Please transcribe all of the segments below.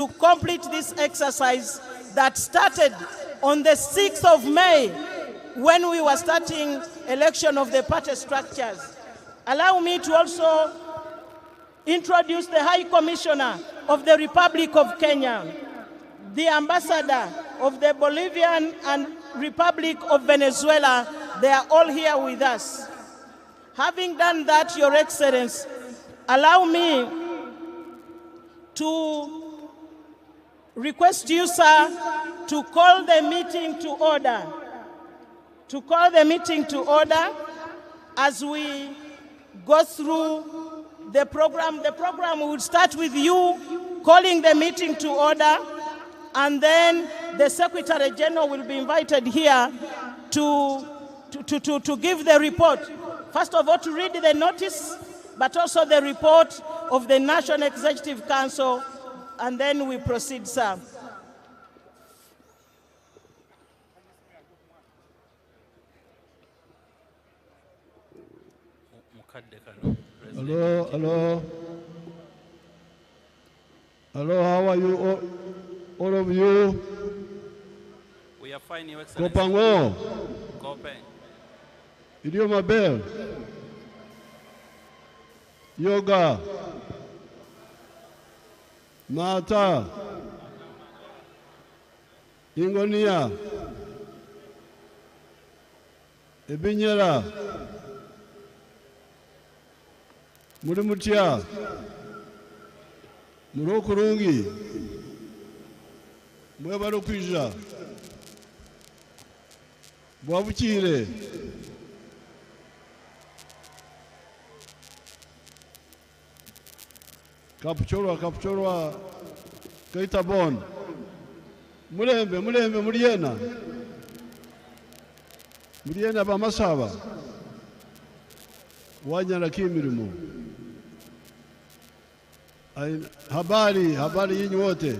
to complete this exercise that started on the 6th of May when we were starting election of the party structures. Allow me to also introduce the High Commissioner of the Republic of Kenya, the Ambassador of the Bolivian and Republic of Venezuela. They are all here with us. Having done that, Your Excellency, allow me to request you, sir, to call the meeting to order. To call the meeting to order as we go through the program. The program will start with you calling the meeting to order, and then the Secretary General will be invited here to give the report. First of all, to read the notice, but also the report of the National Executive Council, and then we proceed, sir. Hello, hello. Hello, how are you, all of you? We are fine, Your Excellency. Kopango. Kopeng. Idioma Bell. Yoga. Mata. Ingonia. Ebinyera. Murimutia. Murokurungi. Mwebarukwisha. Bwabukire. Kapuchorwa Kaita Bon. Mulembe Muriena. Muriena Bamasaba. Wanyara Kimirimu. Habari yinyi wote.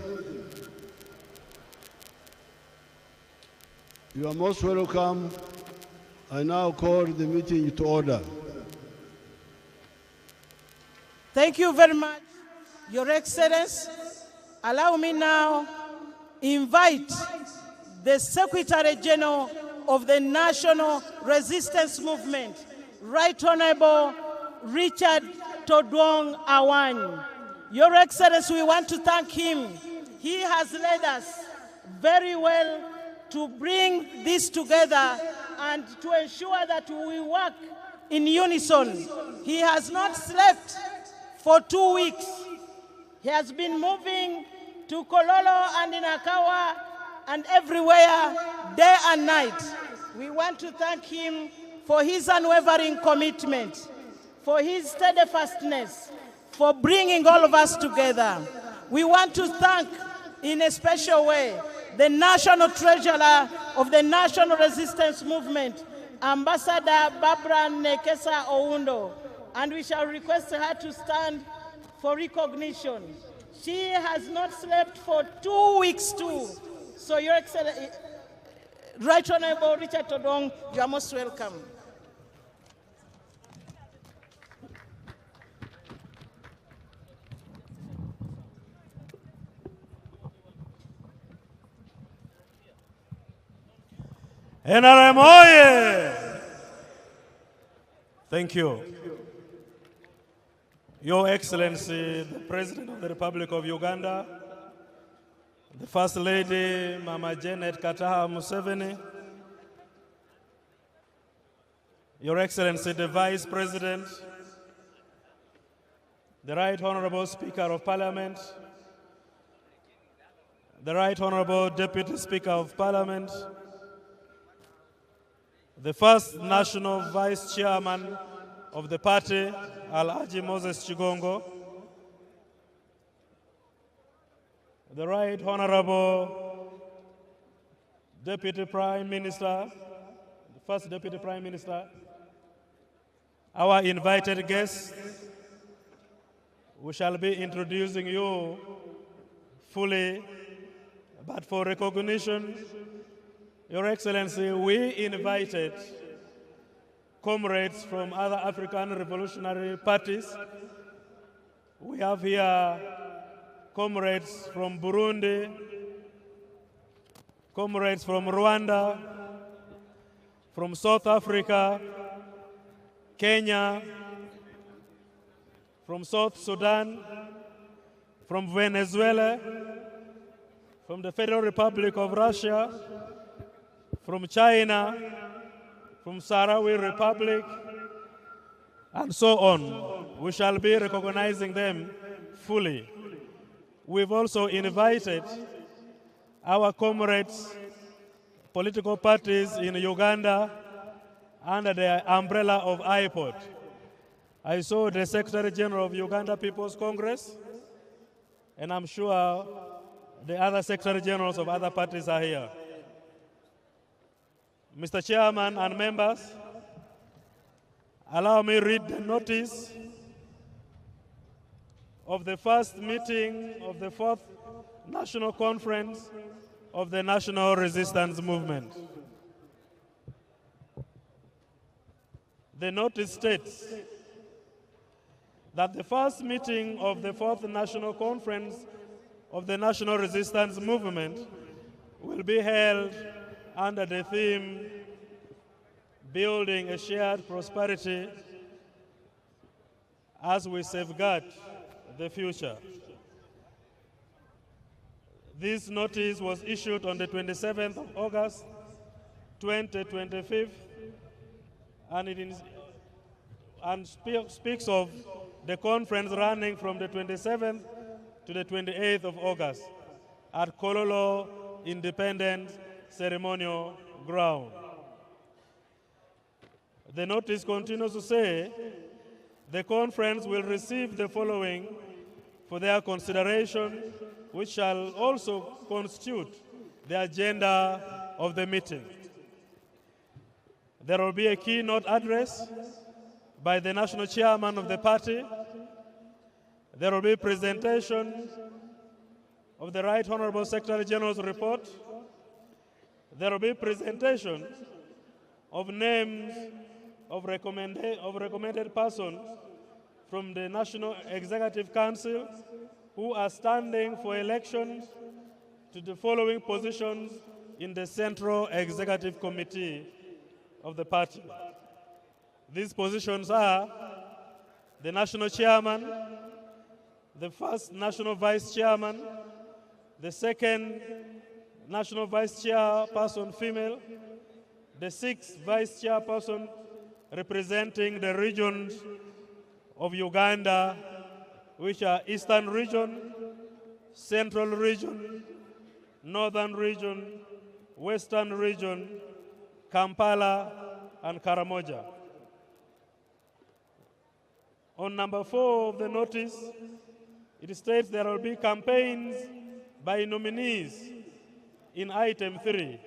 You are most welcome. I now call the meeting to order. Thank you very much, Your Excellency. Allow me now invite the Secretary General of the National Resistance Movement, Right Honorable Richard Todwong Awany. Your Excellency, we want to thank him. He has led us very well to bring this together and to ensure that we work in unison. He has not slept for 2 weeks. He has been moving to Kololo and in Akawa and everywhere, day and night. We want to thank him for his unwavering commitment, for his steadfastness, for bringing all of us together. We want to thank in a special way the National Treasurer of the National Resistance Movement, Ambassador Barbara Nekesa Oundo, and we shall request her to stand for recognition. She has not slept for 2 weeks too. So Your Excellency, Right Honorable Richard Todwong, you are most welcome. NRM oye! Thank you. Your Excellency, the President of the Republic of Uganda, the First Lady, Mama Janet Kataha Museveni, Your Excellency, the Vice President, the Right Honorable Speaker of Parliament, the Right Honorable Deputy Speaker of Parliament, the First National Vice Chairman of the party, Alhaji Moses Chigongo, the Right Honorable Deputy Prime Minister, the First Deputy Prime Minister, our invited guests, we shall be introducing you fully, but for recognition, Your Excellency, we invited comrades from other African revolutionary parties. We have here comrades from Burundi, comrades from Rwanda, from South Africa, Kenya, from South Sudan, from Venezuela, from the Federal Republic of Russia, from China, from Sahrawi Republic, and so on. We shall be recognizing them fully. We've also invited our comrades, political parties in Uganda, under the umbrella of IPOD. I saw the Secretary General of Uganda People's Congress, and I'm sure the other Secretary Generals of other parties are here. Mr. Chairman and members, allow me read the notice of the first meeting of the 4th National Conference of the National Resistance Movement. The notice states that the first meeting of the 4th National Conference of the National Resistance Movement will be held under the theme, Building a Shared Prosperity as we safeguard the future. This notice was issued on the 27th of August, 2025, and speaks of the conference running from the 27th to the 28th of August at Kololo Independent Ceremonial Ground. The notice continues to say, the conference will receive the following for their consideration, which shall also constitute the agenda of the meeting. There will be a keynote address by the national chairman of the party. There will be a presentation of the Right Honorable Secretary General's report. There will be a presentation of names of recommended persons from the National Executive Council who are standing for election to the following positions in the Central Executive Committee of the party. These positions are the National Chairman, the first National Vice Chairman, the second National Vice Chairperson female, the sixth Vice Chairperson representing the regions of Uganda, which are Eastern Region, Central Region, Northern Region, Western Region, Kampala, and Karamoja. On number 4 of the notice, it states there will be campaigns by nominees in item 3,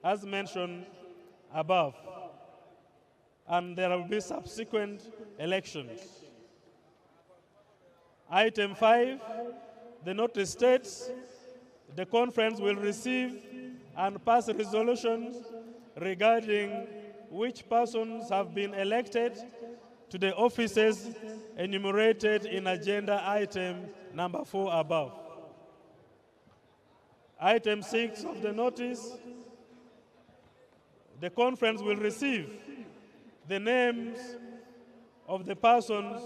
as mentioned above, and there will be subsequent elections. Item 5, the notice states the conference will receive and pass resolutions regarding which persons have been elected to the offices enumerated in agenda item number 4 above. Item 6 of the notice, the conference will receive the names of the persons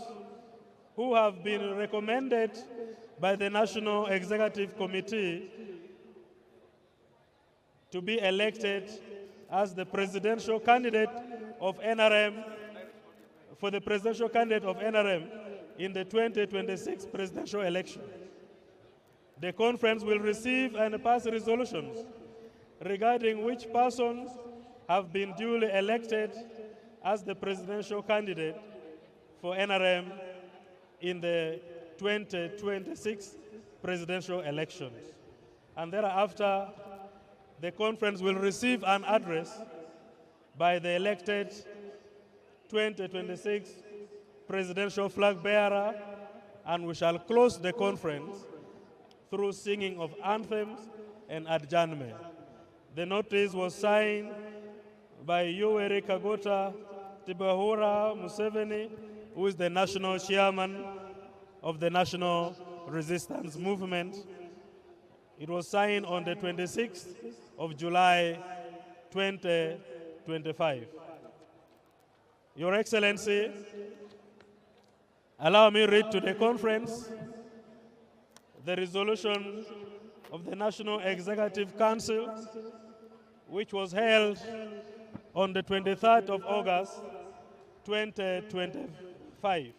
who have been recommended by the National Executive Committee to be elected as the presidential candidate of NRM, for the presidential candidate of NRM in the 2026 presidential election. The conference will receive and pass resolutions regarding which persons have been duly elected as the presidential candidate for NRM in the 2026 presidential elections. And thereafter, the conference will receive an address by the elected 2026 presidential flag bearer, and we shall close the conference through singing of anthems and adjournment. The notice was signed by Yoweri Kaguta Tibahura Museveni, who is the national chairman of the National Resistance Movement. It was signed on the 26th of July 2025. Your Excellency, allow me to read to the conference the resolution of the National Executive Council, which was held on the 23rd of August 2025.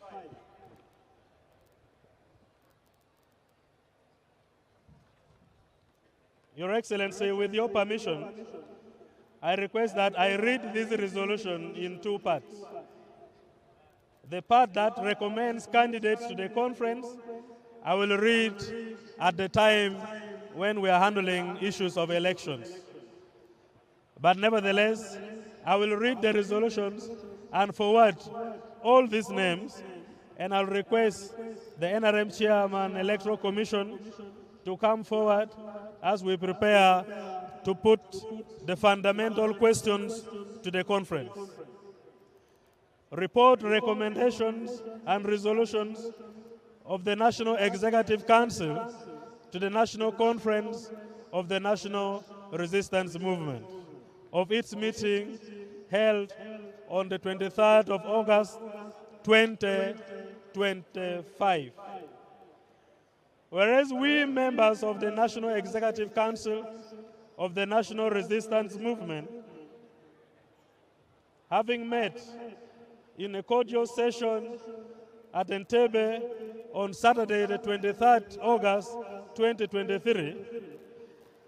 Your Excellency, with your permission, I request that I read this resolution in two parts. The part that recommends candidates to the conference, I will read at the time when we are handling issues of elections. But nevertheless, I will read the resolutions and forward all these names, and I'll request the NRM Chairman Electoral Commission to come forward as we prepare to put the fundamental questions to the conference. Report, recommendations, and resolutions of the National Executive Council to the National Conference of the National Resistance Movement of its meeting held on the 23rd of August 2025. Whereas we members of the National Executive Council of the National Resistance Movement, having met in a cordial session at Entebbe on Saturday, the 23rd August 2023,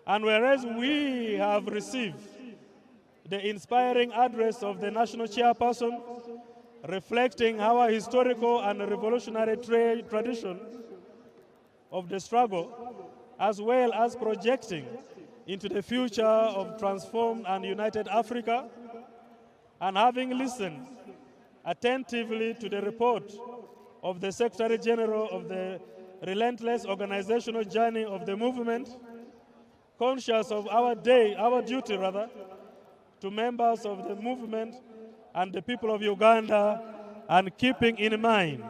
and whereas we have received the inspiring address of the National Chairperson, reflecting our historical and revolutionary tradition of the struggle, as well as projecting into the future of transformed and united Africa, and having listened attentively to the report of the Secretary General of the relentless organizational journey of the movement, conscious of our duty to members of the movement and the people of Uganda, and keeping in mind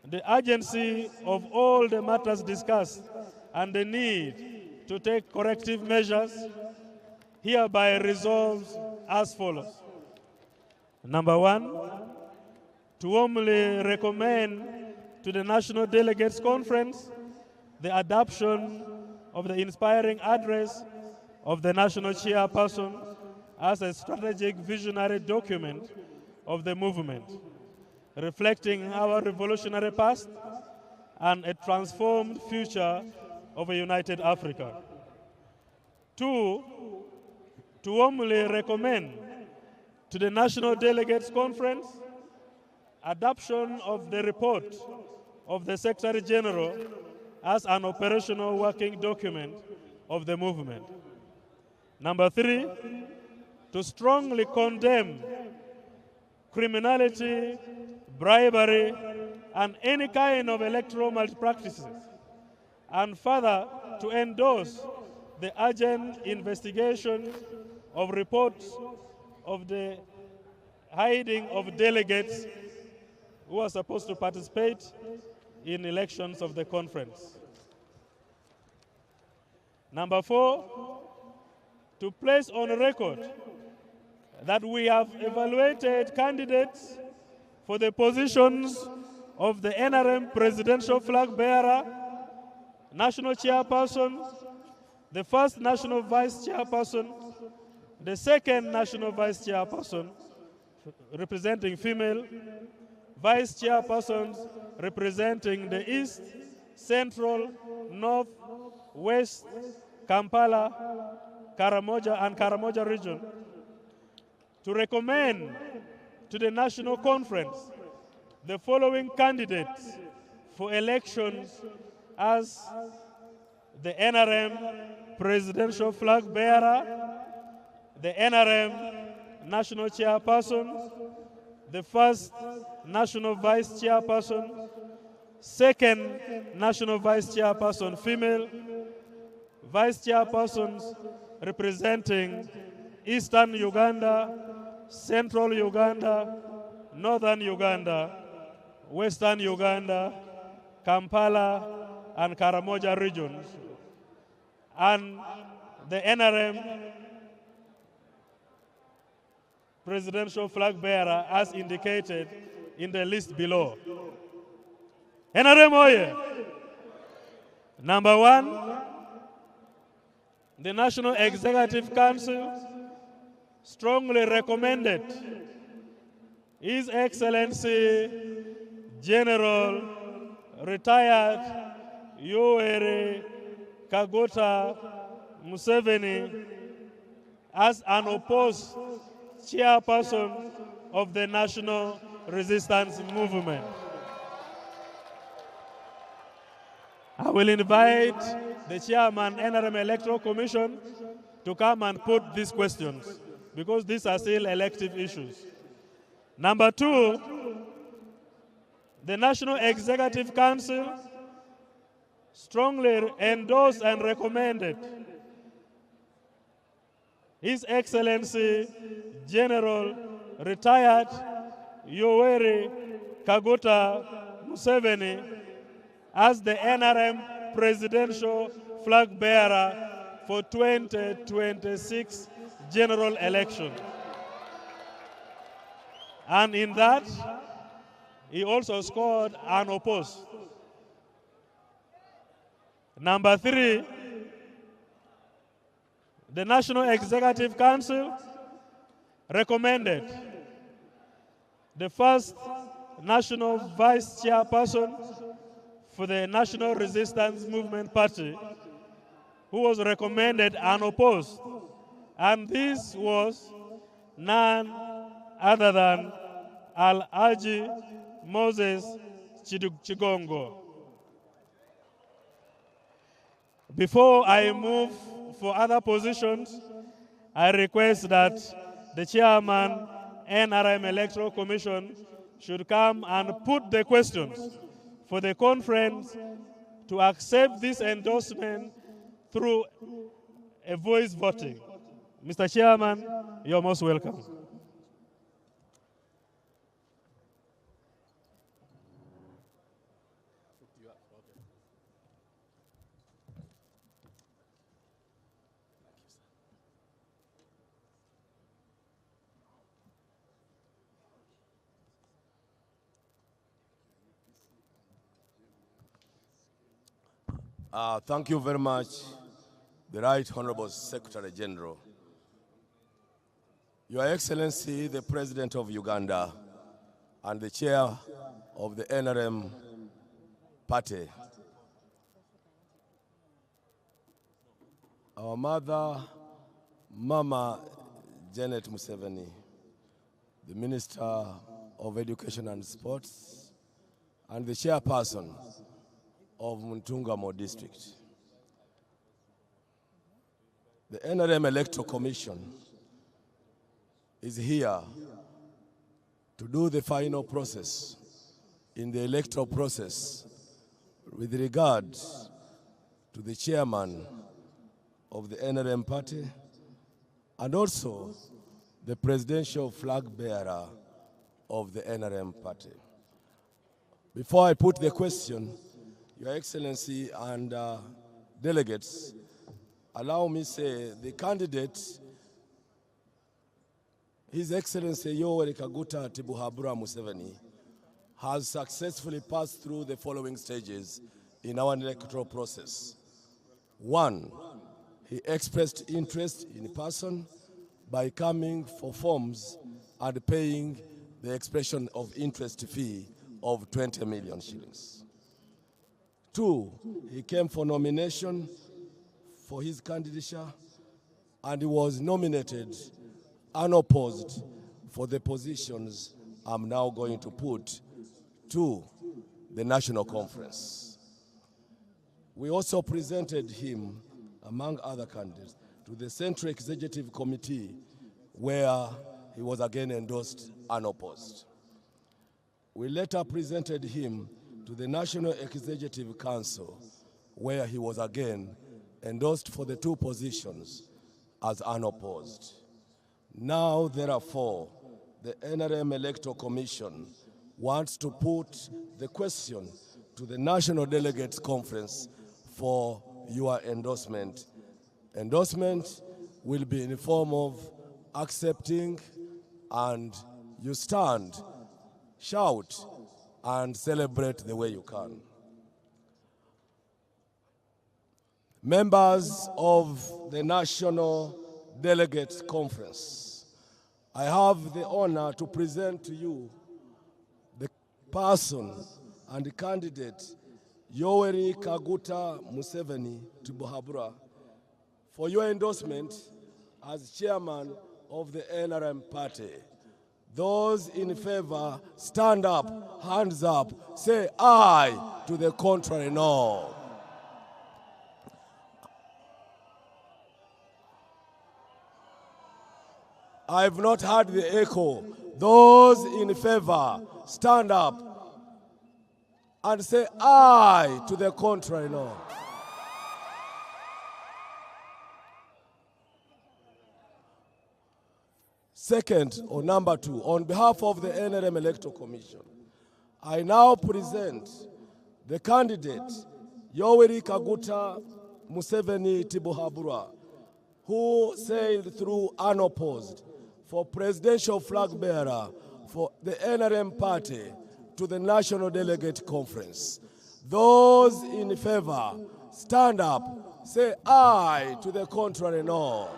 the urgency of all the matters discussed and the need to take corrective measures, hereby resolves as follows. Number one, to warmly recommend to the National Delegates Conference the adoption of the inspiring address of the National Chairperson as a strategic visionary document of the movement, reflecting our revolutionary past and a transformed future of a united Africa. Two, to warmly recommend to the National Delegates Conference adoption of the report of the Secretary General as an operational working document of the movement. Number three, to strongly condemn criminality, bribery, and any kind of electoral malpractices, and further to endorse the urgent investigation of reports of the hiding of delegates who are supposed to participate in elections of the conference. Number four, to place on record that we have evaluated candidates for the positions of the NRM Presidential Flag Bearer, National Chairperson, the first National Vice Chairperson, the second National Vice Chairperson, representing female, Vice Chairpersons representing the East, Central, North, West, Kampala, Karamoja, and Karamoja region, to recommend to the National Conference the following candidates for elections as the NRM Presidential Flag Bearer, the NRM National Chairperson, the first National Vice Chairperson, second National Vice Chairperson female, Vice Chairpersons representing Eastern Uganda, Central Uganda, Northern Uganda, Western Uganda, Kampala, and Karamoja regions, and the NRM presidential flag bearer as indicated in the list below. NRM oye! Number 1, the National Executive Council strongly recommended His Excellency General Retired Yoweri Kaguta Museveni as an opposed chairperson of the National Resistance Movement. I will invite the chairman, NRM Electoral Commission, to come and put these questions because these are still elective issues. Number 2, the National Executive Council strongly endorsed and recommended His Excellency General Retired Yoweri Kaguta Museveni as the NRM presidential flag bearer for 2026 general election. And in that, he also scored unopposed. Number 3, the National Executive Council recommended the first national vice chairperson for the National Resistance Movement Party, who was recommended unopposed. And this was none other than Alhaji Moses Chigongo. Before I move for other positions, I request that the chairman, NRM Electoral Commission, should come and put the questions for the conference to accept this endorsement through a voice voting. Mr. Chairman, you're most welcome. Thank you very much, the Right Honorable Secretary General. Your Excellency, the President of Uganda and the Chair of the NRM Party, our mother, Mama Janet Museveni, the Minister of Education and Sports, and the Chairperson of Muntungamo District. The NRM Electoral Commission is here to do the final process in the electoral process with regard to the chairman of the NRM party and also the presidential flag bearer of the NRM party. Before I put the question, Your Excellency and delegates, allow me to say the candidate, His Excellency Yoweri Kaguta Tibuhaburwa Museveni, has successfully passed through the following stages in our electoral process. 1, he expressed interest in person by coming for forms and paying the expression of interest fee of 20 million shillings. 2, he came for nomination for his candidature and he was nominated unopposed for the positions I'm now going to put to the National Conference. We also presented him, among other candidates, to the Central Executive Committee where he was again endorsed unopposed. We later presented him to the National Executive Council where he was again endorsed for the 2 positions as unopposed. Now, therefore, the NRM Electoral Commission wants to put the question to the National Delegates Conference for your endorsement. Endorsement will be in the form of accepting, and you stand, shout, and celebrate the way you can. Members of the National Delegates Conference, I have the honor to present to you the person and the candidate Yoweri Kaguta Museveni Tibuhaburwa for your endorsement as chairman of the NRM party. Those in favor, stand up, hands up, say aye. To the contrary, no. I've not heard the echo. Those in favor, stand up and say aye. To the contrary, no. Second, or number two, on behalf of the NRM Electoral Commission, I now present the candidate Yoweri Kaguta Museveni Tibuhaburwa, who sailed through unopposed for presidential flag bearer for the NRM party to the National Delegate Conference. Those in favor, stand up, say aye. To the contrary, no.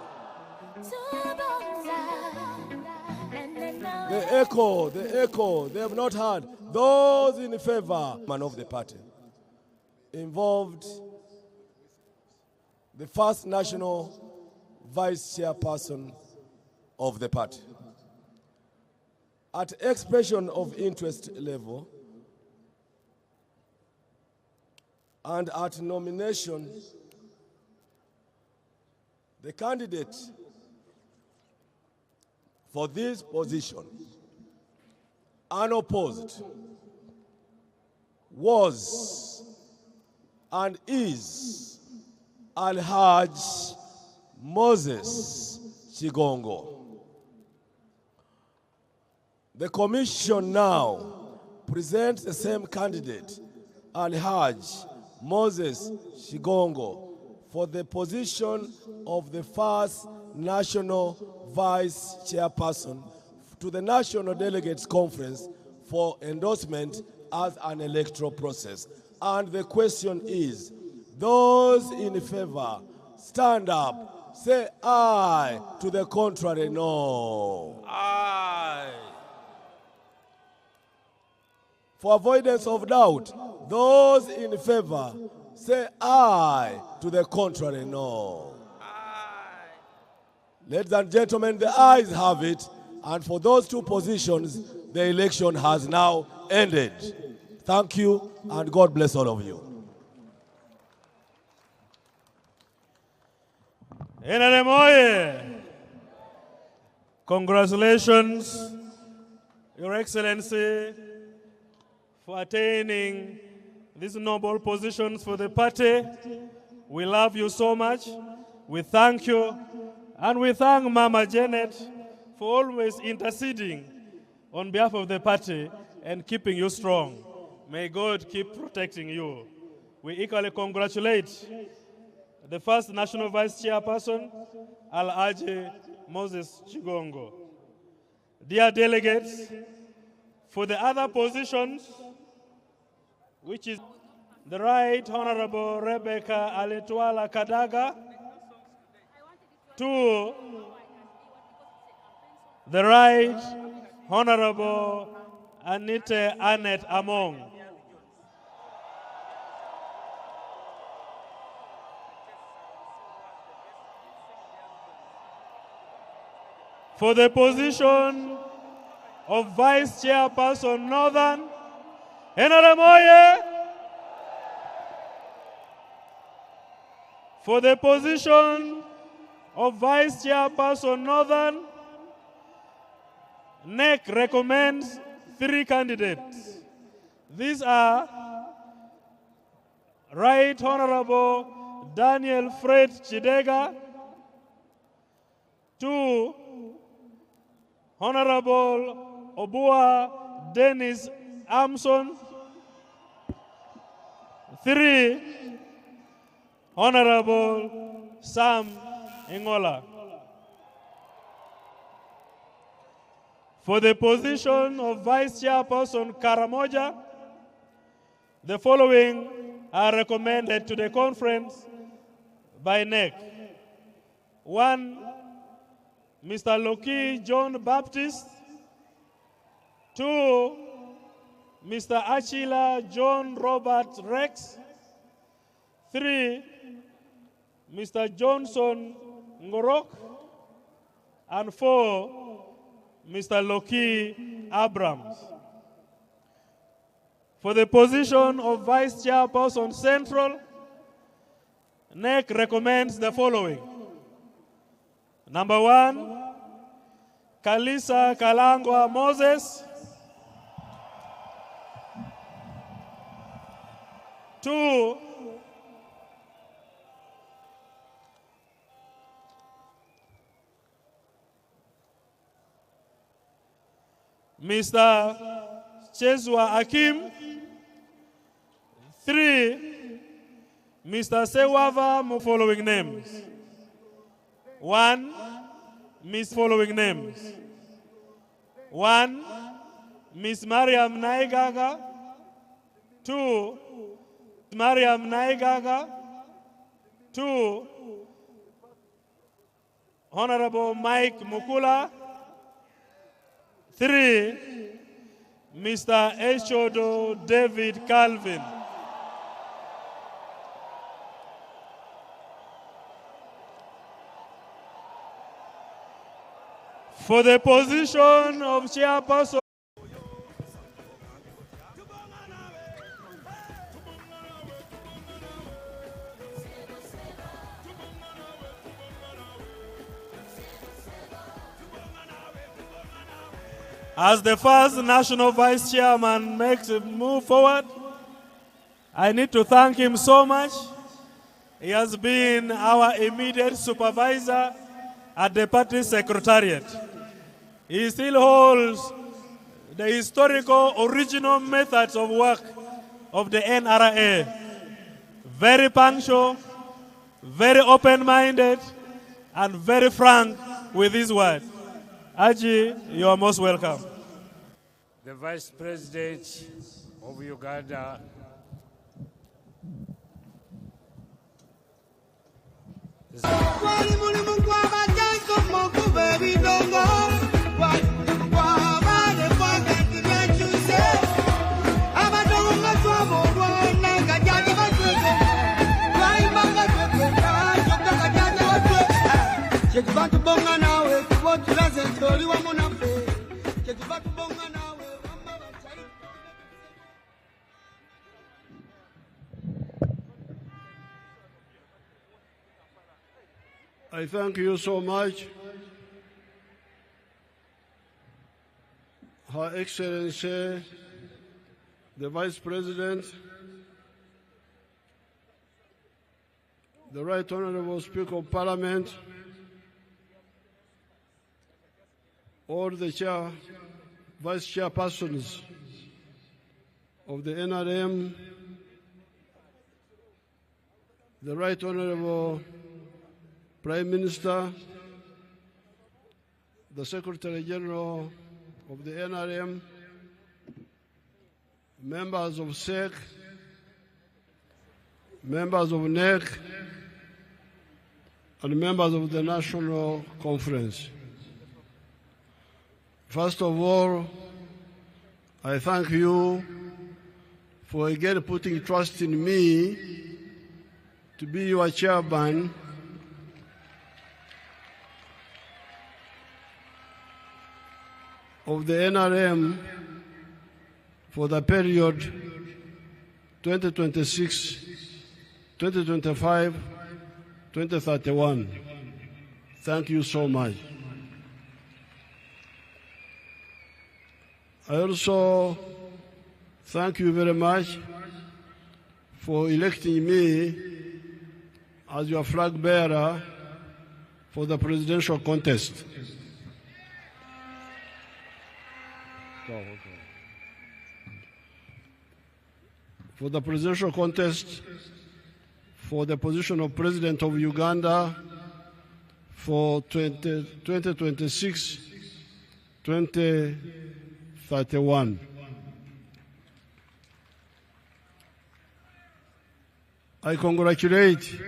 The echo, they have not heard. Those in favor, man of the party, involved the first national vice chairperson of the party. At expression of interest level and at nomination, the candidate for this position, unopposed, was and is Alhaji Moses Chigongo. The commission now presents the same candidate, Alhaji Moses Chigongo, for the position of the first national vice chairperson to the National Delegates Conference for endorsement as an electoral process. And the question is, those in favor, stand up, say aye. To the contrary, no. Aye. For avoidance of doubt, those in favor, say aye. To the contrary, no. Aye. Ladies and gentlemen, the ayes have it, and for those two positions, the election has now ended. Thank you, and God bless all of you. NRM oye! Congratulations, Your Excellency, for attaining these noble positions for the party. We love you so much. We thank you. And we thank Mama Janet for always interceding on behalf of the party and keeping you strong. May God keep protecting you. We equally congratulate the first National Vice Chairperson, Alhaji Moses Chigongo. Dear delegates, for the other positions, which is the Right Honorable Rebecca Aletwala Kadaga, to the Right Honorable Anite Annette Among. For the position of Vice Chairperson Northern, NRM oye! For the position of Vice Chairperson Northern, NEC recommends 3 candidates. These are Right Honorable Daniel Fred Chidega, 2, Honorable Obua Dennis Amson, 3, Honorable Sam Engola. For the position of Vice Chairperson Karamoja, the following are recommended to the conference by NEC. 1, Mr. Loki John Baptist. 2, Mr. Achila John Robert Rex. 3, Mr. Johnson Ngorok. And 4, Mr. Loki Abrams. For the position of Vice Chairperson Central, NEC recommends the following. Number 1, Kalisa Kalangwa Moses. 2, Mr. Chezwa Akim. 3, Mr. Sewava, following names. 1, Miss following names. 1, Miss Mariam Naigaga. 2, Mariam Naigaga. 2, Honorable Mike Mukula. 3, Mr. Eshodo David Calvin. For the position of Chairperson, as the first National Vice Chairman makes a move forward, I need to thank him so much. He has been our immediate supervisor at the party secretariat. He still holds the historical original methods of work of the NRA. Very punctual, very open-minded, and very frank with his word. Aji, you are most welcome. The Vice President of Uganda, I thank you so much, Her Excellency, the Vice President, the Right Honorable Speaker of Parliament, all the Vice Chairpersons of the NRM, the Right Honorable Prime Minister, the Secretary General of the NRM, members of SEC, members of NEC, and members of the National Conference. First of all, I thank you for again putting trust in me to be your chairman of the NRM for the period 2026, 2025, 2031. Thank you so much. I also thank you very much for electing me as your flag bearer for the presidential contest. for the presidential contest for the position of President of Uganda for 2026-2031. I congratulate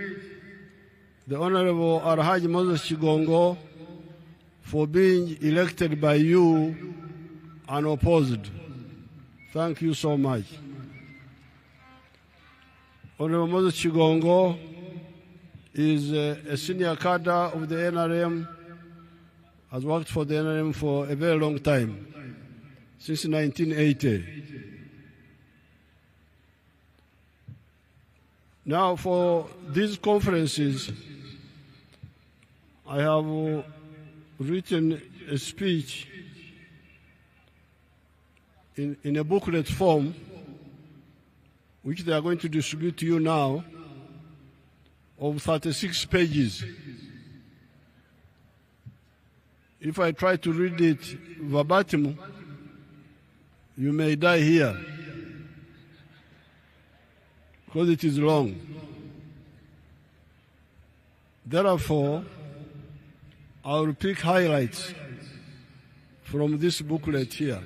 the Honorable Alhaji Moses Chigongo for being elected by you unopposed. Thank you so much. Honorable Moses Chigongo is a senior cadre of the NRM, has worked for the NRM for a very long time, since 1980. Now, for these conferences, I have written a speech in a booklet form, which they are going to distribute to you now, of 36 pages. If I try to read it verbatim, you may die here, because it is long. Therefore, I will pick highlights from this booklet here.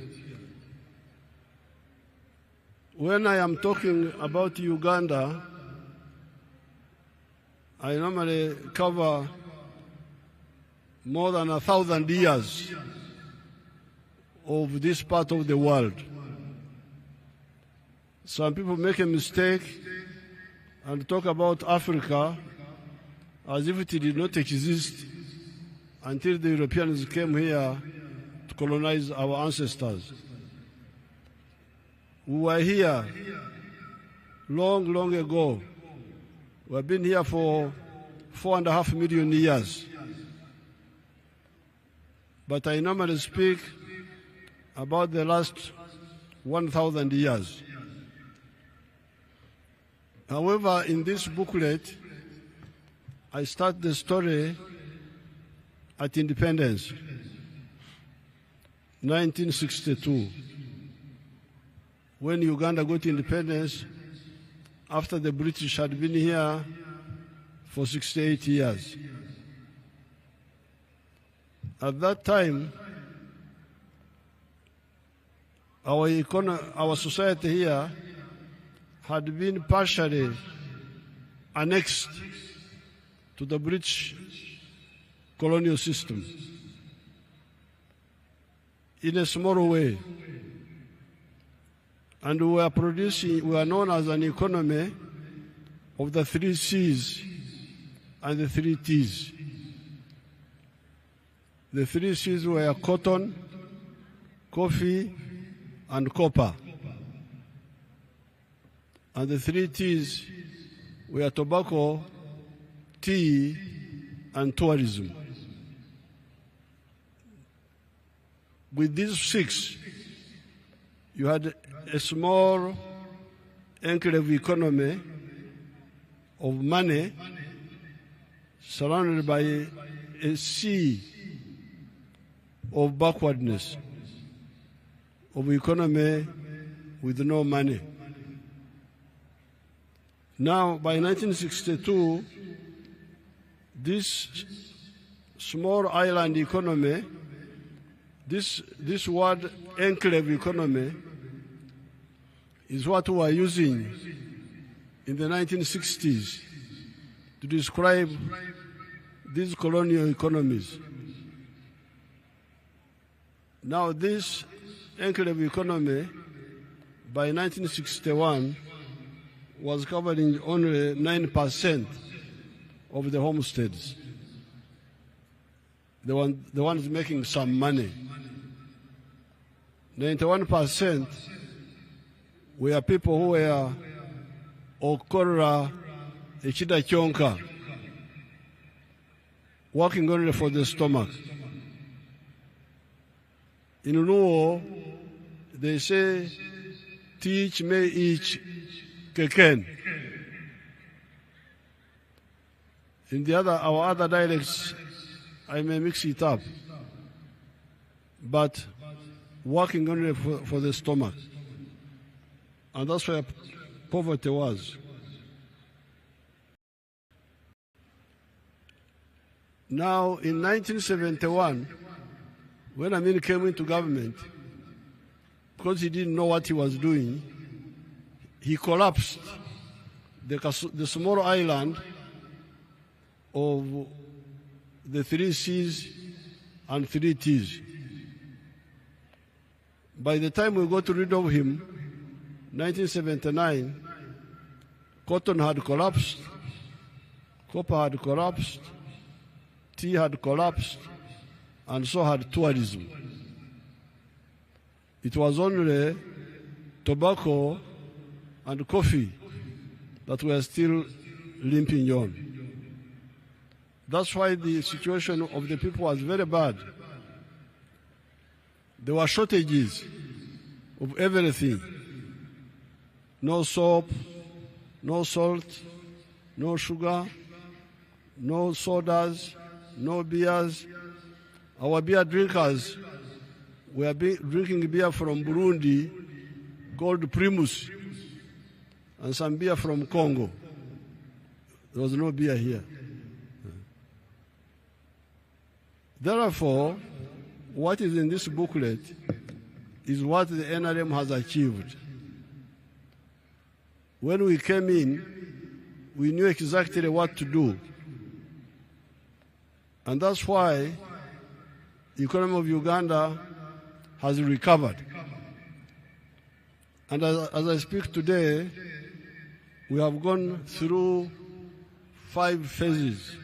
When I am talking about Uganda, I normally cover more than 1,000 years of this part of the world. Some people make a mistake and talk about Africa as if it did not exist until the Europeans came here to colonize our ancestors. We were here long, long ago. We have been here for 4.5 million years. But I normally speak about the last 1,000 years. However, in this booklet, I start the story at independence, 1962. When Uganda got independence, after the British had been here for 68 years. At that time, our society here had been partially annexed to the British colonial system in a small way. And we were known as an economy of the 3 C's and the 3 T's. The 3 C's were cotton, coffee, and copper. And the 3 T's were tobacco, tea, and tourism. With these 6, you had a small enclave economy of money surrounded by a sea of backwardness, of economy with no money. Now, by 1962, this small island economy, this word enclave economy, is what we are using in the 1960s to describe these colonial economies. Now, this enclave economy, by 1961, was covering only 9% of the homesteads, the ones making some money. 91% were people who were okora echida chonka, working only for the stomach. In Luo, they say, teach me each keken. In our other dialects, I may mix it up, but working only for the stomach. And that's why poverty was. Now, in 1971, when Amin came into government, because he didn't know what he was doing, he collapsed the small island of the 3 C's and 3 T's. By the time we got rid of him, 1979, cotton had collapsed, copper had collapsed, tea had collapsed, and so had tourism. It was only tobacco and coffee that were still limping on. That's why the situation of the people was very bad. There were shortages of everything. No soap, no salt, no sugar, no sodas, no beers. Our beer drinkers were drinking beer from Burundi called Primus, and some beer from Congo. There was no beer here. Therefore, what is in this booklet is what the NRM has achieved. When we came in, we knew exactly what to do. And that's why the economy of Uganda has recovered. And as I speak today, we have gone through 5 phases.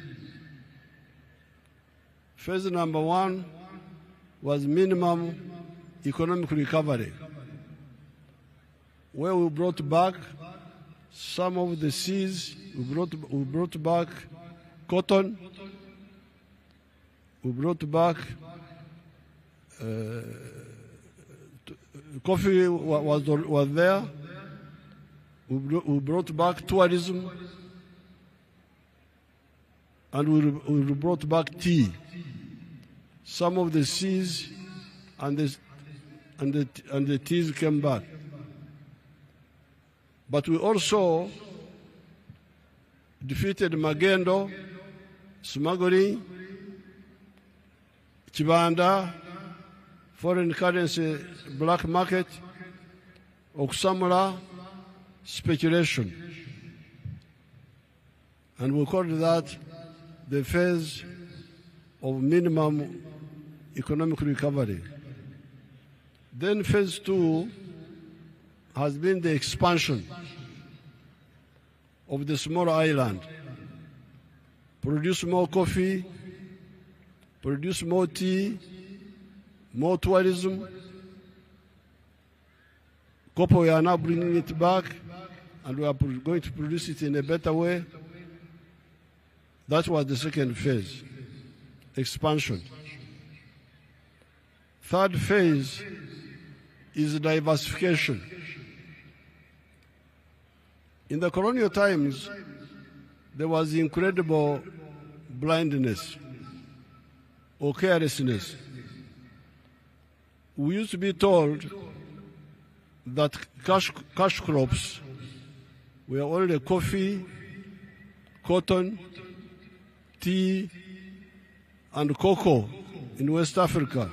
Phase number 1 was minimum economic recovery, where we brought back some of the seeds, we brought back cotton, we brought back coffee was there, we brought back tourism, and we brought back tea. Some of the seeds and the teas came back. But we also defeated magendo, smuggling, chibanda, foreign currency black market, oksamula, speculation. And we called that the phase of minimum economic recovery. Then phase 2 has been the expansion of the small island. Produce more coffee, produce more tea, more tourism. Copper, we are now bringing it back, and we are going to produce it in a better way. That was the second phase, expansion. Third phase is diversification. In the colonial times, there was incredible blindness or carelessness. We used to be told that cash crops were only coffee, cotton, tea, and cocoa in West Africa.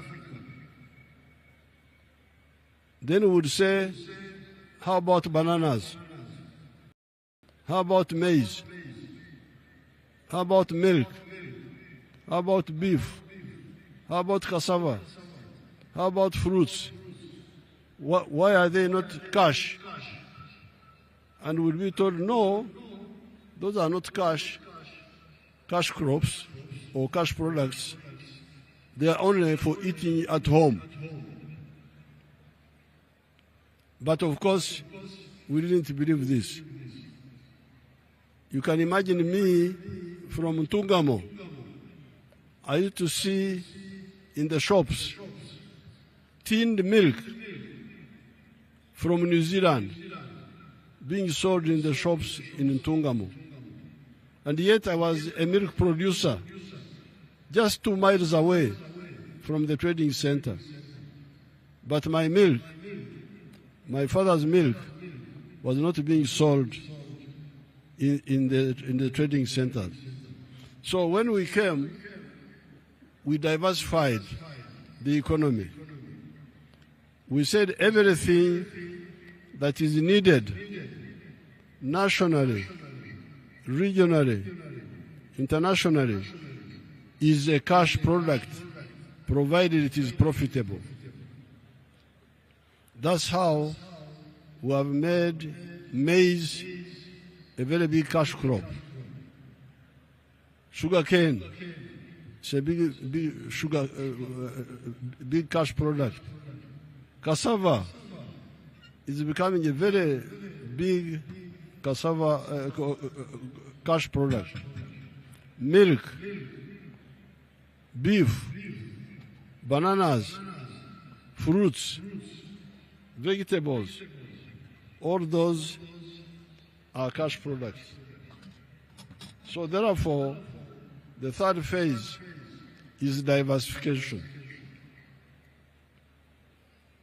Then we would say, how about bananas? How about maize? How about milk? How about beef? How about cassava? How about fruits? Why are they not cash? And we'll be told, no, those are not cash crops or cash products. They are only for eating at home. But of course, we didn't believe this. You can imagine me from Ntungamo. I used to see in the shops tinned milk from New Zealand being sold in the shops in Ntungamo. And yet I was a milk producer just 2 miles away from the trading center. But my milk, my father's milk, was not being sold in the trading centers. So when we came, we diversified the economy. We said everything that is needed nationally, regionally, internationally is a cash product, provided it is profitable. That's how we have made maize a very big cash crop. Sugar cane, it's a big cash product. Cassava is becoming a very big cash product. Milk, beef, bananas, fruits, vegetables, all those are cash products. So therefore, the third phase is diversification.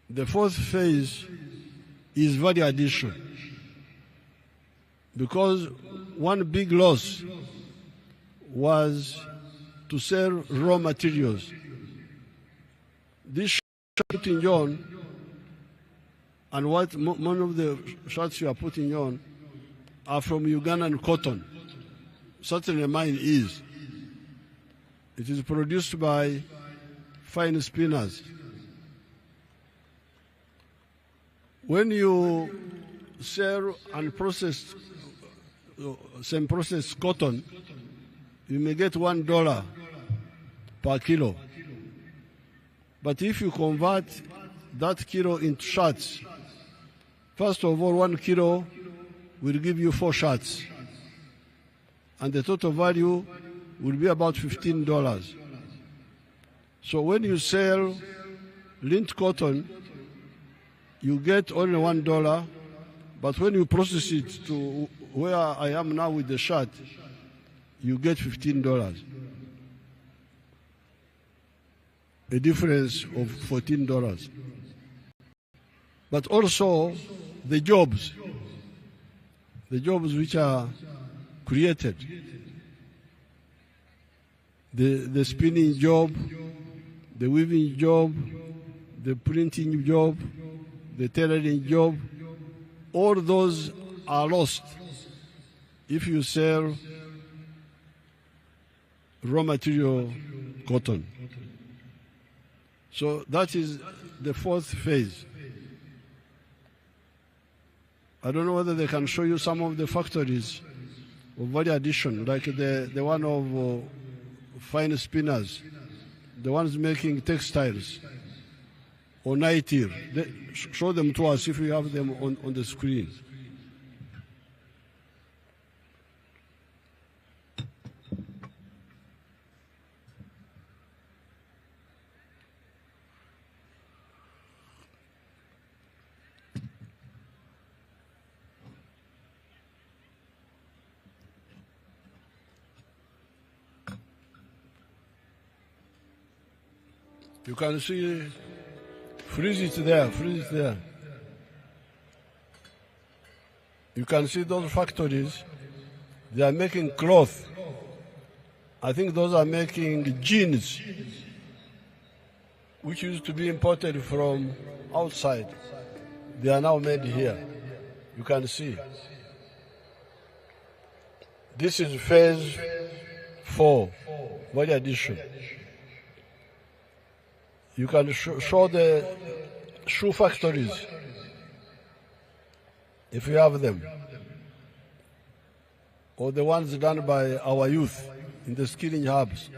The fourth phase is value addition. Because one big loss was to sell raw materials. This shirt putting on, and what one of the shirts you are putting on are from Ugandan cotton. Certainly mine is. It is produced by fine spinners. When you sell unprocessed, semi-processed cotton, you may get $1 per kilo. But if you convert that kilo into shirts, first of all, 1 kilo will give you 4 shirts. And the total value will be about $15. So when you sell lint cotton, you get only $1, but when you process it to where I am now with the shirt, you get $15. A difference of $14. But also the jobs which are created. The spinning job, the weaving job, the printing job, the tailoring job, all those are lost if you sell raw material cotton. So that is the fourth phase. I don't know whether they can show you some of the factories of value addition, like the one of fine spinners, the ones making textiles or nightie. Show them to us if we have them on the screen. You can see, freeze it there. You can see those factories, they are making cloth. I think those are making jeans, which used to be imported from outside. They are now made here. You can see. This is phase 4, value addition. You can show the shoe factories, if you have them, or the ones done by our youth in the skilling hubs.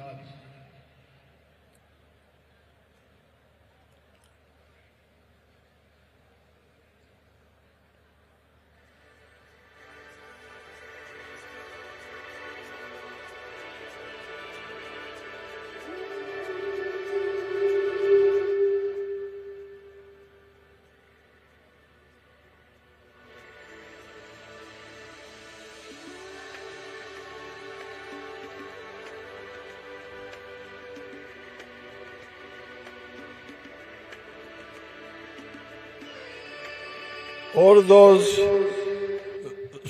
All those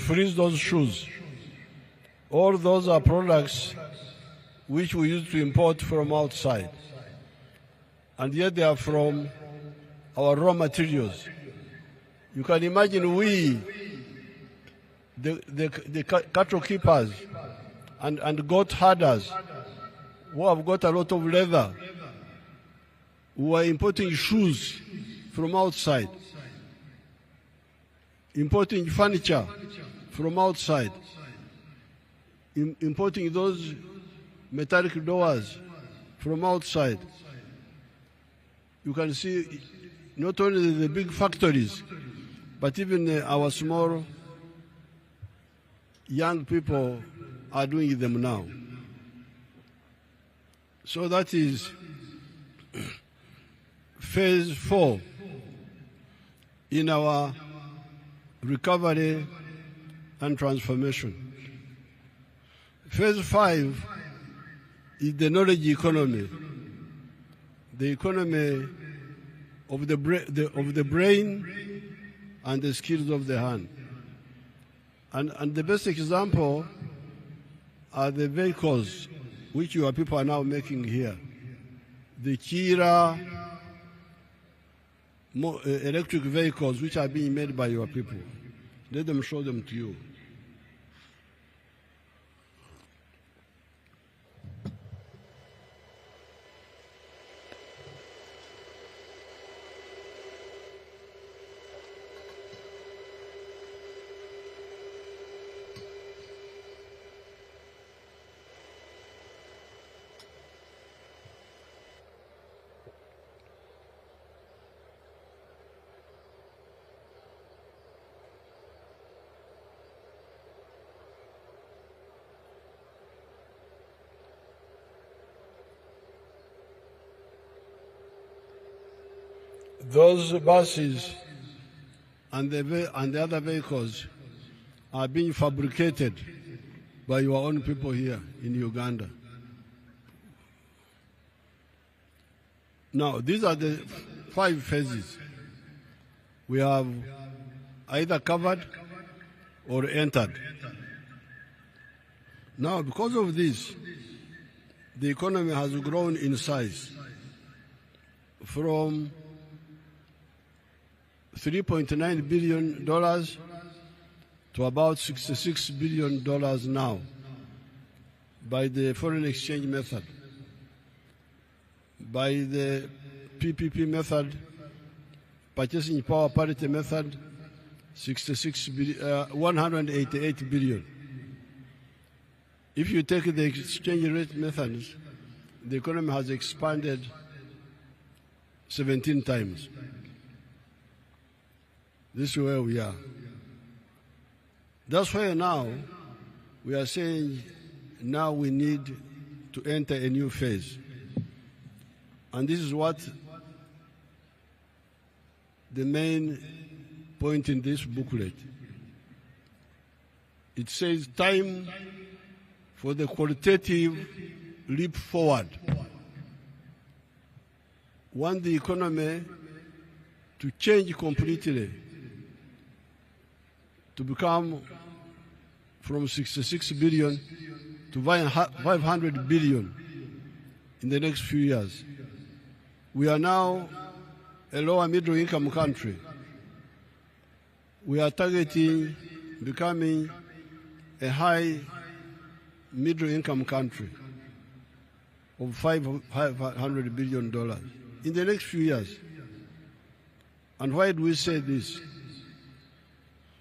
freeze those shoes. All those are products which we used to import from outside. And yet they are from our raw materials. You can imagine we, the cattle keepers and goat herders, who have got a lot of leather, who are importing shoes from outside, importing furniture from outside, importing those metallic doors from outside. You can see not only the big factories, but even our small young people are doing them now. So that is phase 4 in our recovery and transformation. Phase 5 is the knowledge economy, the economy of the brain and the skills of the hand. And the best example are the vehicles which your people are now making here. The Kira electric vehicles which are being made by your people. Let them show them to you. Those buses and the other vehicles are being fabricated by your own people here in Uganda. Now, these are the 5 phases we have either covered or entered. Now, because of this, the economy has grown in size from $3.9 billion to about $66 billion now by the foreign exchange method. By the PPP method, purchasing power parity method, 188 billion. If you take the exchange rate methods, the economy has expanded 17 times. This is where we are. That's why now we are saying now we need to enter a new phase. And this is what the main point in this booklet. It says time for the qualitative leap forward. Want the economy to change completely, to become from 66 billion to 500 billion in the next few years. We are now a lower middle income country. We are targeting becoming a high middle income country of $500 billion in the next few years. And why do we say this?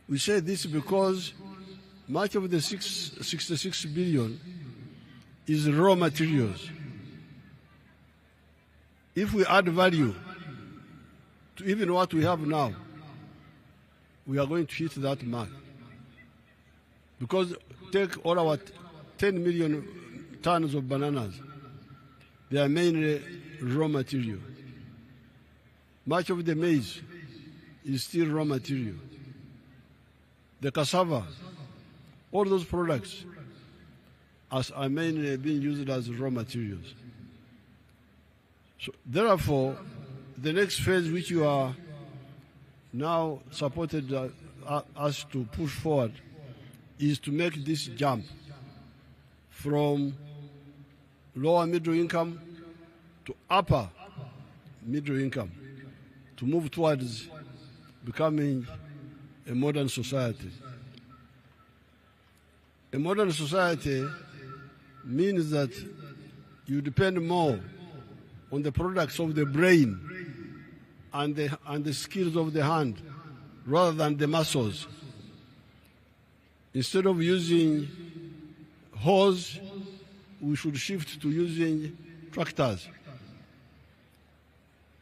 We say this because much of the 66 billion is raw materials. If we add value to even what we have now, we are going to hit that mark. Because take all our 10 million tons of bananas, they are mainly raw material. Much of the maize is still raw material. The cassava, all those products are mainly being used as raw materials. So therefore, the next phase which you are now supported us to push forward is to make this jump from lower middle income to upper middle income, to move towards becoming a modern society. A modern society means that you depend more on the products of the brain and the skills of the hand rather than the muscles. Instead of using hose, we should shift to using tractors.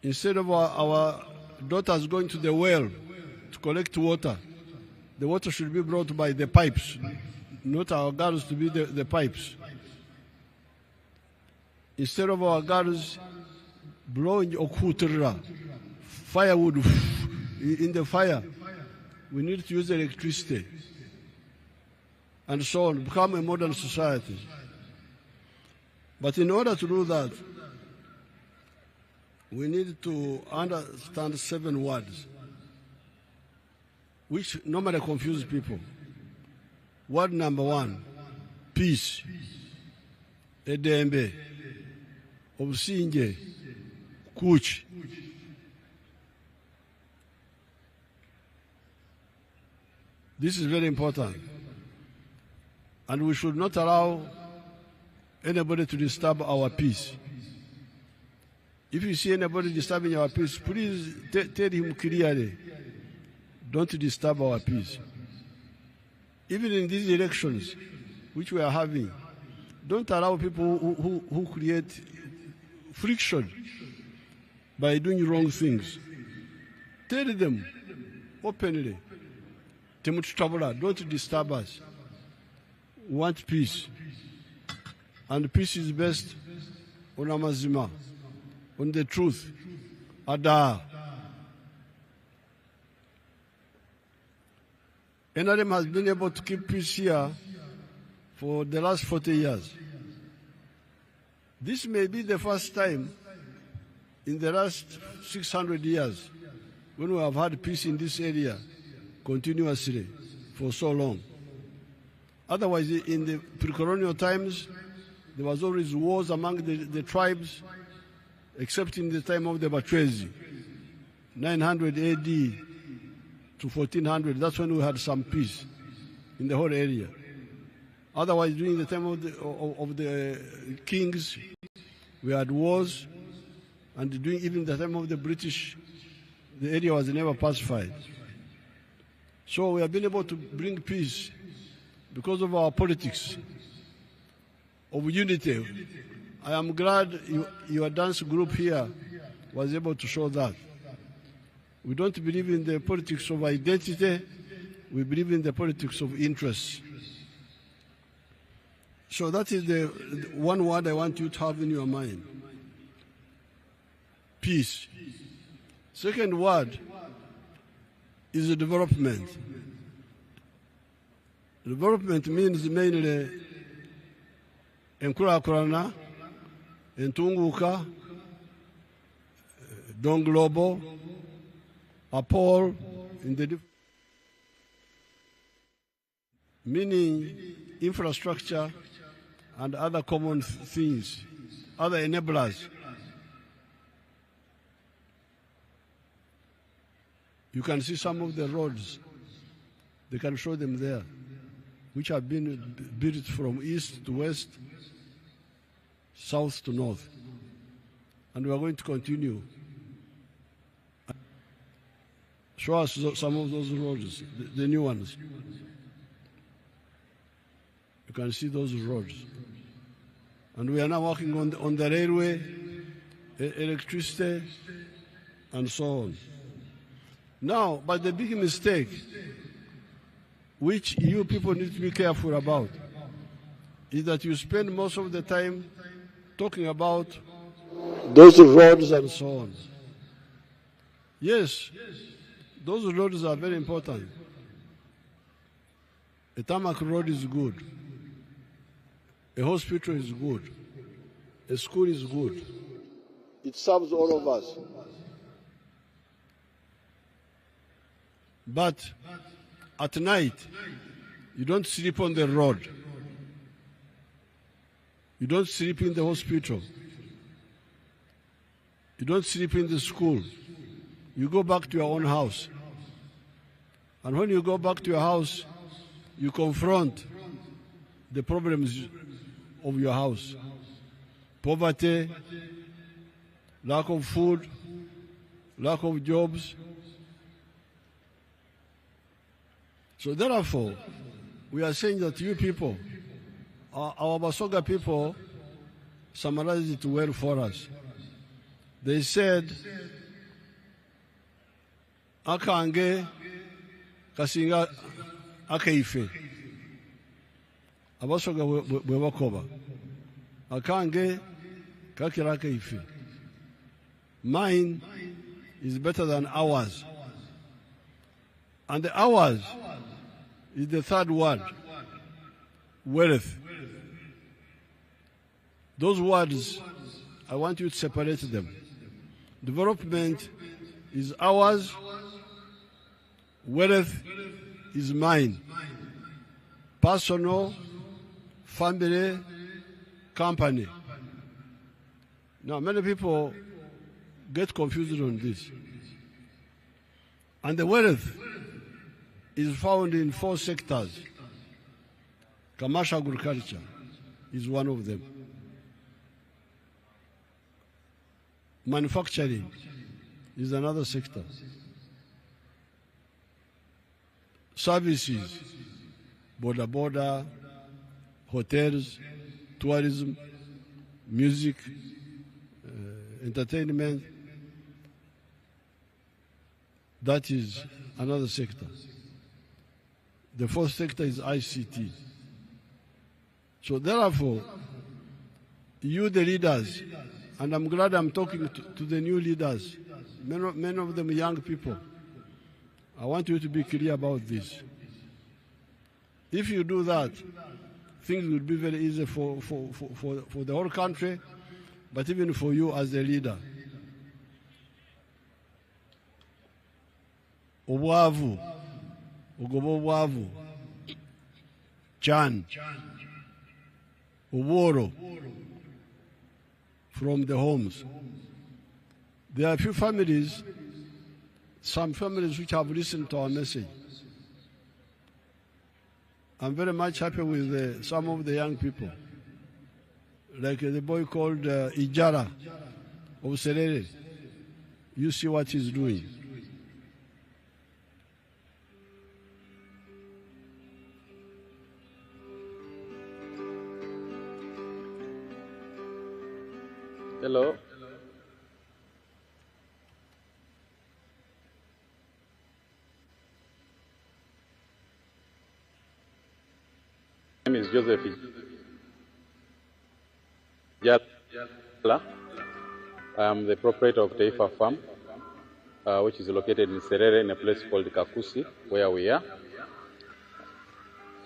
Instead of our daughters going to the well to collect water, the water should be brought by the pipes, not our girls to be the pipes. Instead of our girls blowing okutra, firewood in the fire, we need to use electricity. And so on, become a modern society. But in order to do that, we need to understand 7 words, which normally confuse people. Word number 1, peace. Edembe, obusinge, kuch. This is very important. And we should not allow anybody to disturb our peace. If you see anybody disturbing our peace, please tell him clearly, don't disturb our peace. Even in these elections, which we are having, don't allow people who create friction by doing wrong things. Tell them openly, don't disturb us. We want peace. And peace is based on amazima, on the truth. Ada. NRM has been able to keep peace here for the last 40 years. This may be the first time in the last 600 years when we have had peace in this area continuously for so long. Otherwise, in the pre-colonial times, there was always wars among the tribes, except in the time of the Bachwezi, 900 AD to 1400. That's when we had some peace in the whole area. Otherwise, during the time of the kings, we had wars, and during even the time of the British, the area was never pacified. So we have been able to bring peace because of our politics of unity. I am glad your dance group here was able to show that. We don't believe in the politics of identity, we believe in the politics of interest. So that is the one word I want you to have in your mind. Peace. Second word is development. Development means mainly enkulakulana, entunguka, don global, apol, in the meaning infrastructure and other common things, other enablers. You can see some of the roads, they can show them there, which have been built from east to west, south to north. And we are going to continue. Show us some of those roads, the new ones. You can see those roads. And we are now working on the railway, electricity, and so on. Now, but the big mistake, which you people need to be careful about, is that you spend most of the time talking about those roads and so on. Yes, those roads are very important. A tarmac road is good. A hospital is good. A school is good. It serves all of us. But at night, You don't sleep on the road. You don't sleep in the hospital. You don't sleep in the school. You go back to your own house. And when you go back to your house, you confront the problems of your house. Poverty, lack of food, lack of jobs. So therefore, we are saying that you people, our Basoga people, summarized it well for us. They said, Akange kasinga akaife. Abasoga bwebakoba. Akange kakira akaife. Mine is better than ours. And the ours is the third word, wealth. Those words, I want you to separate them. Development is ours, wealth is mine. Personal, family, company. Now, many people get confused on this. And the wealth is found in 4 sectors. Commercial agriculture is one of them. Manufacturing is another sector. Services, border, hotels, tourism, music, entertainment. That is another sector. The 4th sector is ICT. So therefore, you the leaders, and I'm glad I'm talking to the new leaders, many of them young people. I want you to be clear about this. If you do that, things will be very easy for the whole country, but even for you as a leader. Obwavu, ugobo obwavu, Chan, Oboro, from the homes. There are a few families, some families which have listened to our message. I'm very much happy with some of the young people, like the boy called Ijara of Serere. You see what he's doing. Hello. My name is Joseph Jala. I am the proprietor of Taifa Farm, which is located in Serere in a place called Kakusi, where we are.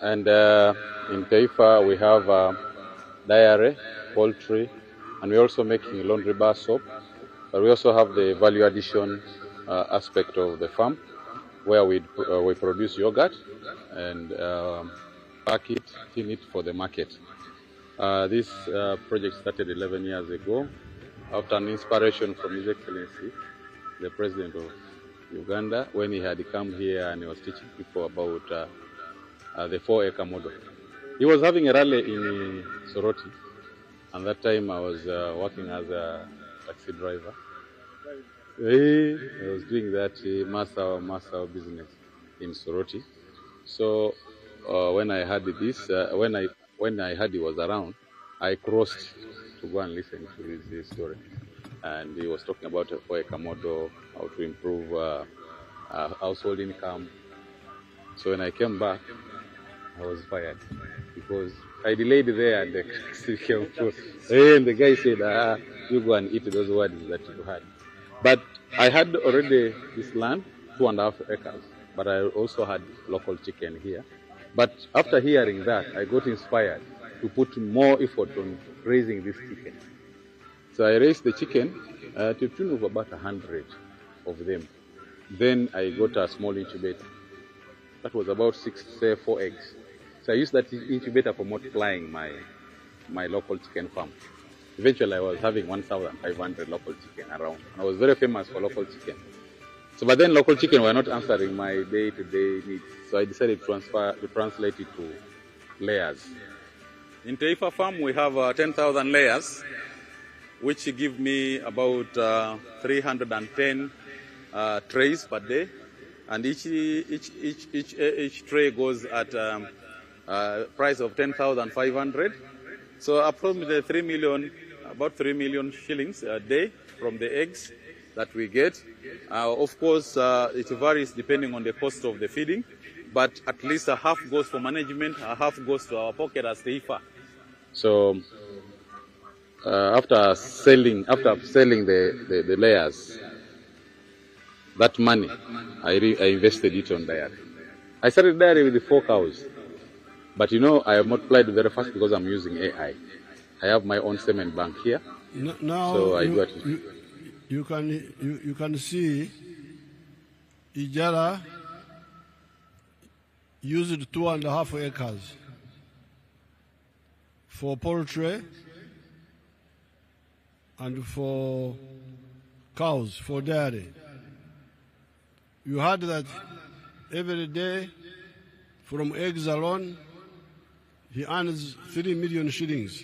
And in Taifa we have dairy, poultry, and we're also making laundry bar soap. But we also have the value addition aspect of the farm, where we produce yogurt and pack it, tin it for the market. This project started 11 years ago after an inspiration from His Excellency, the President of Uganda, when he had come here and he was teaching people about the 4-acre model. He was having a rally in Soroti, and that time I was working as a taxi driver. I was doing that master business in Soroti. So when I heard this, when I heard he was around, I crossed to go and listen to his story. And he was talking about a 4-acre model, how to improve household income. So when I came back, I was fired because I delayed there and the taxi came through. And the guy said, you go and eat those words that you had. But I had already this land, 2.5 acres, but I also had local chicken here. But after hearing that, I got inspired to put more effort on raising this chicken. So I raised the chicken to the tune of about 100 of them. Then I got a small incubator. That was about 4 eggs. So I used that incubator for multiplying my local chicken farm. Eventually, I was having 1,500 local chicken around. And I was very famous for local chicken. So, but then local chicken were not answering my day-to-day needs. So I decided to translate it to layers. In Taifa Farm, we have 10,000 layers, which give me about 310 trays per day. And each tray goes at price of 10,500. So approximately about 3 million shillings a day from the eggs that we get. Of course, it varies depending on the cost of the feeding, but at least a half goes for management, a half goes to our pocket as Taifa. So after selling the layers, that money, I invested it on dairy. I started dairy with the 4 cows. But you know, I have multiplied very fast because I'm using AI. I have my own semen bank here. Now so I got you can see Ijara used 2.5 acres for poultry and for cows, for dairy. You heard that every day from eggs alone, he earns 3 million shillings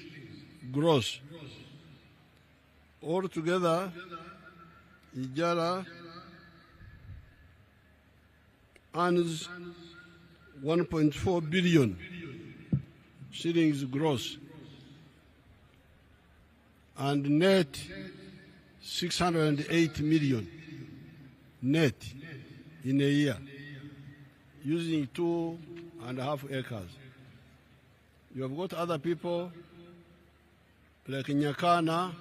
gross. Altogether, Ijara earns 1.4 billion shillings gross, and net 608 million net in a year, using 2.5 acres. You have got other people like Nyakana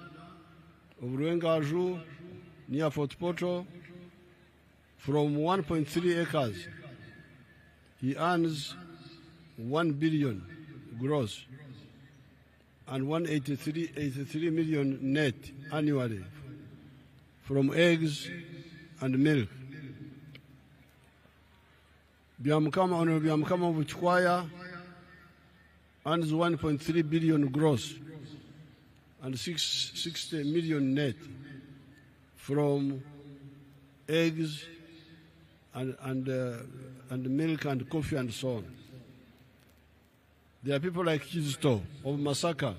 of Ruengaju near Fort Portal. From 1.3 acres, he earns 1 billion gross and 183 million net annually from eggs and milk. Honorable Byamukama of Chikwaya earns 1.3 billion gross and 60 million net from eggs and milk and coffee and so on. There are people like Kizito of Masaka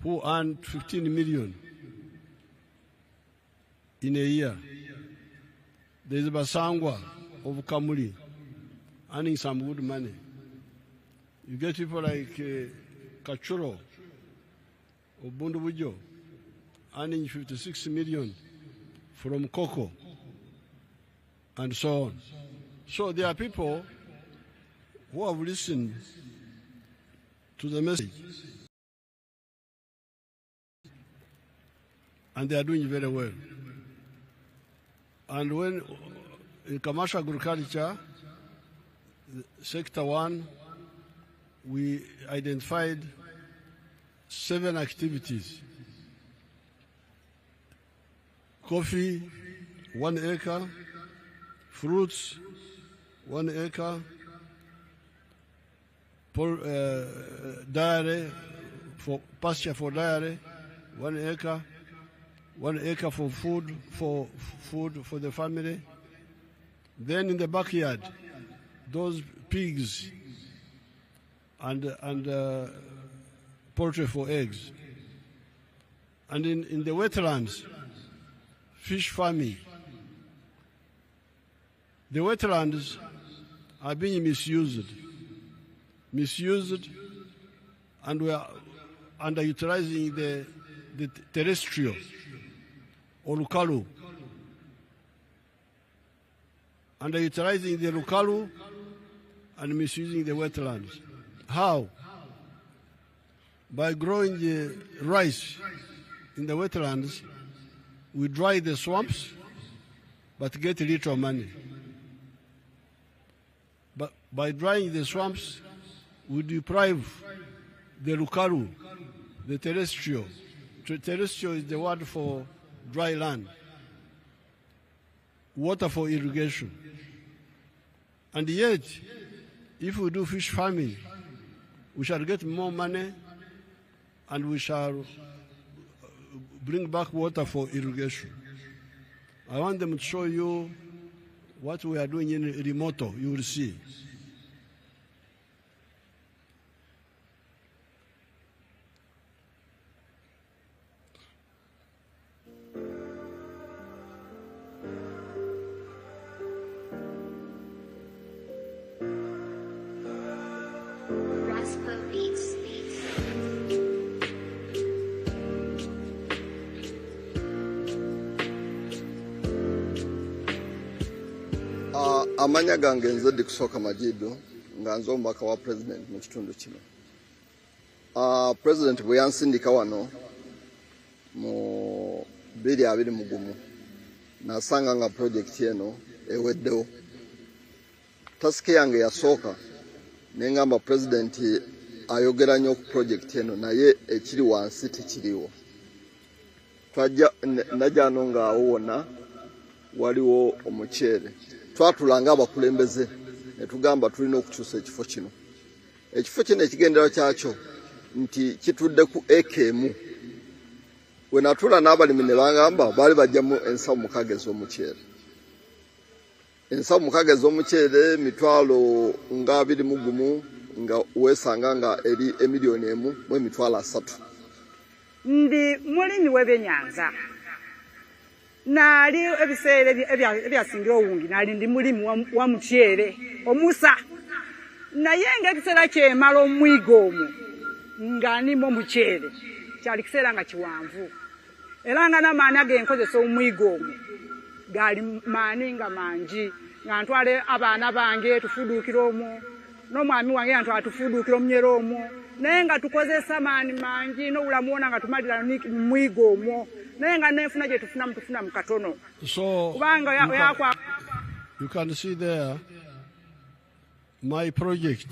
who earn 15 million in a year. There is Basangwa of Kamuli earning some good money. You get people like Kachuro of Bundubujo earning 56 million from cocoa and so on. So there are people who have listened to the message and they are doing very well. And when in commercial agriculture, sector 1, we identified 7 activities. Coffee, 1 acre. Fruits, 1 acre. Dairy, for pasture for dairy, 1 acre. 1 acre for food for the family. Then in the backyard, those pigs and poultry for eggs. And in the wetlands, fish farming. The wetlands are being misused, and we are underutilizing the terrestrial or lukalu, underutilizing the lukalu and misusing the wetlands. How? By growing the rice in the wetlands, we dry the swamps, but get little money. But by drying the swamps, we deprive the lukalu, the terrestrial. Terrestrial is the word for dry land. Water for irrigation. And yet, if we do fish farming, we shall get more money and we shall bring back water for irrigation. I want them to show you what we are doing in Remoto, you will see. Amanya gange nze Dikusoka Majidu nga nze omubaka wa president mu kitundu kino. President bwe yansindika wano mu 2021 nasanga nga project eno eweddewo. Tasiki yange yasooka nengamba president ayogera nnyo ku project eno naye ekiri wansi tekiriwo. Najja ano ng'awo wonna waliwo omuceere. Twatulanga abakulembeze ne tugamba tulina okukyusa ekifo kino. Ekifo kino ekigendera kyakyo nti kitudde ku ekemu. We natula n'abalimi ne bangamba baali bajjamu ensawo mukaaga ez'omuceere. Ensawo mukaaga ez'omuceere mitwalo nga 21 nga weesanga nga eri emiliyoni 1 mu emitwalo 3. Ndi mulimi w'ebyennyanja. Nali ebiseera ebyasingira obungi nali ndi mulimi wa muceere omusa. Naye ng'ekiseera kyemala omwiga omwo nga nimo muceere kyali kiseera nga kiwanvu. Era nga n'amaani agenkozesa omwiga omwo gaali maani nga mangi nga ntwale abaana bange tufuduukira omwo n'omwami wange ntwala tufuduukira omunyera omwo naye nga tukozesa maani mangi n'obulamu wona nga tumalira mwiga omwo naye nga nefuna gye tufuna mu katono. So you can see there my project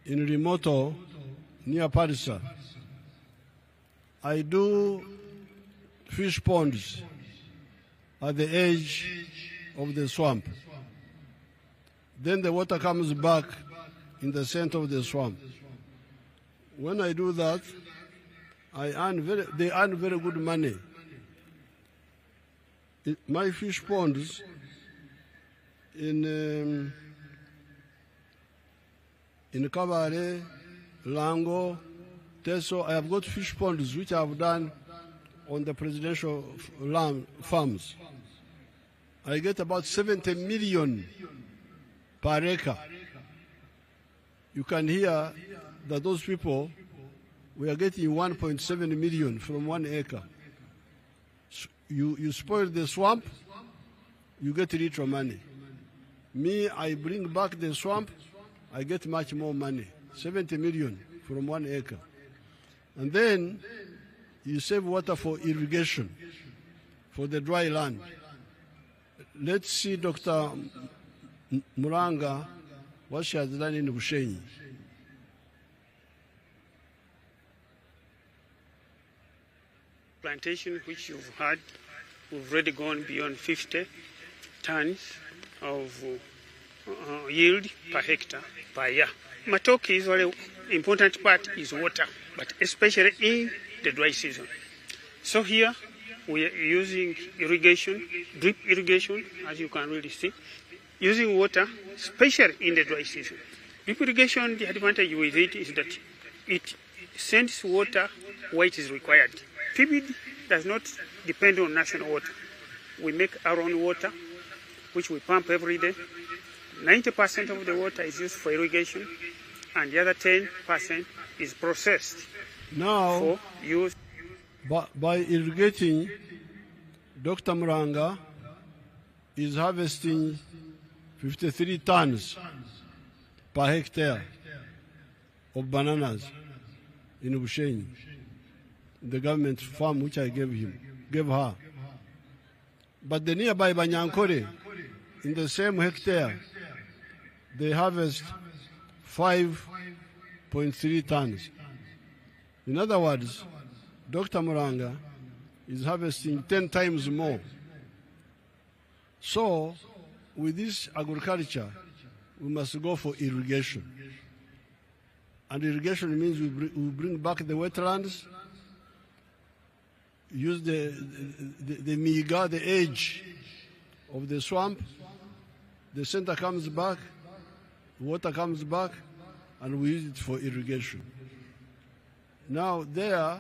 in Remoto near Parisa. I do fish ponds at the edge of the swamp. Then the water comes back in the center of the swamp. When I do that, they earn very good money. My fish ponds in Kavare, Lango, Teso, I have got fish ponds which I have done on the presidential farms. I get about 70 million per acre. You can hear that those people, we are getting 1.7 million from 1 acre. You spoil the swamp, you get little money. Me, I bring back the swamp, I get much more money, 70 million from 1 acre. And then you save water for irrigation, for the dry land. Let's see Dr. Muranga, what she has done in Bushenyi. Plantation which you've had, we've already gone beyond 50 tons of yield per hectare per year. Matoke is very important part is water, but especially in the dry season. So here we are using irrigation, drip irrigation, as you can really see, using water, especially in the dry season. Drip irrigation, the advantage with it is that it sends water where it is required. PBD does not depend on national water. We make our own water, which we pump every day. 90% of the water is used for irrigation, and the other 10% is processed now for use. By irrigating, Dr. Muranga is harvesting 53 tons per hectare of bananas in Bushenyi, the government farm which I gave her. But the nearby Banyankore, in the same hectare, they harvest 5.3 tons. In other words, Dr. Muranga is harvesting 10 times more. So, with this agriculture, we must go for irrigation. And irrigation means we bring back the wetlands, use the miga, the edge of the swamp. The center comes back, water comes back, and we use it for irrigation. Now there,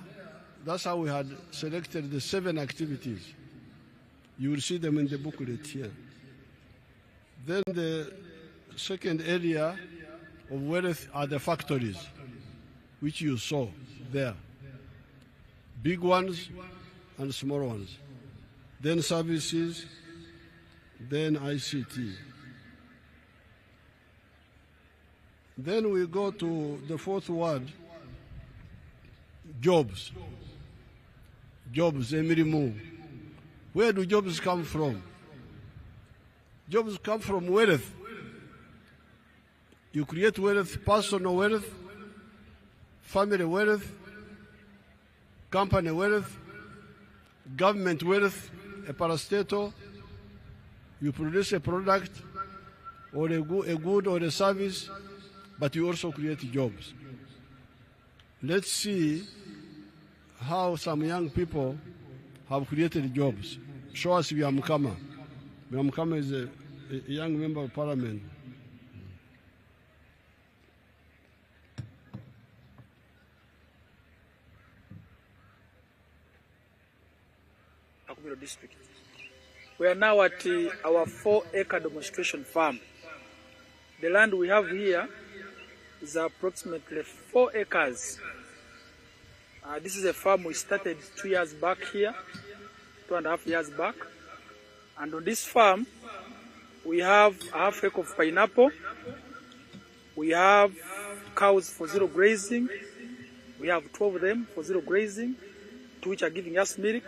that's how we had selected the 7 activities. You will see them in the booklet here. Then the second area of wealth are the factories, which you saw there. Big ones and small ones. Then services, then ICT. Then we go to the 4th word, jobs. Jobs, emirimu. Where do jobs come from? Jobs come from wealth. You create wealth, personal wealth, family wealth, company wealth, government wealth, a parastatal. You produce a product or a good or a service, but you also create jobs. Let's see how some young people have created jobs. Show us Vyamkama. Vyamkama is a young member of parliament. District. We are now at our 4-acre demonstration farm. The land we have here is approximately 4 acres. This is a farm we started 2 years back here, 2.5 years back. And on this farm, we have a half acre of pineapple. We have cows for zero grazing. We have 12 of them for zero grazing, 2 which are giving us milk.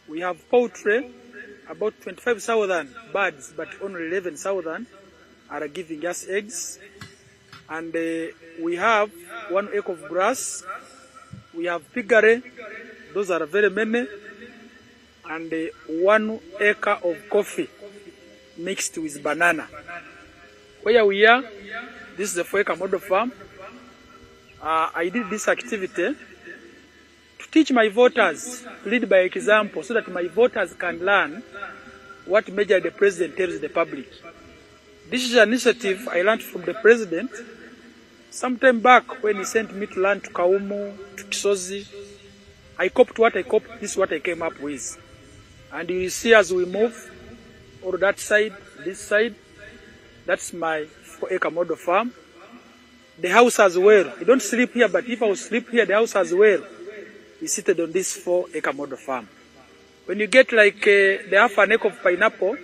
We have poultry, about 25,000 birds, but only 11,000 are giving us eggs. And we have 1 acre of grass. We have piggery, those are very many. And 1 acre of coffee mixed with banana. Where we are, this is the 4-acre model farm. I did this activity to teach my voters, to lead by example, so that my voters can learn what measure the president tells the public. This is an initiative I learned from the president sometime back when he sent me to learn to Kaumu, to Kisozi. I copied what I copied, this is what I came up with. And you see as we move, or that side, this side, that's my 4-acre model farm. The house as well. You don't sleep here, but if I was sleep here, the house as well is seated on this 4-acre model farm. When you get like the half an acre of pineapple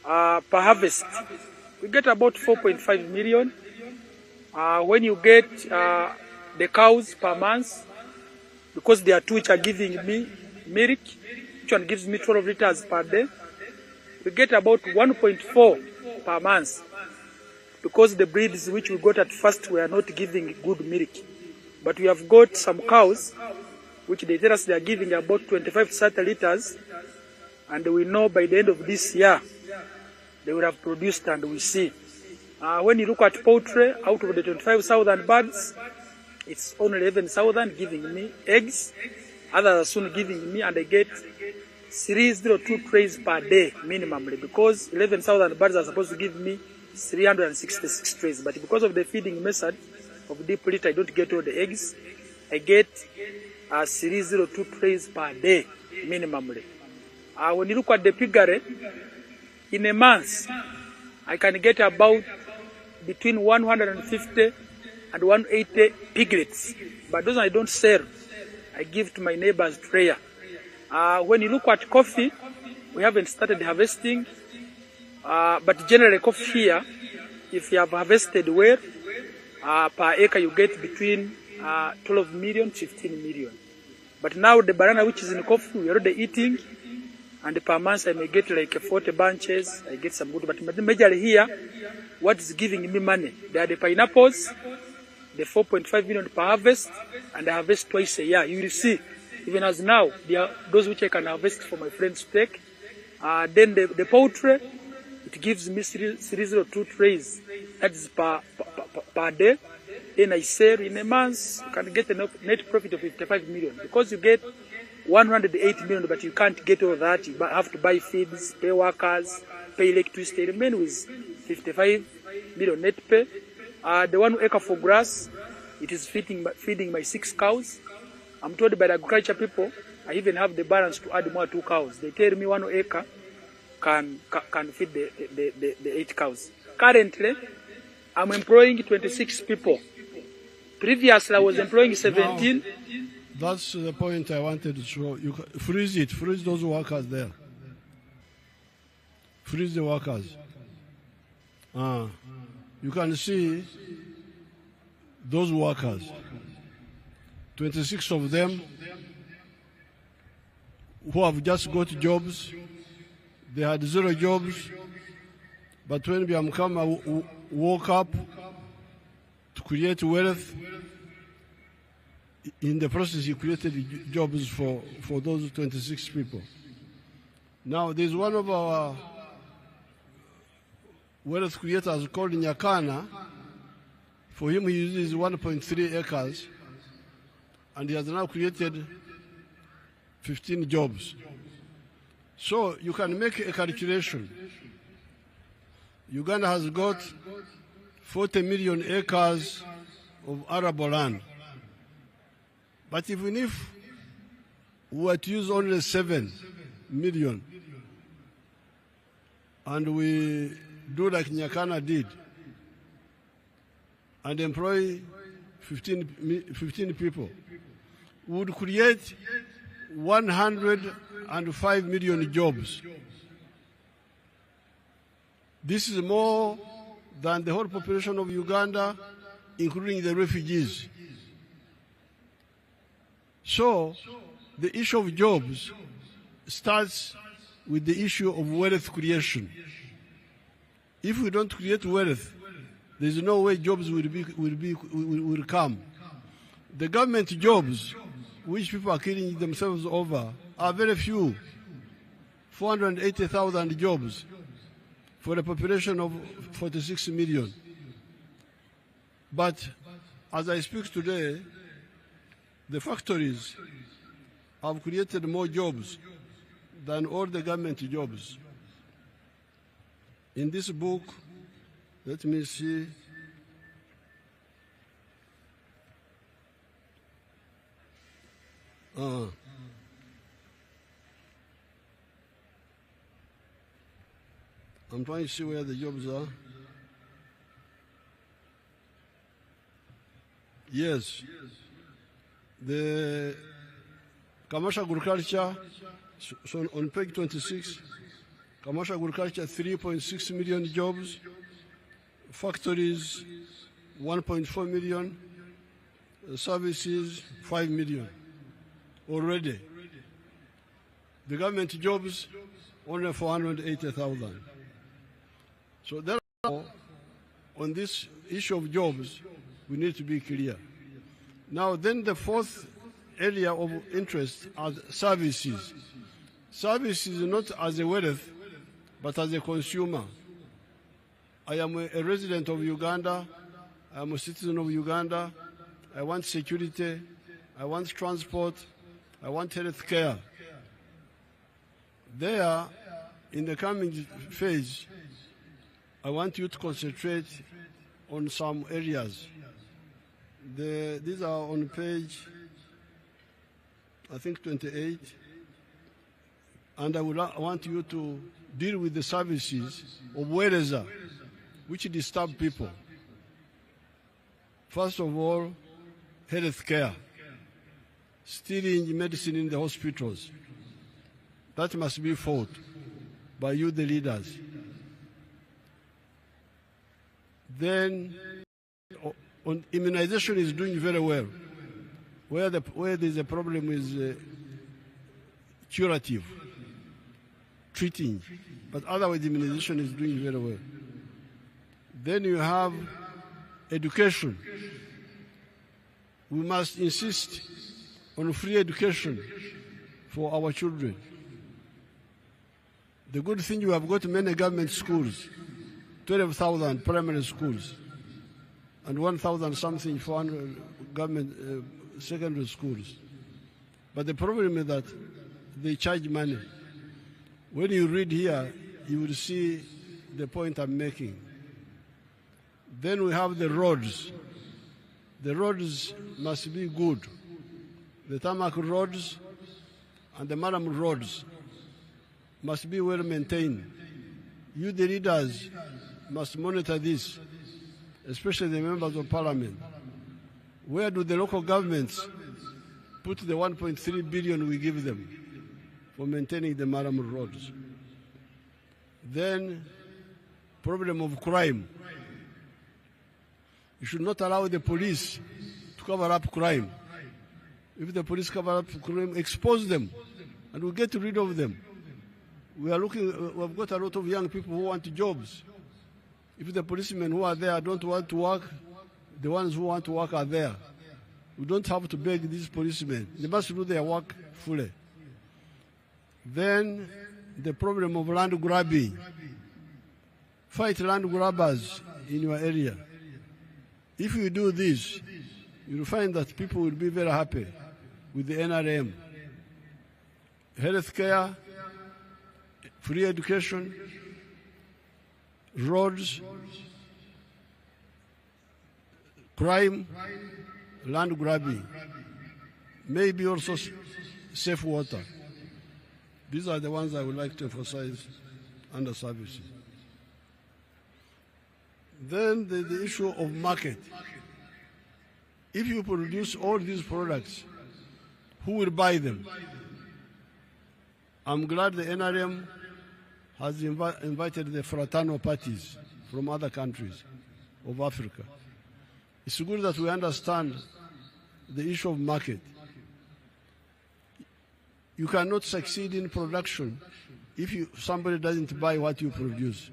per harvest, we get about 4.5 million. When you get the cows per month, because there are 2 which are giving me milk, each one gives me 12 liters per day, we get about 1.4 per month, because the breeds which we got at first were not giving good milk. But we have got some cows which they tell us they are giving about 25 to 30 liters, and we know by the end of this year they will have produced, and we see. When you look at poultry, out of the 25,000 birds, it's only 11,000 giving me eggs. Others are soon giving me, and I get 302 trays per day minimally, because 11,000 birds are supposed to give me 366 trays. But because of the feeding method of deep litter, I don't get all the eggs. I get 302 trays per day minimally. When you look at the piggery, in a month, I can get about between 150 and 180 piglets. But those I don't sell, I give to my neighbors to rear. When you look at coffee, we haven't started harvesting. But generally coffee here, if you have harvested well, per acre you get between 12 million to 15 million. But now the banana which is in coffee, we're already eating, and per month I may get like 40 bunches, I get some good, but majorly here, what is giving me money? There are the pineapples, the 4.5 million per harvest, and I harvest twice a year. You will see, even as now, there are those which I can harvest for my friends to take. Then the poultry, It gives me 302 trays. That is per day. Then I sell in a month, you can get a net profit of 55 million. Because you get 108 million, but you can't get all that. You have to buy feeds, pay workers, pay electricity. Remain with 55 million net pay. The 1 acre for grass, it is feeding my 6 cows. I'm told by the agriculture people, I even have the balance to add more 2 cows. They tell me 1 acre can feed the 8 cows. Currently, I'm employing 26 people. Previously, I was employing 17. Now, that's the point I wanted to show. You freeze it, freeze those workers there. Freeze the workers. You can see those workers. 26 of them who have just got jobs. They had 0 jobs. But when Biamkama woke up to create wealth, in the process he created jobs for those 26 people. Now there's one of our wealth creators called Nyakana. For him he uses 1.3 acres and he has now created 15 jobs. So you can make a calculation. Uganda has got 40 million acres of arable land. But even if we were to use only 7 million and we do like Nyakana did and employ 15 people, we would create 105 million jobs. This is more than the whole population of Uganda, including the refugees. So, the issue of jobs starts with the issue of wealth creation. If we don't create wealth, there is no way jobs will come. The government jobs, which people are killing themselves over, are very few. 480,000 jobs for a population of 46 million. But as I speak today, the factories have created more jobs than all the government jobs. In this book, let me see. I'm trying to see where the jobs are. Yes. The commercial agriculture, so on page 26, commercial agriculture, 3.6 million jobs, factories, 1.4 million, services, 5 million already. The government jobs, only 480,000. So therefore, on this issue of jobs, we need to be clear. Now, then the fourth area of interest are services. Services not as a wealth, but as a consumer. I am a resident of Uganda. I am a citizen of Uganda. I want security. I want transport. I want health care. There, in the coming phase, I want you to concentrate on some areas. These are on page, I think, 28. And I want you to deal with the services of Wereza, which disturb people. First of all, health care. Stealing medicine in the hospitals. That must be fought by you, the leaders. Then, on immunization is doing very well. Where there's a problem is curative, treating, but otherwise immunization is doing very well. Then you have education. We must insist on free education for our children. The good thing, you have got many government schools, 12,000 primary schools, and 1,000 something 400 government secondary schools. But the problem is that they charge money. When you read here, you will see the point I'm making. Then we have the roads. The roads must be good. The tarmac roads and the Maram roads must be well maintained. You, the leaders, must monitor this, especially the members of parliament. Where do the local governments put the 1.3 billion we give them for maintaining the Maram roads? Then, problem of crime. You should not allow the police to cover up crime. If the police cover up crime, expose them, and we'll get rid of them. We've got a lot of young people who want jobs. If the policemen who are there don't want to work, the ones who want to work are there. We don't have to beg these policemen. They must do their work fully. Then the problem of land grabbing. Fight land grabbers in your area. If you do this, you'll find that people will be very happy with the NRM. Healthcare, free education, roads, crime, land grabbing, maybe also safe water. These are the ones I would like to emphasize under services. Then the issue of market. If you produce all these products, who will buy them? I'm glad the NRM has invited the fraternal parties from other countries of Africa. It's good that we understand the issue of market. You cannot succeed in production if somebody doesn't buy what you produce.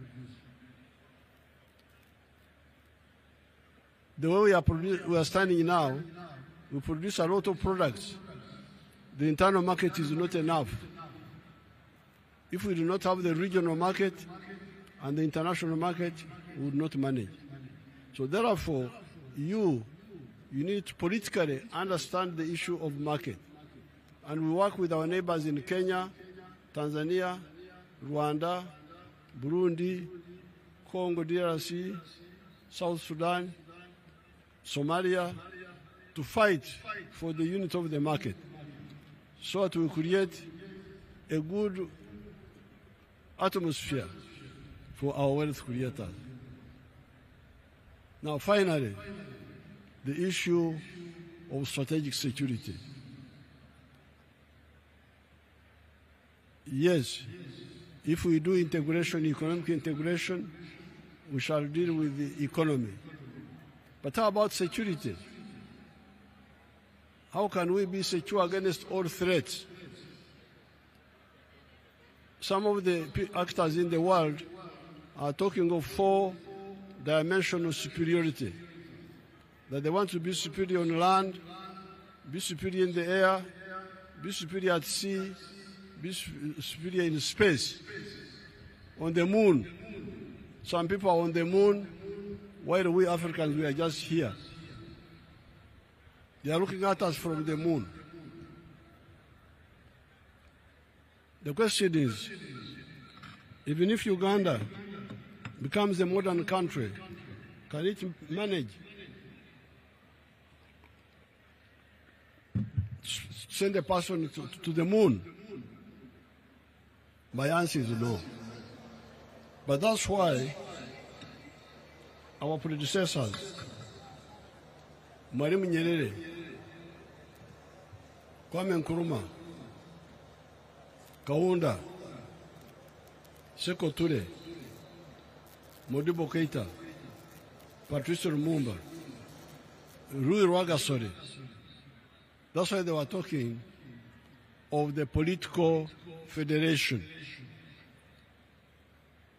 The way we are standing now, we produce a lot of products. The internal market is not enough. If we do not have the regional market and the international market, we would not manage. So therefore, you need to politically understand the issue of market. And we work with our neighbors in Kenya, Tanzania, Rwanda, Burundi, Congo, DRC, South Sudan, Somalia, to fight for the unit of the market, so that we create a good atmosphere for our wealth creators. Now, finally, the issue of strategic security. Yes, if we do integration, economic integration, we shall deal with the economy. But how about security? How can we be secure against all threats? Some of the actors in the world are talking of 4-dimensional superiority, that they want to be superior on land, be superior in the air, be superior at sea, be superior in space. On the moon, some people are on the moon, while we Africans, we are just here. They are looking at us from the moon. The question is, even if Uganda becomes a modern country, can it manage to send a person to the moon? My answer is no. But that's why our predecessors, Mwalimu Nyerere, Kwame Nkrumah, Kaunda, Sekou Touré, Modibo Keita, Patrice Lumumba, Rui Rwagasore. That's why they were talking of the political federation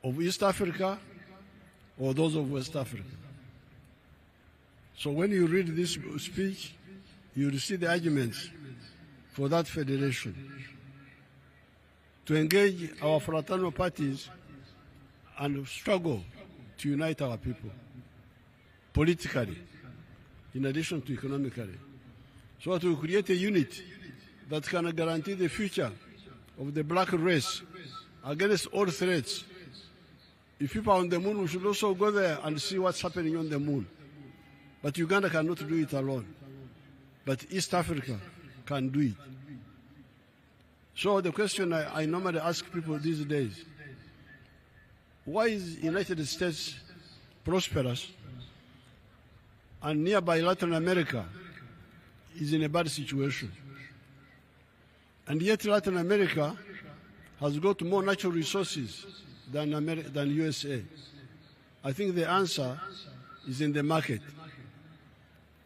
of East Africa or those of West Africa. So when you read this speech, you will see the arguments for that federation, to engage our fraternal parties and struggle to unite our people politically, in addition to economically, so to create a unit that can guarantee the future of the black race against all threats. If people are on the moon, we should also go there and see what's happening on the moon. But Uganda cannot do it alone. But East Africa can do it. So the question I normally ask people these days, why is the United States prosperous and nearby Latin America is in a bad situation? And yet Latin America has got more natural resources than USA. I think the answer is in the market.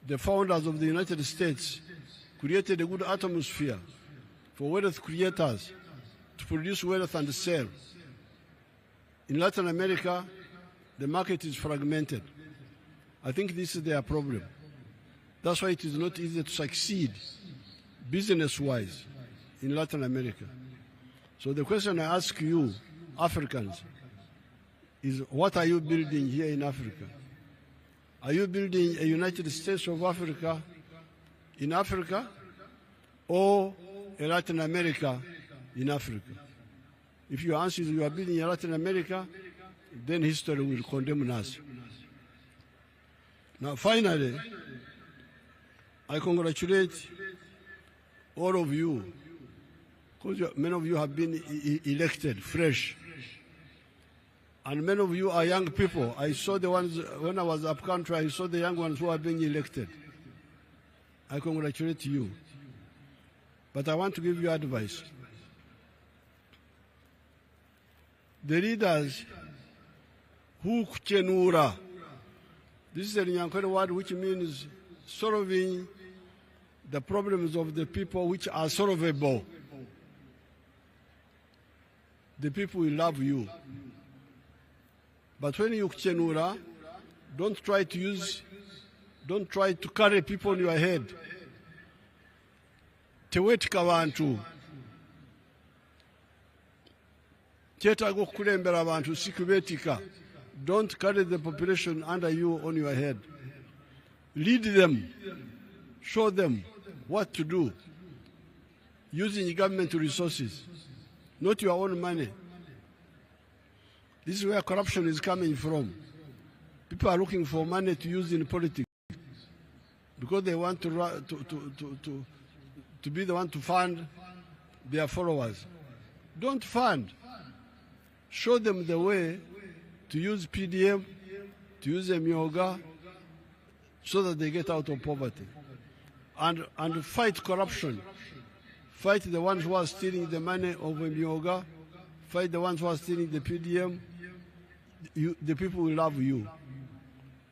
The founders of the United States created a good atmosphere for wealth creators to produce wealth and sell. In Latin America, the market is fragmented. I think this is their problem. That's why it is not easy to succeed business-wise in Latin America. So the question I ask you, Africans, is what are you building here in Africa? Are you building a United States of Africa in Africa, or a Latin America in Africa? If your answer is you are building a Latin America, then history will condemn us. Now finally, I congratulate all of you, because many of you have been elected fresh. And many of you are young people. I saw the ones, when I was up country, I saw the young ones who are being elected. I congratulate you. But I want to give you advice. The leaders who kuchenura, this is a Nyankore word which means solving the problems of the people which are solvable. The people will love you. But when you kuchenura, don't try to carry people on your head. Tewetika abantu. Kyetaaga okukulembera abantu si kubeetika. Don't carry the population under you on your head. Lead them. Show them what to do using government resources, not your own money. This is where corruption is coming from. People are looking for money to use in politics because they want to be the one to fund their followers. Don't fund. Show them the way to use PDM, to use Myoga, so that they get out of poverty. And fight corruption. Fight the ones who are stealing the money of Myoga. Fight the ones who are stealing the PDM. The people will love you.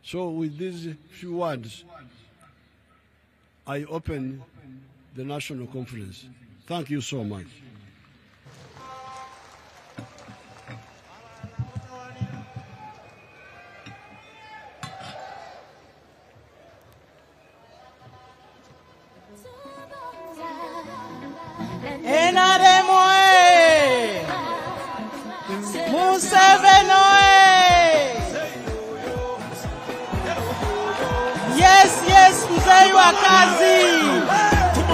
So with these few words, I open the national conference. Thank you so much. NRM oye! Museveni oye! Yes, mzee wa kazi.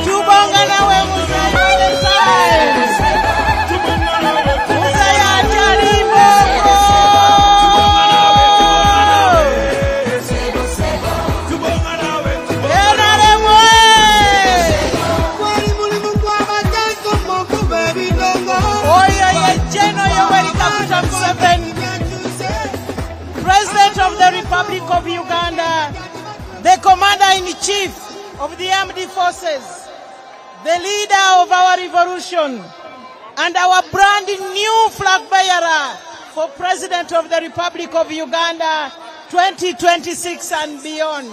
Tubonga nawe mzee wa time. Mzee achali mboko. NRM oye! President of the Republic of Uganda, the Commander-in-Chief of the Armed Forces, the leader of our revolution, and our brand new flag bearer for President of the Republic of Uganda 2026 and beyond.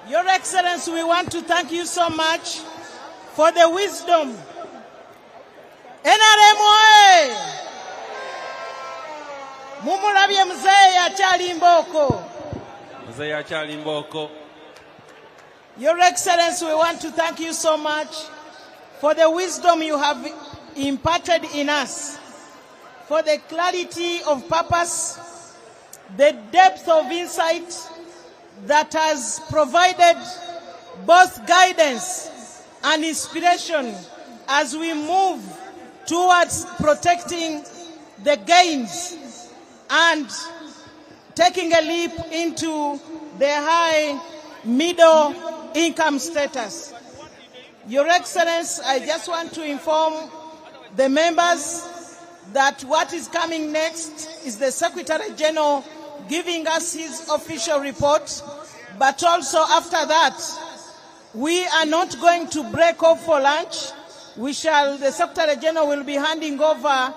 Your Excellency, we want to thank you so much for the wisdom. NRM oye! Mumulabye mzee achali mboko. Mzee achali mboko. Your Excellency, we want to thank you so much for the wisdom you have imparted in us, for the clarity of purpose, the depth of insight that has provided both guidance and inspiration as we move towards protecting the gains and taking a leap into the high middle income status. Your Excellency, I just want to inform the members that what is coming next is the Secretary General giving us his official report, but also after that, we are not going to break off for lunch. The Secretary General will be handing over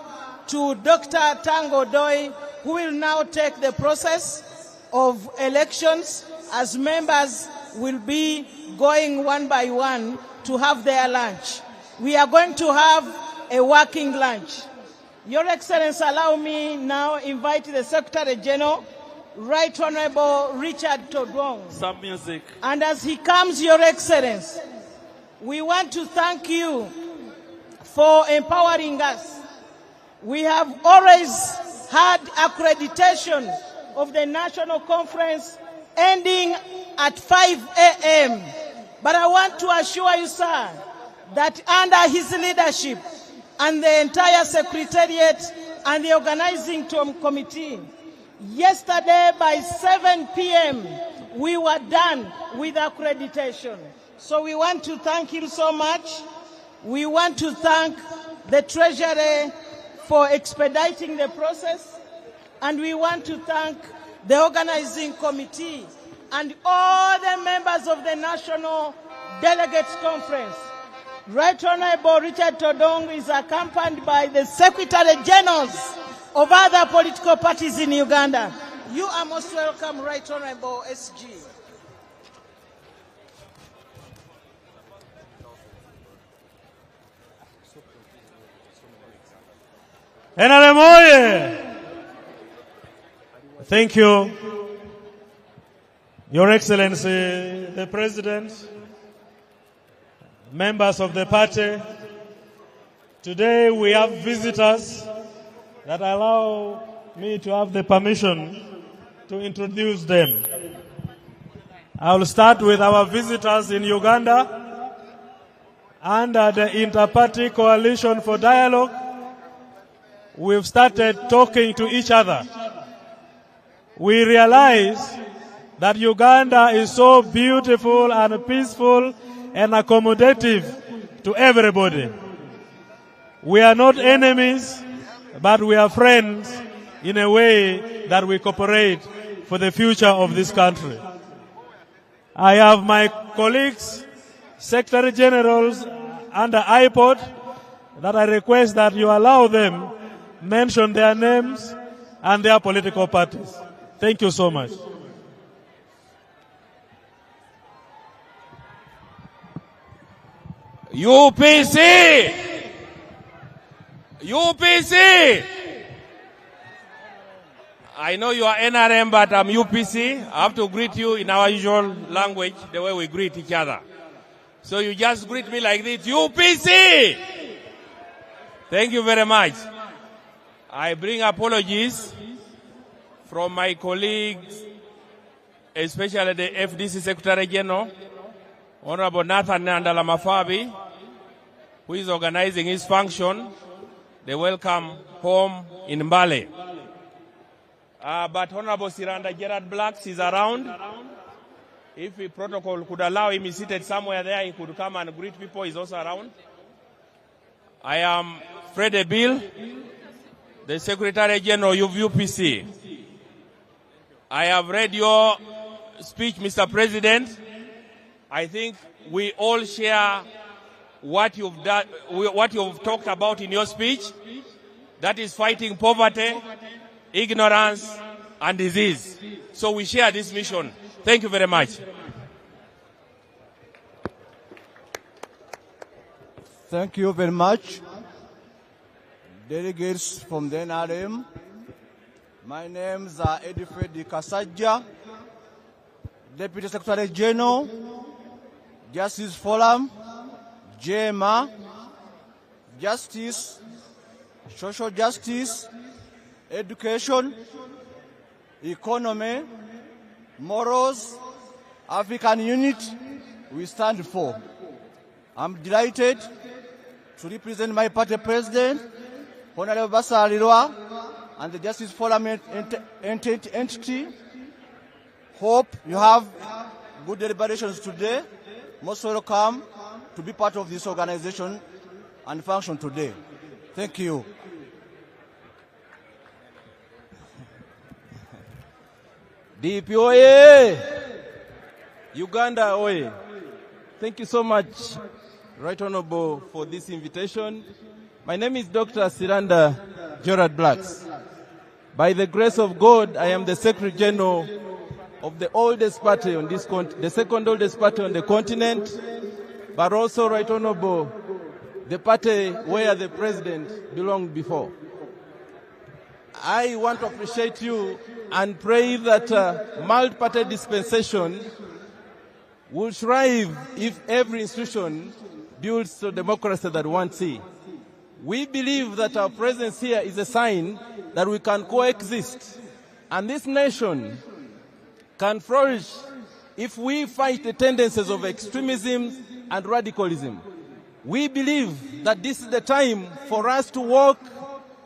to Dr. Tango Doi, who will now take the process of elections as members will be going one by one to have their lunch. We are going to have a working lunch. Your Excellency, allow me now invite the Secretary General, Right Honorable Richard Todwong. Some music. And as he comes, Your Excellency, we want to thank you for empowering us. We have always had accreditation of the national conference ending at 5 a.m. But I want to assure you, sir, that under his leadership and the entire Secretariat and the organizing committee, yesterday by 7 p.m., we were done with accreditation. So we want to thank him so much. We want to thank the Treasury for expediting the process. And we want to thank the organizing committee and all the members of the National Delegates Conference. Right Honorable Richard Todong is accompanied by the Secretary Generals of other political parties in Uganda. You are most welcome, Right Honorable SG. NRM oye! Thank you, Your Excellency, the President, members of the party. Today we have visitors that allow me to have the permission to introduce them. I will start with our visitors in Uganda under the Inter-Party Coalition for Dialogue. We've started talking to each other. We realize that Uganda is so beautiful and peaceful and accommodative to everybody. We are not enemies, but we are friends in a way that we cooperate for the future of this country. I have my colleagues, Secretary Generals under IPOD, that I request that you allow them mention their names and their political parties. Thank you so much. UPC! UPC! I know you are NRM, but I'm UPC. I have to greet you in our usual language, the way we greet each other. So you just greet me like this, UPC! Thank you very much. I bring apologies from my colleagues, especially the FDC Secretary General, Honorable Nathan Nandala Mafabi, who is organizing his function, the welcome home in Mbale. But Honorable Siranda Gerard Blacks is around. If the protocol could allow him, he's seated somewhere there, he could come and greet people, he's also around. I am Fred Bill, the Secretary General of UPC. I have read your speech, Mr. President. I think we all share what you've done, what you've talked about in your speech. That is fighting poverty, ignorance, and disease. So we share this mission. Thank you very much. Thank you very much. Delegates from the NRM. My name is Edifred Kasaja, Deputy Secretary General, Justice Forum, JMA, justice, social justice, education, economy, morals, African unity we stand for. I'm delighted to represent my party president, Honorable Bassa Lirwa, and the Justice Forum entity. Hope you have good deliberations today. Most welcome to be part of this organization and function today. Thank you. DP oye! Uganda oye! Thank you so much, Right Honorable, for this invitation. My name is Dr. Siranda Gerard Blacks. By the grace of God, I am the Secretary General of the oldest party on this continent, the second oldest party on the continent, but also, Right Honorable, the party where the president belonged before. I want to appreciate you and pray that multi-party dispensation will thrive if every institution builds the democracy that we want to see. We believe that our presence here is a sign that we can coexist, and this nation can flourish if we fight the tendencies of extremism and radicalism. We believe that this is the time for us to walk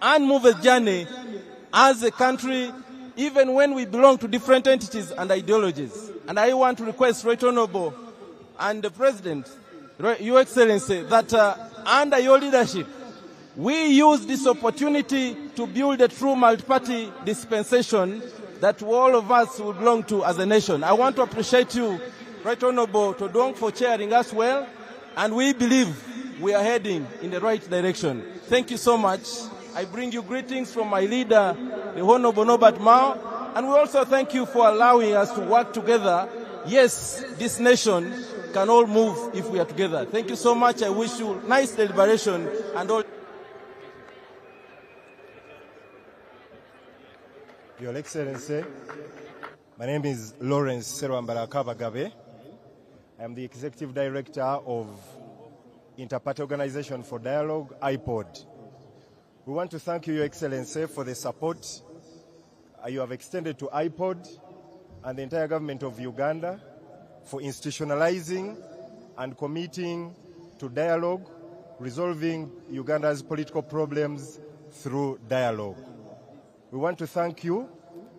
and move a journey as a country, even when we belong to different entities and ideologies. And I want to request Right Honorable and the President, Your Excellency, that under your leadership, we use this opportunity to build a true multi-party dispensation that all of us would belong to as a nation. I want to appreciate you, Right Honorable Todong, for chairing us well, and we believe we are heading in the right direction. Thank you so much. I bring you greetings from my leader, the Honorable Norbert Mao, and we also thank you for allowing us to work together. Yes, this nation can all move if we are together. Thank you so much. I wish you nice deliberation and all. Your Excellency, my name is Lawrence Serwambarakabagabe. I am the Executive Director of Interparty Organization for Dialogue, IPOD. We want to thank you, Your Excellency, for the support you have extended to IPOD and the entire government of Uganda for institutionalizing and committing to dialogue, resolving Uganda's political problems through dialogue. We want to thank you,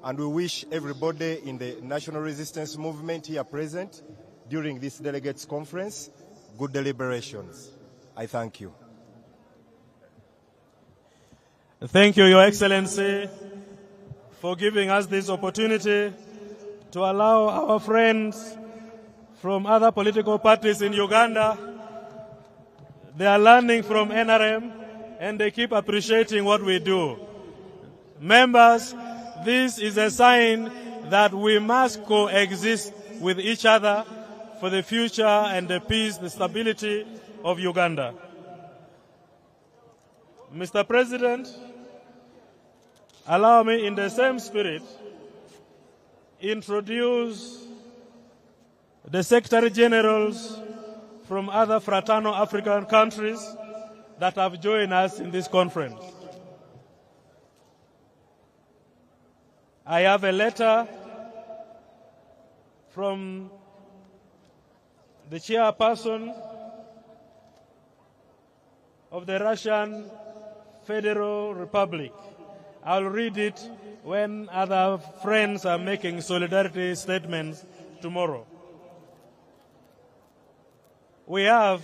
and we wish everybody in the National Resistance Movement here present during this delegates conference good deliberations. I thank you. Thank you, Your Excellency, for giving us this opportunity to allow our friends from other political parties in Uganda. They are learning from NRM and they keep appreciating what we do. Members, this is a sign that we must coexist with each other for the future and the peace, the stability of Uganda. Mr. President, allow me in the same spirit introduce the Secretary Generals from other fraternal African countries that have joined us in this conference. I have a letter from the chairperson of the Russian Federal Republic. I'll read it when other friends are making solidarity statements tomorrow. We have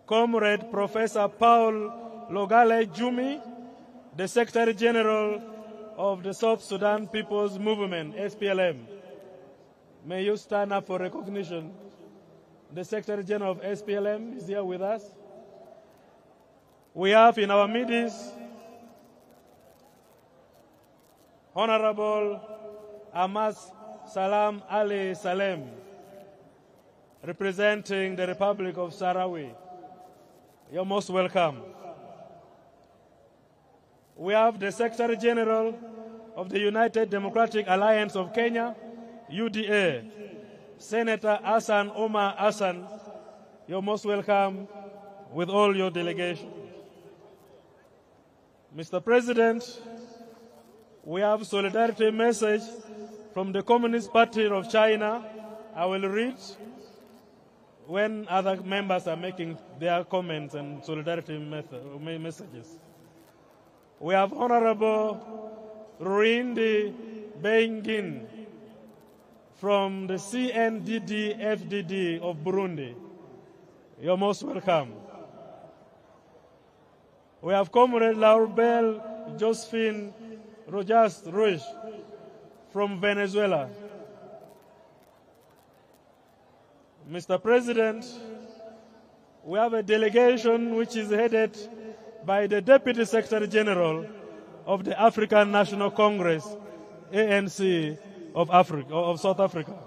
Comrade Professor Paul Logale Jumi, the Secretary General of the South Sudan People's Movement, SPLM. May you stand up for recognition. The Secretary General of SPLM is here with us. We have in our midst Honorable Amas Salam Ali Salem, representing the Republic of Sahrawi. You're most welcome. We have the Secretary General of the United Democratic Alliance of Kenya, UDA, Senator Hassan Omar Hassan. You're most welcome. with all your delegation. Mr. President, we have a solidarity message from the Communist Party of China. I will read when other members are making their comments and solidarity messages. We have Honorable Ruindi Beingin from the CNDD-FDD of Burundi. You're most welcome. We have Comrade Laurel Josephine Rojas Ruiz from Venezuela. Mr. President, we have a delegation which is headed by the Deputy Secretary General of the African National Congress, ANC of South Africa.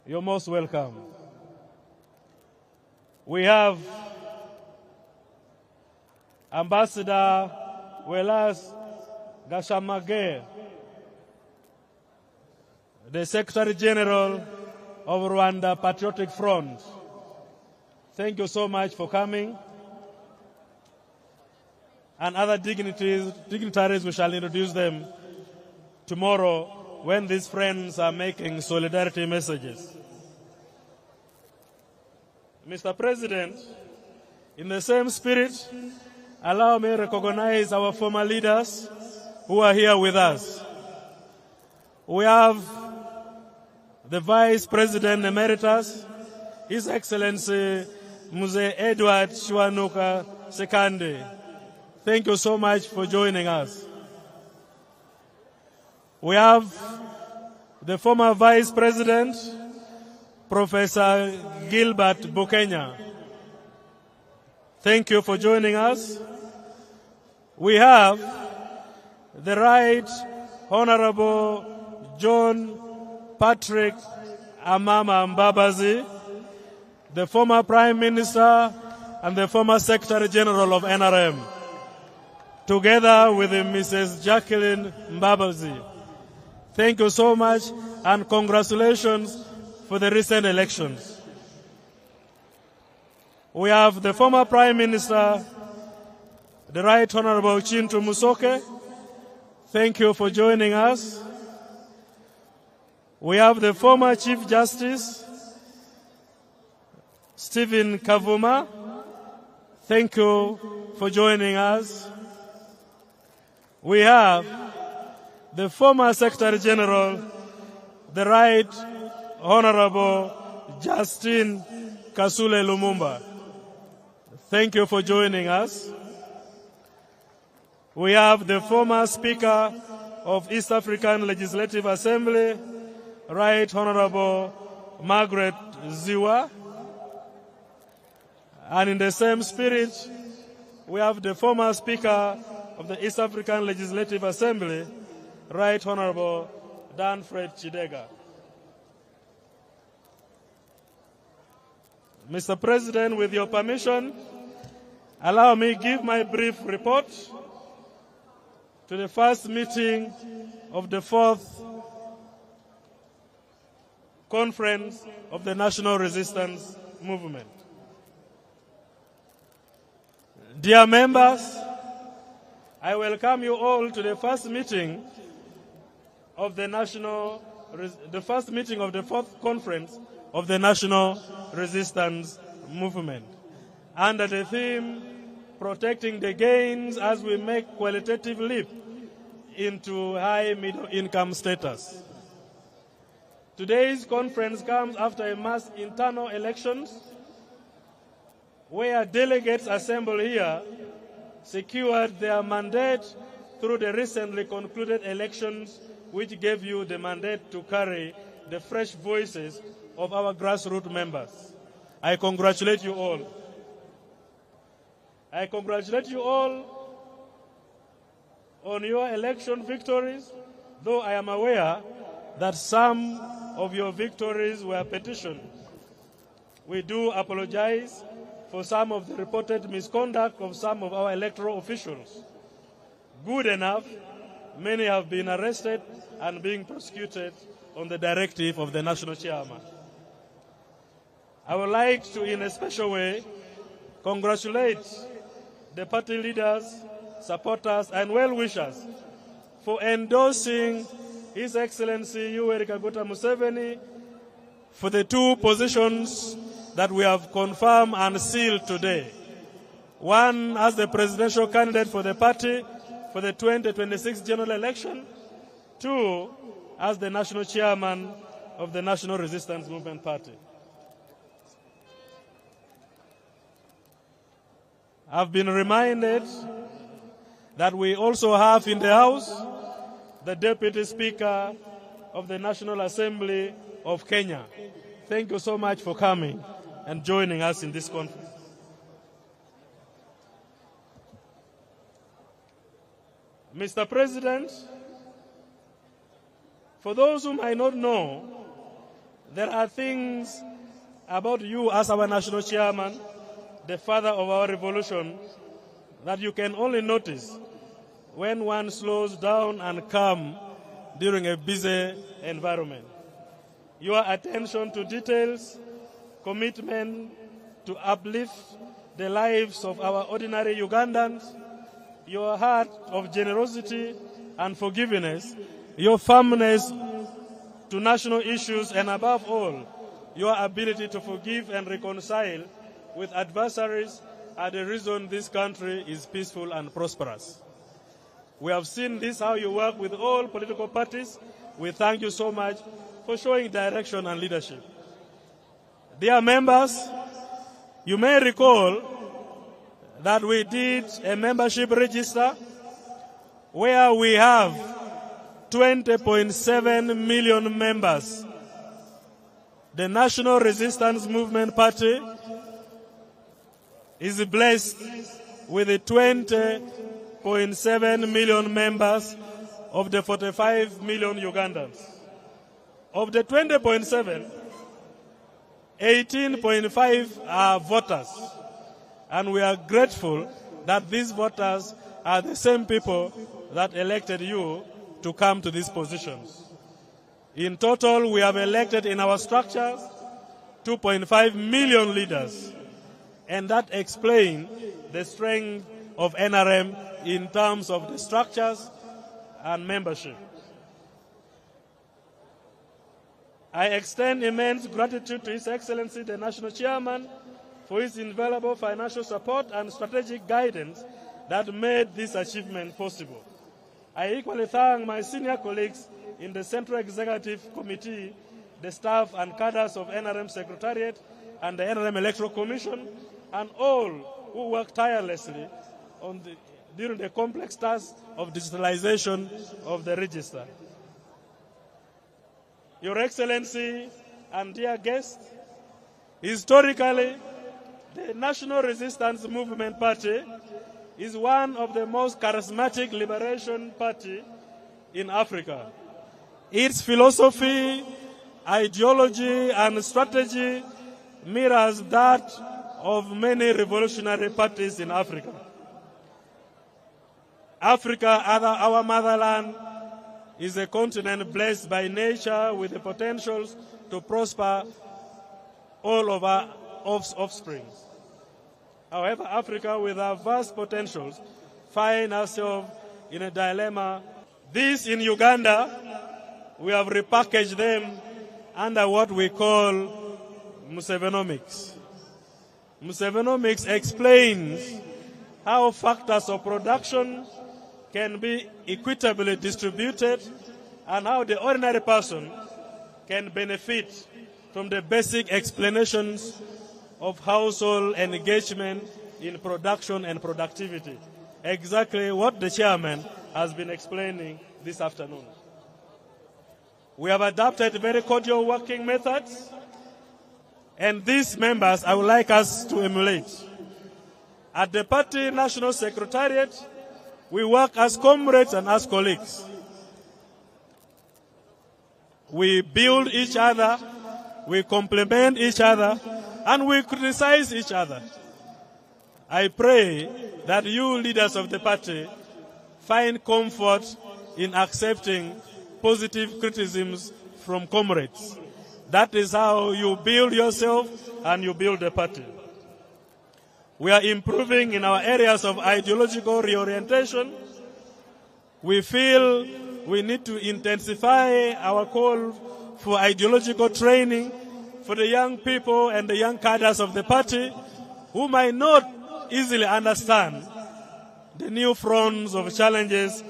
You're most welcome. We have Ambassador Welas Gashamage, the Secretary General of Rwanda Patriotic Front. Thank you so much for coming. And other dignitaries, we shall introduce them tomorrow when these friends are making solidarity messages. Mr. President, in the same spirit, allow me to recognize our former leaders who are here with us. We have the Vice President Emeritus, His Excellency Mzee Edward Shwanuka Sekande. Thank you so much for joining us. We have the former Vice President, Professor Gilbert Bukenya. Thank you for joining us. We have the Right Honorable John Patrick Amama Mbabazi, the former Prime Minister and the former Secretary General of NRM, together with Mrs. Jacqueline Mbabazi. Thank you so much and congratulations for the recent elections. We have the former Prime Minister, the Right Honorable Chintu Musoke. Thank you for joining us. We have the former Chief Justice, Stephen Kavuma. Thank you for joining us. We have the former Secretary General, the Right Honorable Justin Kasule Lumumba. Thank you for joining us. We have the former Speaker of East African Legislative Assembly, Right Honorable Margaret Ziwa. And in the same spirit, we have the former Speaker of the East African Legislative Assembly, Right Honorable Danfred Chidega. Mr. President, with your permission, allow me to give my brief report to the first meeting of the fourth conference of the National Resistance Movement. Dear members, I welcome you all to the first meeting of the first meeting of the fourth conference of the National Resistance Movement, under the theme, Protecting the Gains as we make qualitative leap into high middle income status. Today's conference comes after a mass internal elections where delegates assembled here secured their mandate through the recently concluded elections, which gave you the mandate to carry the fresh voices of our grassroots members. I congratulate you all. I congratulate you all on your election victories, though I am aware that some of your victories were petitioned. We do apologize for some of the reported misconduct of some of our electoral officials. Good enough, many have been arrested and being prosecuted on the directive of the national chairman. I would like to, in a special way, congratulate the party leaders, supporters, and well-wishers for endorsing His Excellency Yoweri Kaguta Museveni for the two positions that we have confirmed and sealed today. One as the presidential candidate for the party for the 2026 general election, two as the national chairman of the National Resistance Movement Party. I've been reminded that we also have in the House the Deputy Speaker of the National Assembly of Kenya. Thank you so much for coming and joining us in this conference. Mr. President, for those who might not know, there are things about you as our national chairman, the father of our revolution, that you can only notice when one slows down and calm during a busy environment. Your attention to details, commitment to uplift the lives of our ordinary Ugandans, your heart of generosity and forgiveness, your firmness to national issues, and above all, your ability to forgive and reconcile with adversaries are the reason this country is peaceful and prosperous. We have seen this, how you work with all political parties. We thank you so much for showing direction and leadership. Dear members, you may recall that we did a membership register where we have 20.7 million members. The National Resistance Movement Party is blessed with the 20.7 million members of the 45 million Ugandans. Of the 20.7, 18.5 are voters. And we are grateful that these voters are the same people that elected you to come to these positions. In total, we have elected in our structures 2.5 million leaders. And that explains the strength of NRM in terms of the structures and membership. I extend immense gratitude to His Excellency, the National Chairman, for his invaluable financial support and strategic guidance that made this achievement possible. I equally thank my senior colleagues in the Central Executive Committee, the staff and cadres of NRM Secretariat and the NRM Electoral Commission, and all who worked tirelessly during the complex task of digitalization of the register. Your Excellency and dear guests, historically, the National Resistance Movement Party is one of the most charismatic liberation parties in Africa. Its philosophy, ideology, and strategy mirrors that of many revolutionary parties in Africa. Africa, our motherland, is a continent blessed by nature with the potentials to prosper all of our offspring. However, Africa, with our vast potentials, finds ourselves in a dilemma. This in Uganda, we have repackaged them under what we call Musevenomics. Musevenomics explains how factors of production can be equitably distributed and how the ordinary person can benefit from the basic explanations of household engagement in production and productivity. Exactly what the chairman has been explaining this afternoon. We have adopted very cordial working methods, and these members I would like us to emulate. At the party national secretariat, we work as comrades and as colleagues. We build each other, we complement each other, and we criticize each other. I pray that you leaders of the party find comfort in accepting positive criticisms from comrades. That is how you build yourself and you build the party. We are improving in our areas of ideological reorientation. We feel we need to intensify our call for ideological training for the young people and the young cadres of the party who might not easily understand the new fronts of challenges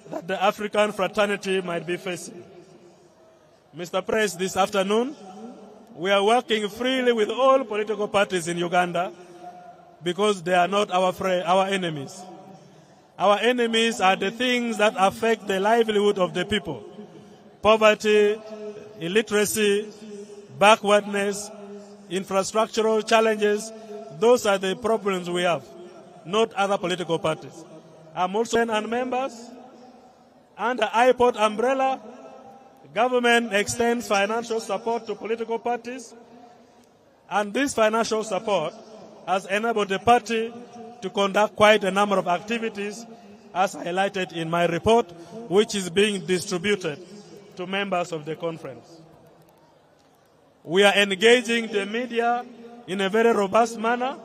that the African fraternity might be facing. Mr. President, this afternoon, we are working freely with all political parties in Uganda because they are not our enemies. Our enemies are the things that affect the livelihood of the people. Poverty, illiteracy, backwardness, infrastructural challenges, those are the problems we have, not other political parties. I'm also and members. Under IPOD umbrella, government extends financial support to political parties, and this financial support has enabled the party to conduct quite a number of activities, as highlighted in my report, which is being distributed to members of the conference. We are engaging the media in a very robust manner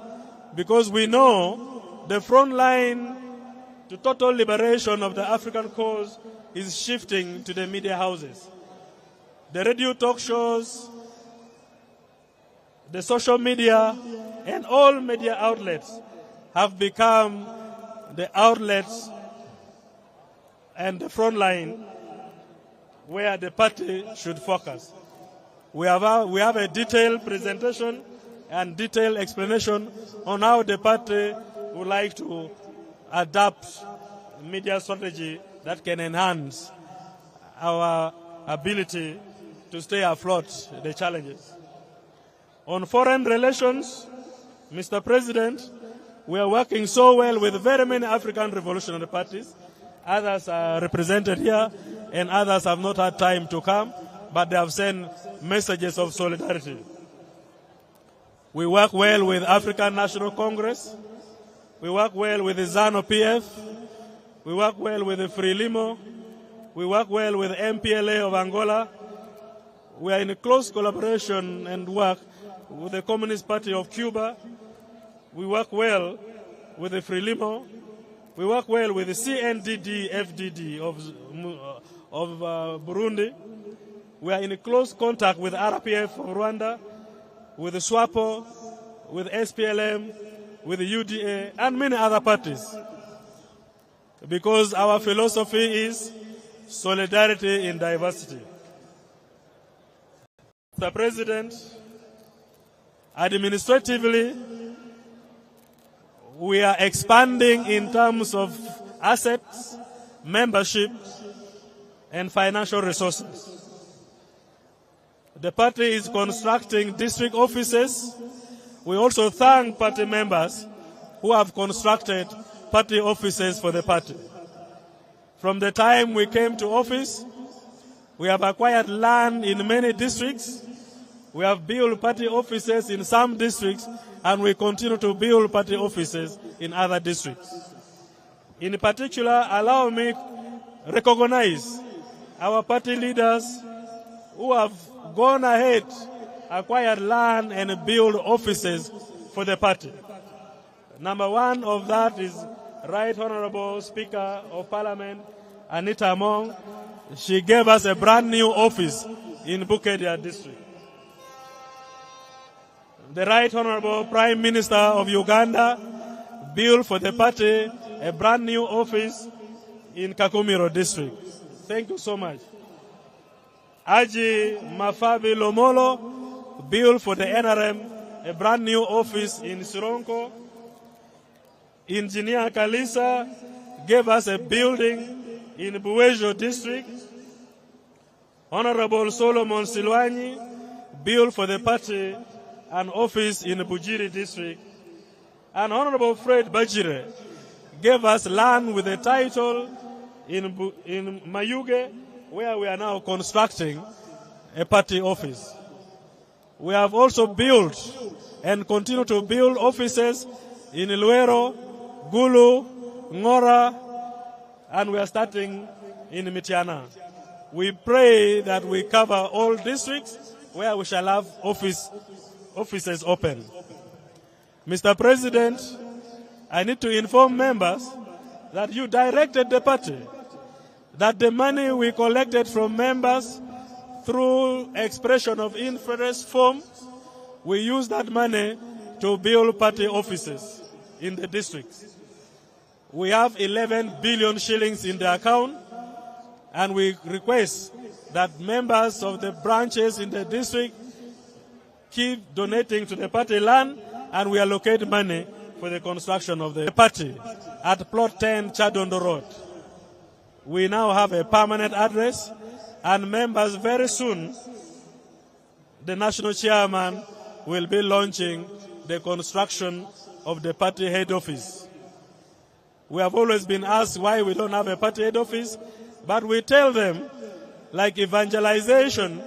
because we know the front line to total liberation of the African cause is shifting to the media houses. The radio talk shows, the social media, and all media outlets have become the outlets and the front line where the party should focus. We have a detailed presentation and detailed explanation on how the party would like to adapt media strategy that can enhance our ability to stay afloat the challenges. On foreign relations, Mr. President, we are working so well with very many African revolutionary parties. Others are represented here, and others have not had time to come, but they have sent messages of solidarity. We work well with African National Congress. We work well with the ZANU-PF. We work well with the FRELIMO. We work well with MPLA of Angola. We are in close collaboration and work with the Communist Party of Cuba. We work well with the FRELIMO. We work well with the CNDD-FDD of Burundi. We are in close contact with RPF of Rwanda, with the SWAPO, with SPLM, with the UDA, and many other parties. Because our philosophy is solidarity in diversity. Mr. President, administratively, we are expanding in terms of assets, membership, and financial resources. The party is constructing district offices. We also thank party members who have constructed party offices for the party. From the time we came to office, we have acquired land in many districts. We have built party offices in some districts, and we continue to build party offices in other districts. In particular, allow me to recognize our party leaders who have gone ahead, acquired land, and built offices for the party. Number one of that is Right Honorable Speaker of Parliament, Anita Among. She gave us a brand new office in Bukedia district. The Right Honorable Prime Minister of Uganda built for the party a brand new office in Kakumiro district. Thank you so much. Aji Mafabi Lomolo built for the NRM a brand new office in Sironko. Engineer Kalisa gave us a building in Buwejo district. Honorable Solomon Silwanyi built for the party an office in Bujiri district. And Honorable Fred Bajire gave us land with a title in Mayuge, where we are now constructing a party office. We have also built and continue to build offices in Luero, Gulu, Ngora, and we are starting in Mitiana. We pray that we cover all districts where we shall have offices open. Mr. President, I need to inform members that you directed the party that the money we collected from members through expression of interest form, we use that money to build party offices in the districts. We have 11 billion shillings in the account, and we request that members of the branches in the district keep donating to the party land, and we allocate money for the construction of the party at Plot 10 Chadondo Road. We now have a permanent address, and members very soon, the national chairman will be launching the construction of the party head office. We have always been asked why we don't have a party head office, but we tell them, like evangelization,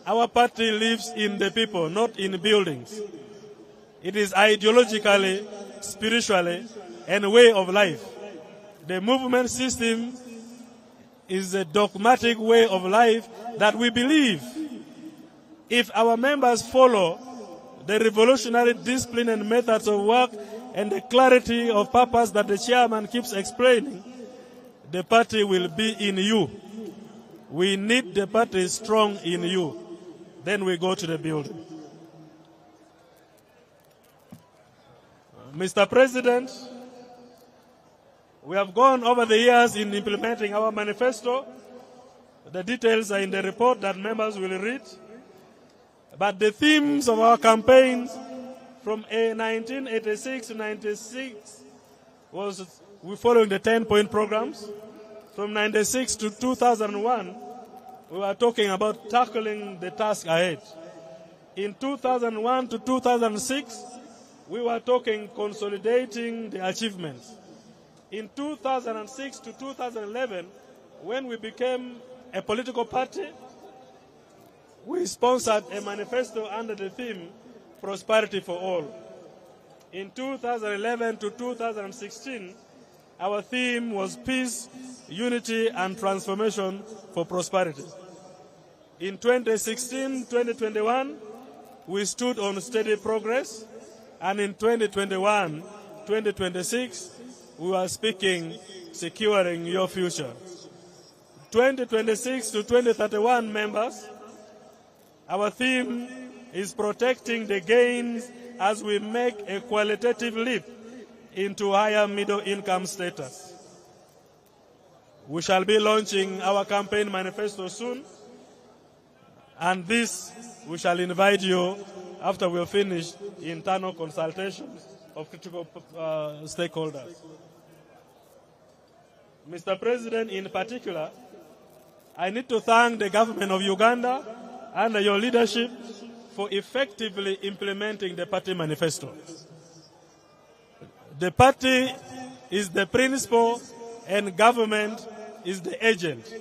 our party lives in the people, not in buildings. It is ideologically, spiritually, and a way of life. The movement system is a dogmatic way of life that we believe if our members follow the revolutionary discipline and methods of work and the clarity of purpose that the chairman keeps explaining, the party will be in you. We need the party strong in you. Then we go to the building. Mr. President, we have gone over the years in implementing our manifesto. The details are in the report that members will read. But the themes of our campaigns from 1986 to 96 was we following the 10-point programs. From 96 to 2001, we were talking about tackling the task ahead. In 2001 to 2006, we were talking consolidating the achievements. In 2006 to 2011, when we became a political party, we sponsored a manifesto under the theme Prosperity for All. In 2011 to 2016, our theme was Peace, Unity, and Transformation for Prosperity. In 2016-2021, we stood on steady progress, and in 2021-2026, we are speaking securing your future. 2026 to 2031 members, our theme is protecting the gains as we make a qualitative leap into higher middle income status. We shall be launching our campaign manifesto soon, and this we shall invite you after we have finished internal consultations of critical stakeholders. Mr. President, in particular, I need to thank the government of Uganda under your leadership for effectively implementing the party manifesto. The party is the principal and government is the agent.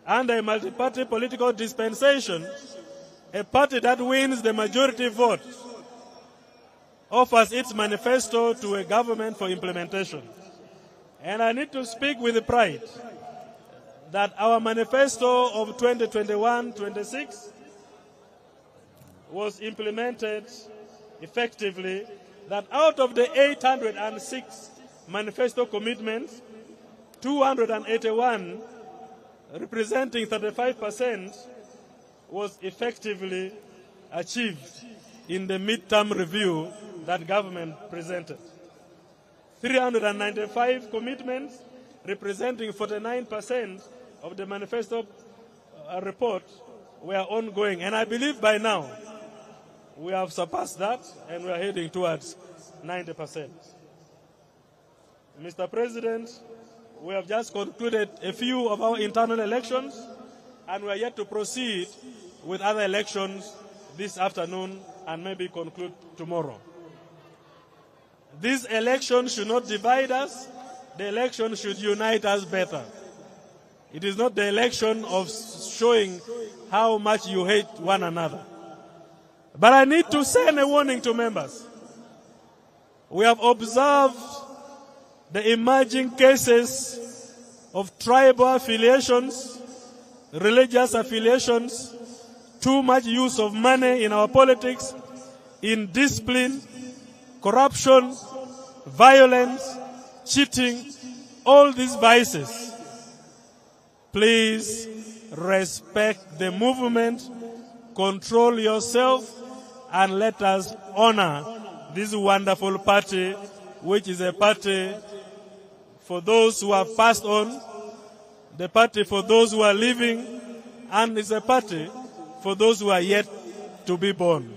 Under a multi-party political dispensation, a party that wins the majority vote offers its manifesto to a government for implementation. And I need to speak with pride that our manifesto of 2021-26 was implemented effectively, that out of the 806 manifesto commitments, 281, representing 35%, was effectively achieved in the midterm review that government presented. 395 commitments, representing 49% of the manifesto report, were ongoing. And I believe by now we have surpassed that and we are heading towards 90%. Mr. President, we have just concluded a few of our internal elections, and we are yet to proceed with other elections this afternoon and maybe conclude tomorrow. This election should not divide us. The election should unite us better. It is not the election of showing how much you hate one another. But I need to send a warning to members. We have observed the emerging cases of tribal affiliations, religious affiliations, too much use of money in our politics, indiscipline, corruption, violence, cheating, all these vices. Please respect the movement, control yourself, and let us honor this wonderful party, which is a party for those who have passed on, the party for those who are living, and it's a party for those who are yet to be born.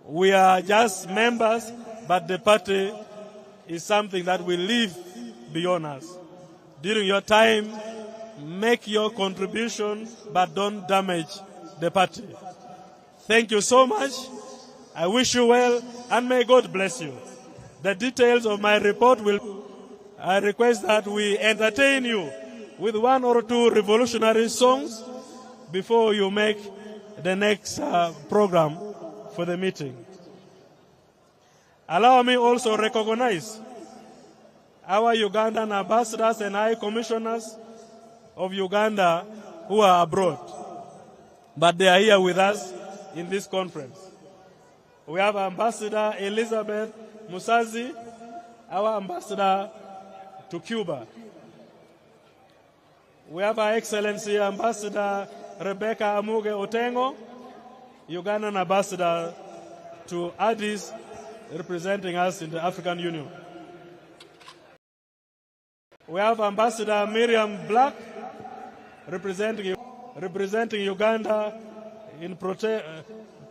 We are just members, but the party is something that will live beyond us. During your time, make your contribution, but don't damage the party. Thank you so much. I wish you well, and may God bless you. The details of my report I request that we entertain you with one or two revolutionary songs before you make the next program for the meeting. Allow me also to recognize our Ugandan ambassadors and high commissioners of Uganda who are abroad, but they are here with us in this conference. We have Ambassador Elizabeth Musazi, our ambassador to Cuba. We have Her Excellency Ambassador Rebecca Amuge Otengo, Ugandan ambassador to Addis, representing us in the African Union. We have Ambassador Miriam Black, representing Uganda in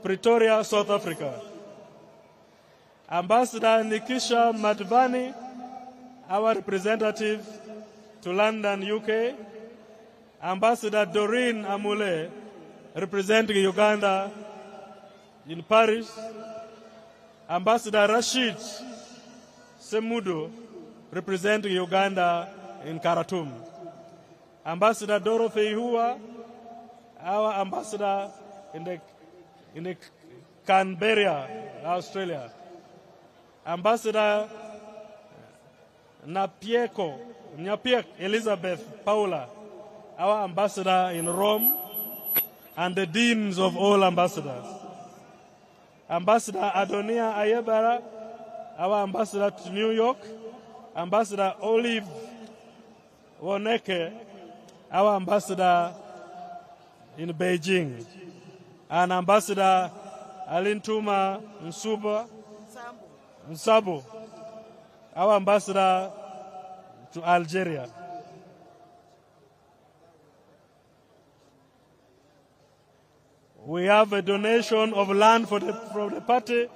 Pretoria, South Africa. Ambassador Nikisha Madvani, our representative to London, UK. Ambassador Doreen Amule, representing Uganda in Paris. Ambassador Rashid Semudo, representing Uganda in Khartoum. Ambassador Dorothy Hua, our ambassador in the Canberra, Australia. Ambassador Nyapiek Elizabeth Paula, our ambassador in Rome, and the deans of all ambassadors. Ambassador Adonia Ayebara, our ambassador to New York. Ambassador Olive Woneke, our ambassador in Beijing. And Ambassador Alintuma Nsabo, our ambassador to Algeria. We have a donation of land from the party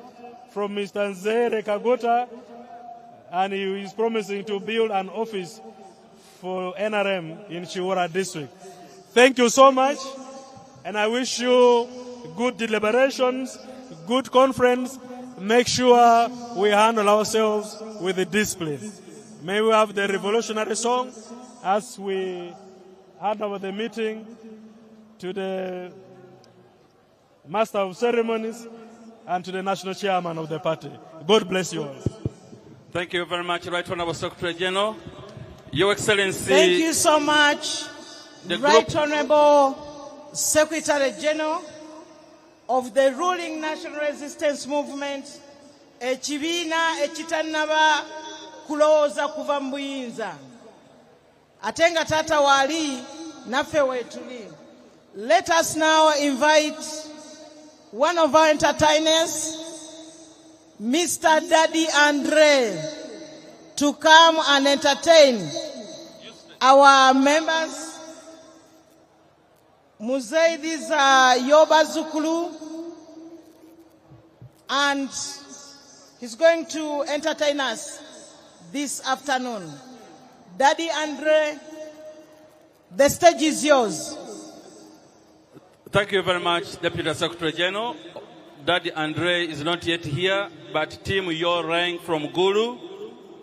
from Mr. Nzere Kagota, and he is promising to build an office for NRM in Chiwara district. Thank you so much, and I wish you good deliberations, good conference. Make sure we handle ourselves with the discipline. May we have the revolutionary song as we hand over the meeting to the Master of Ceremonies and to the National Chairman of the party. God bless you all. Thank you very much, Right Honorable Secretary General. Your Excellency. Thank you so much, Right Honorable Secretary General of the ruling National Resistance Movement, ekibiina ekitannaba kulowooza kuva mu buyinza. Ate nga taata waali naffe weetuli. Let us now invite one of our entertainers, Mr. Daddy Andre, to come and entertain our members. Muzeidi's Yoba Zukulu, and he's going to entertain us this afternoon. Daddy Andre, the stage is yours. Thank you very much, Deputy Secretary General. Daddy Andre is not yet here, but Team Your Rank from Gulu,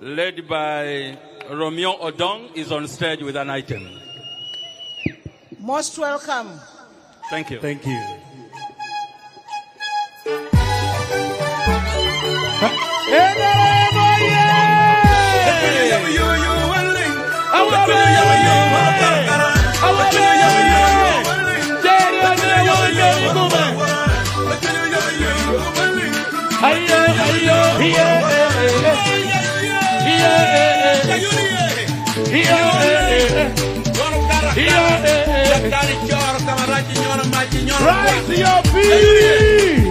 led by Romeo Odong, is on stage with an item. Most welcome. Thank you. Thank you. Ayo, ayo. Rise to your feet.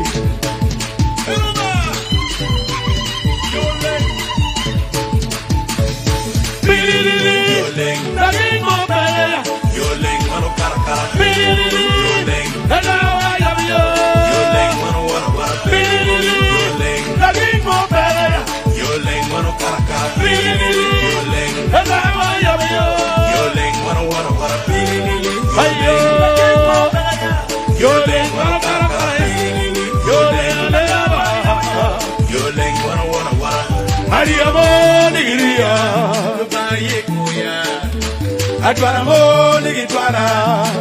Adwara mo ni gitwara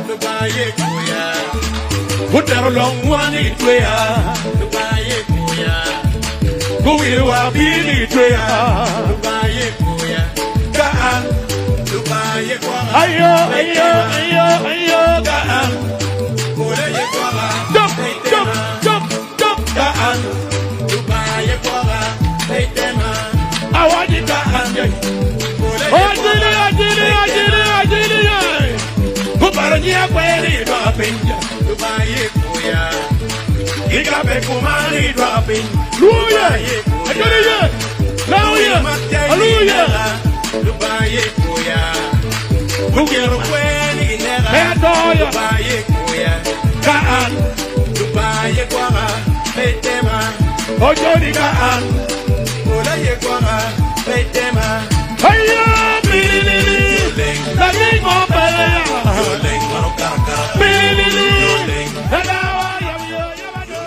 Dubaye kuya Utero long wani twea Dubaye kuya Kuwiwa bili twea Dubaye kuya Kaan Dubaye kwa Ayo ayo ayo ayo Kaan Kuya kwa Dop dop dop dop Kaan Dubaye kwa Eitema Awadi kaan Kuparanya kweli dropping Dubaye kuya Ikape kumani dropping Hallelujah Hallelujah Hallelujah Dubaye kuya Kugero kweli nera Dubaye kuya Kaan Dubaye kwa Petema Ojodi kaan Ulaye kwa Petema Hiya Bilili Lagi ngopelea Yoleng mano kaka Bilili Yoleng Hadawa yamiyo yamado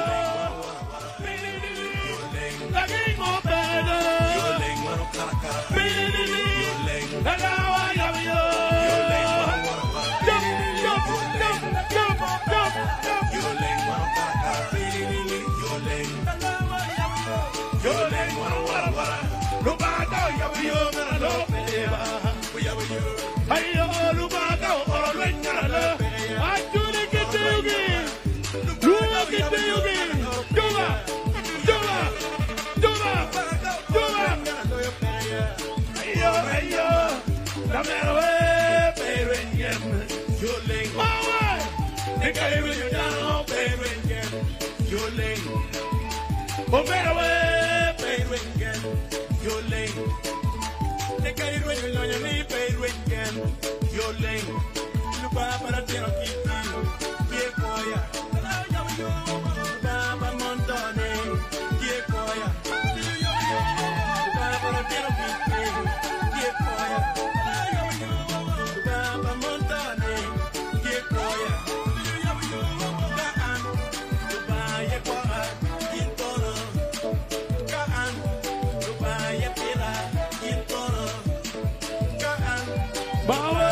Bilili Yoleng Lagi ngopelea Yoleng mano kaka Bilili Yoleng Hadawa yamiyo Yoleng mano Jump jump jump jump jump jump Yoleng mano kaka Bilili Yoleng Hadawa yamiyo Yoleng mano wara Lubado yamiyo mano lopeleba Ayo lubaga orolwenyala Ajuni kiteyugi Luwa kiteyugi Duma Duma Duma Duma Ayo ayo Namerowe Peruenyem Yoleng Mawe Nikaiwe yudano Peruenyem Yoleng Omerowe Peruenyem Yoleng Nikaiwe yudano Peruenyem Yoleng Lupa para tiro kiti Kiekoya Baba Montone Kiekoya Lupa para tiro kiti Kiekoya Baba Montone Kiekoya Kaan Lupa yekoa Kintoro Kaan Lupa yepira Kintoro Kaan Bawa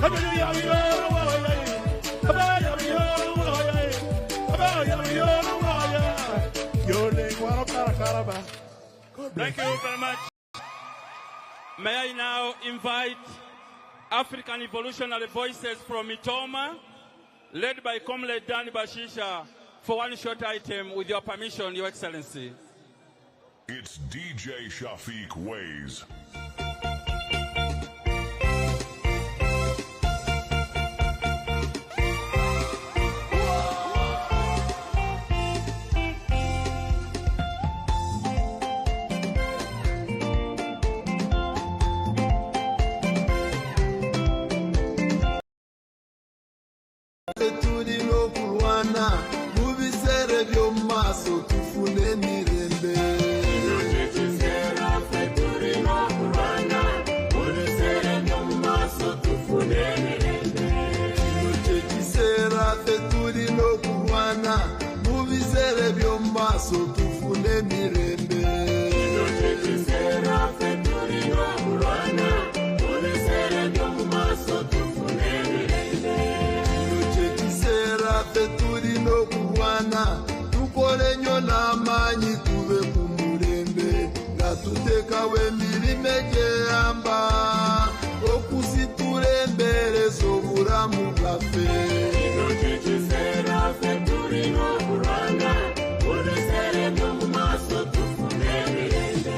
Hallelujah. Baba. Thank you very much. May I now invite African Evolutionary Voices from Itoma, led by Comrade Dan Bashisha, for one short item, with your permission, Your Excellency. It's DJ Shafiq Ways. Tulino kulwana mubisere byo maso tufune mirembe Tulino kulwana mubisere byo maso tufune mirembe Tulino kulwana mubisere byo maso tufune mirembe Tulino kulwana mubisere byo maso tufune mirembe Tulino kuwana tukole nyo na manyi tube kumurembe gatutekawe mirime gyamba okusiturembere zoburamu bwaffe Tulino kuwana mubisere byo maso tufune mirembe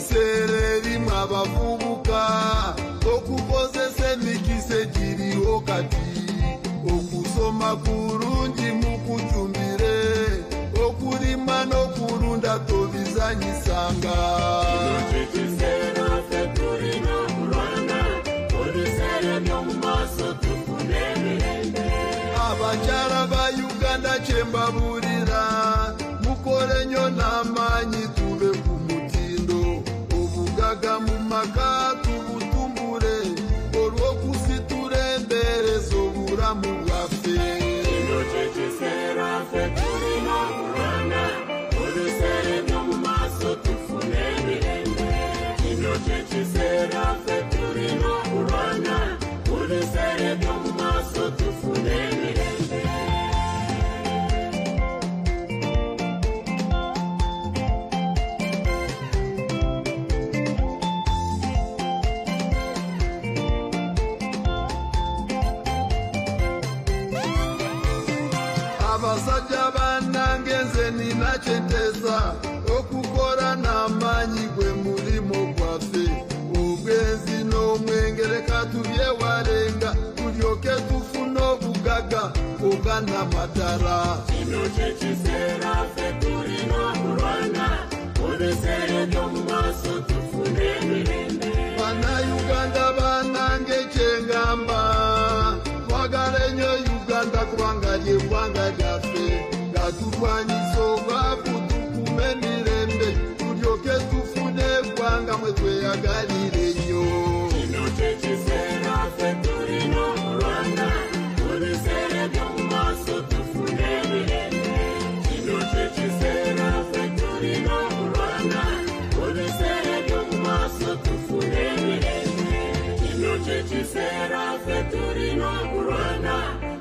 Kino rimwe abavubuka okukozesa emikise giriho kati okusoma kurungi mukujumbire okulima n'okulunda tobizanyisanga Tulino kulwana mubisere byo maso tufune mirembe Abakyala ba Uganda kyembabuulira mukole nnyo n'amaanyi tube ku mutindo obugaga mu maka tubutumbule olw'okusitura embereza obulamu bwaffe Tulino kulwana mubisere byo maso tufune mirembe Tulino kulwana mubisere byo maso tufune mirembe Abasajja bannange nze nina kyenteza okukora n'amaanyi gwe mulimo gwaffe obwenzi n'omwengereka tubyewalenga tulyoke tufune obugaga oganamatara Tulino kulwana mubisere byo maso tufune mirembe Bannayuganda bannange kyengamba twagale nnyo Uganda kubanga ly'eggwanga lyaffe nga tulwanyisa obwavu tukume emirembe tulyoke tufune eggwanga mwe tweyagalire ennyo Tulino kulwana mubisere byo maso tufune mirembe Tulino kulwana mubisere byo maso tufune mirembe Tulino kulwana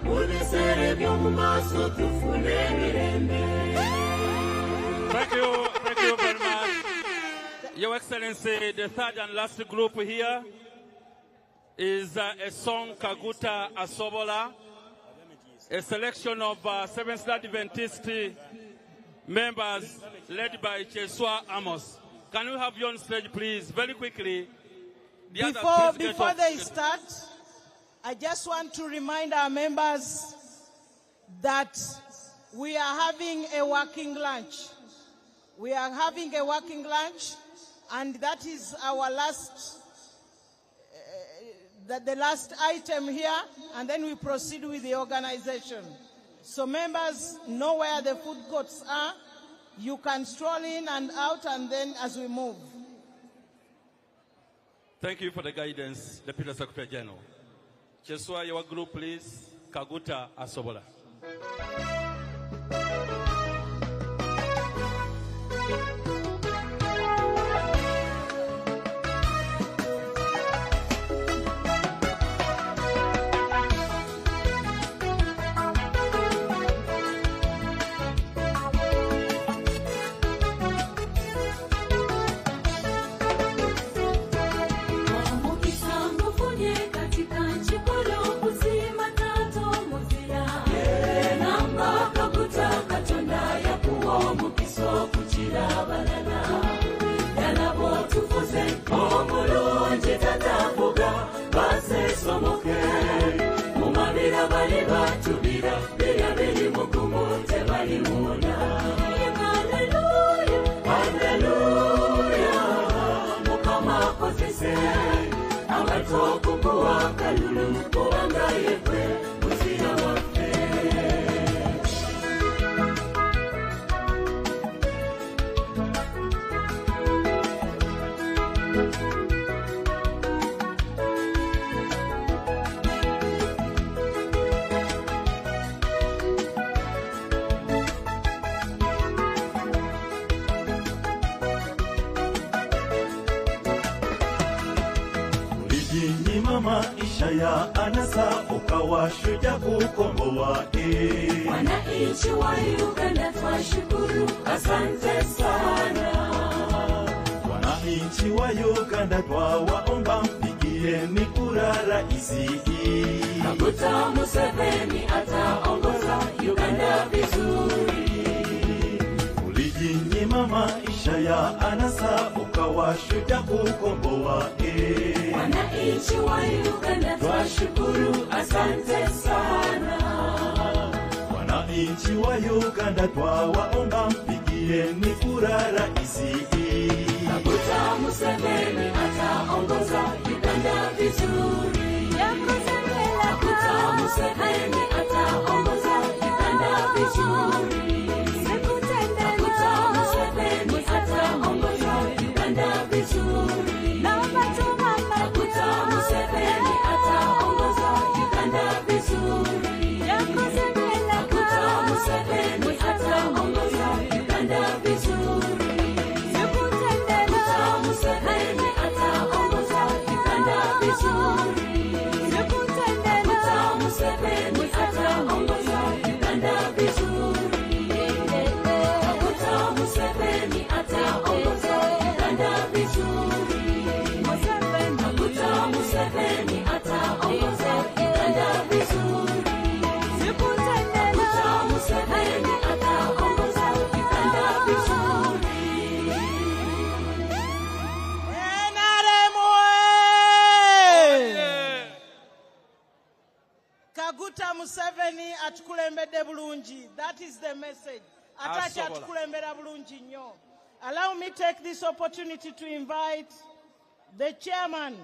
mubisere byo maso tufune mirembe Thank you very much. Your Excellency, the third and last group here is a song Kaguta Asobola, a selection of Seventh-day Adventist members led by Cheswa Amos. Can we have you on stage, please, very quickly? Before they start, I just want to remind our members that we are having a working lunch. We are having a working lunch, and that is our last, the last item here, and then we proceed with the organization. So members know where the food courts are. You can stroll in and out, and then as we move. Thank you for the guidance, Deputy Secretary General. Cheswa, your group, please. Kaguta Asobola. bali batubira bira biri mugumu tebalimuna haleluya haleluya mukama kozese abatokukuwa kalulu kubanga yekwe muzira waffe maisha ya anasa ukawashuja kukomboa wananchi wa Uganda twashukuru asante sana wananchi wa Uganda twawaomba mpigieni kura raisi Kaguta Museveni ataongoza Uganda vizuri ulijinyima maisha ya anasa ukawashuja kukomboa wananchi wa Uganda twashukuru asante sana wananchi wa Uganda twawaomba mpigieni kura raisi Kaguta Museveni ataongoza Uganda vizuri Kaguta Museveni ataongoza Uganda vizuri Kaguta Museveni ataongoza Uganda vizuri Kaguta Museveni ataongoza Uganda vizuri Kaguta Museveni ataongoza Uganda vizuri Kaguta Museveni ataongoza Uganda vizuri Kaguta Museveni ataongoza Uganda vizuri Kaguta Museveni ataongoza Uganda vizuri Kaguta Museveni ataongoza Uganda vizuri Kaguta Museveni ataongoza Uganda vizuri NRM Kaguta Museveni atukulembedde bulungi. That is the message. Atachi atukulembera bulungi nnyo. Allow me take this opportunity to invite the chairman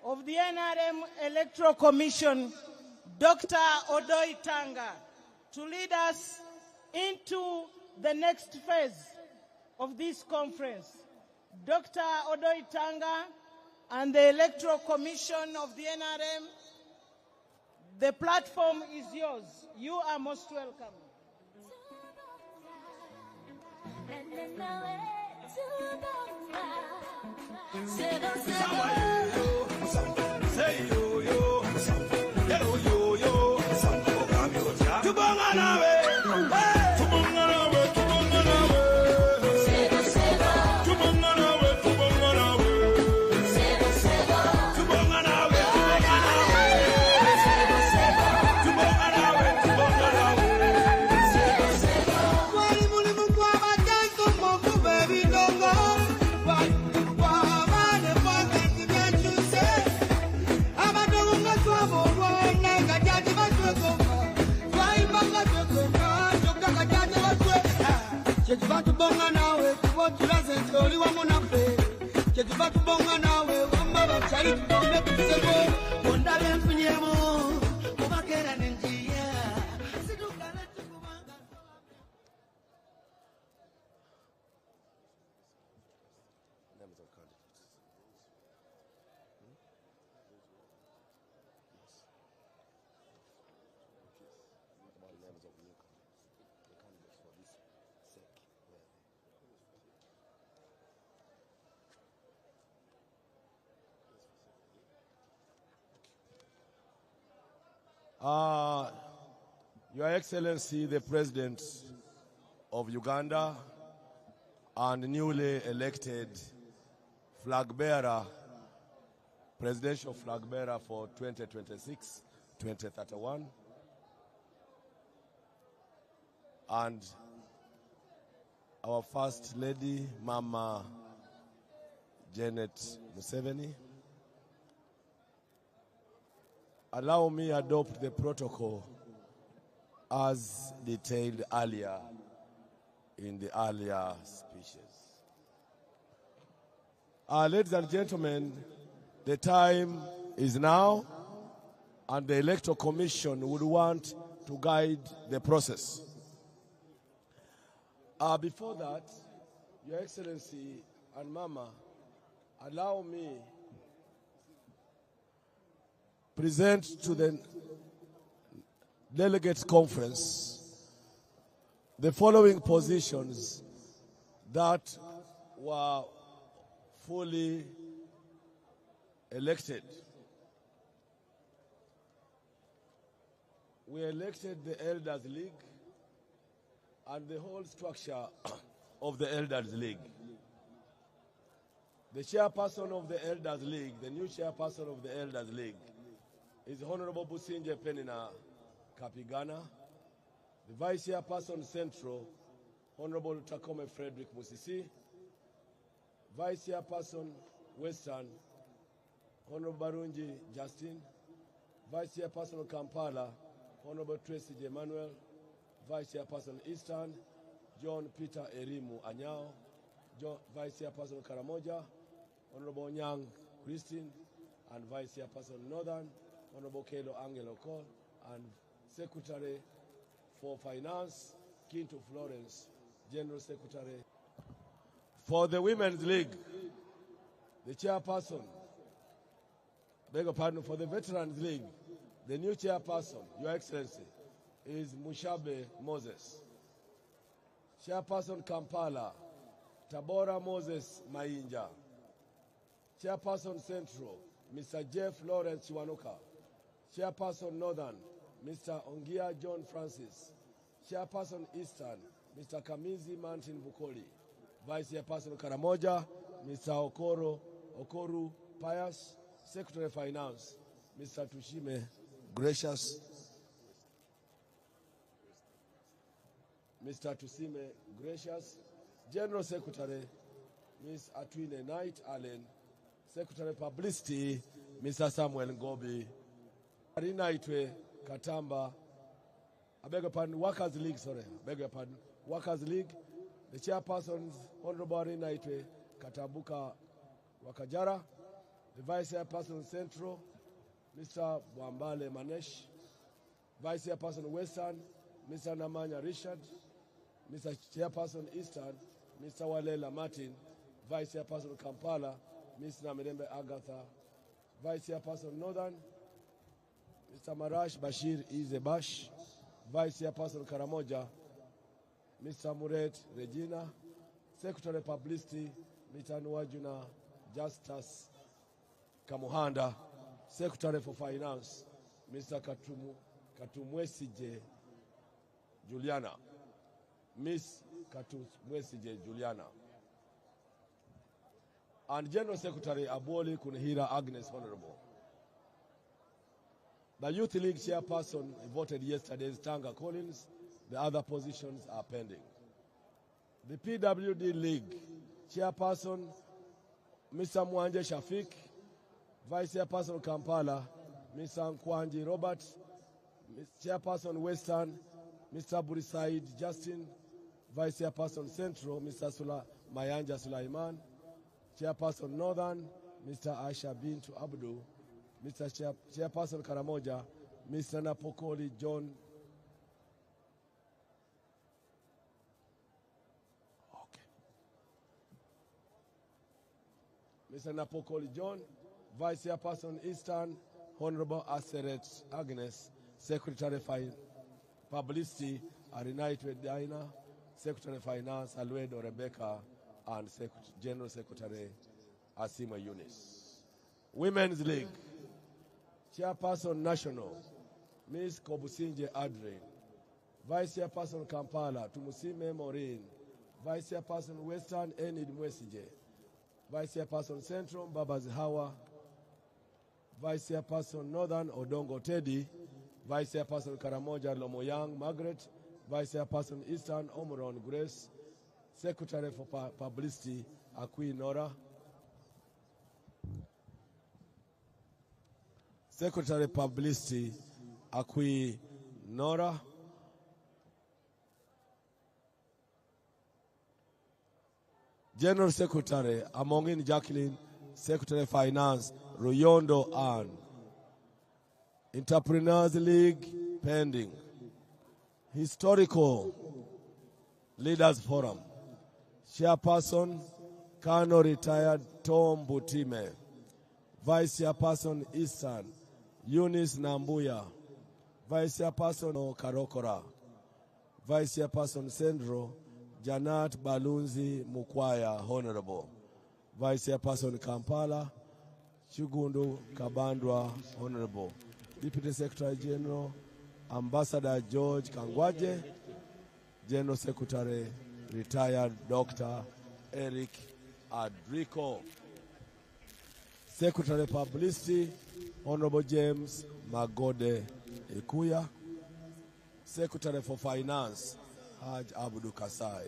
of the NRM Electoral Commission, Dr. Odoi Tanga, to lead us into the next phase of this conference. Dr. Odoi Tanga and the Electoral Commission of the NRM, the platform is yours. You are most welcome. Your Excellency, the President of Uganda and newly elected flag bearer, presidential flag bearer for 2026-2031, and our First Lady, Mama Janet Museveni, allow me adopt the protocol as detailed earlier in the earlier speeches. Ladies and gentlemen, the time is now, and the Electoral Commission would want to guide the process. Before that, Your Excellency and Mama, allow me present to the Delegates Conference the following positions that were fully elected. We elected the Elders League and the whole structure of the Elders League. The chairperson of the Elders League, the new chairperson of the Elders League, is Honorable Businje Penina Kapigana. The vice chairperson Central, Honorable Takome Frederick Musisi. Vice chairperson Western, Honorable Barunji Justin. Vice chairperson Kampala, Honorable Tracy J. Manuel. Vice chairperson Eastern, John Peter Erimu Anyao. Vice chairperson Karamoja, Honorable Nyang Christine. And vice chairperson Northern, Honorable Kelo Angelo Cole. And Secretary for Finance, Kinto Florence, General Secretary. For the Women's League, the chairperson, beg your pardon, for the Veterans League, the new chairperson, Your Excellency, is Mushabe Moses. Chairperson Kampala, Tabora Moses Mainja. Chairperson Central, Mr. Jeff Lawrence Chiwanuka. Chairperson Northern, Mr. Ongia John Francis. Chairperson Eastern, Mr. Kamizi Martin Bukoli. Vice Chairperson Karamoja, Mr. Okoru Pius. Secretary of Finance, Mr. Tushime Gracious. Mr. Tusime Gracious. General Secretary, Ms. Atwine Knight Allen. Secretary of Publicity, Mr. Samuel Ngobi. Arina Itwe Katamba. I beg your pardon, Workers League, sorry. I beg your pardon. Workers League. The chairpersons, Honorable Arina Itwe Katabuka Wakajara. The Vice Chairperson Central, Mr. Bwambale Manesh. Vice Chairperson Western, Mr. Namanya Richard. Mr. Chairperson Eastern, Mr. Walela Martin. Vice Chairperson Kampala, Ms. Namirembe Agatha. Vice Chairperson Northern, Mr. Marash Bashir Izebash. Vice Chairperson Karamoja, Mr. Muret Regina. Secretary of Publicity, Mr. Nwajuna Justus Kamuhanda. Secretary for Finance, Mr. Katumwesije Juliana. Miss Katumwesije Juliana. And General Secretary Aboli Kunihira Agnes Honorable. The Youth League chairperson voted yesterday is Tanga Collins. The other positions are pending. The PWD League chairperson, Mr. Mwanje Shafik. Vice Chairperson Kampala, Mr. Nkwanji Robert. Chairperson Western, Mr. Burisaid Justin. Vice Chairperson Central, Mr. Mayanja Sulaiman. Chairperson Northern, Mr. Asha Bintu Abdu. Mr. Chairperson Karamoja, Mr. Napokoli John. Mr. Napokoli John. Vice Chairperson Eastern, Honorable Aseret Agnes. Secretary for Publicity, Arinaitwe Dina. Secretary of Finance, Alwedo Rebecca. And General Secretary, Asima Yunis. Women's League, Chairperson National, Ms. Kobusinje Adrian. Vice Chairperson Kampala, Tumusime Maureen. Vice Chairperson Western, Enid Mwesije. Vice Chairperson Central, Babaz Hawa. Vice Chairperson Northern, Odongo Teddy. Vice Chairperson Karamoja, Lomoyang Margaret. Vice Chairperson Eastern, Omoron Grace. Secretary for Publicity, Akwi Nora. Secretary Publicity Akwi Nora. General Secretary Amongin Jacqueline, Secretary Finance Ruyondo Ann. Entrepreneurs League pending. Historical Leaders Forum. Chairperson Kano retired Tom Butime. Vice Chairperson Eastern Eunice Nambuya. Vice Chairperson Karokora. Vice Chairperson Sendro Janat Balunzi Mukwaya, Honorable. Vice Chairperson Kampala Chugundu Kabandwa, Honorable. Deputy Secretary General Ambassador George Kangwaje. General Secretary retired Dr. Eric Adrico. Secretary Publicity Honorable James Magode Ekuya. Secretary for Finance Haj Abdu Kasai.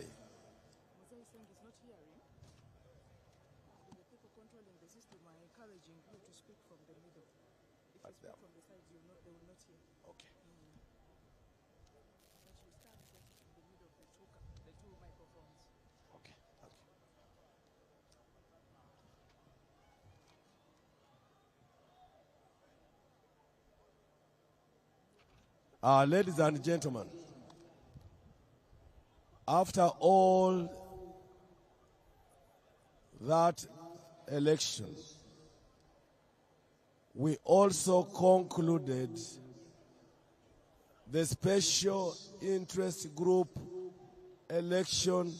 Ladies and gentlemen, after all that election, we also concluded the special interest group election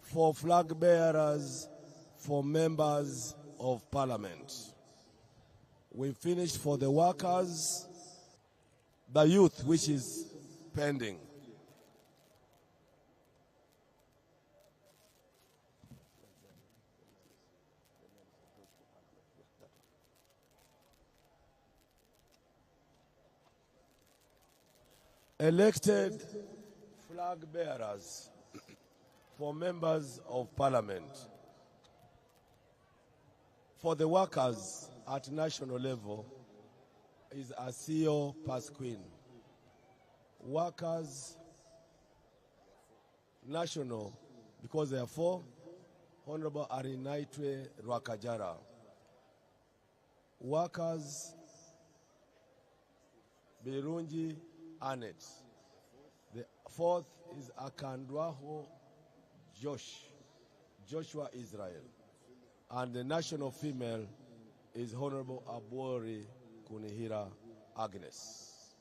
for flag bearers for members of parliament. We finished for the workers, the youth, which is pending. Elected flag bearers for members of parliament. For the workers at national level is Asio Pasquin. Workers national, because there are 4, Honorable Arinaitwe Rwakajara. Workers Birungi Anet. The 4th is Akandwaho Joshua Israel. And the national female is Honorable Abori Kunihira Agnes.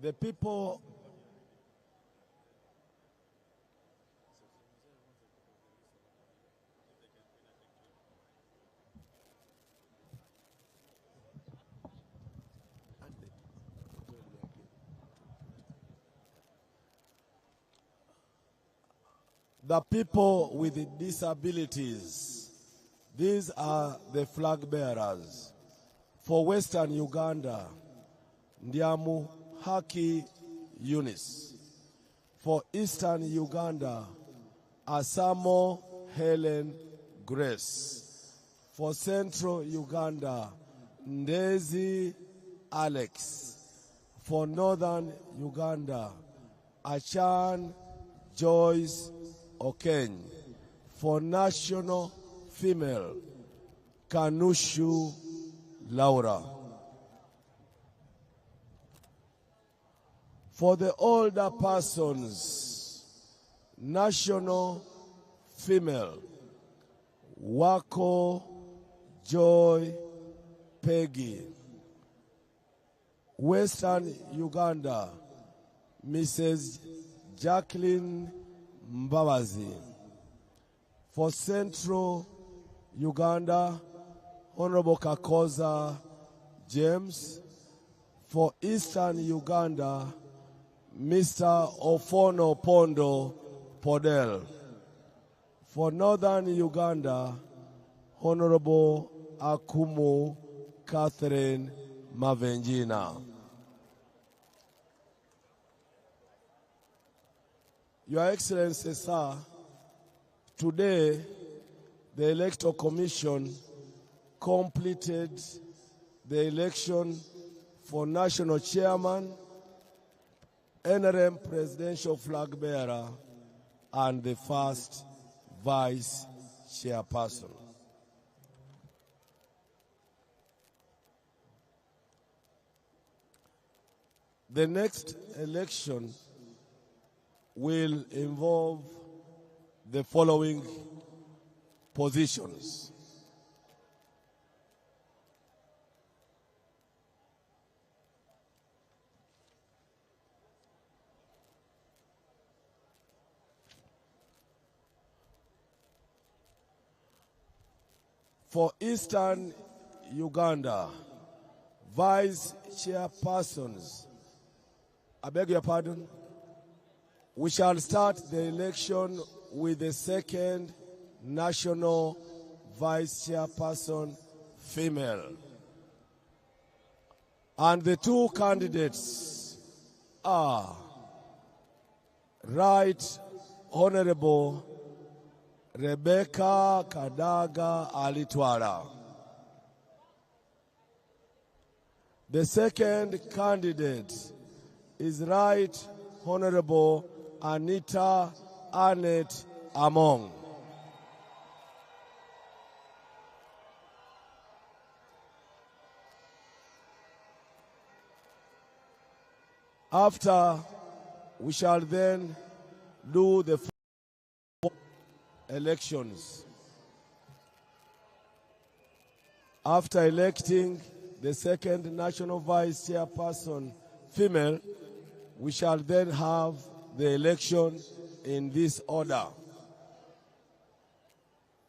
The people with disabilities, these are the flag bearers. For Western Uganda, Ndiamu Haki Eunice. For Eastern Uganda, Asamo Helen Grace. For Central Uganda, Ndezi Alex. For Northern Uganda, Achan Joyce Okeny. For National Female, Kanushu Laura. For the older persons, National Female, Wako Joy Peggy. Western Uganda, Mrs. Jacqueline Mbabazi. For Central Uganda, Honorable Kakoza James. For Eastern Uganda, Mr. Ofono Pondo Podel. For Northern Uganda, Honorable Akumu Catherine Mavenjina. Your Excellency, sir, today the Electoral Commission completed the election for national chairman, NRM presidential flag bearer, and the first vice chairperson. The next election will involve the following positions. For Eastern Uganda, vice chairpersons, I beg your pardon, we shall start the election with the second national vice chairperson female. And the two candidates are Right Honorable Rebecca Kadaga Alitwala. The second candidate is Right Honorable Anita Annette Among. After, we shall then do the elections. After electing the second national vice chairperson female, we shall then have the election in this order.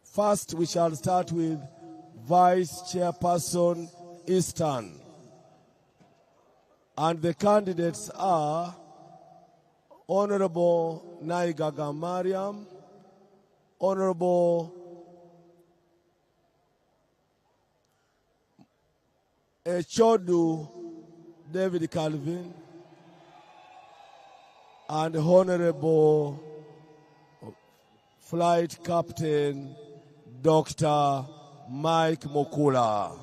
First, we shall start with vice chairperson Eastern. And the candidates are Honorable Naigaga Mariam, Honorable Echodu David Calvin, and Honorable Flight Captain Dr. Mike Mukula.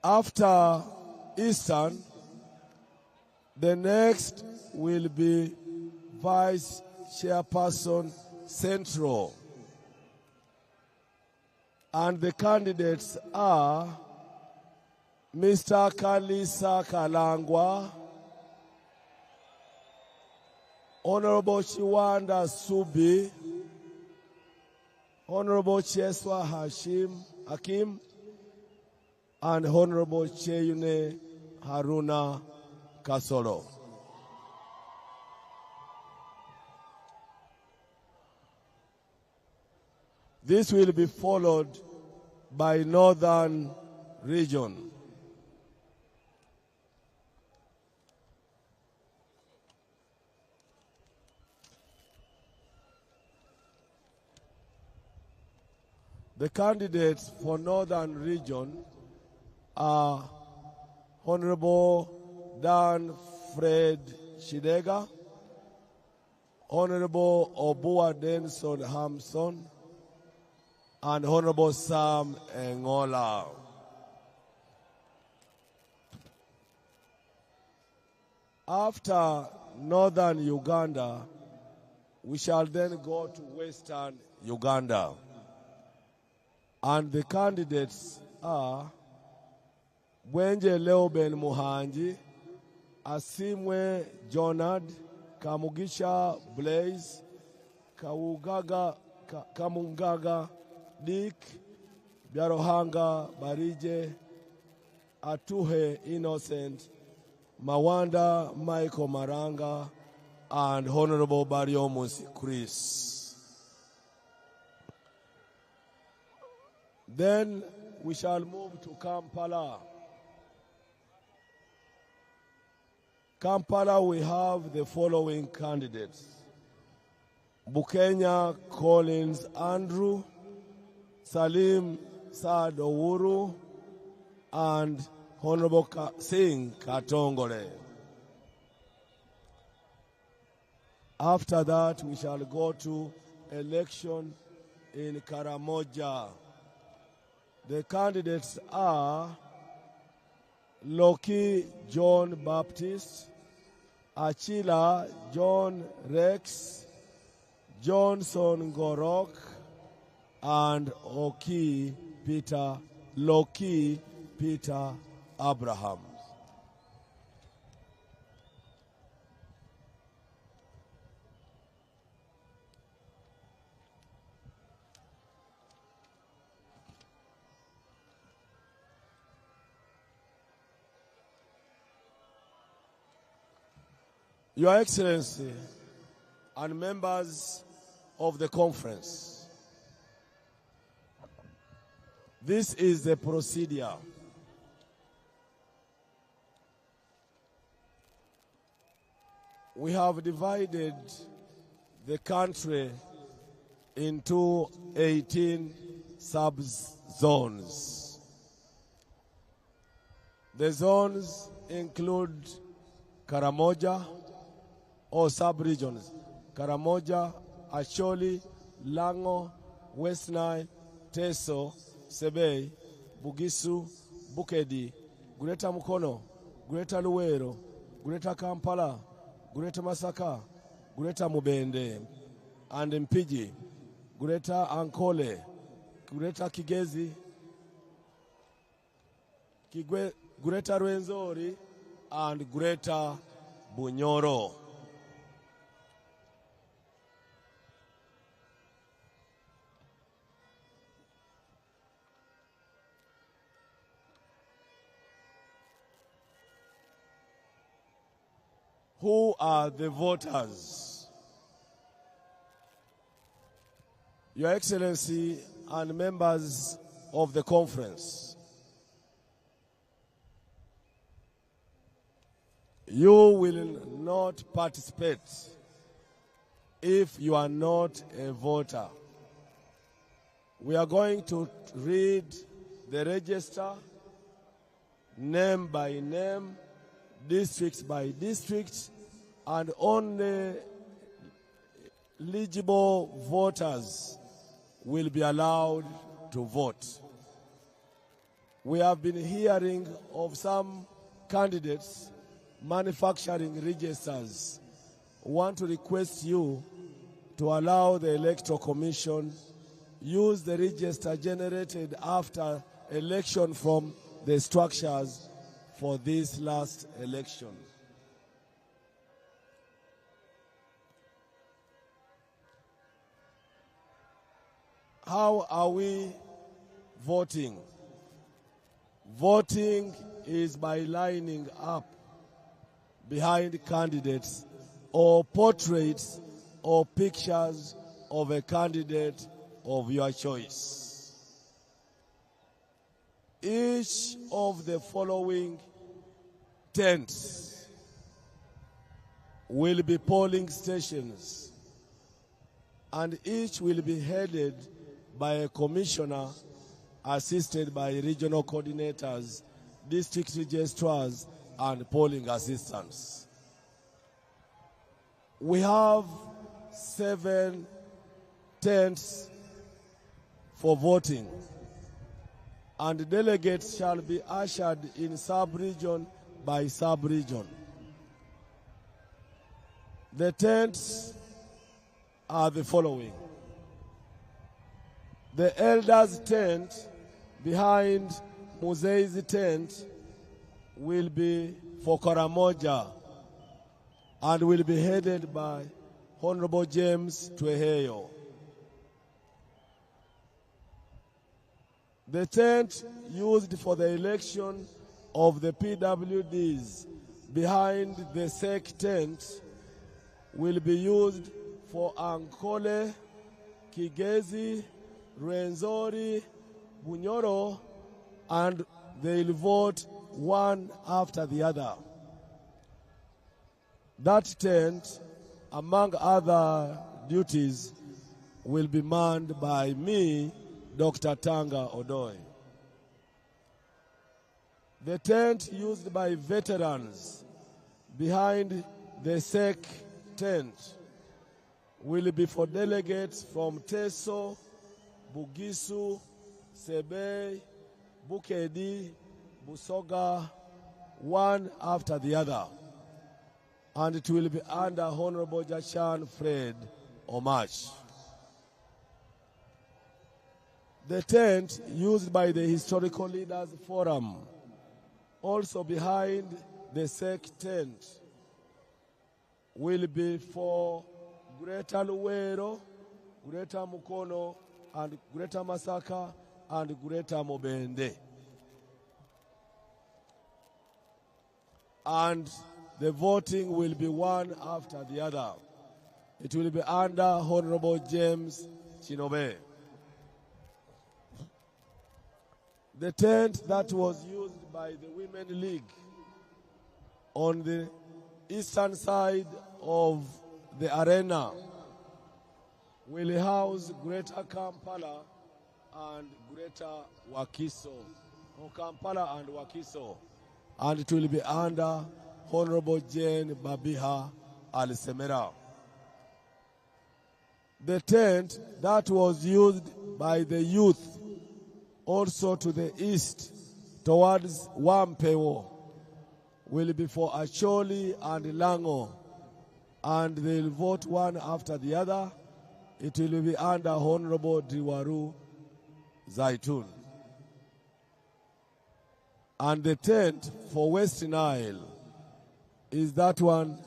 After Eastern, the next will be Vice Chairperson Central. And the candidates are Mr. Kalisa Kalangwa, Honorable Chiwanda Subi, Honorable Cheswa Hakim, and Honorable Cheyune Haruna Kasolo. This will be followed by Northern Region. The candidates for Northern Region are Honorable Dan Fred Shidega, Honorable Obua Denson Hamson, and Honorable Sam Engola. After Northern Uganda, we shall then go to Western Uganda. And the candidates are Bwenje Leoben Muhanji, Asimwe Jonad, Kamugisha Blaze, Kamungaga Dick, Byarohanga Barije, Atuhe Innocent, Mawanda Michael Maranga, and Honorable Barrio Musi Chris. Then we shall move to Kampala. Kampala, we have the following candidates: Bukenya Collins Andrew, Salim Saad Owuru, and Honorable Singh Katongole. After that, we shall go to election in Karamoja. The candidates are Loki John Baptist, Achila John Rex, Johnson Gorok, and Loki Peter Abraham. Your Excellency and members of the conference, this is the procedure. We have divided the country into 18 sub-zones. The zones include Karamoja, or sub-regions: Karamoja, Acholi, Lango, West Nile, Teso, Sebei, Bugisu, Bukedi, Greater Mukono, Greater Luwero, Greater Kampala, Greater Masaka, Greater Mubende, and Mpiji, Greater Ankole, Greater Kigezi, Greater Rwenzori, and Greater Bunyoro. Who are the voters? Your Excellency and members of the conference, you will not participate if you are not a voter. We are going to read the register name by name, district by district, and only eligible voters will be allowed to vote. We have been hearing of some candidates manufacturing registers. We want to request you to allow the Electoral Commission use the register generated after election from the structures for this last election. How are we voting? Voting is by lining up behind candidates or portraits or pictures of a candidate of your choice. Each of the following tents will be polling stations, and each will be headed by a commissioner assisted by regional coordinators, district registrars, and polling assistants. We have 7 tents for voting, and delegates shall be ushered in sub-region by sub-region. The tents are the following. The elders' tent behind Muzei's tent will be for Karamoja and will be headed by Honorable James Tweheyo. The tent used for the election of the PWDs behind the SEC tent will be used for Ankole, Kigezi, Rwenzori, Bunyoro, and they'll vote one after the other. That tent, among other duties, will be manned by me, Dr. Tanga Odoi. The tent used by veterans behind the SEC tent will be for delegates from Teso, Bugisu, Sebei, Bukedi, Busoga, one after the other. And it will be under Honorable Jachan Fred Omach. The tent used by the Historical Leaders Forum, also behind the SEC tent, will be for Greater Luwero, Greater Mukono, and Greater Masaka, and Greater Mobende. And the voting will be one after the other. It will be under Honorable James Chinobe. The tent that was used by the Women League on the eastern side of the arena will house Greater Kampala and Greater Wakiso, or Kampala and Wakiso, and it will be under Honorable Jane Babiha Al-Semera. The tent that was used by the youth also to the east towards Wampewo will be for Acholi and Lango, and they'll vote one after the other. It will be under Honorable Diwaru Zaitun. And the tent for West Nile is that one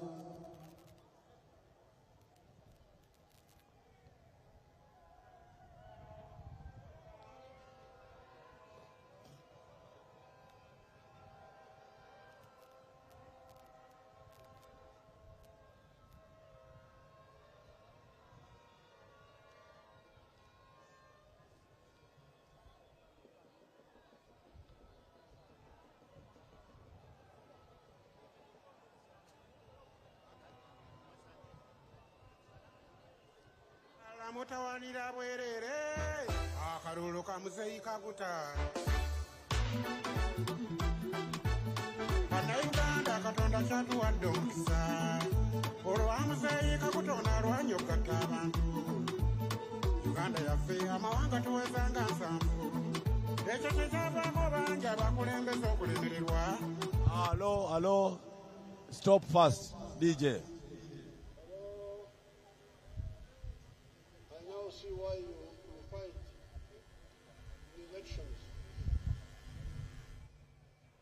mutawanira bwerere akarulu kamuzeyi kakuta bannayuganda katonda kyatuwadde omukisa olwa muzeyi kakutona lwanyoggatta abantu uganda yaffe amawanga tuwezanga nsanvu ekyo kyekyavaako bangi abakulembeza okulemererwa. Hello, stop fast, DJ. See why you fight elections.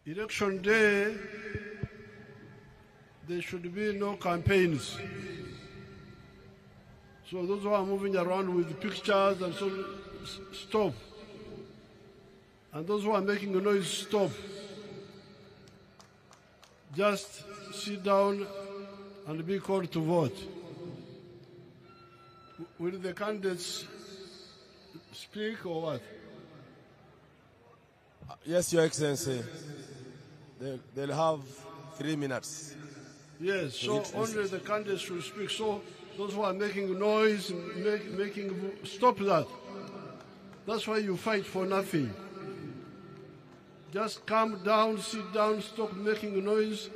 Election day, there should be no campaigns. So those who are moving around with pictures and so, stop. And those who are making a noise, stop. Just sit down and be called to vote. Will the candidates speak or what? Yes, Your Excellency. They'll have 3 minutes. Yes, so only the candidates should speak. So those who are making noise, stop that. That's why you fight for nothing. Just calm down, sit down, stop making noise,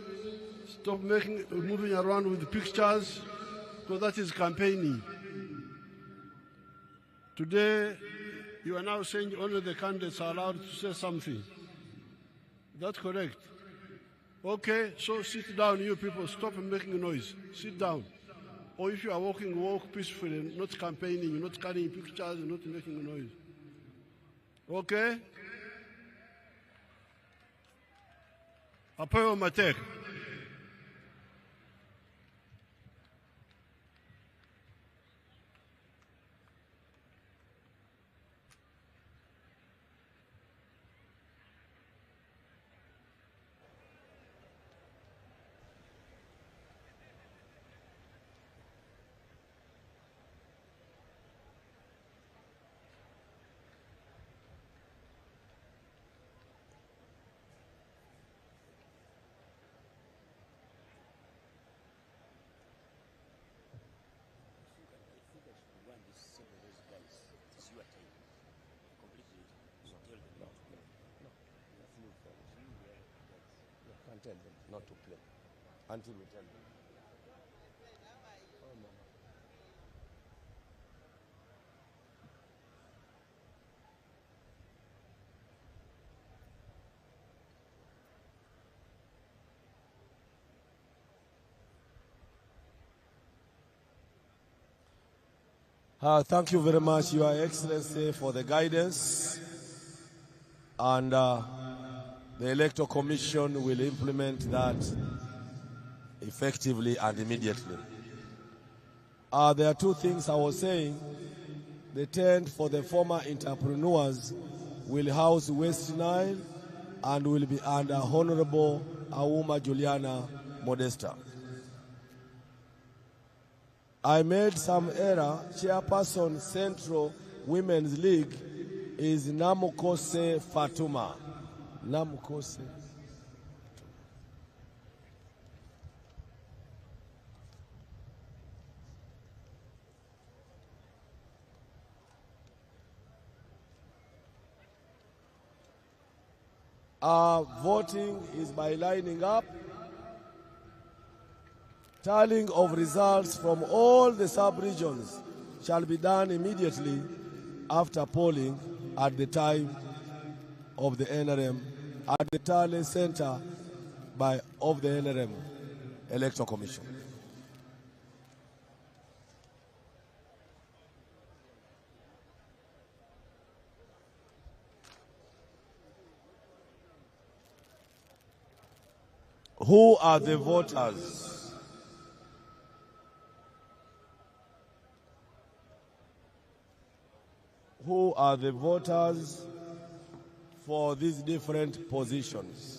stop moving around with pictures, because that is campaigning. Today, you are now saying only the candidates are allowed to say something. That's correct. Okay, so sit down, you people. Stop making noise. Sit down. Or if you are walking, walk peacefully, not campaigning, not carrying pictures, not making noise. Okay? Apoyo Matek. Tell them not to play until we tell them. Thank you very much, Your Excellency, for the guidance. And the Electoral Commission will implement that effectively and immediately. There are two things I was saying. The tent for the former entrepreneurs will house West Nile and will be under Honorable Auma Juliana Modesta. I made some error. Chairperson Central Women's League is Namukose Fatuma. Namukose. Voting is by lining up. Tallying of results from all the sub-regions shall be done immediately after polling at the time of the NRM at the tally center of the NRM Electoral Commission. Who are the voters? Who are the voters for these different positions?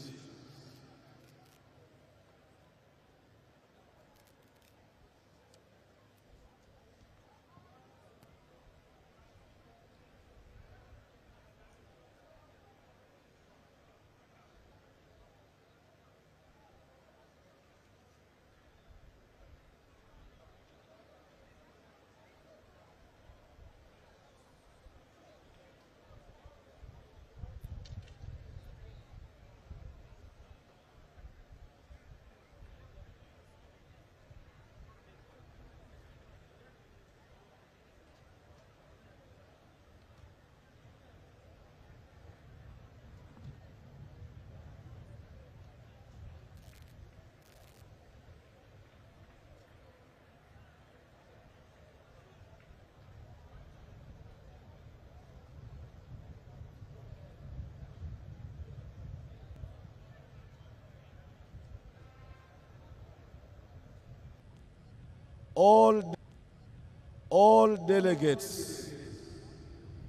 All delegates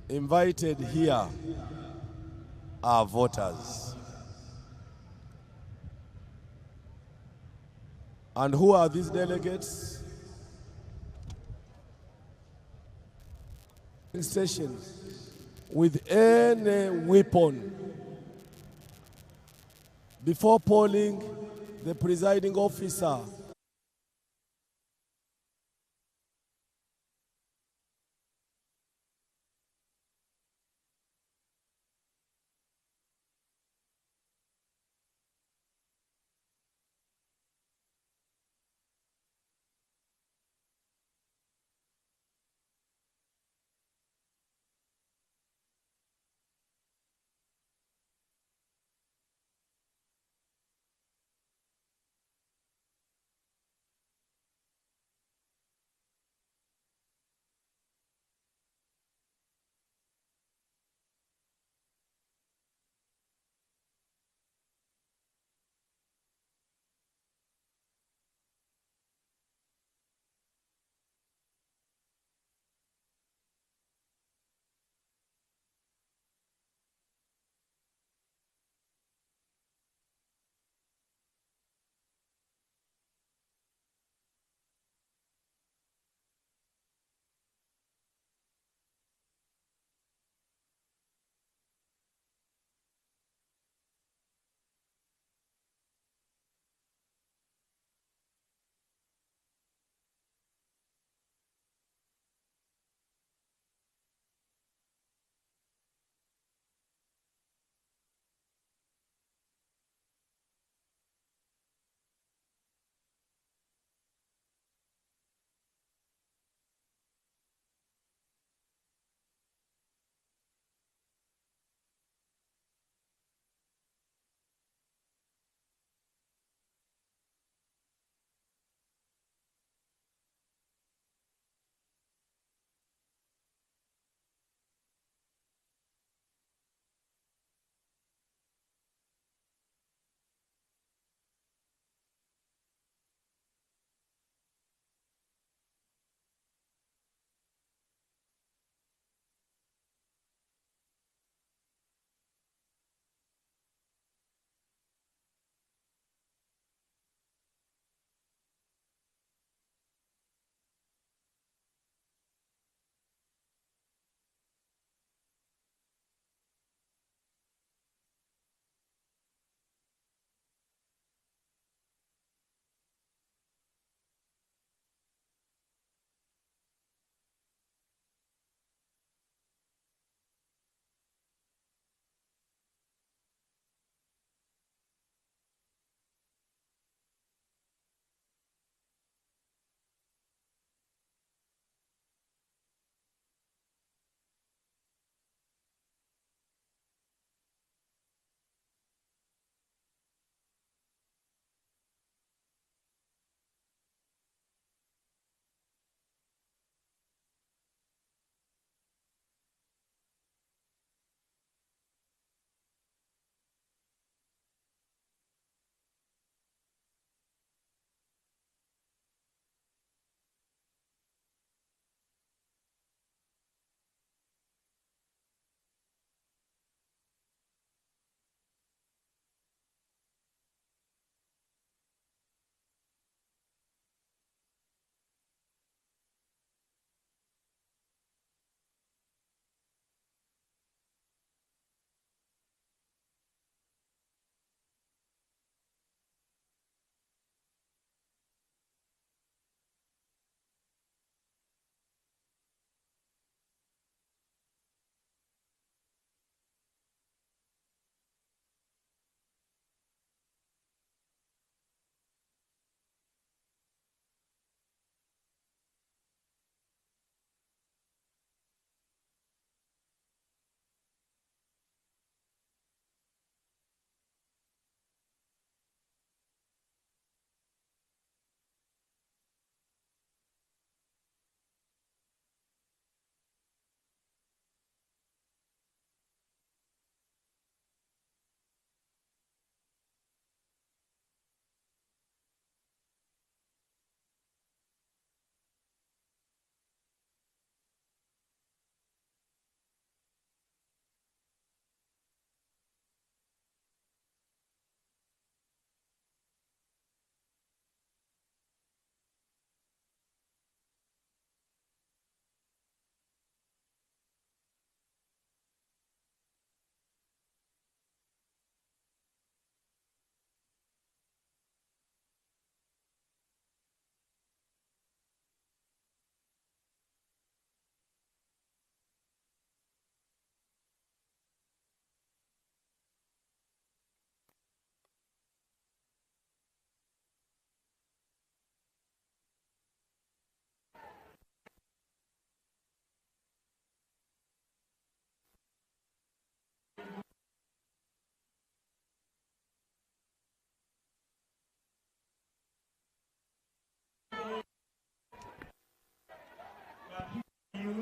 invited here are voters. And who are these delegates? Station with any weapon. Before polling, the presiding officer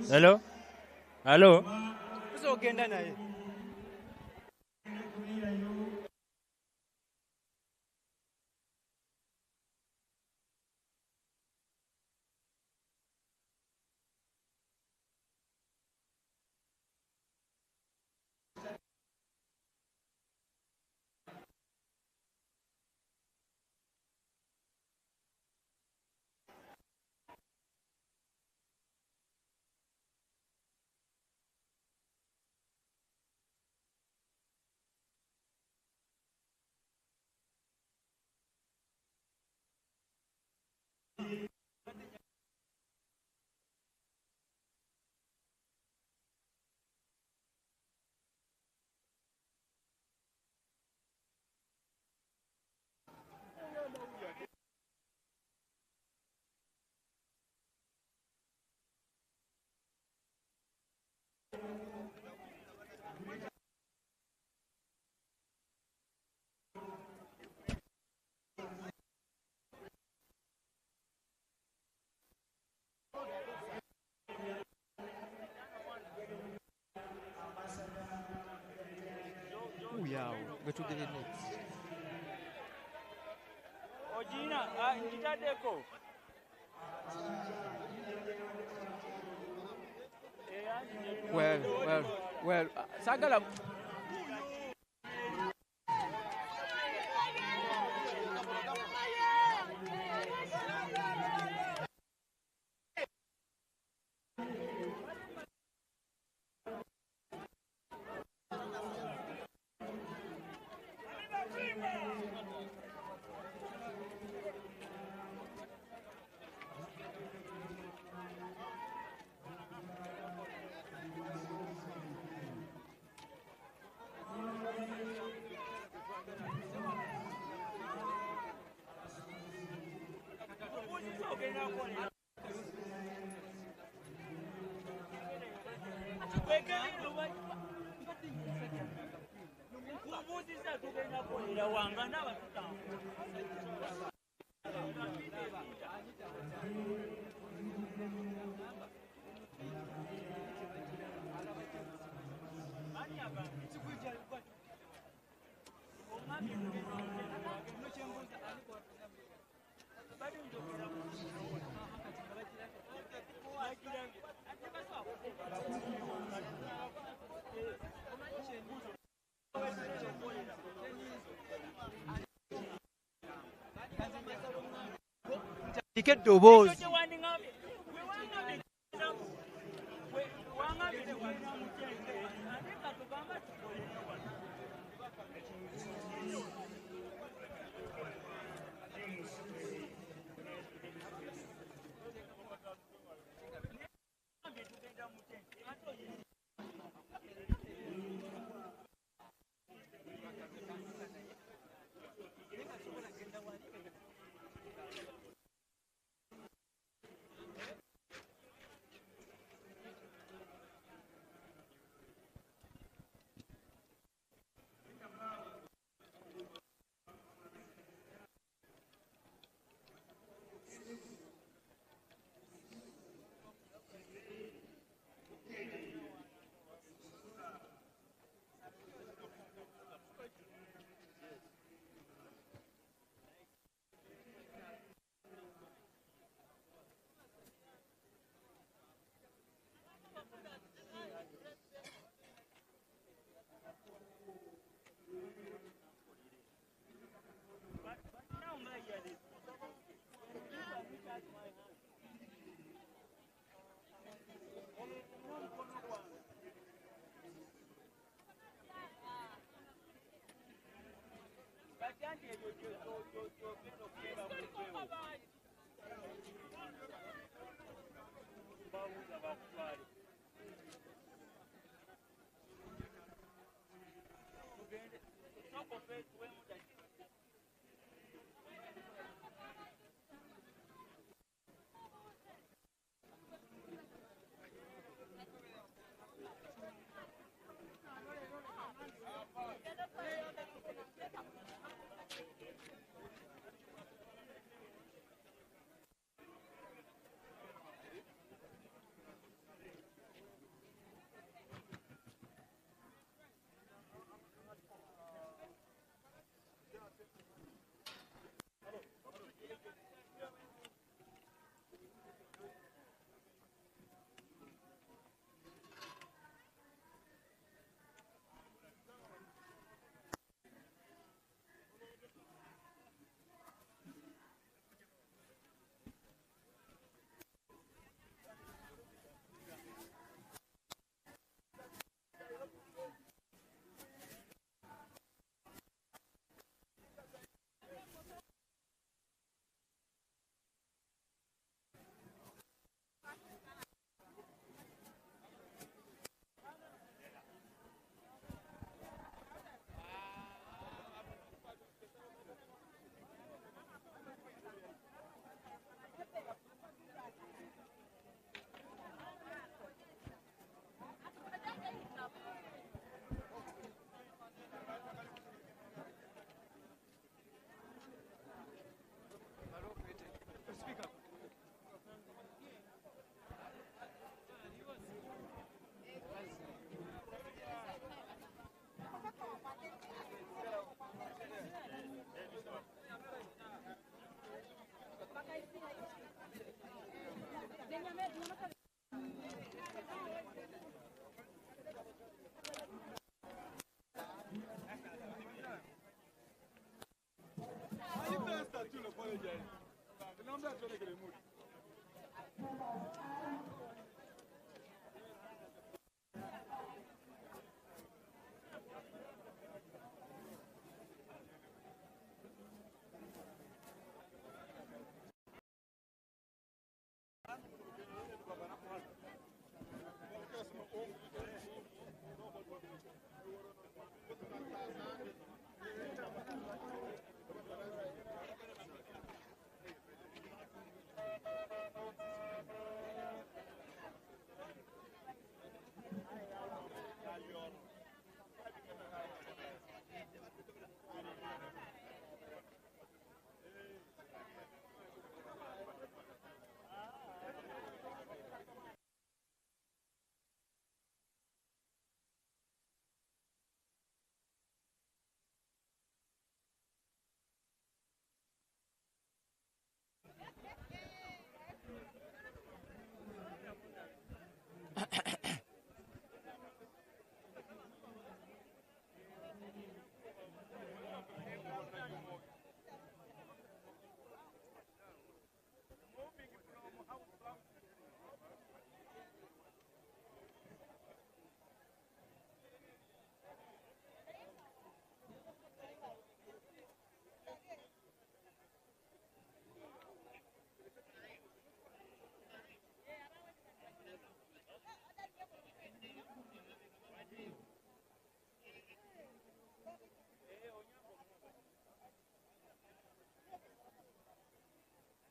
Hello? Hello? Tuzogenda naye. Uyao, wetugere next. Ojina, njitadeko. Well, sagala. Ticket dobozi.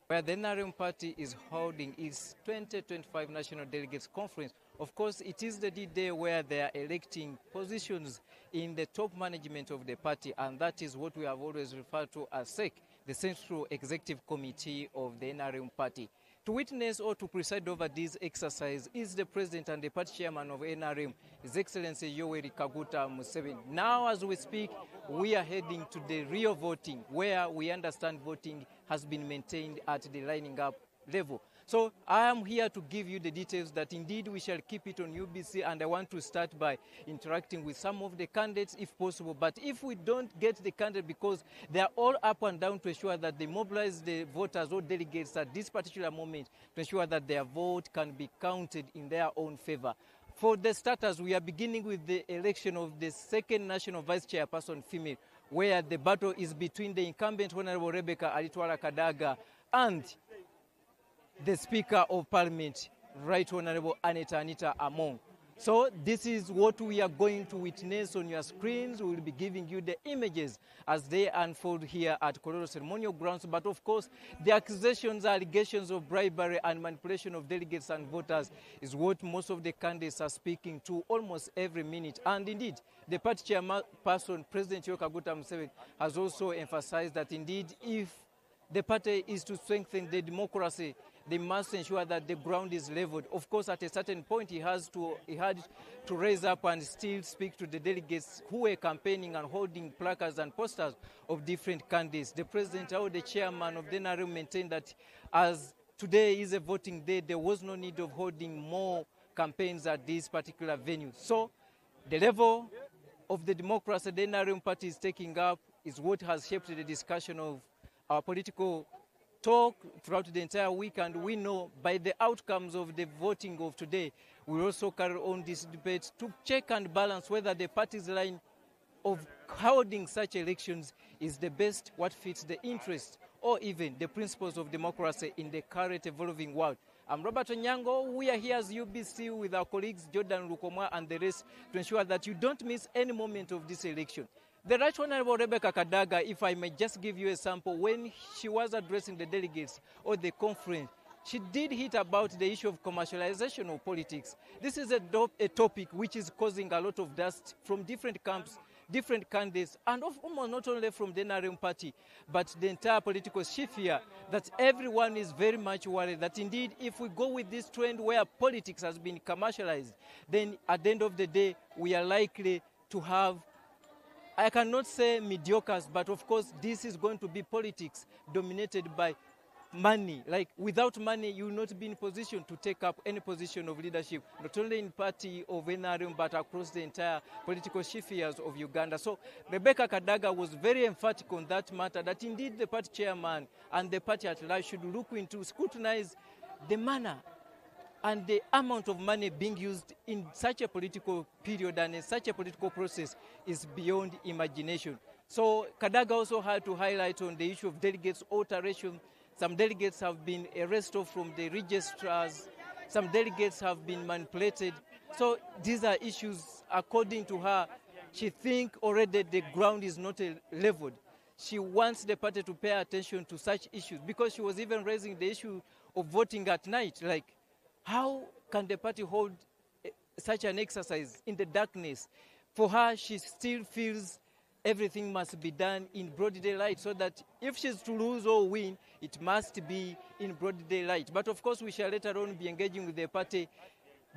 where the NRM party is holding its 2025 National Delegates Conference. Of course, it is the day where they are electing positions in the top management of the party, and that is what we have always referred to as SEC, the Central Executive Committee of the NRM party. To witness or to preside over this exercise is the President and the party chairman of NRM, His Excellency Yoweri Kaguta Museveni. Now, as we speak, we are heading to the real voting, where we understand voting has been maintained at the lining up level. So I am here to give you the details that indeed we shall keep it on UBC, and I want to start by interacting with some of the candidates if possible. But if we don't get the candidate, because they are all up and down to ensure that they mobilize the voters or delegates at this particular moment to ensure that their vote can be counted in their own favor. For the starters, we are beginning with the election of the second national vice chairperson female, where the battle is between the incumbent Honorable Rebecca Alitwala Kadaga and the Speaker of Parliament, Right Honorable Anita Among. So this is what we are going to witness on your screens. We will be giving you the images as they unfold here at Kololo Ceremonial Grounds. But of course, the allegations of bribery and manipulation of delegates and voters is what most of the candidates are speaking to almost every minute. And indeed, the party chairperson, President Yoweri Kaguta Museveni, has also emphasized that indeed, if the party is to strengthen the democracy, they must ensure that the ground is leveled. Of course, at a certain point, he had to raise up and still speak to the delegates who were campaigning and holding placards and posters of different candidates. The president or the chairman of the NRM maintained that as today is a voting day, there was no need of holding more campaigns at this particular venue. So the level of the democracy the NRM party is taking up is what has shaped the discussion of our political talk throughout the entire week, and we know by the outcomes of the voting of today, we also carry on this debate to check and balance whether the party's line of holding such elections is the best, what fits the interest or even the principles of democracy in the current evolving world. I'm Robert Onyango. We are here as UBC with our colleagues Jordan Lukomwa and the rest to ensure that you don't miss any moment of this election. The Right Honorable Rebecca Kadaga, if I may just give you a sample, when she was addressing the delegates or the conference, she did hit about the issue of commercialization of politics. This is a topic which is causing a lot of dust from different camps, different candidates, and almost not only from the NRM party, but the entire political sphere, that everyone is very much worried that indeed if we go with this trend where politics has been commercialized, then at the end of the day, we are likely to have, I cannot say mediocres, but of course this is going to be politics dominated by money. Like without money, you will not be in position to take up any position of leadership, not only in party of NRM, but across the entire political spheres of Uganda. So Rebecca Kadaga was very emphatic on that matter, that indeed the party chairman and the party at large should look into, scrutinize the manner and the amount of money being used in such a political period and in such a political process is beyond imagination. So Kadaga also had to highlight on the issue of delegates alteration. Some delegates have been arrested from the registrars. Some delegates have been manipulated. So these are issues, according to her, she thinks already the ground is not leveled. She wants the party to pay attention to such issues, because she was even raising the issue of voting at night. Like, how can the party hold such an exercise in the darkness? For her, she still feels everything must be done in broad daylight, so that if she's to lose or win, it must be in broad daylight. But of course, we shall later on be engaging with the party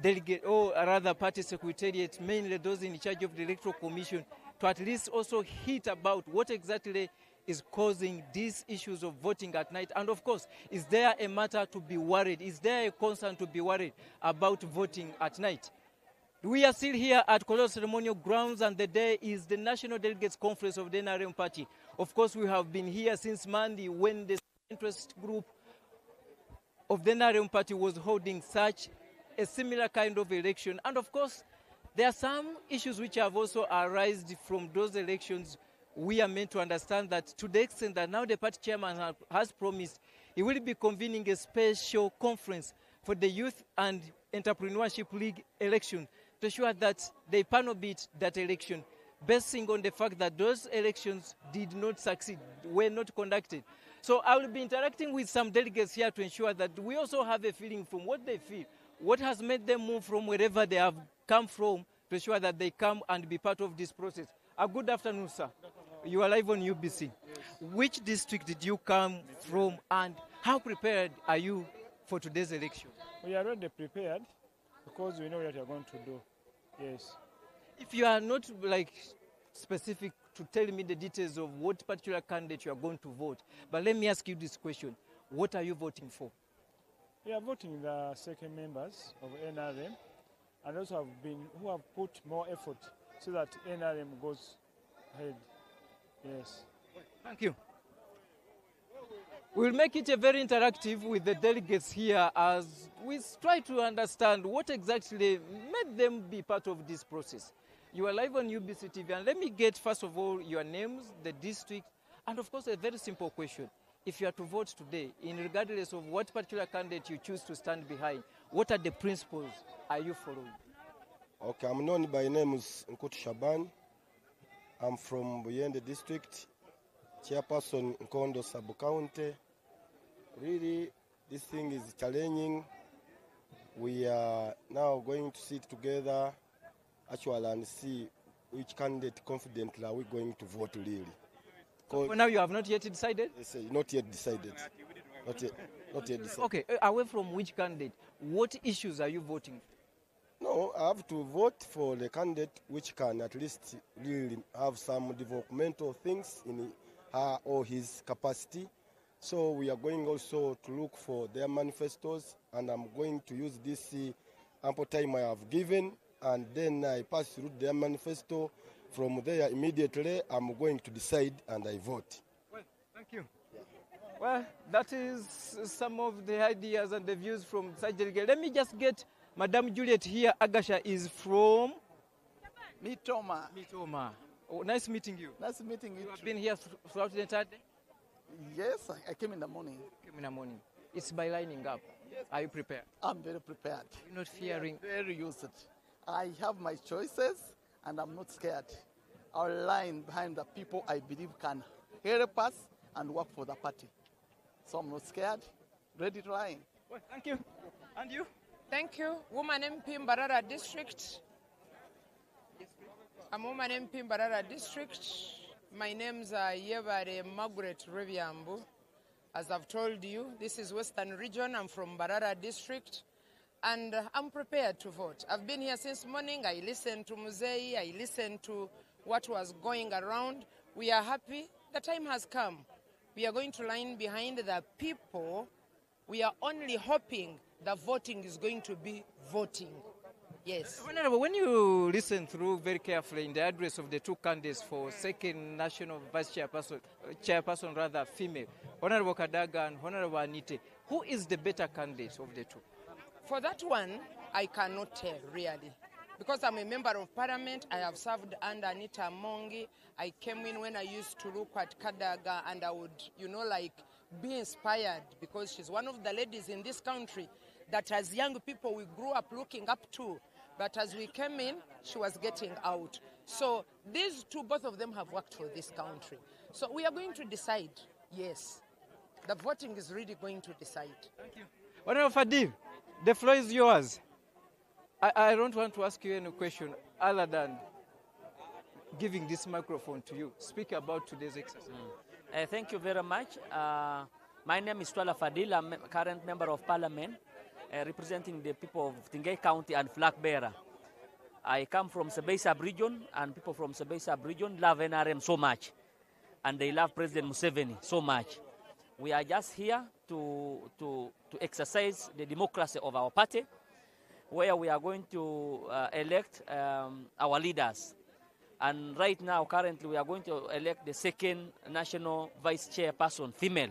delegate, or rather party secretariat, mainly those in charge of the Electoral Commission, to at least also hit about what exactly is causing these issues of voting at night. And of course, is there a matter to be worried? Is there a concern to be worried about voting at night? We are still here at Kololo Ceremonial Grounds, and the day is the National Delegates Conference of the NRM Party. Of course, we have been here since Monday, when the interest group of the NRM Party was holding such a similar kind of election. And of course, there are some issues which have also arisen from those elections. We are meant to understand that, to the extent that now the party chairman has promised he will be convening a special conference for the Youth and Entrepreneurship League election, to ensure that they panel beat that election, basing on the fact that those elections did not succeed, were not conducted. So I will be interacting with some delegates here to ensure that we also have a feeling from what they feel, what has made them move from wherever they have come from, to ensure that they come and be part of this process. Good afternoon, sir. You are live on UBC. Yes. Which district did you come from, and how prepared are you for today's election? We are already prepared, because we know what we are going to do. Yes. If you are not like specific to tell me the details of what particular candidate you are going to vote, but let me ask you this question. What are you voting for? We are voting the second members of NRM, and also who have put more effort so that NRM goes ahead. Yes. Thank you. We'll make it a very interactive with the delegates here, as we try to understand what exactly made them be part of this process. You are live on UBC TV, and let me get, first of all, your names, the district, and of course a very simple question. If you are to vote today, regardless of what particular candidate you choose to stand behind, what are the principles are you following? Okay, I'm known by name is Nkutu Shaban. I'm from Buyende district, chairperson Nkondo sub-county. Really, this thing is challenging. We are now going to sit together actually and see which candidate confidently are we going to vote really. So for now, you have not yet decided? Yes, not yet decided. Not yet decided. Okay, away from which candidate, what issues are you voting for? No, I have to vote for the candidate which can at least really have some developmental things in her or his capacity. So we are going also to look for their manifestos, and I'm going to use this ample time I have given, and then I pass through their manifesto. From there, immediately, I'm going to decide and I vote. Well, thank you. Well, that is some of the ideas and the views from such delegates. Let me just get Madame Juliet here. Agasha is from? Mitoma. Mitoma. Oh, nice meeting you. Nice meeting you. You have been here throughout the entire day? Yes, I came in the morning. Came in the morning. It's by lining up. Yes. Are you prepared? I'm very prepared. You're not fearing? Very used. I have my choices, and I'm not scared. I'll line behind the people I believe can help us and work for the party. So I'm not scared. Ready to line. Well, thank you. And you? Thank you. Woman MP Mbarara District. I'm Woman MP Mbarara District. My name's Yevare Margaret Reviambu. As I've told you, this is Western Region. I'm from Mbarara District. And I'm prepared to vote. I've been here since morning. I listened to Muzei. I listened to what was going around. We are happy. The time has come We are going to line behind the people. We are only hoping the voting is going to be voting. Yes. Honorable, when you listen through very carefully in the address of the two candidates for second national vice chairperson rather female, Honorable Kadaga and Honorable Anite, who is the better candidate of the two? For that one, I cannot tell really. Because I'm a member of parliament, I have served under Anita Mongi. I came in when I used to look at Kadaga and I would, be inspired because she's one of the ladies in this country that as young people we grew up looking up to. But as we came in, she was getting out. So these two, both of them have worked for this country. So we are going to decide, yes. The voting is really going to decide. Thank you. Honorable Fadil, the floor is yours. I don't want to ask you any question other than giving this microphone to you. Speak about today's exercise. Thank you very much. My name is Twala Fadil. I'm a current member of parliament representing the people of Tingay County and flag bearer. I come from Sabay sub-region, and people from Sabay sub-region love NRM so much. And they love President Museveni so much. We are just here to exercise the democracy of our party, where we are going to elect our leaders. And right now, currently, we are going to elect the second national vice chairperson, female.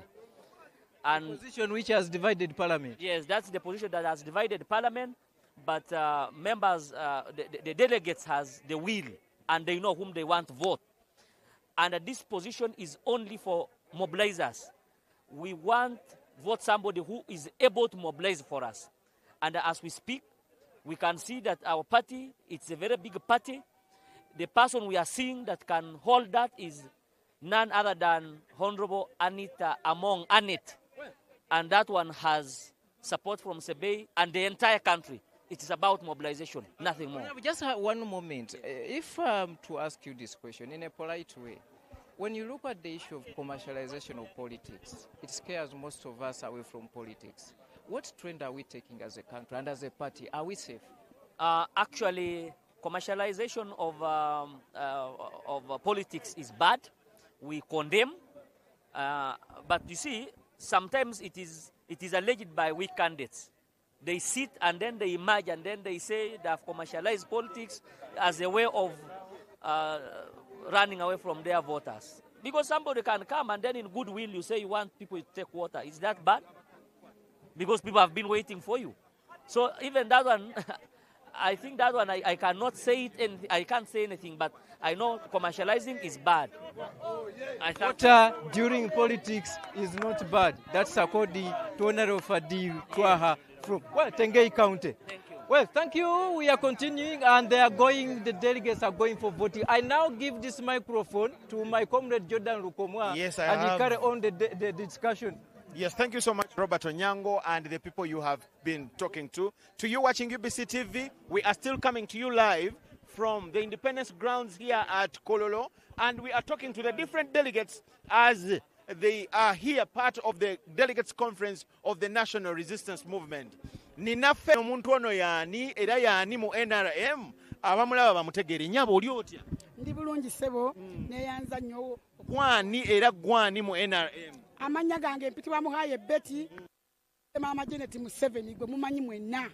And the position which has divided parliament. Yes, that's the position that has divided parliament, but members, the delegates has the will, and they know whom they want to vote. And this position is only for mobilizers. We want to vote somebody who is able to mobilize for us. And as we speak, we can see that our party, it's a very big party. The person we are seeing that can hold that is none other than Honorable Anita Among Annette. And that one has support from Sebei and the entire country. It is about mobilization, nothing more. Just one moment. If to ask you this question in a polite way, when you look at the issue of commercialization of politics, it scares most of us away from politics. What trend are we taking as a country and as a party? Are we safe? Actually, commercialization of politics is bad. We condemn. But you see, sometimes it is alleged by weak candidates. They sit and then they emerge and then they say they have commercialized politics as a way of running away from their voters. Because somebody can come and then in goodwill you say you want people to take water. Is that bad? Because people have been waiting for you. So even that one, I think that one I cannot say it, and I can't say anything, but I know commercializing is bad. Water during politics is not bad. That's according to Honorable Fadil Twaha from Tengei County. Thank you. Well, thank you. We are continuing, and the delegates are going for voting. I now give this microphone to my comrade Jordan Rukomwa, yes, and he carry on the discussion. Yes, thank you so much, Robert Onyango, and the people you have been talking to. To you watching UBC TV, we are still coming to you live from the Independence Grounds here at Kololo, and we are talking to the different delegates as they are here part of the delegates conference of the National Resistance Movement. Ninafe omuntu ono yani era yani mu NRM abamulaba bamutegere nyabo oli otya ndi bulungi sebo neyanza nnyo gwani era gwani mu NRM amanya gange mpitibwa muhaye Betty Mama Janet Museveni gwe mumanyi mwenna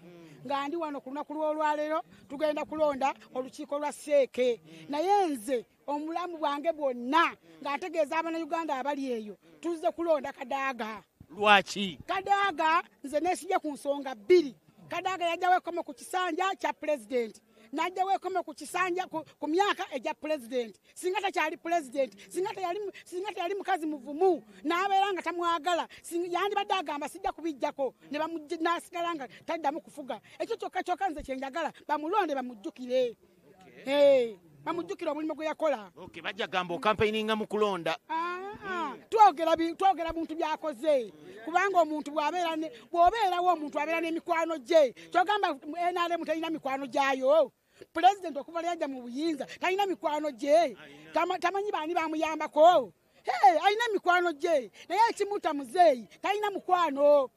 nga ndi wano ku lunaku lw'olwaleero tugenda kulonda olukiiko lwa Seeke naye nze omulamu bwange bwonna nga ntegeeza Uganda abali eyo tuzze kulonda Kadaga. Lwaki? Kadaga nze nesijja ku nsonga bbiri. Kadaga yajja wekome ku kisanja kya president. Najja wekome ku kisanja ku myaka egya president. Singa takyali president, singa yali mukazi muvumu n'abeera nga tamwagala, yandi badde agamba sijja kubijjako ne nasigala nga taddamu kufuga. Ekyo kyokka nze kye njagala bamulonde bamujjukire. Bamujjukire omulimu gwe yakola. Okay, bajja gamba campaigninga mu kulonda. Twogera bintu byakoze kubanga omuntu bw'obeerawo omuntu abeera n'emikwano gye kyogamba NRM talina mikwano gyayo. President okuva yajja mu buyinza talina mikwano gye tamanyi baani bamuyambako. Alina mikwano gye naye ekimuta muzeeyi talina mukwano.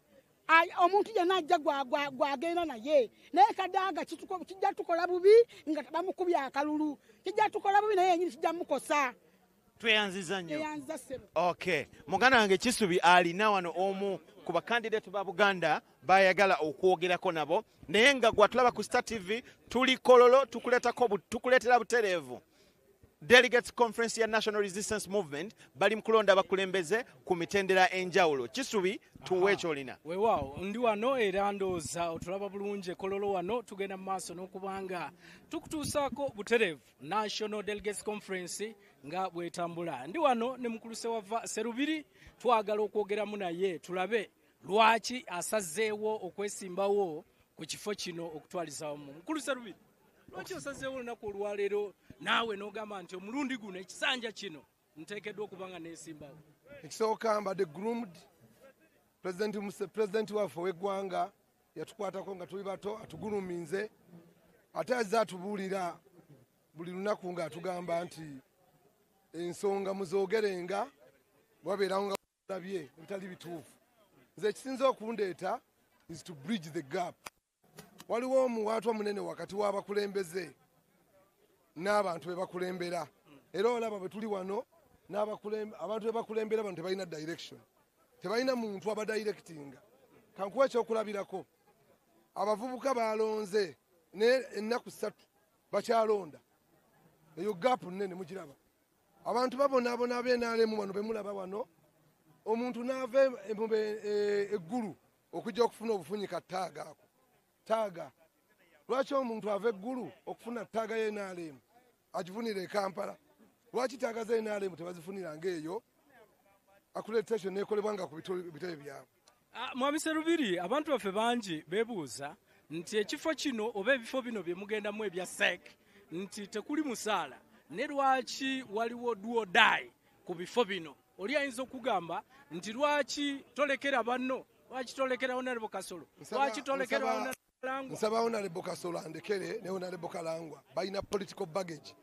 Omuntu yenna ajja gwagenda naye naye Kadaga kijja tukola bubi nga bamukubya akalulu kijja tukola bubi naye yenyini kijja mukosa. tweyanziza nnyo. Tweyanziza ssebo. Okay. Muganda wange Kisubi alina wano omu ku bakandidate ba Buganda bayagala okwogerako nabo. Naye nga gwatulaba ku Star TV tuli Kololo tukuleetera butereevu. Delegates Conference ya National Resistance Movement bali mukulonda abakulembeze ku mitendera enjawulo. Kisubi tuwe kyolina. Weewaawo ndi wano era ndowooza otulaba bulungi Kololo wano tugenda mu maaso n'okubanga tukutuusaako butereevu National Delegates Conference nga bwetambula. Ndi wano ne mukulu Sewava Serubiri twagala okwogeramu naye tulabe lwaki asazeewo okwesimbawo ku kifo kino okutwaliza wamu. Mukulu Serubiri, lwaki osazeewo olunaku olwaleero naawe n'ogamba nti omulundi guno ekisanja kino nteekeddwa okuba nga neesimbawo? Ekisooka mbadde groomed. President waffe w'eggwanga yatukwatako nga tuli bato atuguluminze ate azze atubuulira buli lunaku ng'atugamba nti ensonga muzoogerenga wabeerawo nga labye ebitali bituufu. Nze ekisinza okundeeta is to bridge the gap. Waliwo omuwaatwa munene wakati w'abakulembeze n'abantu be bakulembera. Era olaba bwe tuli wano abantu be bakulembera bano tebalina direction. Tebalina muntu abadirectinga. Kankuwa ekyokulabirako. Abavubuka balonze ennaku 3 bakyalonda. Eyo gap nnene mugiraba. Abantu babonaabona ab'NRM wano be mulaba wano. Omuntu n'ava eggulu okujja okufuna obufunyika ttaaga ako. Ttaaga. Lwaki omuntu ava eggulu okufuna ttaaga y'NRM agifunira e Kampala? Lwaki ttaaga z'NRM tebazifunira ng'eyo accreditation nekolebwa nga ku bitebe byabwe? Mwami Serubiri, abantu baffe bangi beebuuza nti ekifo kino oba ebifo bino bye mugendamu ebya SEC nti tekuli musaala ne lwaki waliwo duo dai ku bifo bino. Oli ayinza okugamba nti lwaki tolekera banno, lwaki tolekera Honorable Kasolo, lwaki tolekera Honorable Kalangwa? Nsaba Honorable Kasolo andekere ne Honorable Kalangwa balina political baggage.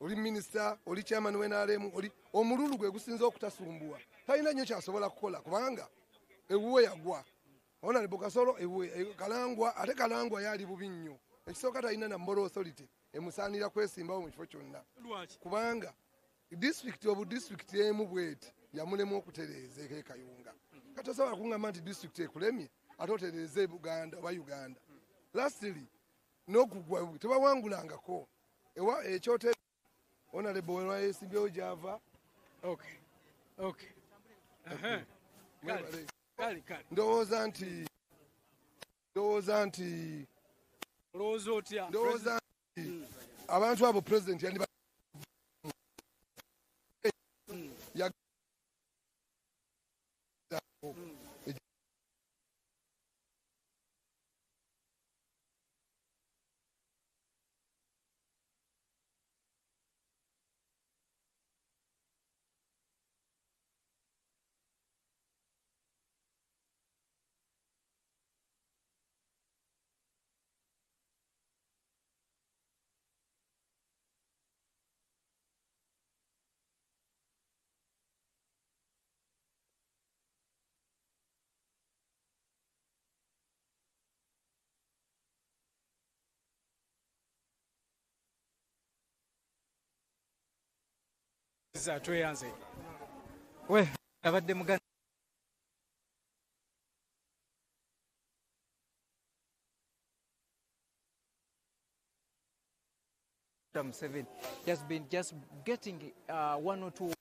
Oli minister, oli chairman w'NRM, oli omululu gwe gusinza okutasumbuwa. Talina nnyo kyasobola kukola kubanga ewuwe yagwa. Honorable Kasolo ewuwe Kalangwa, ate Kalangwa yali bubi nnyo. Ekisooka talina na moral authority emusaanira kwesimbawo mu kifo kyonna. Kubanga district emu bweti yamulemu okutereeza e Kayunga. Kati osobola kungamba nti district ekulemye ate otereeze Buganda oba Uganda. Lastly, n'okugwa tebawangulangako. Ekyote Honorable wa yeesimbyewo gy'ava. Okay. Kale. Ndowooza nti abantu abo president yandiba tweyanze. We abadde muganda Museveni has been just getting 1 or 2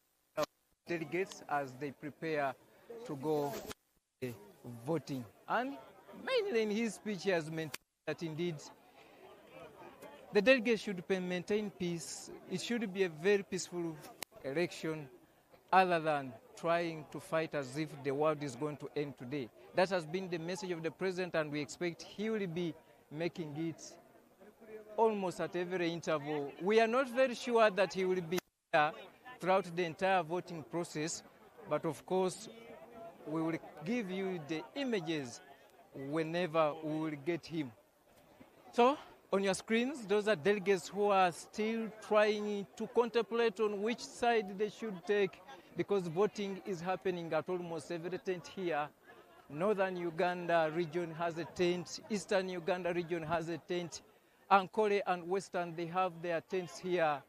delegates as they prepare to go voting, and mainly in his speech he has maintained that indeed the delegates should maintain peace. It should be a very peaceful election other than trying to fight as if the world is going to end today. That has been the message of the president, and we expect he will be making it almost at every interval. We are not very sure that he will be here throughout the entire voting process, but of course we will give you the images whenever we will get him. So on your screens, those are delegates who are still trying to contemplate on which side they should take, because voting is happening at almost every tent here. Northern Uganda region has a tent, Eastern Uganda region has a tent, Ankole and Western, they have their tents here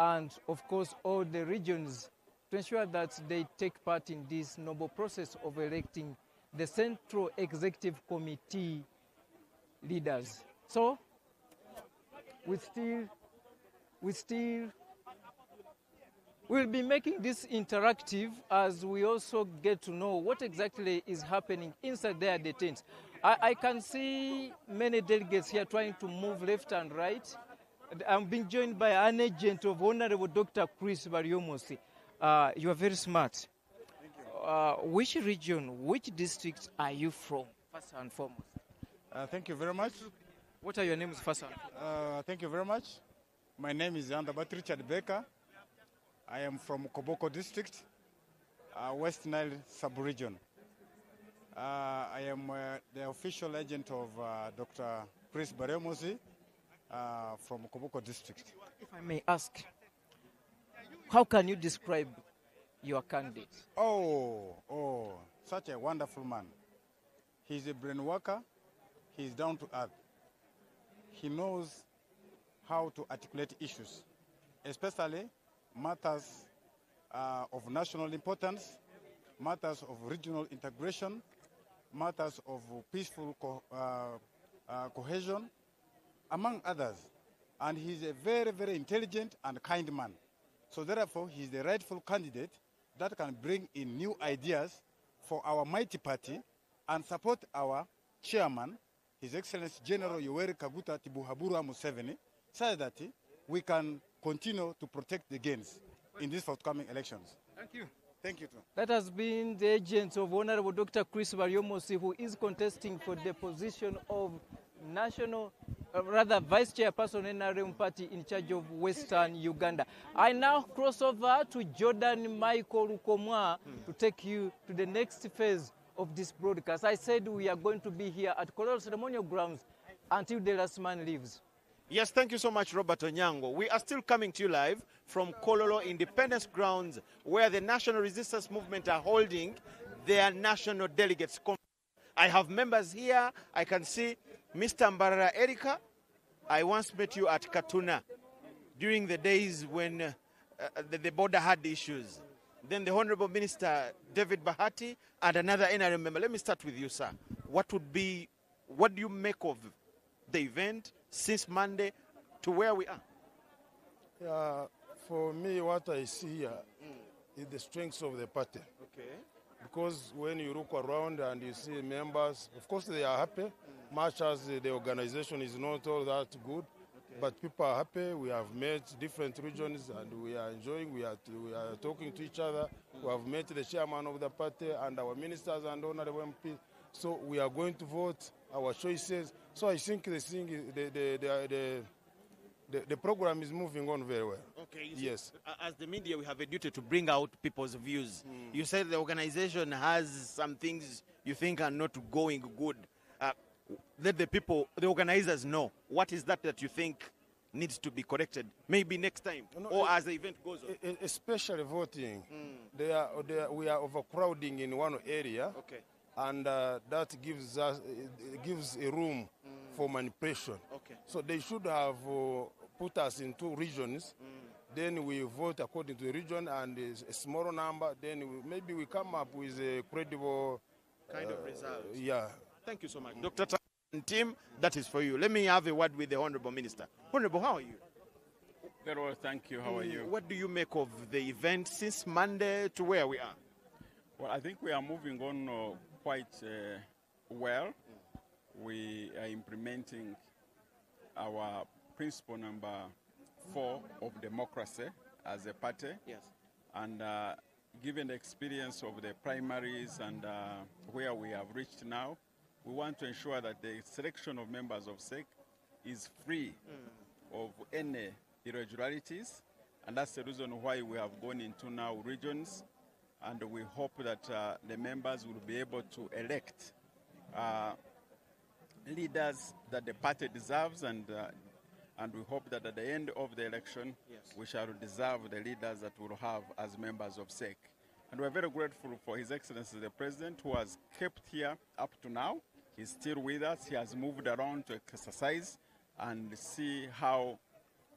and of course all the regions to ensure that they take part in this noble process of electing the Central Executive Committee leaders. So we'll be making this interactive as we also get to know what exactly is happening inside there at the tent. I can see many delegates here trying to move left and right. I'm being joined by an agent of Honorable Dr. Chris Baryomosi. You are very smart. Which region, which district are you from, first and foremost? Thank you very much. What are your names, first and foremost? Thank you very much. My name is Underbat Richard Baker. I am from Koboko District, West Nile Sub-Region. I am the official agent of Dr. Chris Baryomosi from Koboko District. If I may ask, how can you describe your candidate? Oh, such a wonderful man. He's a brain worker. He's down to earth. He knows how to articulate issues, especially matters of national importance, matters of regional integration, matters of peaceful cohesion, among others. And he's a very, very intelligent and kind man. So therefore, he's the rightful candidate that can bring in new ideas for our mighty party and support our chairman, His Excellency General Yoweri Kaguta Tibuhaburwa Museveni, so that we can continue to protect the gains in these forthcoming elections. Thank you. Thank you, too. That has been the agent of Honorable Dr. Chris Baryomosi, who is contesting for the position of Vice Chairperson NRM Party in charge of Western Uganda. I now cross over to Jordan Michael Rukomwa to take you to the next phase of this broadcast. I said we are going to be here at Kololo Ceremonial Grounds until the last man leaves. Yes, thank you so much, Robert Onyango. We are still coming to you live from Kololo Independence Grounds, where the National Resistance Movement are holding their national delegates. I have members here. I can see Mr. Mbarara Erika. I once met you at Katuna during the days when the border had issues. Then the Honorable Minister David Bahati and another NRM member. Let me start with you, sir. What do you make of the event since Monday to where we are? Yeah, for me, what I see here is the strength of the party. Okay. Because when you look around and you see members, of course they are happy, much as the organization is not all that good. Okay. But people are happy. We have met different regions and we are enjoying. We are talking to each other. We have met the chairman of the party and our ministers and honorable MPs. So we are going to vote our choices. So I think the program is moving on very well. Okay. Yes. As the media, we have a duty to bring out people's views. You said the organization has some things you think are not going good. Let the organizers know. What is that you think needs to be corrected? Maybe next time, or as the event goes on. Especially voting. We are overcrowding in one area. Okay. And that gives a room for manipulation. Okay. So they should have put us in two regions. Then we vote according to the region and a smaller number. Then maybe we come up with a credible kind of result. Yeah. Thank you so much, Dr. Tan and team. That is for you. Let me have a word with the Honorable Minister. Honorable, how are you? Very well, thank you. How are you? What do you make of the event since Monday to where we are? Well, I think we are moving on quite well. We are implementing our principle number 4 of democracy as a party. Yes. And given the experience of the primaries and where we have reached now, we want to ensure that the selection of members of SEC is free of any irregularities. And that's the reason why we have gone into now regions. And we hope that the members will be able to elect leaders that the party deserves, and we hope that at the end of the election, we shall deserve the leaders that we'll have as members of SEC. And we're very grateful for His Excellency the President, who has kept here up to now. He's still with us. He has moved around to exercise and see how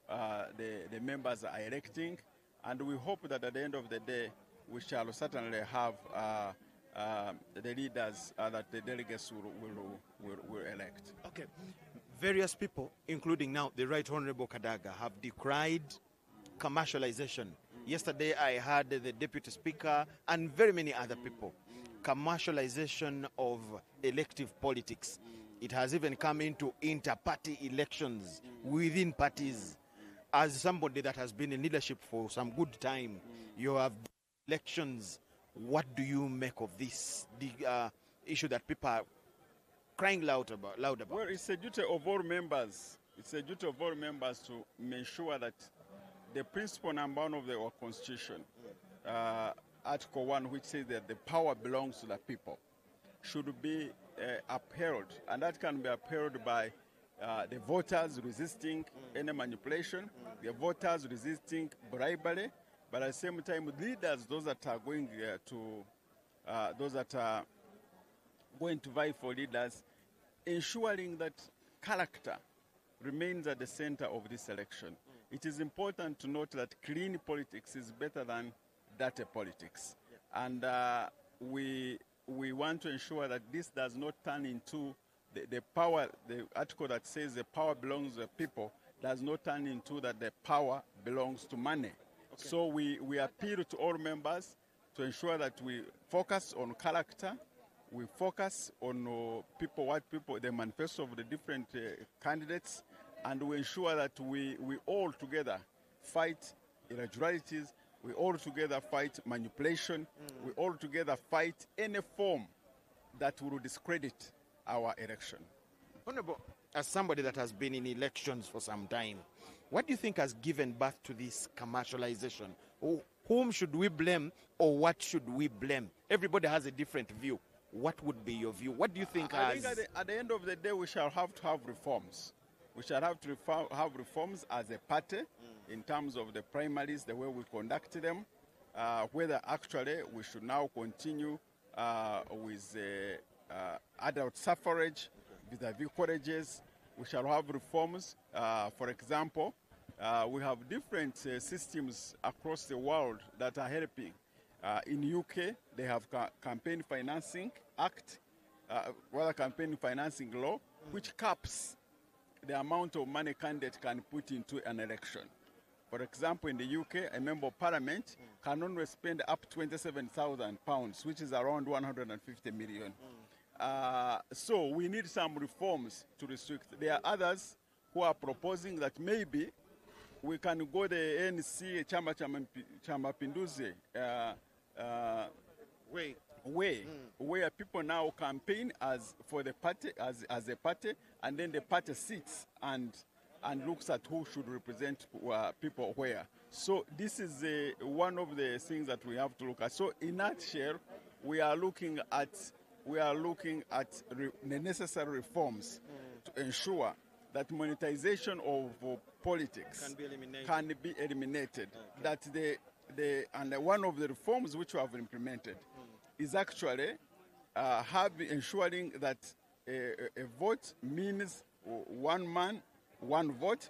the members are electing. And we hope that at the end of the day, we shall certainly have the leaders that the delegates will elect. Okay. Various people, including now the Right Honorable Kadaga, have decried commercialization. Yesterday I heard the Deputy Speaker and very many other people. Commercialization of elective politics. It has even come into inter-party elections within parties. As somebody that has been in leadership for some good time, you have elections. What do you make of this? The issue that people are crying loud about. Well, it's a duty of all members. It's a duty of all members to make sure that the principle number 1 of our Constitution, Article 1, which says that the power belongs to the people, should be upheld. And that can be upheld by the voters resisting any manipulation, the voters resisting bribery, but at the same time, leaders, those that are going to vie for leaders, ensuring that character remains at the center of this election. It is important to note that clean politics is better than dirty politics. And we want to ensure that this does not turn into the power, the article that says the power belongs to the people, does not turn into that the power belongs to money. Okay. So we appeal to all members to ensure that we focus on character, we focus on the manifesto of the different candidates, and we ensure that we all together fight irregularities, we all together fight manipulation, we all together fight any form that will discredit our election. Honorable, as somebody that has been in elections for some time, what do you think has given birth to this commercialization? Whom should we blame, or what should we blame? Everybody has a different view. What would be your view? What do you think I think at the end of the day, we shall have to have reforms. We shall have to have reforms as a party in terms of the primaries, the way we conduct them, whether actually we should now continue with adult suffrage vis-à-vis colleges. We shall have reforms. For example, we have different systems across the world that are helping. In UK, they have campaign financing act, campaign financing law, which caps the amount of money candidate can put into an election. For example, in the UK, a member of parliament can only spend up to £27,000, which is around 150 million. So we need some reforms to restrict. There are others who are proposing that maybe we can go the ANC Chama cha Mapinduzi way, where people now campaign for the party as a party, and then the party sits and looks at who should represent people where. So this is one of the things that we have to look at. So in that share, we are looking at the necessary reforms to ensure that monetization of politics can be eliminated. That and one of the reforms which we have implemented is actually ensuring that a vote means one man, one vote,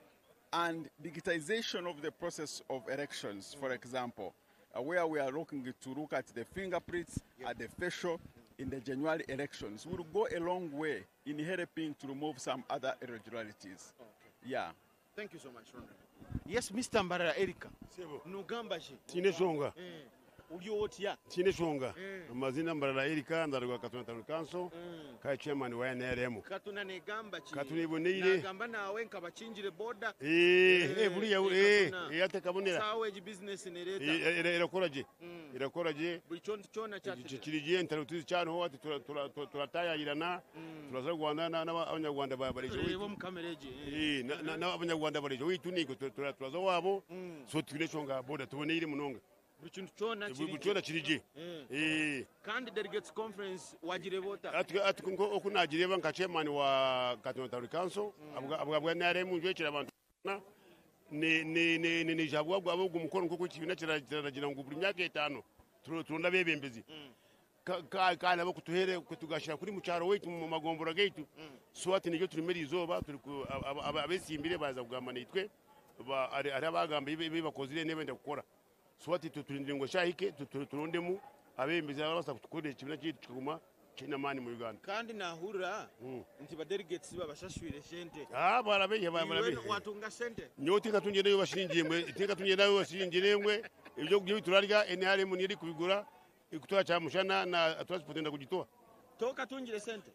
and digitization of the process of elections, for example, where we are looking to look at the fingerprints, at the facial, in the January elections, will go a long way in helping to remove some other irregularities. Okay. Yeah. Thank you so much, Ronald. Yes, Mr. Mbarara Erika. Nugamba shi. Tineshonga. Uliotia. Tineshonga. Mazina Mbarara Erika ndarwa Katuna Council. Kai chairman wa NRM. Katuna negamba chi. Katunibonire. Nagamba nawe nkabachinjire boda. Buriya yate kabonera. Sawe business nereta. Irakoraje. Irakoraje. Bulichonto chona chate. Kirije ntarutuzi cyane hati turatayirana. Turaza Rwanda n'abanyarwanda babareje. Rebo mukamereje. N'abanyarwanda bareje. Wituniko turaza wabo. So tineshonga boda tubonire munonga. Buchona kirije. Kandi delegates conference wagire vota. Atuko okunagireba nka chairman wa Katuna Council abwa NRM njwekira abantu ni jabwa gwabo gumukono kuko kibina kiragira ngo buri myaka 5 turunda bebembezi kana abo kutuhere kutugashira kuri mucyaro wetu mu magombora gaitu so ati nijyo turimeri izoba turi abesimbire baza kugamba nitwe ari abagamba ibi bakozire nebenda gukora swati tutulindire ngo shahike turondemu abembezi abasa kutukorera ikibina cyituma kinamani mu Uganda kandi nahura nti ba delegates babashashwire sente barabenye watunga sente nyoti katunje nayo bashingiye mwe tinga tunje nayo bashingiye mwe ibyo turarya NRM niri kubigura ikutoa cha mushana na transport kujitoa toka tunjire sente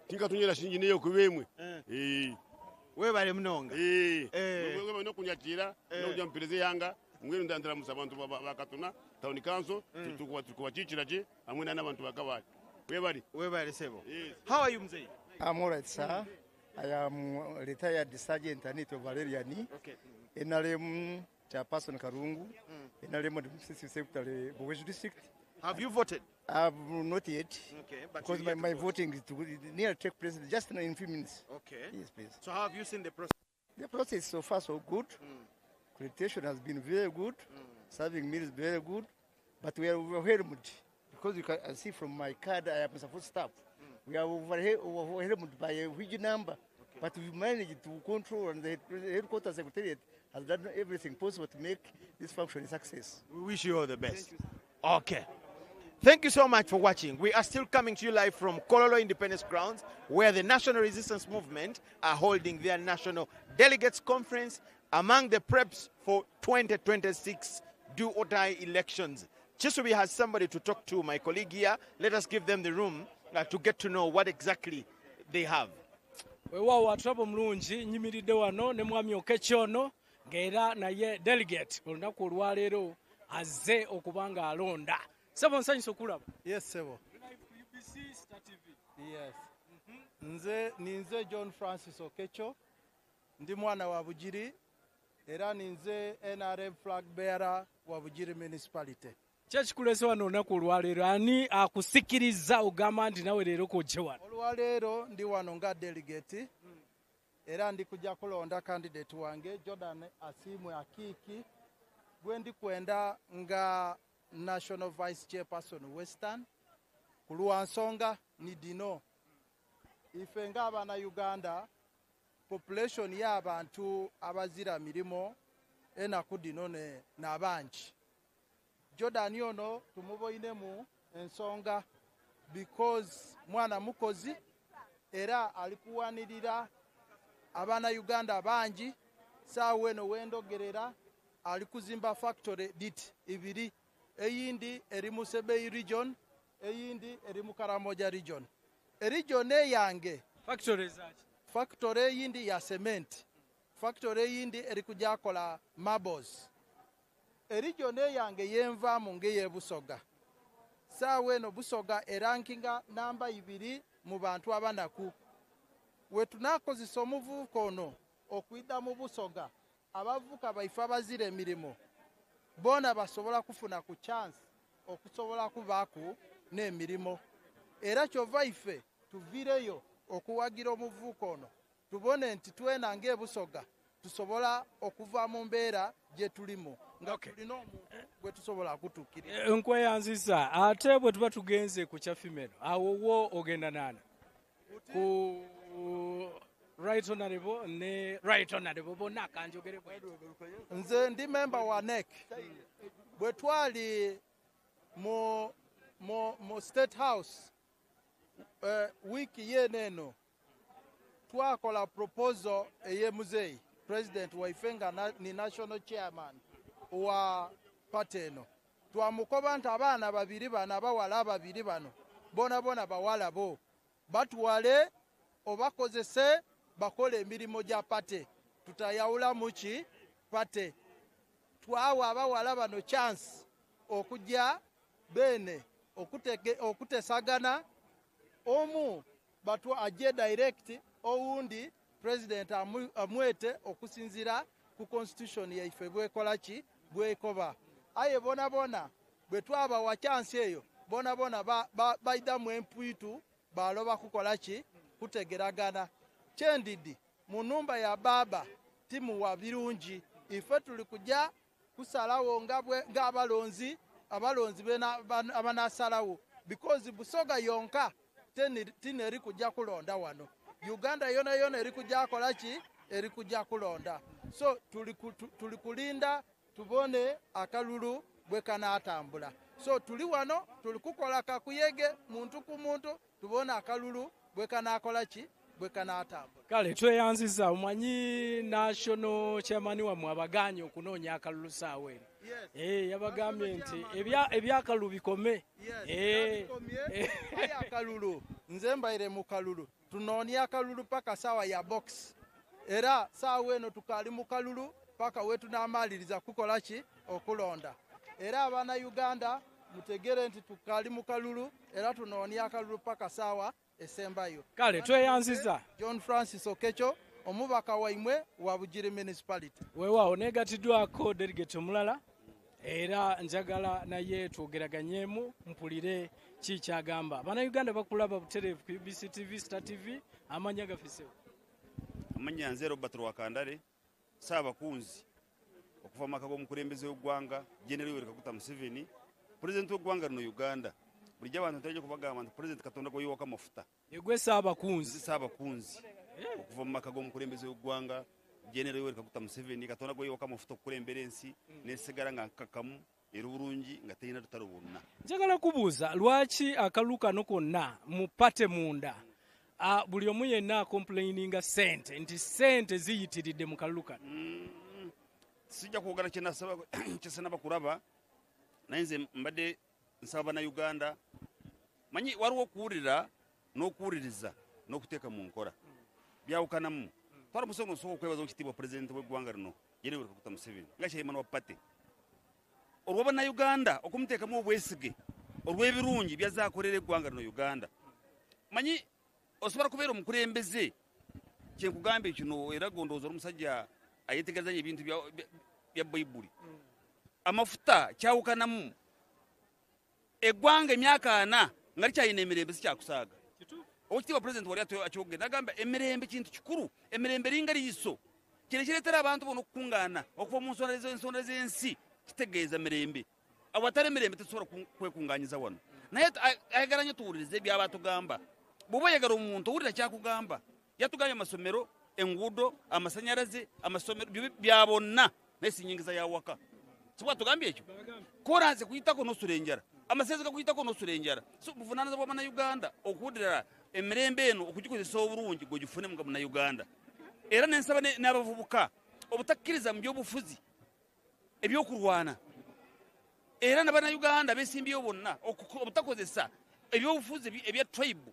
tinga tunjira shingi niyo kubemwe we bale mnonga we no kunyakira no kujya mpireze yanga mwero ndandira musabantu bakatuna town council tukubacicira je hamwe n'abantu bakabali we bari sebo how are you mzee? I'm all right, sir. I am retired sergeant Anito Valeriani. Okay. NRM chairperson Karungu. NRM administrative secretary Bugwezi district. Have you voted? Not yet. Okay, but because my voting is near take place just in a few minutes. Okay. Yes, please. So how have you seen the process? The process so far so good. Accreditation has been very good. Serving meal is very good. But we are overwhelmed because you can see from my card I am support staff. We are overwhelmed by a huge number. Okay. But we managed to control, and the headquarters secretariat has done everything possible to make this function a success. We wish you all the best. Okay. Thank you so much for watching. We are still coming to you live from Kololo Independence Grounds, where the National Resistance Movement are holding their National Delegates Conference among the preps for 2026 do-or-die elections. Chisubi has somebody to talk to, my colleague here. Let us give them the room to get to know what exactly they have. Wewawa trapo mlungi nyimiridde wano ne mwami Okechyono ng'era naye delegate olunaku olwaleero azze okubanga alonda. Sebo nsanyusa okulaba. Yes, Sebo. UBC Star TV. Yes. Ninze John Francis Okecho, ndi mwana wa Bugiri, era ninze NRM flag bearer wa Bugiri municipality. Kyekikulese wano olunaku olwaleero ani akusikiriza ogamba nti nawe leero kojje wano? Olwaleero ndi wano nga delegate era ndi kujja kulonda candidate wange Jordan Asimwe Akiki gwe ndi kwenda nga National Vice Chairperson Western ku lwansonga ni dino ife ng'abaana Uganda population y'abantu abazira mirimo enaku dino n'abangi. Jordan ono tumuboinemu ensonga because mwana mukozi era alikuwanirira abaana Uganda bangi saawa eno wendogerera alikuzimba factory dit ibiri eyindi eri mu Sebei region eyindi eri mu Karamoja region. Region eyange factory eyindi ya cement, factory eyindi eri kujja kola marbles. Region eyange yenvaamu ng'eye Busoga. Saawa eno Busoga erankinga namba 2 mu bantu abanaku. We tunakozesa omuvubuka ono okuyita mu Busoga abavubuka baife abazira emirimu bona basobola kufuna ku chance okusobola kubaaku n'emirimo. Era kyova ife tuvireyo okuwagira omuvubuka ono tubone nti twena ng'ebusoga tusobola okuva mu mbeera gye tulimu nga tulina omuntu gwe tusobola kutuukirira. Nkweyanzisa ate bwe tuba tugenze ku kyafimeno awo wo ogenda nani ku right honorable ne right honorable bonna kanjogere nze ndi member wa NEC bwe twali mu State House wiki yeneno twakola proposal eye muzeyi president waife nga ni national chairman wa party eno twamukoba nti abaana babiri bano abawala babiri bano bona bawala bo batuwale obakozese bakola emirimu gya pate tutayawula muki pate twawa abawala bano chance okujja bene okutesagana omu batu ajje direct oundi president amwete okusinzira ku constitution yaife bwekola ki bwekoba aye bona bwe twaba wa chance eyo bona baidamu empwitu baloba kukola ki kutegeragana kyendidi mu numba ya baba timu wa birungi ife tuli kujja kusalawo ng'abalonzi bena abanasalawo because Busoga yonka tineri kujja kulonda wano. Uganda yona eri kujja kola ki eri kujja kulonda. So tuli kulinda tubone akalulu bwe kanaatambula. So tuli wano tuli kukola kakuyege muntu ku muntu tubone akalulu bwe kanaakola ki bwe kanaatambula. Kale tweyanziza omanyi national chairman wamwe abaganye okunoonya akalulu saawa eno. Yabagambye nti ebyakalulu bikome. Akalulu nze mbaire mu kalulu tunoonya akalulu paka sawa ya box era saawa eno tukali mu kalulu paka wetu n'amaliriza kukola ki okulonda. Era abaana Uganda mutegere nti tukali mu kalulu era tunoonya akalulu paka sawa esembayo. Kale tweyanziza John Francis Okecho omubaka waimwe wa Bugiri municipality. Weewaawo negatiddwako delegate omulala era njagala naye twogeraganyemu mpulire ki kyagamba. Bana Uganda bakulaba butereevu ku UBC TV, Star TV, amanya gafisewo. Amanya nze Robert Rwakandale Saabakunzi okuva mu maka g'omukulembeze w'eggwanga General Yoweri Kaguta Museveni President w'eggwanga lino Uganda. Bulijjo abantu tujja kubagamba nti President Katonda gwe mafuta. Yegwe Saabakunzi. Saabakunzi okuva mu maka g'omukulembeze w'eggwanga General Yoweri Kaguta Museveni Katonda gwe mafuta okukulembera ensi n'esigala nga nkakkamu era bulungi nga terina lutalo bwonna. Njagala kubuuza lwaki akalulu kano konna mu pate munda buli omu yenna complaininga sente nti sente ziyitiridde mu kalulu kano. Sijja kwogera kyesinaba kulaba naye nze mbadde nsaba Bannayuganda manyi waliwo okuwulira n'okuwuliriza n'okuteeka mu nkola byawukanamu. Twala musonga osooka okwebaza ekitiibwa pulezidenti w'eggwanga lino Yoweri Kaguta Museveni nga chairman wa pate olwa Bannayuganda okumuteekamu obwesige olw'ebirungi byazze akolera eggwanga lino Uganda. Manyi osobola kubeera omukulembeze kyenkugambye kino era gondooza omusajja ayetegerezanya ebintu bya Bayibuli. Amafuta kyawukanamu eggwanga emyaka 4 nga likyalina emirembe sikyakusaaga. Okitiibwa pulezidenti wali akyogera agamba emirembe kintu kikulu, emirembe linga liiso kino kireetera abantu bonna okukungaana okuva mu nsonda z'ensi kitegeeza mirembe. Awatali emirembe tetusobola kwekungaanyiza wano. Naye ayagala nnyo tuwulirize byaba atugamba. Bw'oba oyagala omuntu owulira kyakugamba. Yatugambye amasomero, enguudo, amasanyalaze, amasomero bya bonna naye si nnyingiza ya waka. Sibwa tugambye ekyo. Koranze kuyitako n'osula enjala. Amasezi gakuyitako n'osula enjala. So buvunaanyizibwa bwa Bannayuganda okuwulira emirembe eno okugikozesa obulungi gwegifune mu Bannayuganda. Era nensaba n'abavubuka obutakkiriza mu byobufuzi ebyokulwana. Era na Bannayuganda beesimbyeyo bonna obutakozesa ebyobufuzi ebya tribe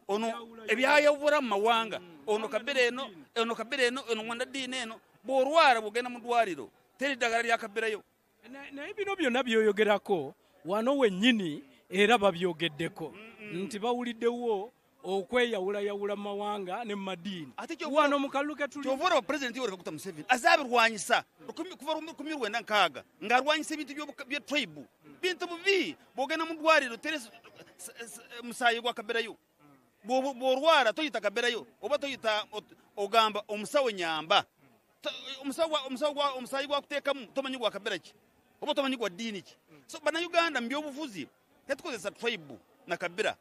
ono ebyayawula mu mawanga ono kabere eno ono mwandaddiini eno bw'olwala bw'ogenda mu ddwaliro teri ddagala lyakabberayo. Naye bino byonna byoyogerako wano wennyini era babyogeddeko nti bawuliddewo okweyawulayawula mu mawanga ne mu madiini. Wano mu kalulu ke tuli kyova olaba pulezidenti Yoweri Kaguta Museveni azaabirwanyisa kuva 1996 ng'alwanyisa ebintu bya tribe bintu bubi. Bw'ogenda mu ddwaliro teri musaayi gwakabberayo. Bw'olwala toyita kabberayo oba toyita ogamba omusawo nyamba. Omusaayi gwakuteekamu tomanyi gwakabbera ki oba tomanyi gwa ddiini ki. So Bannayuganda mu byobufuzi tetukozesa tribe na kabbera.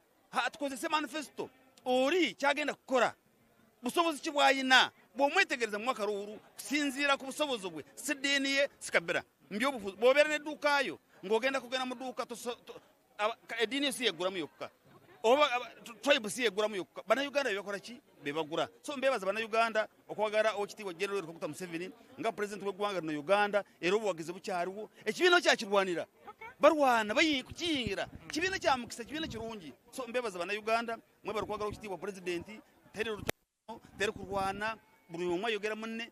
Tukozese manifesto oli kyagenda kukola busobozi ki bw'ayina bw'omwetegereza mu mwaka luwulu kusinziira ku busobozi bwe si ddiini ye si kabbera. Mu byobufuzi bw'obeera n'edduuka yo ng'ogenda kugenda mu dduuka eddiini yo si yeggulamu yokka oba tribe si yeggulamu yokka. Bannayuganda bebakola ki bebagula. So mbebaza Bannayuganda okwagala okitiibwa General Yoweri Kaguta Museveni nga pulezidenti w'eggwanga lino Uganda era obuwagizi bukyaliwo. Ekibiina kyakirwanira barwana kukiyingira kibiina kya mukisa kibiina kirungi. So mbebaza Bannayuganda mwebali okwagala okitiibwa pulezidenti teri lutalo teri kurwana buli omu ayogera munne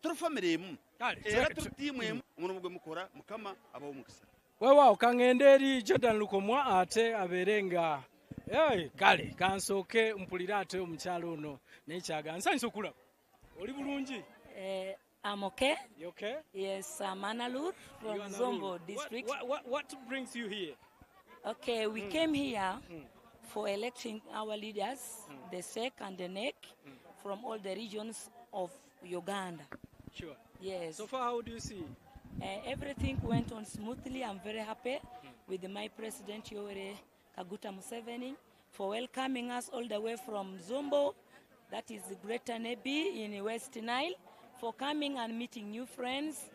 tuli famire emu era tuli ttiimu emu omulimu gwe mukola Mukama abawo omukisa. Weewaawo kaŋŋende eri Jordan Lukomwa ate abeere nga kale kansooke mpulira ate omukyalo ono naye kyaga nsanyusa okulaba oli bulungi. I'm okay. You okay? Yes, I'm Analur from Zombo district. What brings you here? Okay, we came here for electing our leaders, the SEC and the NEC, from all the regions of Uganda. Sure. Yes. So far, how do you see? Everything went on smoothly. I'm very happy with my President Yoweri Kaguta Museveni for welcoming us all the way from Zombo, that is Greater Nebi in West Nile, for coming and meeting new friends,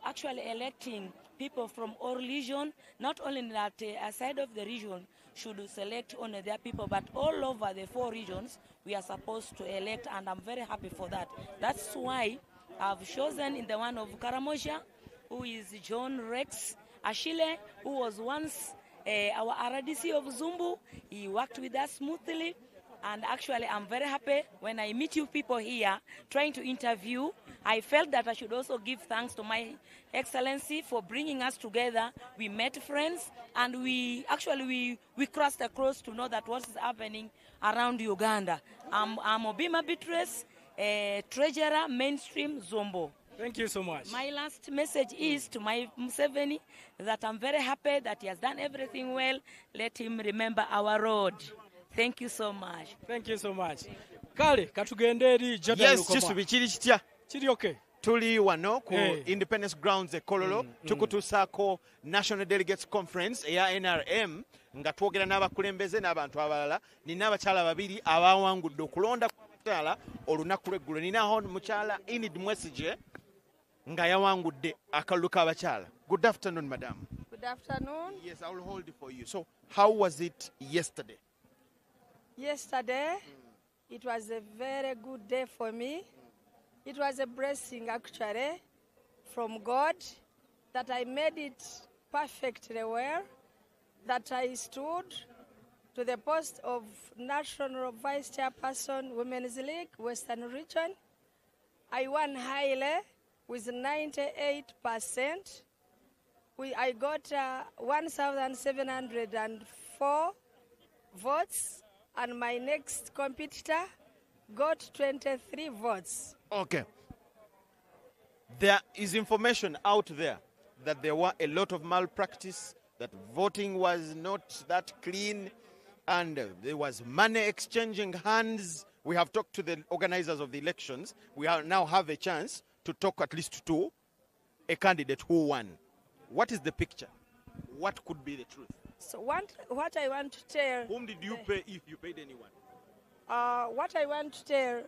actually electing people from all regions, not only that aside of the region should select only their people, but all over the 4 regions we are supposed to elect, and I'm very happy for that. That's why I've chosen in the one of Karamoja, who is John Rex Ashile, who was once our RDC of Zumbu. He worked with us smoothly, and actually I'm very happy when I meet you people here trying to interview. I felt that I should also give thanks to my excellency for bringing us together. We met friends, and we crossed across to know that what is happening around Uganda. I'm Obima Beatrice, treasurer, mainstream Zombo. Thank you so much. My last message is to my Museveni that I'm very happy that he has done everything well. Let him remember our road. Thank you so much. Thank you so much. Kale, katugende eri Jordan Yes, Lukoma. Kisubi kiri kitya? Kiri okay. Tuli wano ku Independence Grounds e Kololo, tukutusaako National Delegates Conference eya NRM, nga twogera n'abakulembeze n'abantu abalala. Nina abakyala babiri abawangudde okulonda kw'abakyala olunaku lw'eggulo. Ninaho mukyala Enid Mwesige nga yawangudde akalulu k'abakyala. Good afternoon, madam. Good afternoon. Yes, I will hold it for you. So, how was it yesterday? Yesterday, it was a very good day for me. It was a blessing, actually, from God, that I made it perfectly well, that I stood to the post of National Vice Chairperson, Women's League, Western Region. I won highly with 98%. I got 1,704 votes, and my next competitor got 23 votes. Okay. There is information out there that there were a lot of malpractice, that voting was not that clean, and there was money exchanging hands. We have talked to the organizers of the elections. We now have a chance to talk at least to a candidate who won. What is the picture? What could be the truth? So what I want to tell... Whom did you pay, if you paid anyone? What I want to tell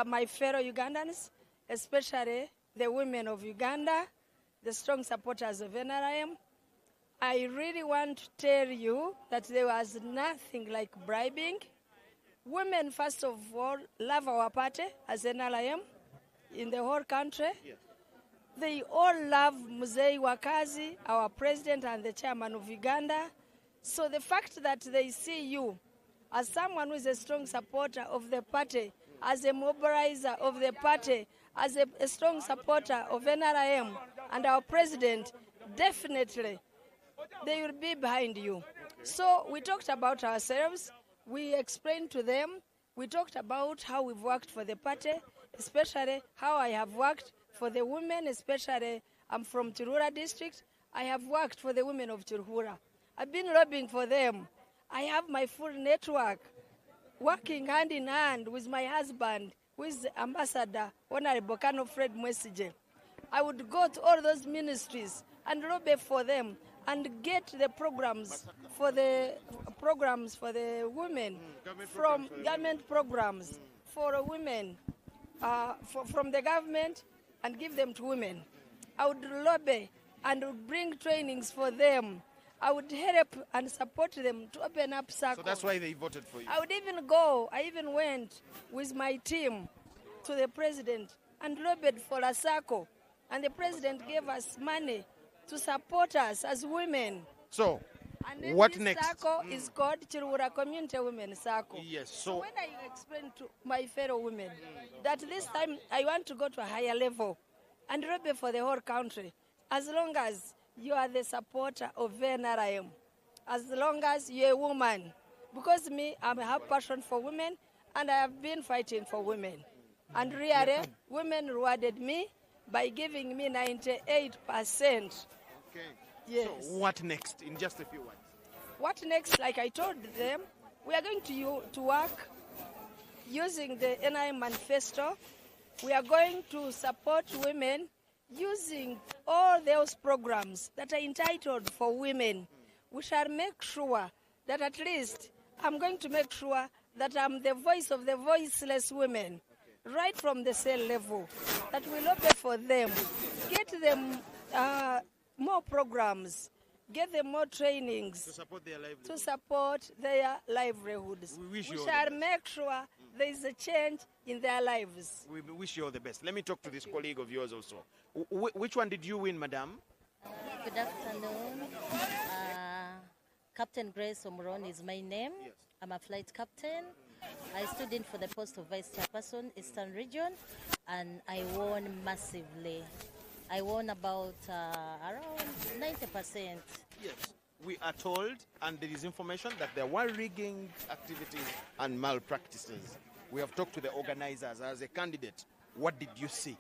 my fellow Ugandans, especially the women of Uganda, the strong supporters of NRM, I really want to tell you that there was nothing like bribing. Women, first of all, love our party as NRM in the whole country. Yes. They all love Muzei Wakazi, our president and the chairman of Uganda. So the fact that they see you as someone who is a strong supporter of the party, as a mobilizer of the party, as a strong supporter of NRM and our president, definitely they will be behind you. So we talked about ourselves. We explained to them. We talked about how we've worked for the party, especially how I have worked for the women, especially I'm from Tirura district. I have worked for the women of Tirura. I've been lobbying for them. I have my full network, working hand in hand with my husband, who is the Ambassador, Honorable Kano Fred Mwesige. I would go to all those ministries and lobby for them and get the programs for the women from government programs for women from the government and give them to women. I would lobby and would bring trainings for them. I would help and support them to open up circles. So that's why they voted for you. I even went with my team to the president and lobbied for a circle. And the president gave us money to support us as women. So, and what this next? circle is called Chirura Community Women Circle. Yes, so when I explain to my fellow women that this time I want to go to a higher level and lobby for the whole country, as long as you are the supporter of NRM, as long as you're a woman, because me, I have passion for women, and I have been fighting for women. And really, women rewarded me by giving me 98%. Okay. Yes. So what next, in just a few words? What next? Like I told them, we are going to work using the NRM manifesto. We are going to support women using all those programs that are entitled for women. We shall make sure that at least I'm going to make sure that I'm the voice of the voiceless women, right from the cell level, that will lobby for them, get them more programs, get them more trainings to support their livelihoods. We wish you all shall the best. make sure there is a change in their lives. We wish you all the best. Let me talk to this colleague of yours also. Which one did you win, madam? Good afternoon. Captain Grace Omron is my name. Yes. I'm a flight captain. I stood in for the post of Vice Chairperson, Eastern Region, and I won massively. I won about around 90%. Yes. We are told, and there is information, that there were rigging activities and malpractices. We have talked to the organizers. As a candidate, what did you see?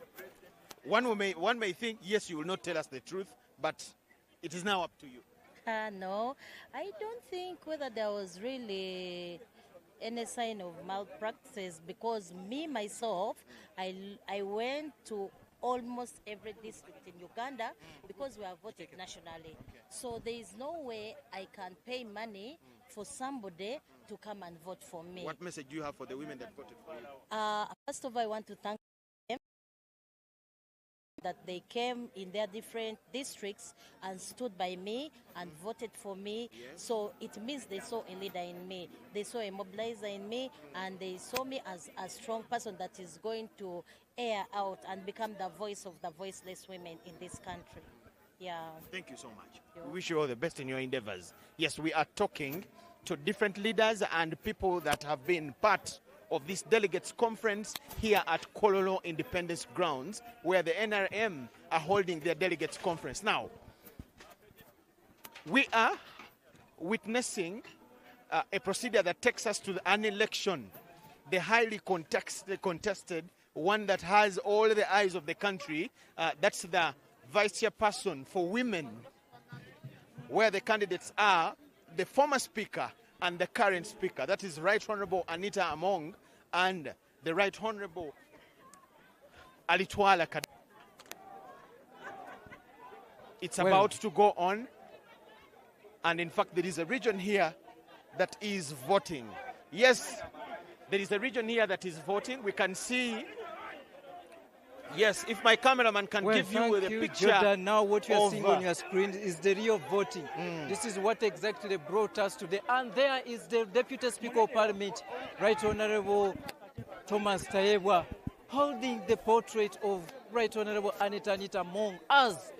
One may think, yes, you will not tell us the truth, but it is now up to you. No, I don't think whether there was really any sign of malpractice, because me, myself, I went to almost every district in Uganda because we are voted nationally. So there is no way I can pay money for somebody to come and vote for me. What message do you have for the women that voted for you? First of all, I want to thank them that they came in their different districts and stood by me and voted for me. Yes. So it means they saw a leader in me. They saw a mobilizer in me, and they saw me as a strong person that is going to air out and become the voice of the voiceless women in this country. Yeah. Thank you so much. We wish you all the best in your endeavors. Yes, we are talking to different leaders and people that have been part of this delegates conference here at Kololo Independence Grounds, where the NRM are holding their delegates conference. Now, we are witnessing a procedure that takes us to an election, the highly contested one that has all the eyes of the country. That's the vice chairperson for women, where the candidates are the former speaker and the current speaker. That is Right Honorable Anita Among and the Right Honorable Alitwala Kad. It's about to go on, and in fact there is a region here that is voting. Yes, there is a region here that is voting. We can see. Yes, if my cameraman can give you the picture. Jordan, now what you are seeing on your screen is the real voting. This is what exactly brought us today. And there is the Deputy Speaker of Parliament, Right Honorable Thomas Tayebwa, holding the portrait of Right Honorable Anita Among as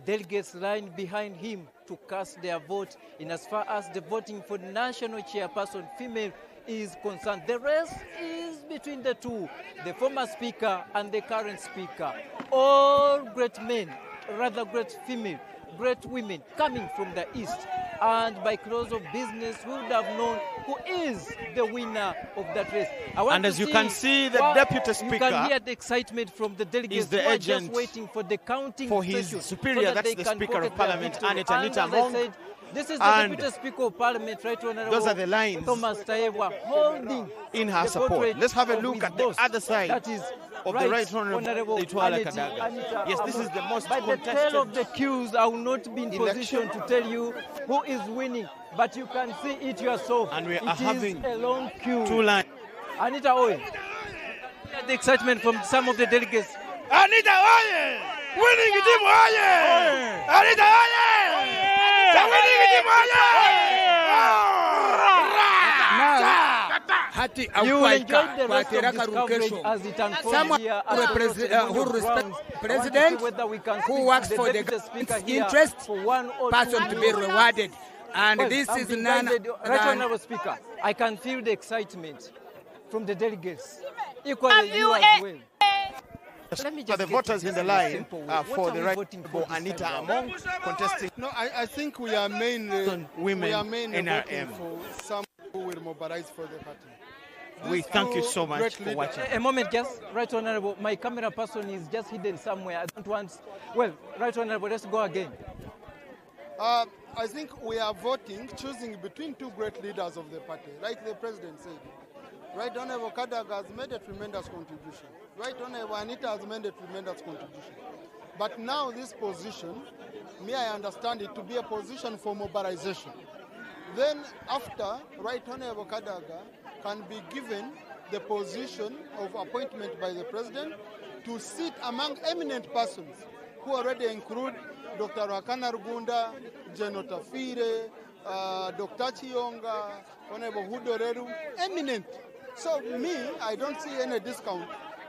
delegates line behind him to cast their vote in as far as the voting for national chairperson female is concerned. The rest is between the two, the former speaker and the current speaker. All great men, rather great female, great women coming from the east. And by close of business, we would have known who is the winner of that race. And as you can see, the deputy speaker, you can hear the excitement from the delegates is the who are agent just waiting for the counting for his superior, that's the Speaker of Parliament, Anita Among. This is the Deputy Speaker of Parliament, Right Honorable those are the lines Thomas Tayebwa, holding in her support. Let's have a look at the other side that is of the Right Honorable Itwala Kadaga. Yes, this is the most by contested. the tail of the queues, I will not be in position to tell you who is winning, but you can see it yourself. And we are having a long queue. two lines. Anita Oye, the excitement from some of the delegates. Anita Oye! Winning team Oye! Anita Oye! The winning team Oye! You enjoyed the rest of this coverage as it unfolds here at who respects president, who works for the interest, person to be rewarded. And this is none Right Honorable Speaker, I can feel the excitement from the delegates. Equally, you as well. Let me just the voters in the line for the Right Honorable Anita Among contesting. No, I think we are mainly women NRM NRM. for some who will mobilize for the party. We thank you so much for watching. A moment, just Right Honorable. My camera person is just hidden somewhere. I don't want. Well, Right Honorable, let's go again. I think we are voting, choosing between two great leaders of the party, like the president said. Right Honorable Kadaga has made a tremendous contribution. Right Honorable Anita has made a tremendous contribution. But now this position, me, I understand it to be a position for mobilization. then after, Right Honorable Kadaga can be given the position of appointment by the President to sit among eminent persons who already include Dr. Rakana Rugunda, General Tafire, Dr. Chionga, Honorable Hudoreru, eminent. So me, I don't see any discount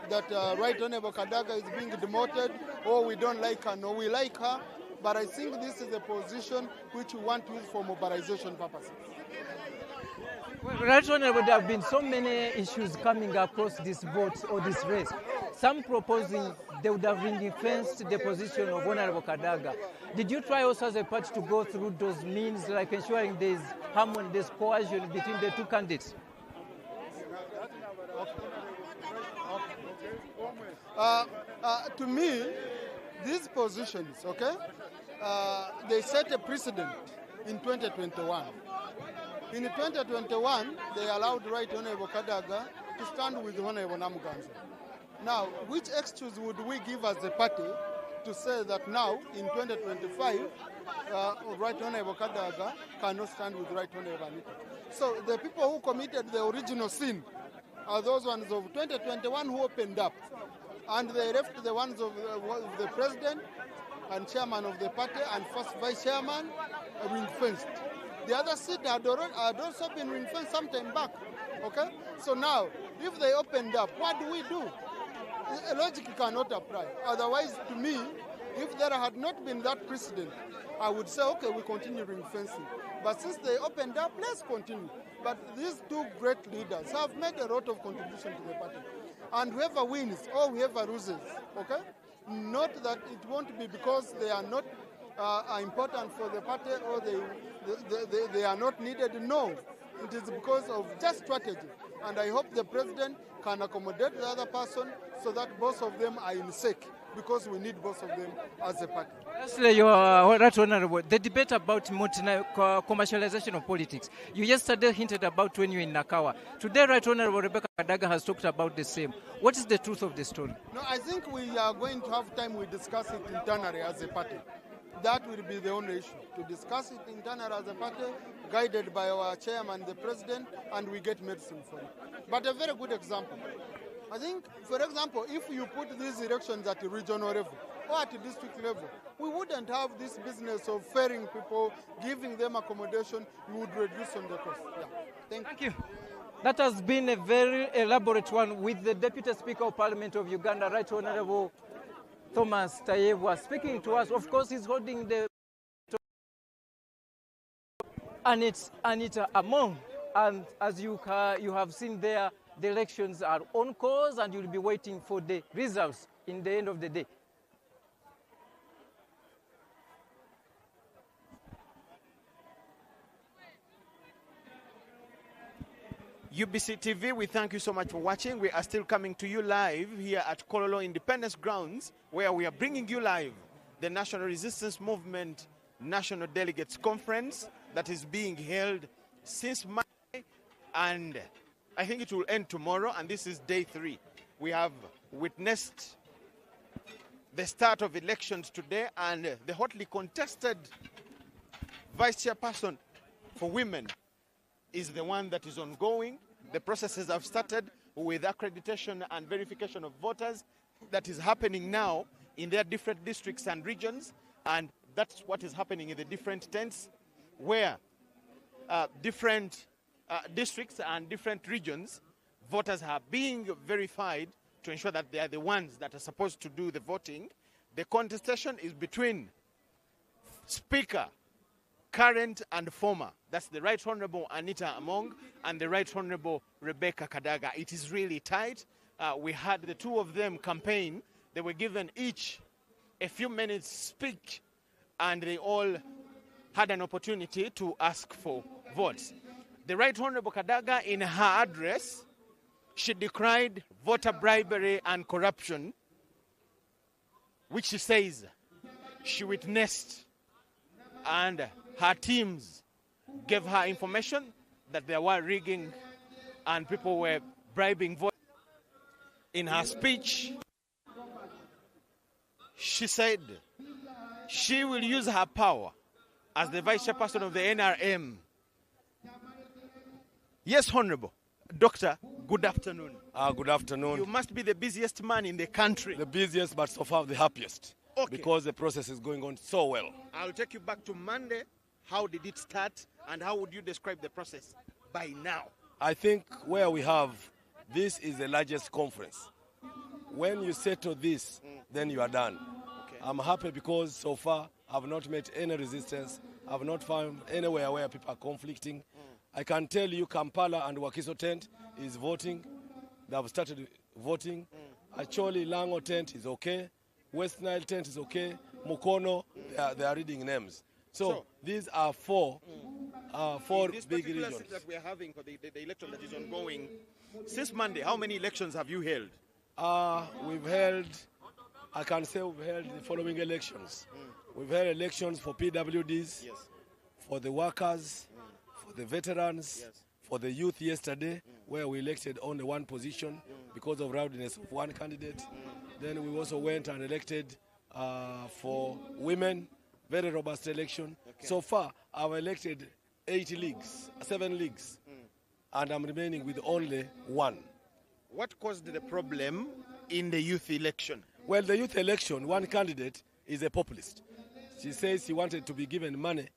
that Right Honorable Kadaga is being demoted, or we don't like her, no, we like her, but I think this is a position which we want to use for mobilization purposes. Well, Right Honorable, there have been so many issues coming across this vote or this race. Some proposing they would have ring-fenced the position of Honorable Kadaga. Did you try also as a party to go through those means, like ensuring there's harmony, there's cohesion between the two candidates? To me, these positions, okay, they set a precedent in 2021. In 2021, they allowed Right Honorable Kadaga to stand with Honorable Namuganza. Now, which excuse would we give as a party to say that now, in 2025, Right Honorable Kadaga cannot stand with Right Honorable Anita? So the people who committed the original sin are those ones of 2021 who opened up, and they left the ones of the president and chairman of the party and first vice chairman ring-fenced. The other seat had also been ring-fenced some time back. Okay? So now, if they opened up, what do we do? Logic cannot apply. Otherwise, to me, if there had not been that precedent, I would say, okay, we continue ring-fencing. But since they opened up, let's continue. But these two great leaders have made a lot of contribution to the party. And whoever wins or whoever loses, okay? Not that it won't be because they are not important for the party or they are not needed. No, it is because of just strategy. And I hope the president can accommodate the other person so that both of them are in sync, because we need both of them as a party. Lastly, you are right, Honorable. The debate about commercialization of politics. You yesterday hinted about when you were in Nakawa. Today, Right Honorable Rebecca Kadaga has talked about the same. What is the truth of the story? No, I think we are going to have time we discuss it internally as a party. That will be the only issue, to discuss it internally as a party, guided by our chairman, the president, and we get medicine for it. But a very good example. I think, for example, if you put these elections at the regional level or at the district level, we wouldn't have this business of ferrying people, giving them accommodation. We would reduce on the cost. Yeah. Thank you. That has been a very elaborate one with the Deputy Speaker of Parliament of Uganda, Right Honorable Thomas Tayebwa, speaking to us. Of course, he's holding the Anita Among. And as you have seen there, the elections are on course, and you'll be waiting for the results in the end of the day. UBC TV, we thank you so much for watching. We are still coming to you live here at Kololo Independence Grounds, where we are bringing you live the National Resistance Movement National Delegates Conference that is being held since Monday, and I think it will end tomorrow, and this is day 3. We have witnessed the start of elections today, and the hotly contested vice chairperson for women is the one that is ongoing. The processes have started with accreditation and verification of voters. That is happening now in their different districts and regions, and that's what is happening in the different tents, where different districts and different regions, voters are being verified to ensure that they are the ones that are supposed to do the voting. The contestation is between Speaker, current and former. That's the Right Honorable Anita Among and the Right Honorable Rebecca Kadaga. It is really tight. We had the two of them campaign. They were given each a few minutes speak, and they all had an opportunity to ask for votes. The Right Honorable Kadaga, in her address, she decried voter bribery and corruption, which she says she witnessed, and her teams gave her information that there were rigging and people were bribing voters. In her speech, she said she will use her power as the vice chairperson of the NRM Yes, Honorable. Doctor, good afternoon. Good afternoon. You must be the busiest man in the country. The busiest, but so far the happiest. Okay. Because the process is going on so well. I'll take you back to Monday. How did it start, and how would you describe the process by now? I think where we have, this is the largest conference. When you settle this, then you are done. Okay. I'm happy because so far I've not met any resistance. I've not found anywhere where people are conflicting. I can tell you Kampala and Wakiso tent is voting. They have started voting. Actually, Lango tent is okay. West Nile tent is okay. Mukono, they are reading names. So these are four big regions. That we are having for the election that is ongoing. Since Monday, how many elections have you held? We've held, I can say we've held the following elections. We've held elections for PWDs, for the workers, for the veterans, for the youth yesterday, where we elected only one position because of rowdiness of one candidate. Then we also went and elected for women, very robust election. So far, I've elected 7 leagues, and I'm remaining with only one. What caused the problem in the youth election? Well, the youth election, one candidate is a populist. She says she wanted to be given money,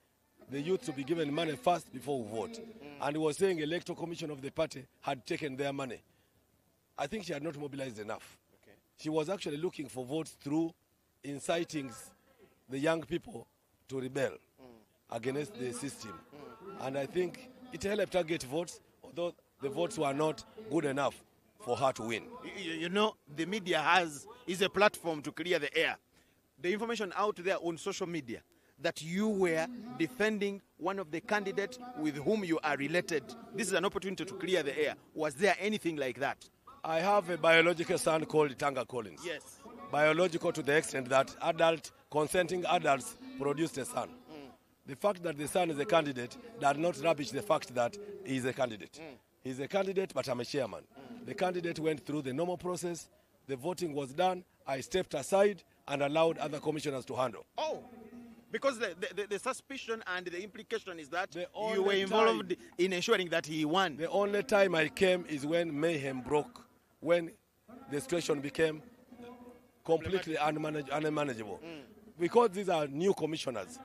the youth to be given money first before we vote. And was saying the electoral commission of the party had taken their money. I think she had not mobilized enough. She was actually looking for votes through inciting the young people to rebel against the system. And I think it helped her get votes, although the votes were not good enough for her to win. You know, the media is a platform to clear the air. The information out there on social media that you were defending one of the candidates with whom you are related. This is an opportunity to clear the air. Was there anything like that? I have a biological son called Tanga Collins. Yes. Biological to the extent that consenting adults produced a son. The fact that the son is a candidate does not rubbish the fact that he is a candidate. He's a candidate, but I'm a chairman. The candidate went through the normal process. The voting was done. I stepped aside and allowed other commissioners to handle. Oh, because the suspicion and the implication is that you were involved in ensuring that he won. The only time I came is when mayhem broke, when the situation became completely unmanageable. Because these are new commissioners,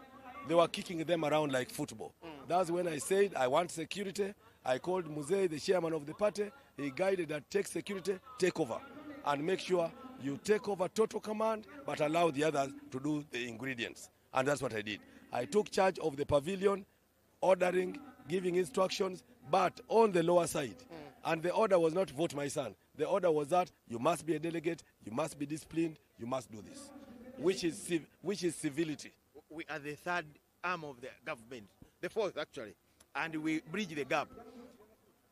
they were kicking them around like football. That's when I said, I want security. I called Muzei, the chairman of the party. He guided that take security, take over. And make sure you take over total command, but allow the others to do the ingredients. And that's what I did. I took charge of the pavilion, ordering, giving instructions, but on the lower side. And the order was not vote my son. The order was that you must be a delegate, you must be disciplined, you must do this, which is civility. We are the third arm of the government, the fourth actually, and we bridge the gap.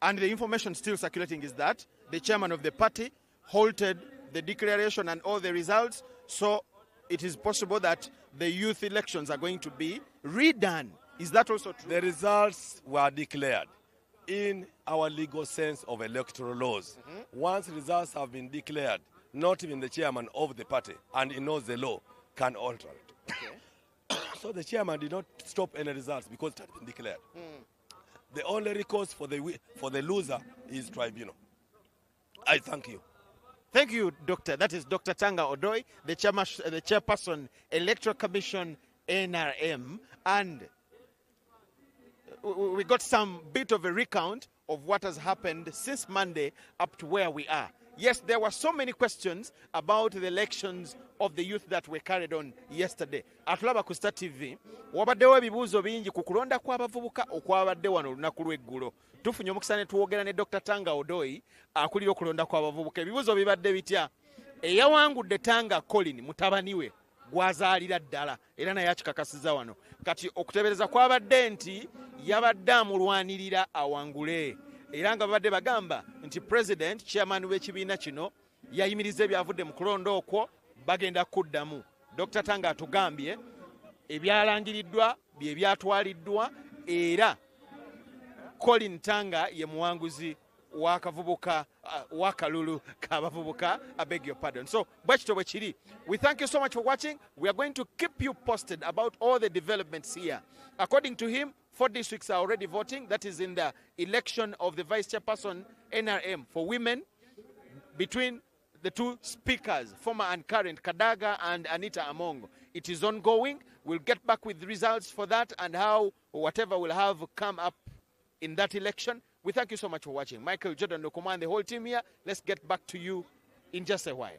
And the information still circulating is that the chairman of the party halted the declaration and all the results, so it is possible that the youth elections are going to be redone. Is that also true? The results were declared in our legal sense of electoral laws. Once results have been declared, not even the chairman of the party, and he knows the law, can alter it. So the chairman did not stop any results because it had been declared. The only recourse for the loser is tribunal. I thank you. Thank you, Doctor. That is Dr. Tanga Odoi, the chairperson, Electoral Commission, NRM. And we got some bit of a recount of what has happened since Monday up to where we are. Yes, there were so many questions about the elections of the youth that were carried on yesterday. Atulaba ku Star TV, wabaddewo ebibuuzo bingi ku kulonda kw'abavubuka okwabadde wano olunaku lw'eggulo. Tufunye omukisa ne tuwogera ne Dr. Tanga Odoi akulira okulonda kw'abavubuka. Ebibuuzo bibadde bitya? Eyawangudde Tanga Colin mutabani we gwazaalira ddala era naye akikakasiza wano. Kati okutebereza kwabadde nti yabadde amulwanirira awangule. Era nga babadde bagamba nti president chairman w'ekibiina kino yayimiriza ebyavudde mu kulonda okwo bagenda kuddamu. Dr. Tanga atugambye ebyalangiriddwa bye byatwaliddwa era Colin Tanga ye muwanguzi wakavubuka wakalulu kabavubuka. I beg your pardon. So bwekito bwe kiri. We thank you so much for watching. We are going to keep you posted about all the developments here. According to him, 4 districts are already voting. That is in the election of the vice chairperson NRM for women between the two speakers, former and current, Kadaga and Anita Among. It is ongoing. We'll get back with results for that and how whatever will have come up in that election. We thank you so much for watching. Michael, Jordan, Lokoma, and the whole team here. Let's get back to you in just a while.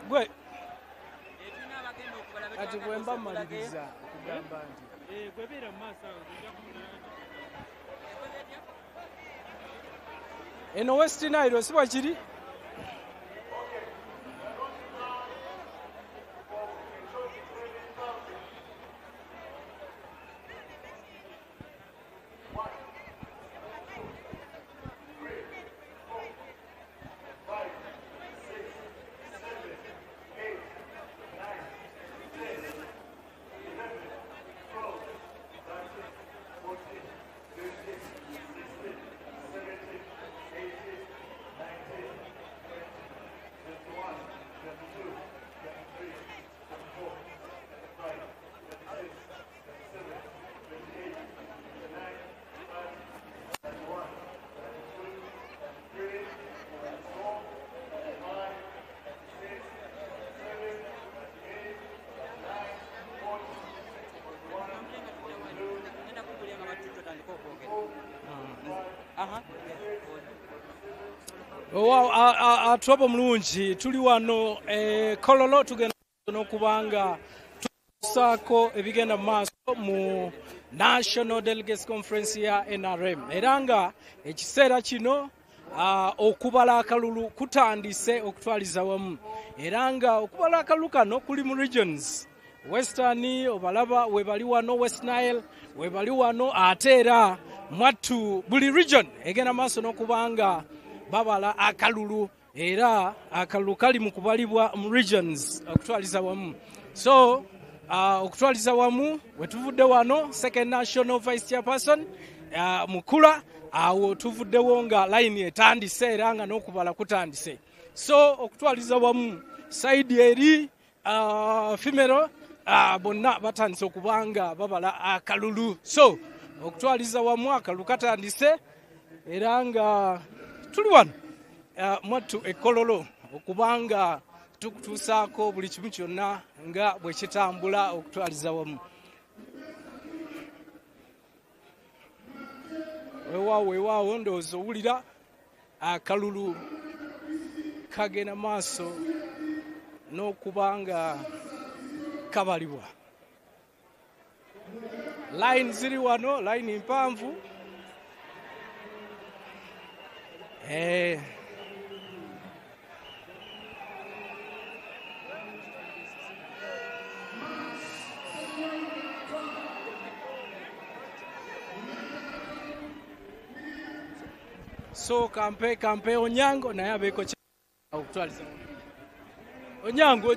Gwe ati bwemba maliriza kugamba nti gwebera maaso eno West Nile siba kiri atuwapa mulungi tuli wano kololo tugenda n'okubanga tusaako ebigenda mu maaso mu National Delegates Conference ya NRM era nga ekiseera kino okubala akalulu kutandise okutwaliza wamu era nga okubala akalulu kano kuli mu regions western obalaba webali wano west nile webali wano ate era mwattu buli region egenda maaso n'okubanga babala akalulu era akalulu kali mu kubalibwa mu regions okutwaliza wamu so okutwaliza wamu wetuvudde wano second national vice chairperson mukula awo tuvuddewo nga line etandise era nga n'okubala kutandise so okutwaliza wamu saidi eri femero bonna batandise okubanga babala akalulu so okutwaliza wamu akalulu katandise era nga tuli wano mwattu ekololo okubanga tukutuusaako buli kimu kyonna nga bwe kitambula okutwaliza wamu weewaawo ndowooza owulira akalulu kagenda maaso n'okubanga kabalibwa line ziri wano line mpanvu so kampe Onyango naye abeeko okutwaliza Onyango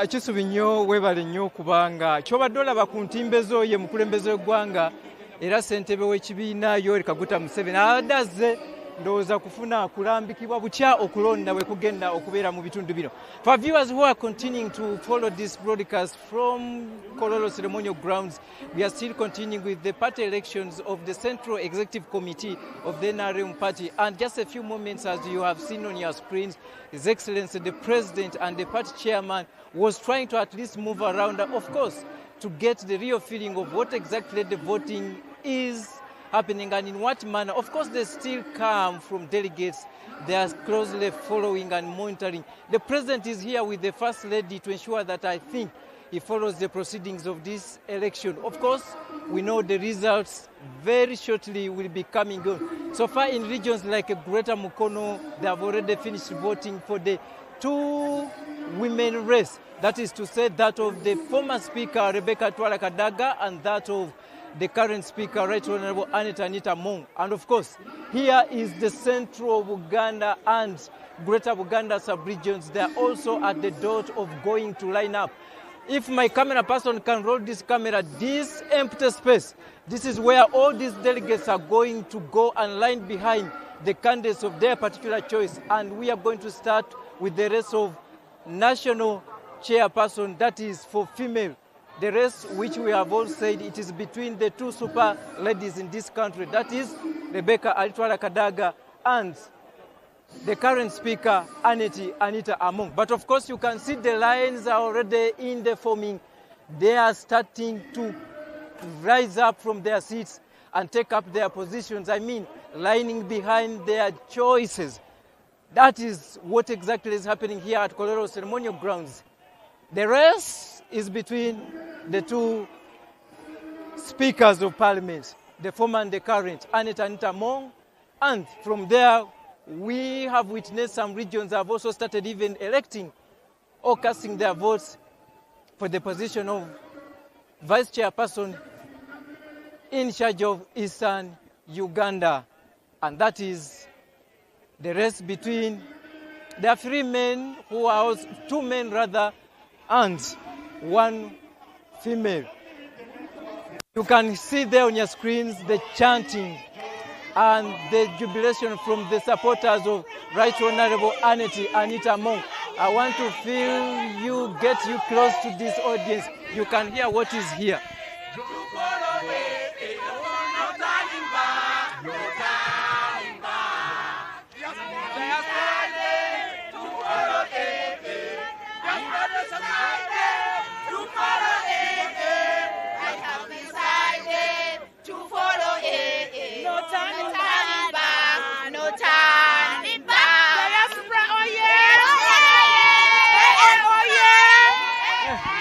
kisubi nnyo weebale nnyo kubanga kyobadde olaba ku ntimbezo ye mukulembeze w'eggwanga era ssentebe w'ekibiina Yoweri Kaguta Museveni adazze ndowooza kufuna kulambikibwa butya okulonda bwe kugenda okubeera mu bitundu bino. For viewers who are continuing to follow this broadcast from Kololo Ceremonial Grounds, we are still continuing with the party elections of the Central Executive Committee of the NRM party. And just a few moments, as you have seen on your screens, His Excellency the President and the party chairman was trying to at least move around, of course, to get the real feeling of what exactly the voting is happening and in what manner. Of course, they still come from delegates. They are closely following and monitoring. The President is here with the First Lady to ensure that I think he follows the proceedings of this election. Of course, we know the results very shortly will be coming on. So far in regions like Greater Mukono, they have already finished voting for the two women race. That is to say that of the former Speaker Rebecca Twala Kadaga and that of the current Speaker, Right Honorable Anita Mong. And of course, here is the central of Uganda and Greater Uganda sub-regions. They are also at the dot of going to line up. If my camera person can roll this camera, this empty space, this is where all these delegates are going to go and line behind the candidates of their particular choice. And we are going to start with the race of national chairperson, that is for female. The race, which we have all said, it is between the two super ladies in this country, that is Rebecca Alitwala Kadaga and the current Speaker, Anita Among. But of course, you can see the lines are already in the forming. They are starting to rise up from their seats and take up their positions. I mean, lining behind their choices. That is what exactly is happening here at Kololo Ceremonial Grounds. The race is between the two speakers of parliament, the former and the current, Anita Mong. And from there, we have witnessed some regions have also started even electing or casting their votes for the position of vice chairperson in charge of Eastern Uganda. And that is the race between, there are three men who are, two men rather, and one female. You can see there on your screens the chanting and the jubilation from the supporters of Right Honorable Anita Mong. I want to feel you, get you close to this audience. You can hear what is here.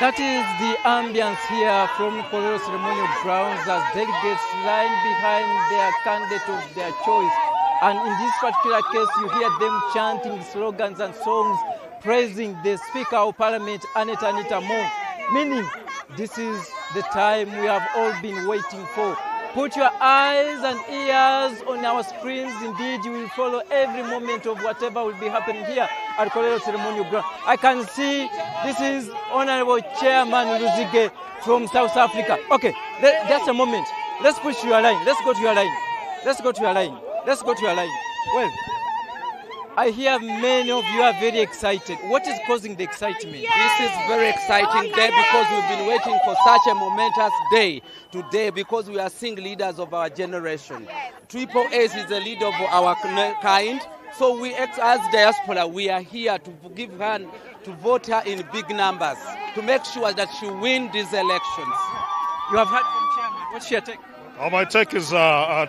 That is the ambience here from Kololo Ceremonial Grounds as delegates line behind their candidate of their choice. And in this particular case, you hear them chanting slogans and songs praising the Speaker of Parliament, Anita Mong, meaning this is the time we have all been waiting for. Put your eyes and ears on our screens. Indeed, you will follow every moment of whatever will be happening here at Kololo Ceremonial Ground. I can see this is Honorable Chairman Luzige from South Africa. Okay, just a moment. Let's push your line. Let's go to your line. Let's go to your line. Let's go to your line. Well, I hear many of you are very excited. What is causing the excitement? This is very exciting day because we've been waiting for such a momentous day today because we are seeing leaders of our generation. Triple S is a leader of our kind. So we, as diaspora, we are here to give her, to vote her in big numbers to make sure that she wins these elections. You have heard from Chairman. What's your take? My take is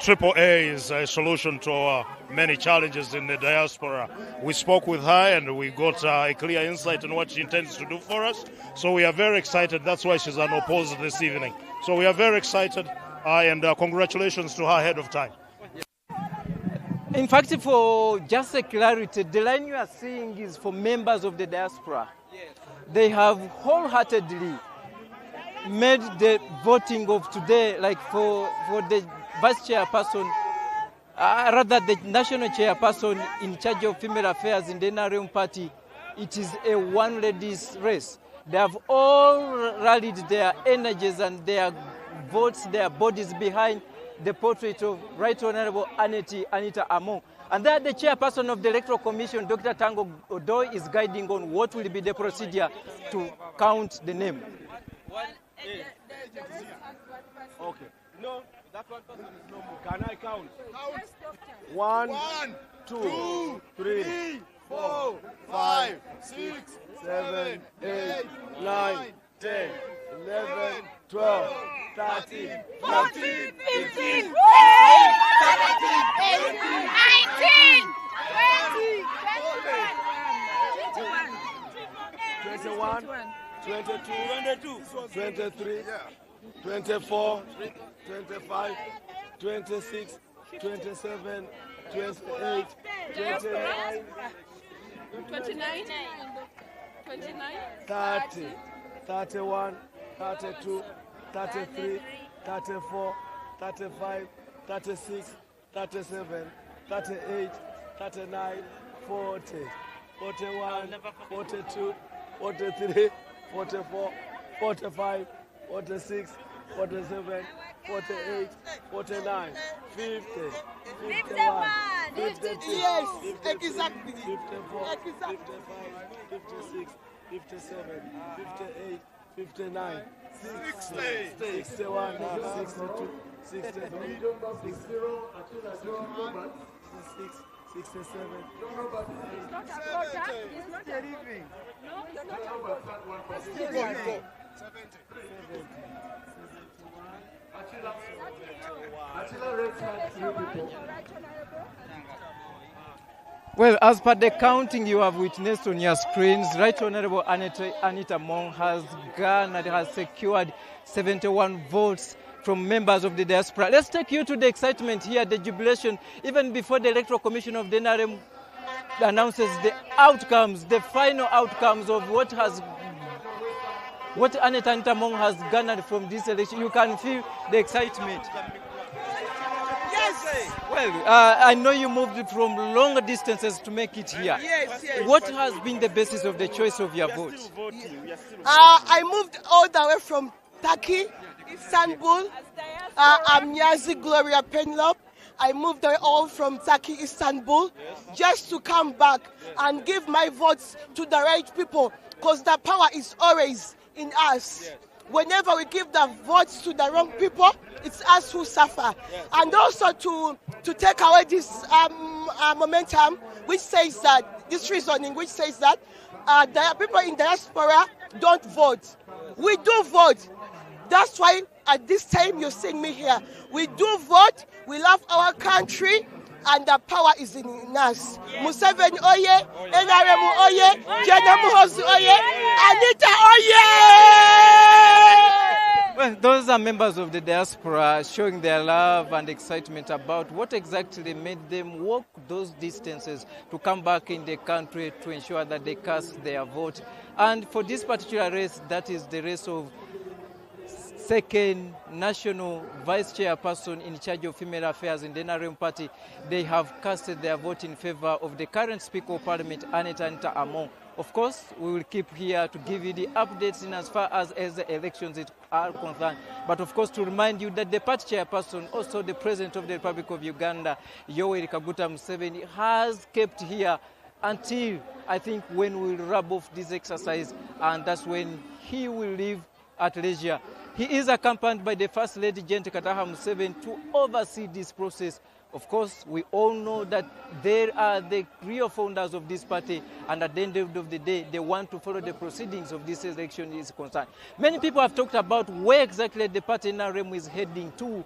Triple A is a solution to many challenges in the diaspora. We spoke with her and we got a clear insight on what she intends to do for us. So we are very excited. That's why she's unopposed this evening. So we are very excited and congratulations to her ahead of time. In fact, for just a clarity, the line you are seeing is for members of the diaspora. Yes. They have wholeheartedly made the voting of today, like for the vice chairperson, rather the national chairperson in charge of female affairs in the NRM party, it is a one-ladies race. They have all rallied their energies and their votes, their bodies behind the portrait of Right Honorable Anita Among. And there the chairperson of the Electoral Commission, Dr. Tango Odoi, is guiding on what will be the procedure to count the name. Okay. No, that one person is no more. Can I count? 1, 2, 3, 4, 5, 6, 7, 8, 9, 10, 11, 12, 13, 14, 15, 16, 17, 18, 19, 20, 21, 22, 23, 24, 25, 26, 27, 28, 29, 30, 31, 32, 33, 34, 35, 36, 37, 38, 39, 40, 41, 42, 43, 44, 45, 46, 47, 48, 49, 50, 51, 52, Yes, 53, exactly. 54, 55, 56, 57, 58, 59, 60, 61, 62, 63, 66, 67, Well, as per the counting you have witnessed on your screens, Right Honorable Anita Mong has garnered, has secured 71 votes from members of the diaspora. Let's take you to the excitement here, the jubilation, even before the Electoral Commission of the NRM announces the outcomes, the final outcomes of what Anita Mong has garnered from this election. You can feel the excitement. Yes. Well, I know you moved from longer distances to make it here. Yes. What has been the basis of the choice of your vote? I moved all the way from Turkey, Istanbul. I'm Nyazi Gloria Penlop. I moved all from Turkey, Istanbul, just to come back and give my votes to the right people, because the power is always in us. Whenever we give the votes to the wrong people, it's us who suffer. And also to take away this momentum, which says that, this reasoning which says that the people in diaspora don't vote. We do vote. That's why at this time you're seeing me here. We do vote, we love our country, and the power is in us. Museveni oye, NRM oye, Jena Muhoozi oye, Anita oye! Those are members of the diaspora showing their love and excitement about what exactly made them walk those distances to come back in the country to ensure that they cast their vote. And for this particular race, that is the race of second national vice chairperson in charge of female affairs in the NRM party. They have casted their vote in favor of the current Speaker of Parliament, Anita Among. Of course, we will keep here to give you the updates in as far as the elections are concerned. But of course, to remind you that the party chairperson, also the President of the Republic of Uganda, Yoweri Kaguta Museveni, has kept here until, I think, when we wrap off this exercise, and that's when he will leave at leisure. He is accompanied by the First Lady, Jente Kataha Museveni, to oversee this process. Of course, we all know that they are the real founders of this party, and at the end of the day, they want to follow the proceedings of this election is concerned. Many people have talked about where exactly the party NRM is heading to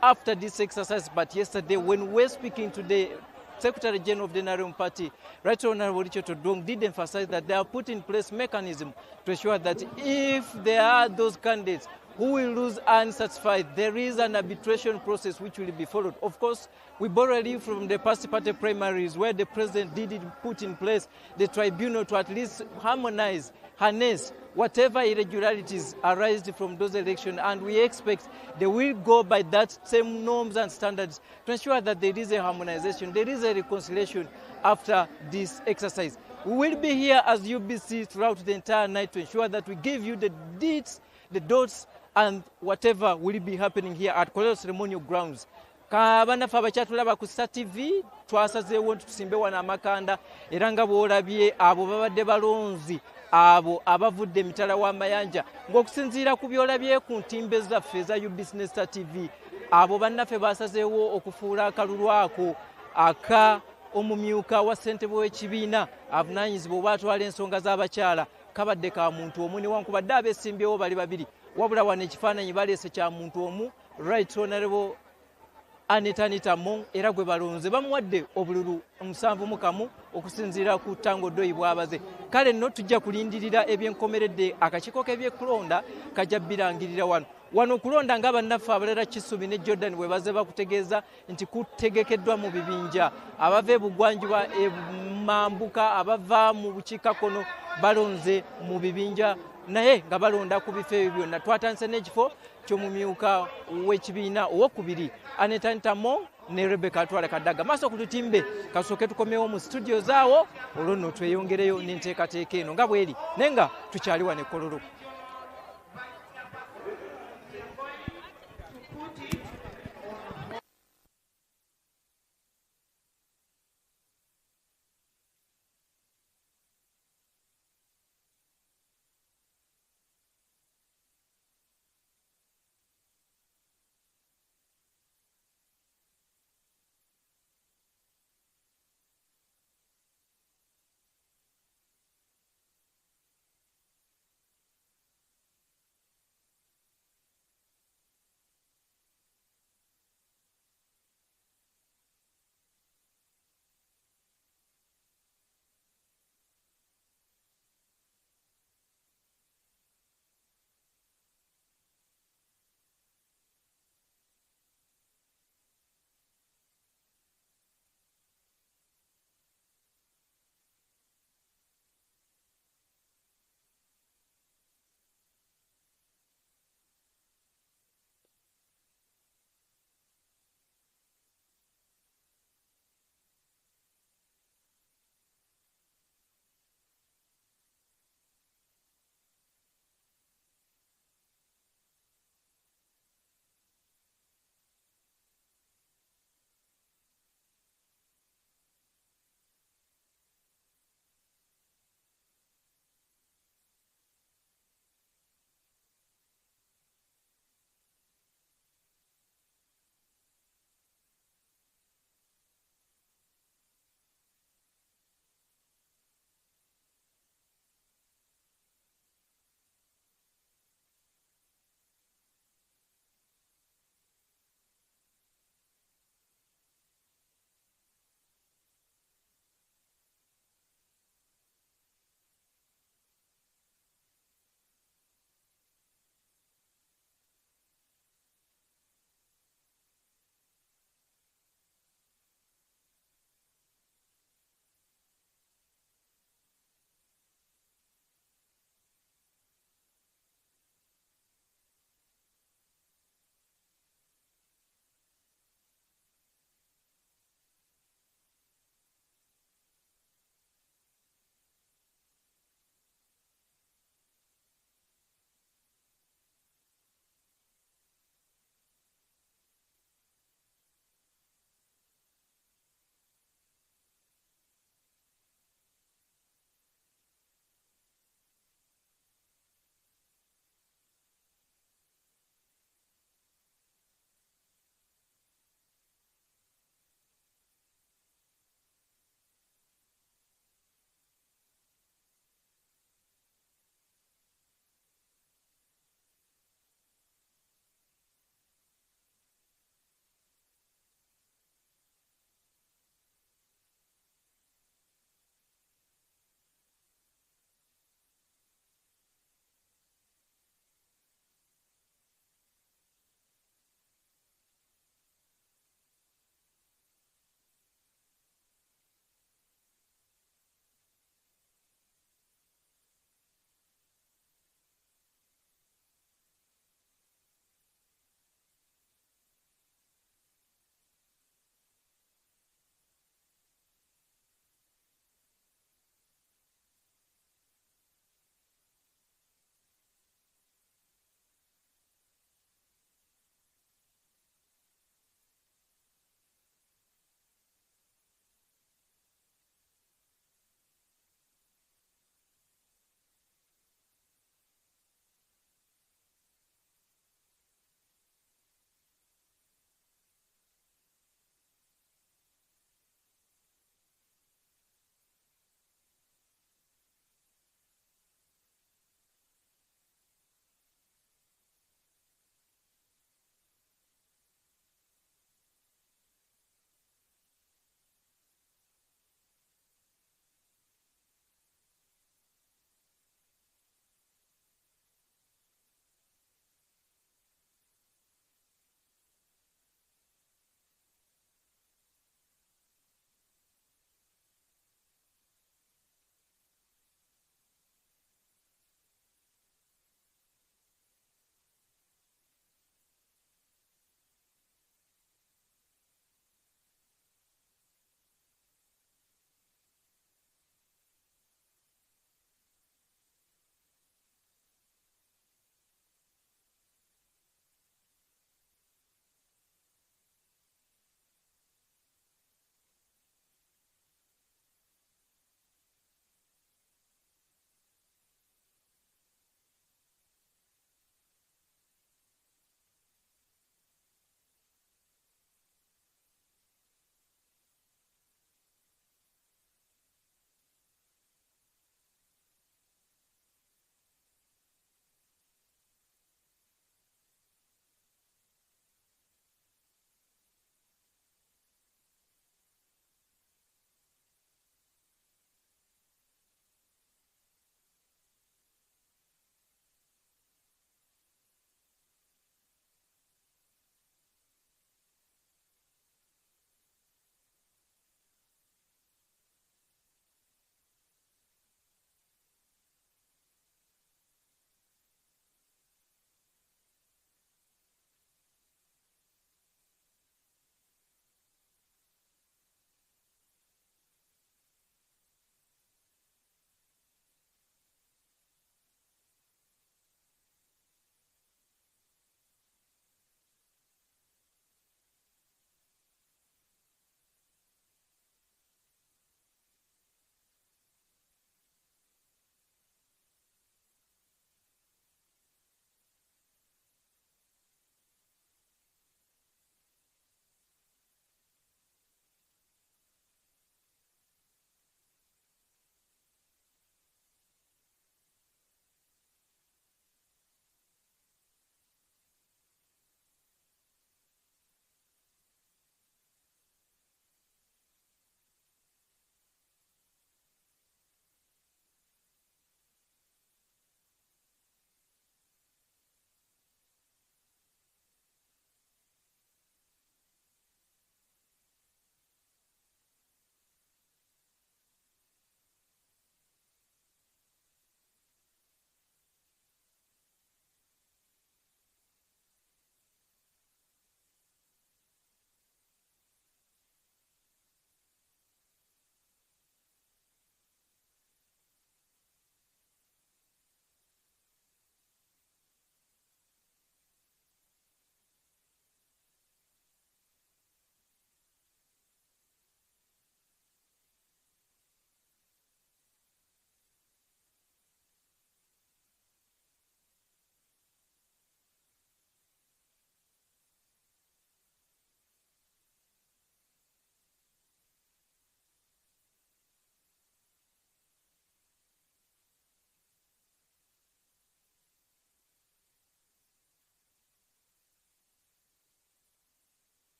after this exercise, but yesterday, when we're speaking to the Secretary General of the NRM Party, Right Honorable Richard Odong, did emphasize that they have put in place mechanism to ensure that if there are those candidates who will lose unsatisfied, there is an arbitration process which will be followed. Of course, we borrowed from the past party primaries where the president did put in place the tribunal to at least harmonize, harness whatever irregularities arise from those elections, and we expect they will go by that same norms and standards to ensure that there is a harmonization, there is a reconciliation after this exercise. We will be here as UBC throughout the entire night to ensure that we give you the deeds, the dots, and whatever will be happening here at Kololo Ceremonial Grounds. Kabanafa abachatulaba ku Star TV twasazeewo tusimbe wana amakanda era nga bw'olabye abo babadde balonzi abo abavudde emitala w'amayanja ng'okusinziira ku byolabye ku ntimbe zaffe eza UBC Star TV, abo bannaffe basazeewo okufuula akalulu ako aka omumyuka wa ssentebe w'ekibiina avunaanyizibwa obwatwala ensonga z'abakyala kabadde ka muntu omu newankubadde abeesimbyewo bali babiri, wabula wano ekifaananyi baleese kya muntu omu, Right Honorable Anita Among, era gwe balonze bamuwadde obululu 7-1 okusinziira ku Tango Doi bw'abaze. Kale nno tujja kulindirira ebyenkomeredde akakiiko k'ebyekulonda kajja birangirira wano okulonda nga bannaffe abalala Kisubi ne Jordan bwe baze bakutegeeza nti kutegekeddwa mu bibinja abava ebugwanjuba emambuka abava mu bukiikakkono balonze mu bibinja naye nga balonda ku bifo ebyo byonna. Twatandise n'ekifo ky'omumyuka w'ekibiina owokubiri Anita Among ne Rebecca Atwala Kadaga. Maaso ku lutimbe kasooke tukomewo mu studio zaawo olwo nno tweyongereyo n'enteekateeka eno nga bweri naye nga tukyali wano e Kololo.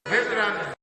veterans.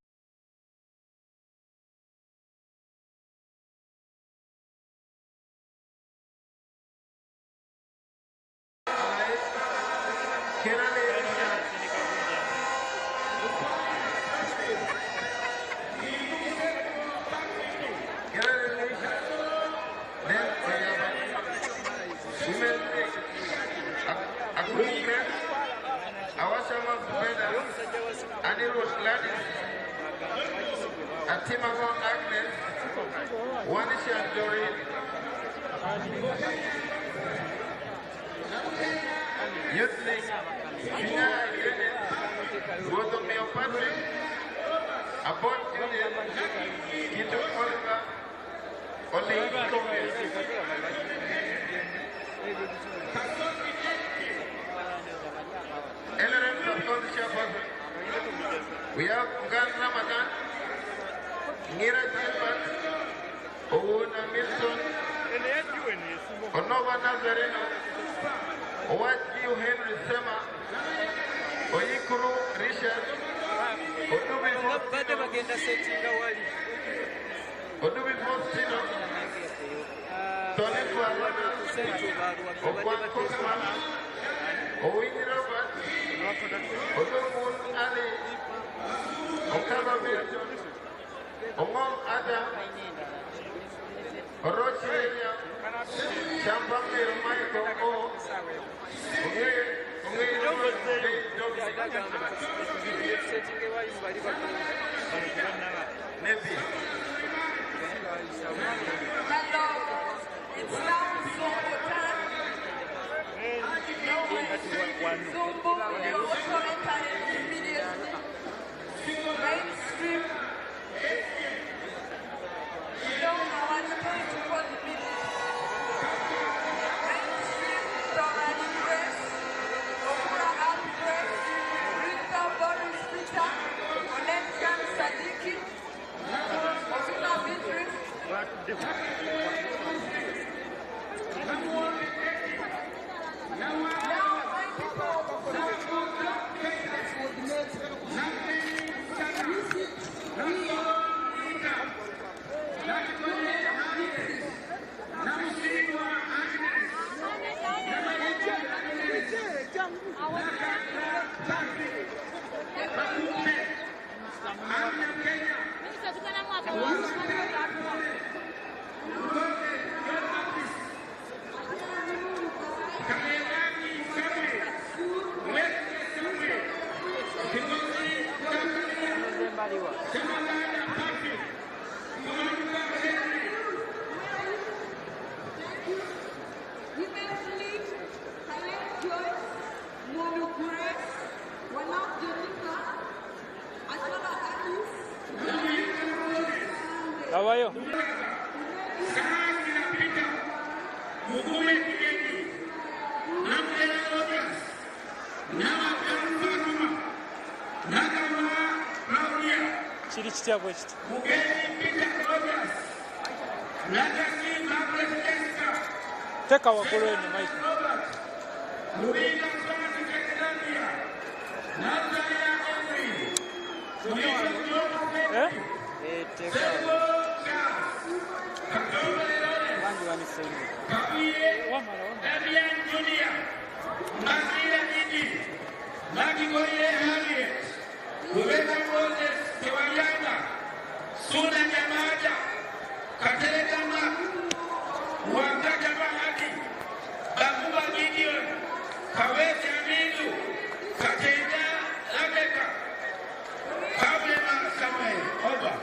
We have Gan Ramadan, Nira Gilbert, Owuna Milton, Onova Nazareno, Owajiu Henry Sema, Oyikuru Richard, Odubi Faustino, Tony Farwana, Okwan Kosman, Owini Robert, Odomun Ali, Okaba Milton, Omom Adam, Orochi Elia, Champamir Michael O, Nebi. Hello, it's now Zumbu time. Zumbu will also enter immediately. Mainstream. You know how I'm going to call the meeting. Mainstream, Torani Press, Okura Up Press, Rita Boris Peter, Onetkan Sadiki, Osuna Beatrice. How are you? Chiri chitya bwekiti. Teka waggulu eno Mike. Teka. Wangi wanisenga. Wamala. Kubeka Moses Tewayanga, Suna Jamaja, Katelekama, Wanga Jamahaki, Bakuba Gideon, Kawete Amidu, Katenda Lameka, Kablema Samuel, over.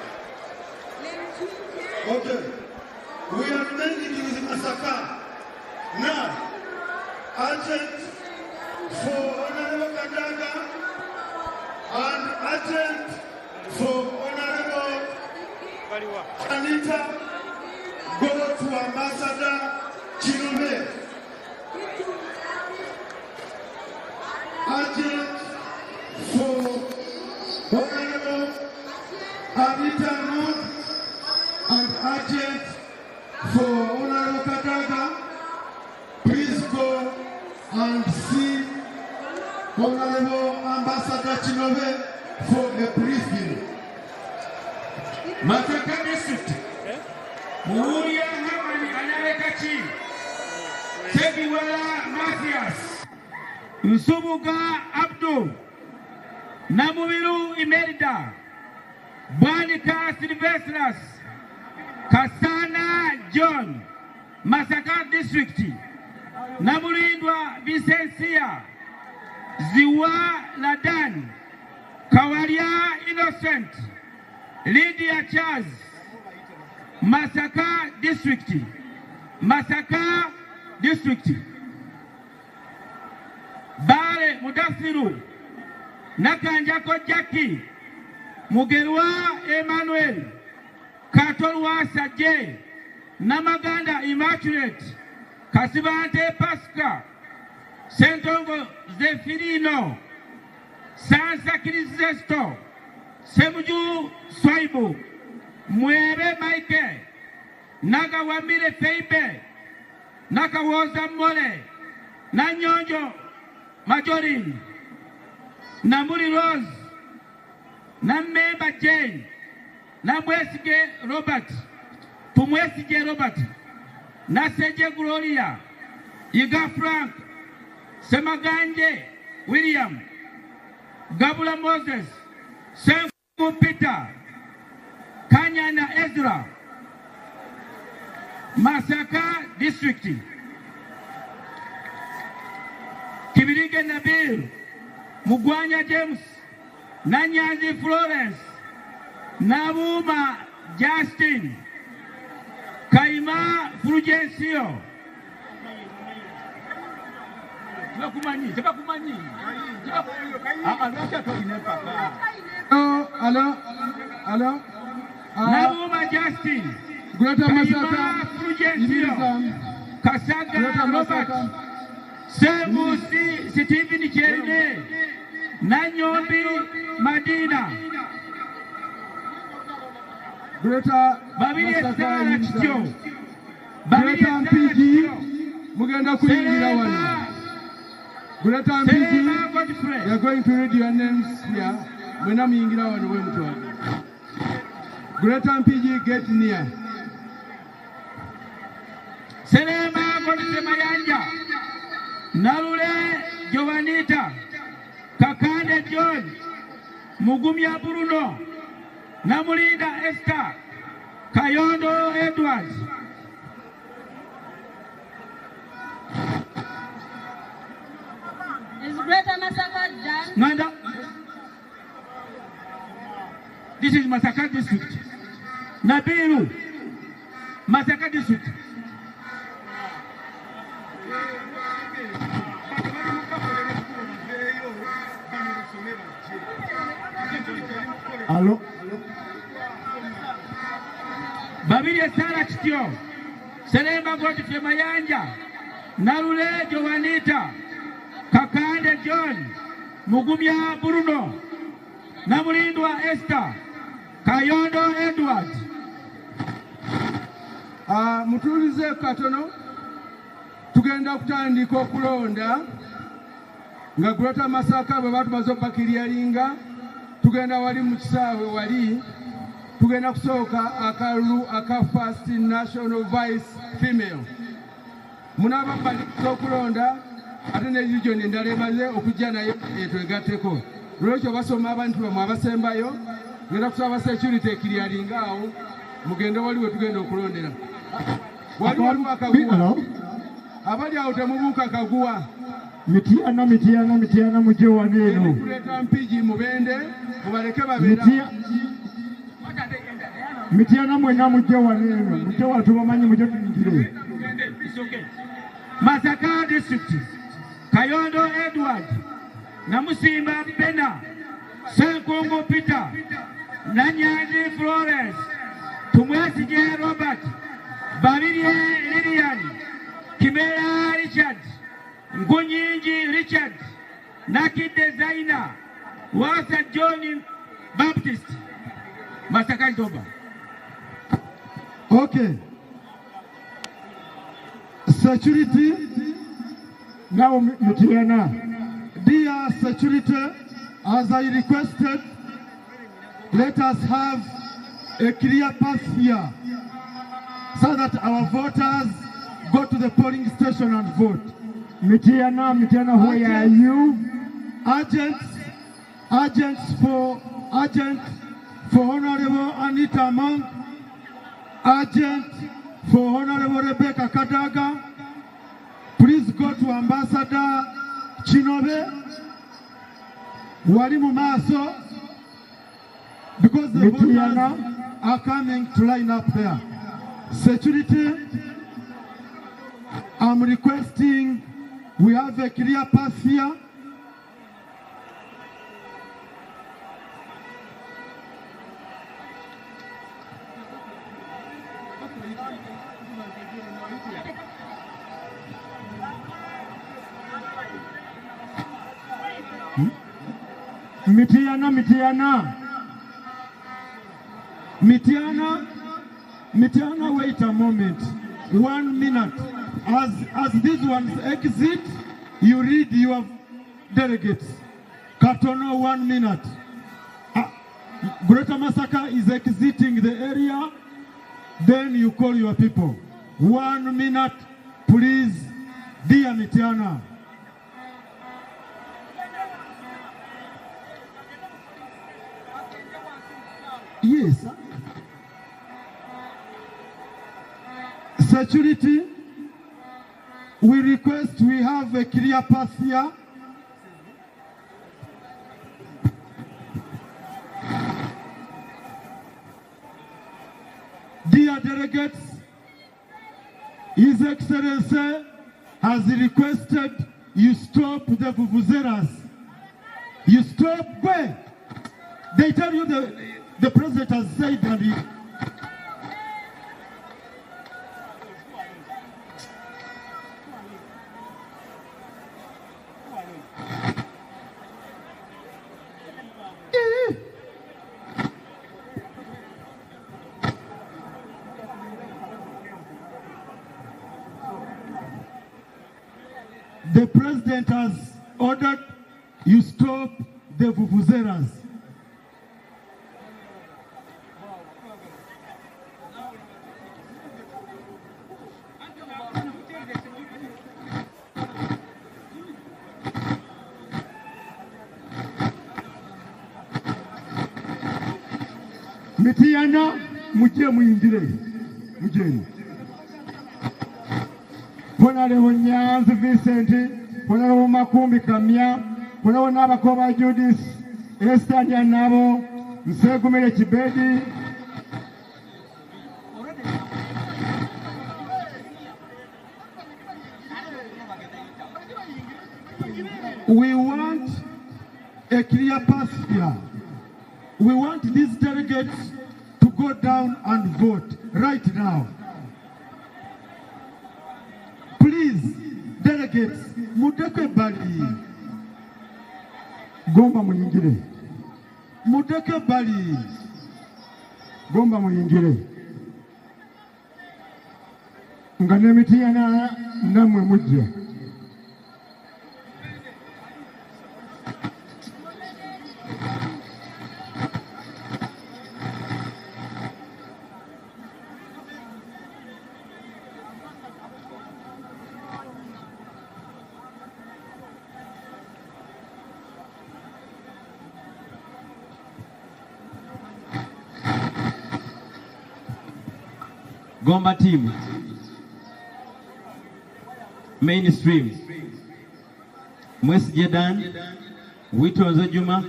Okay, we are remaining using Masaka. Now, urgent for Honorable Kadaga and urgent for Honorable Anita go to Ambassador Chinombe. Urgent for Honorable Anita Mood and urgent for Honorable Kadaga. Please go and see Honorable Ambassador Chinombe for a brief Masaka District. Muhuria Hamani Anarekachi. Segiwala Mathias. Nsubuga Abdul. Namubiru Imelda. Bwanika Silvestras. Kasana John. Masaka District. Namulindwa Vicencia. Ziwa Ladan. Kawaria Innocent. Lydia Chaz. Masaka District. Masaka District. Bale Mudasiru. Nakanjako Jackie. Mugerwa Emmanuel. Katolwa Sajay. Namaganda Immaculate. Kasibante Pasca. Sentongo Zefirino. Sansa Crisesto. Semuju Swaibu. Mwere Maike. Nakawamire Feibe. Nakawoza Mole. Nanyonjo Majorin. Namuri Rose. Nameba Jane. Namwesige Robert. Tumwesige Robert. Naseje Gloria. Iga Frank. Semaganje William. Gabula Moses. Sengu Peter. Kanyana Ezra. Masaka District. Kibirige Nabil. Mugwanya James. Nanyazi Florence. Nabuma Justin. Kaima Fulgencio. Hello. Nabuma Justin. Greta Masaka. Kaima Fulgencio. Kasaga Robert. Semu Stephen Jerine. Nanyombi Madina. Greta Masaka. Greta Mpiji. Mugenda kuyingira wano. Greta Mpiji. We are going to read your names here. Mwena muyingira wano we mutwa. Greta Mpiji, get near. Selema Godise Mayanja. Narule Giovanita. Kakande John. Mugumya Bruno. Namulinda Esther. Kayondo Edwards. Is Greta Masaka done? Nanda. This is Masaka District. Nabiru. Masaka District. Hello. Babiri Sara Chitio. Selema Godfrey Mayanja. Narule Giovanita. Kakande John. Mugumya Bruno. Namulindwa Esther. Kayondo Edward. Mutulize katono. Tugenda kutandika okulonda. Nga Greta Masaka bwe batumaze okubakiryalinga. Tugenda wali mu kisaawe wali. Tugenda kusooka akalu aka first national vice female. Munaba balikiza okulonda. Ate ne region endala emaze okujja nayo etwegatteko. Lwekyo basoma abantu bamwe abasembayo. Ngenda kusaba security ekiryalinga awo. Mugende wali we tugenda okulondera. Waliwo akaguwa. Abali awo temubuuka kaguwa. Mitiana mujje wano eno. Greta Mpiji mubende mubaleke babeera. Mitiana mwena mujje wano eno. Mujje watu bamanyi mujje tuyingire. Masaka District. Kayondo Edward. Namusimba Bena. Senkungu Peter. Nanyazi Florence. Tumwesige Robert. Babirie Lilian. Kimera Richard. Ngunyinji Richard. Naki Designer. Wasa John Baptist. Masaka Doba. Okay. Security. Now Mutiana. Dear security, as I requested, let us have a clear path here so that our voters go to the polling station and vote. Mitiana, where are you? Agents for Honorable Anita Monk, agent for Honorable Rebecca Kadaga. Please go to Ambassador Chinobe, Walimu Maso, because the voters are coming to line up there. Security, I'm requesting we have a clear path here. Mitiana, wait a moment. 1 minute. As these ones exit, you read your delegates. Katono, 1 minute. Greater Masaka is exiting the area. Then you call your people. 1 minute, please, dear Mitiana. Yes. Security, we request we have a clear path here. Dear delegates, His Excellency has requested you stop the vuvuzelas. You stop where? They tell you the president has said that he... The president has ordered you stop the vuvuzelas. Mitiana, muje muinjire. Mujeni. Honorable Nyanzi Vincent, Honorable Makumbi Kamya, Honorable Nabakoba Judith, Esther Nyanabo, Msegumele Chibedi. We want a clear path here. We want these delegates to go down and vote right now. Please, delegates, mudeke bali. Gomba muingire. Mudeke bali. Gomba muingire. Ngane Mitiana namwe mujje. Gomba team, mainstream, Mwesi Jedan, Witonzo Juma,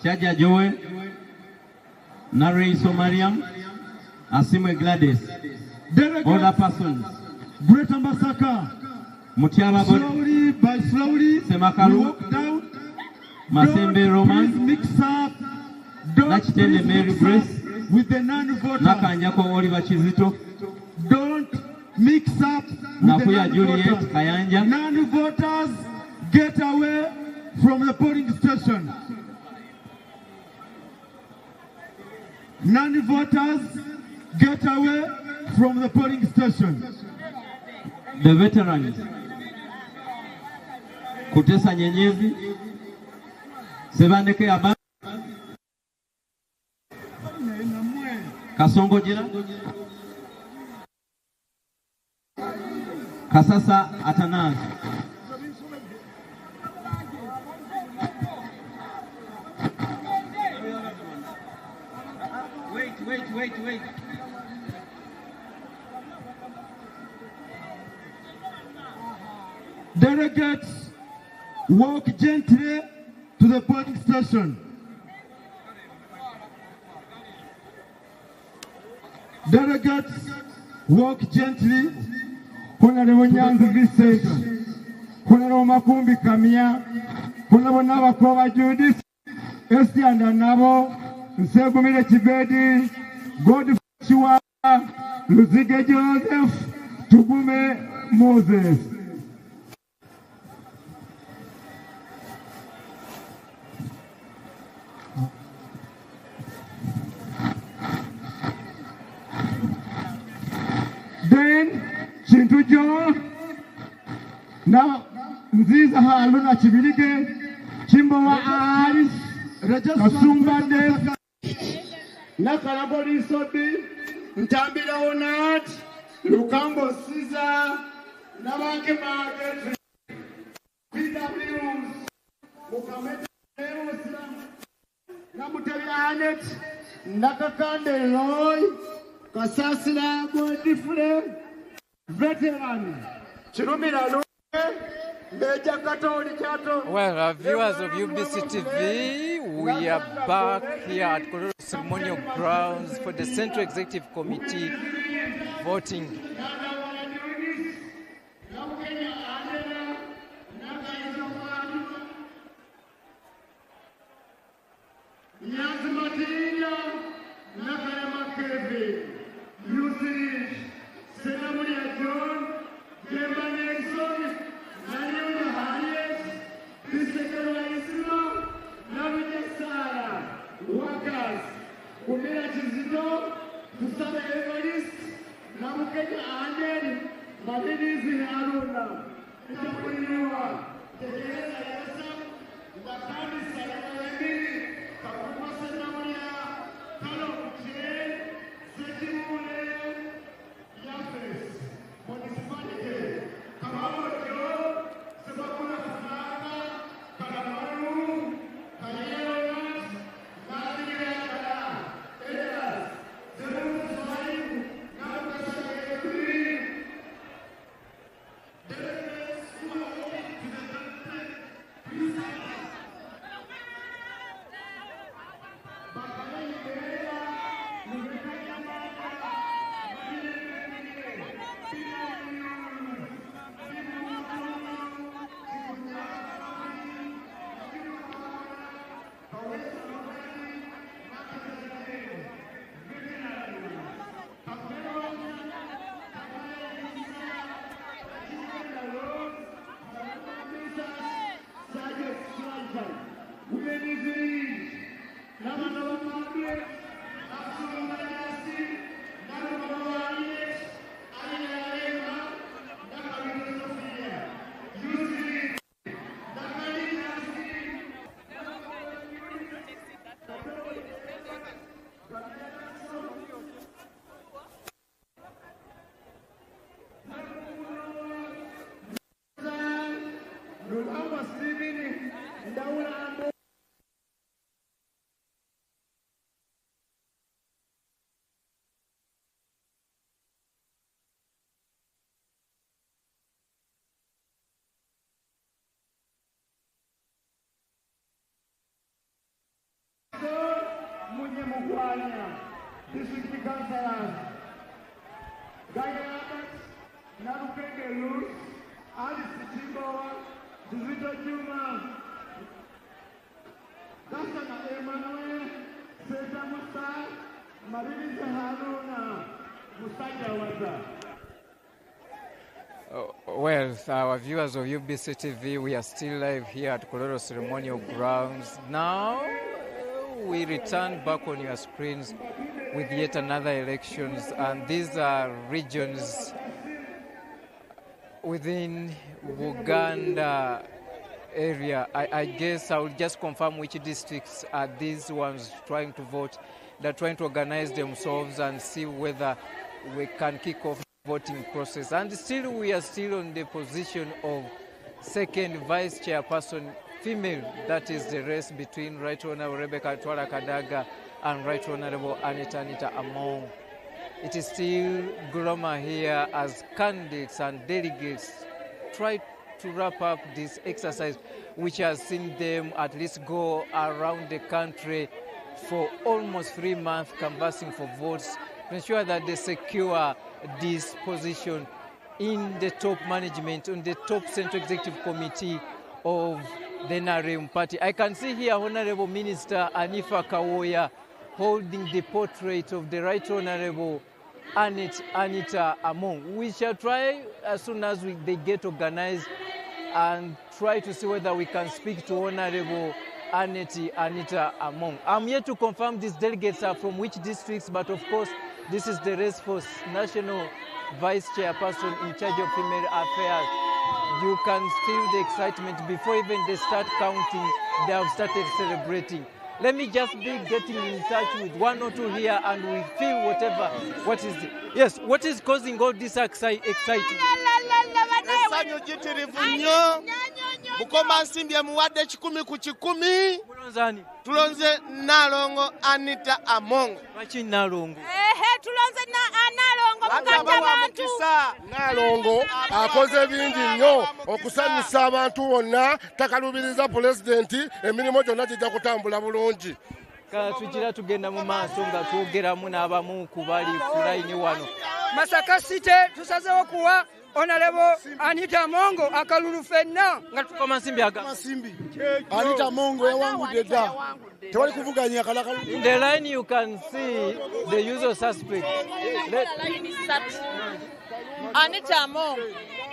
Chaja Joel, Narei Somariam, Asimwe Gladys, other persons, Greater Masaka, Mutiaba slowly by slowly, Semakalu, walk down, Masembe Roman, mix up, Nachitende Mary Grace, with the non-voters. Nakanjako Oliver Chizito, don't mix up with Nakuya the Juliet non-voters. Kayanja. Non-voters, get away from the polling station. Non-voters, get away from the polling station. The veterans, Kutesa Nyenyezi, Sebandeke Abba, Kasongojera, Kasasa Atanas. Wait. Delegates, walk gently to the polling station. Delegates, walk gently. Honorable Nyanzi Vincent, Honorable Makumbi Kamia, Honorable Navakoba Judith, Esti and Anabo, Nsegumile Chibedi, Godfrey Chiwa, Luzige Joseph, Tugume Moses. Then Chintu John, now Nziza Haluna Chibilike, Chimbawa Aris, Kasumba Des, Nakalabori Sobi, Ntambila Onat, Lukambo Caesar, Nabanke Market, PWs, Mukameta Namuteli Anet, Nakakande Roy, Kasasila Godifre, veteran, Chirumila Loe, Major Catholic Chato. Well, viewers of UBC TV, we are back here at Kololo Ceremonial Grounds for the Central Executive Committee voting. District Councilors, Gayabas, Narukenge Luz, Alice Chibowa, Zizito Juma, Gasana Emmanuel, Seta Musa, Marini Haruna, Musaja Waza. Well, our viewers of UBC TV, we are still live here at Kololo Ceremonial Grounds. Now, we return back on your screens with yet another elections, and these are regions within Uganda area. I guess I will just confirm which districts are these ones trying to vote. they're trying to organize themselves and see whether we can kick off the voting process. And still, we are still on the position of second vice chairperson female. That is the race between Right Honorable Rebecca Twala Kadaga and Right Honorable Anita Among. It is still glamour here as candidates and delegates try to wrap up this exercise, which has seen them at least go around the country for almost 3 months canvassing for votes to ensure that they secure this position in the top management, on the top Central Executive Committee of the NRM party. I can see here Honorable Minister Anifa Kawoya holding the portrait of the Right Honorable Anita Among. We shall try as soon as they get organized and try to see whether we can speak to Honorable Anita Among. I'm here to confirm these delegates are from which districts, but of course this is the race for National Vice Chairperson in charge of female affairs. You can feel the excitement before even they start counting. They have started celebrating. Let me just be getting in touch with one or two here and we feel whatever. What is causing all this excitement? Essanyu jitirivu nnyo Bukoma nsimbye muwadde 10 ku 10 tulonze Nalongo Anita Among. Lwaki Nalongo? Tulonze Nalongo Nalongo akoze bingi nnyo okusanyusa abantu bonna takalubiriza pulezidenti emirimu gyonna gijja kutambula bulungi. Tujira tugenda mu maaso nga twogeramu n'abamu ku bali ku layini wano. Masaka City tusazeewo kuwa Honorable Anita Among akalulu fenna nga tukoma nsimbi Anita Among yawangudde dda tewali kuvuganya kalakalu. In the line you can see the usual suspect. Anita Among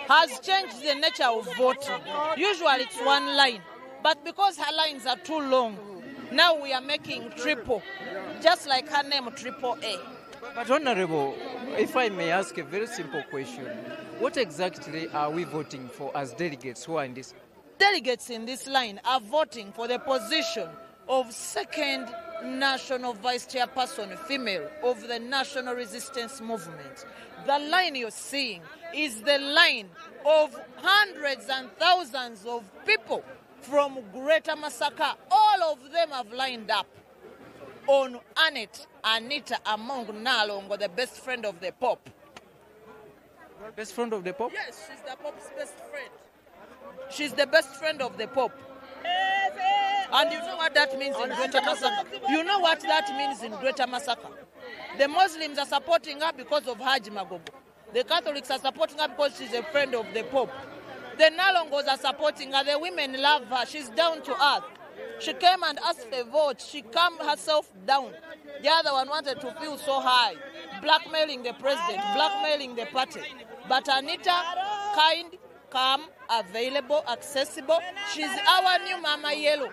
has changed the nature of voting. Usually it's one line, but because her lines are too long, now we are making triple, just like her name, Triple A. But Honorable, if I may ask a very simple question, what exactly are we voting for as delegates who are in this? Delegates in this line are voting for the position of second National Vice Chairperson female of the National Resistance Movement. The line you're seeing is the line of hundreds and thousands of people from Greater Masaka. All of them have lined up on Anita Among Nalongo, the best friend of the Pope. Best friend of the Pope? Yes, she's the Pope's best friend. She's the best friend of the Pope. And you know what that means in Greater Masaka? You know what that means in Greater Masaka? The Muslims are supporting her because of Haji Magogo. The Catholics are supporting her because she's a friend of the Pope. The Nalongos are supporting her. The women love her. She's down to earth. She came and asked for a vote. She calmed herself down. The other one wanted to feel so high, blackmailing the president, blackmailing the party. But Anita, kind, calm, available, accessible. She's our new Mama Yellow.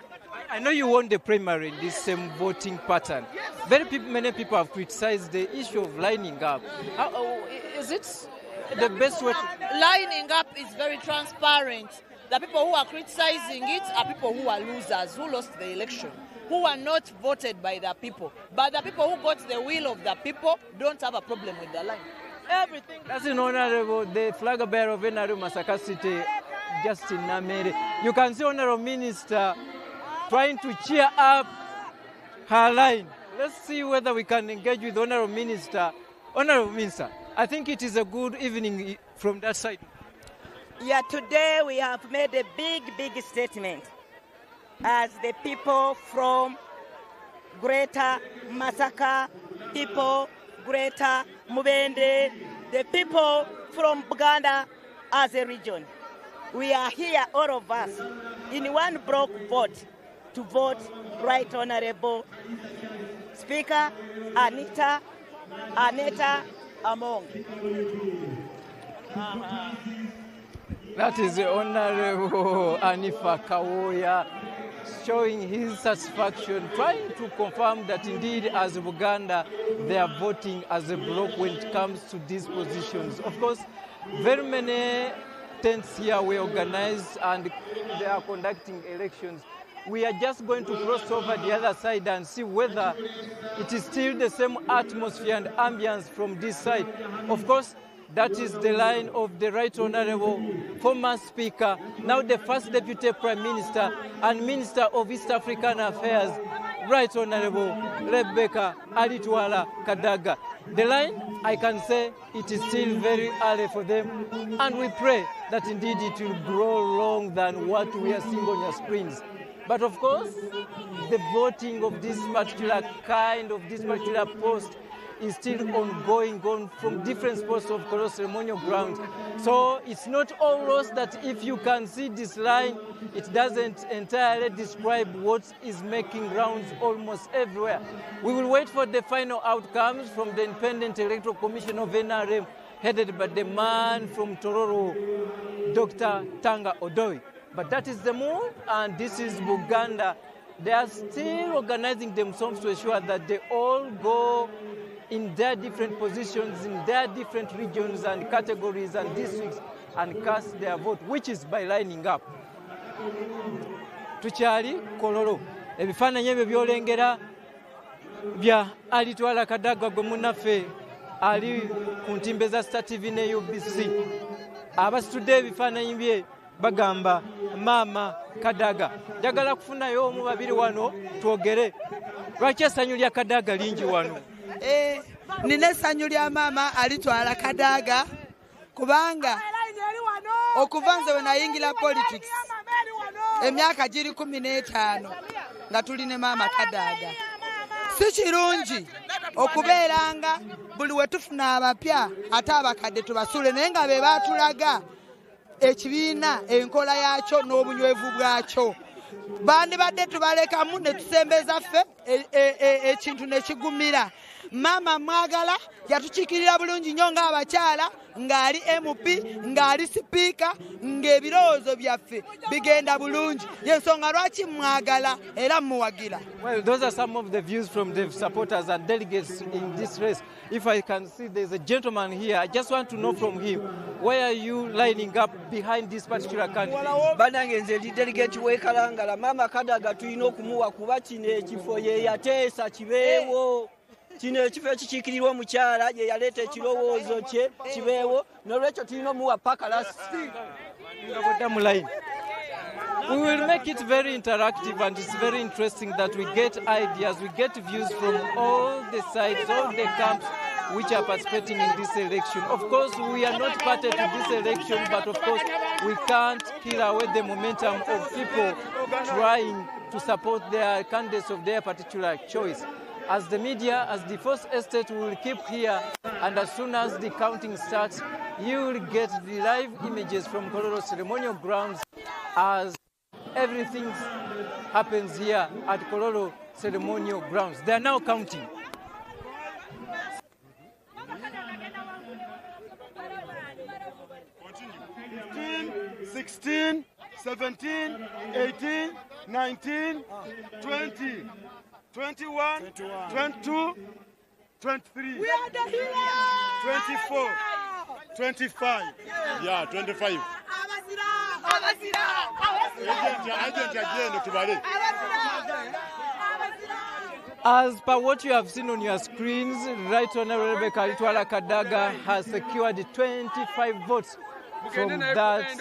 I know you won the primary in this same voting pattern. Many people have criticized the issue of lining up. Is it the best way to... Lining up is very transparent. The people who are criticizing it are people who are losers, who lost the election, who are not voted by the people. But the people who got the will of the people don't have a problem with the line. Everything. That's an honorable, the flag bearer of NRM Masaka City, Justin Namere. You can see Honorable Minister trying to cheer up her line. Let's see whether we can engage with Honorable Minister. Honorable Minister, I think it is a good evening from that side. Yeah, today we have made a big statement as the people from Greater Masaka, people Greater Mubende, the people from Buganda as a region. We are here, all of us, in one block vote to vote Right Honorable Speaker Anita Among. That is the Honorable Anifa Kawoya showing his satisfaction, trying to confirm that indeed as Buganda they are voting as a bloc when it comes to these positions. Of course, very many tents here were organized and they are conducting elections we are just going to cross over the other side and see whether it is still the same atmosphere and ambience from this side. Of course, that is the line of the Right Honourable former Speaker, now the First Deputy Prime Minister and Minister of East African Affairs, Right Honourable Rebecca Alitwala Kadaga. The line, I can say, it is still very early for them, and we pray that indeed it will grow long than what we are seeing on your screens. But of course, the voting of this particular kind, of this particular post, is still ongoing from different spots of Kololo ceremonial grounds. So it's not all lost that if you can see this line, it doesn't entirely describe what is making rounds almost everywhere. We will wait for the final outcomes from the Independent Electoral Commission of NRM, headed by the man from Tororo, Dr. Tanga Odoi. But that is the move, and this is Buganda. They are still organizing themselves to ensure that they all go in their different positions, in their different regions and categories and districts, and cast their vote, which is by lining up. Tukyali Kololo. Ebifaananyi ebyo byolengera bya Alitwala Kadaga gwe munnaffe ali ku ntimbe za Star TV ne UBC. Abasitudde ebifaananyi bye bagamba Maama Kadaga. Njagala kufunayo omu babiri wano twogere. Lwaki essanyu lya Kadaga lingi wano? Nina essanyu lya Maama Alitwala Kadaga kubanga okuva nze we nayingira politics emyaka giri 15 nga tuli ne Maama Kadaga. Si kirungi okubeeranga buli we tufuna abapya ate abakadde tubasule naye nga be baatulaga ekibiina enkola yakyo n'obunywevu bwakyo. Bandibadde tubalekamu ne tusembeza ffe ekintu ne kigumira. Maama mwagala yatukiikirira bulungi nnyo ng'abakyala, ng'ali MP, ng'ali sipiika, ng'ebirowoozo byaffe bigenda bulungi. Y'ensonga lwaki mwagala era muwagira. Well, those are some of the views from the supporters and delegates in this race. If I can see there's a gentleman here, I just want to know from him, why are you lining up behind this particular candidate? Banange nze ndi delegate w'Ekalangala. Maama Kadaga tulina okumuwa kuba kino ekifo ye yateesa kibeewo. Kino ekifo ekikiikirirwa omukyala ye yaleeta ekirowoozo kye kibeewo, n'olwekyo tulina omuwa paka lasi. We will make it very interactive, and it's very interesting that we get ideas, we get views from all the sides, all the camps which are participating in this election. Of course, we are not party to this election, but of course, we can't kill away the momentum of people trying to support their candidates of their particular choice. As the media, as the first estate, we will keep here, and as soon as the counting starts, you will get the live images from Kololo ceremonial grounds as everything happens here at Kololo ceremonial grounds. They are now counting. 16, 17, 18, 19, 20, 21, 22, 23, 24, 25. Yeah, 25. As per what you have seen on your screens, Right Honourable Rebecca Alitwala Kadaga has secured 25 votes from that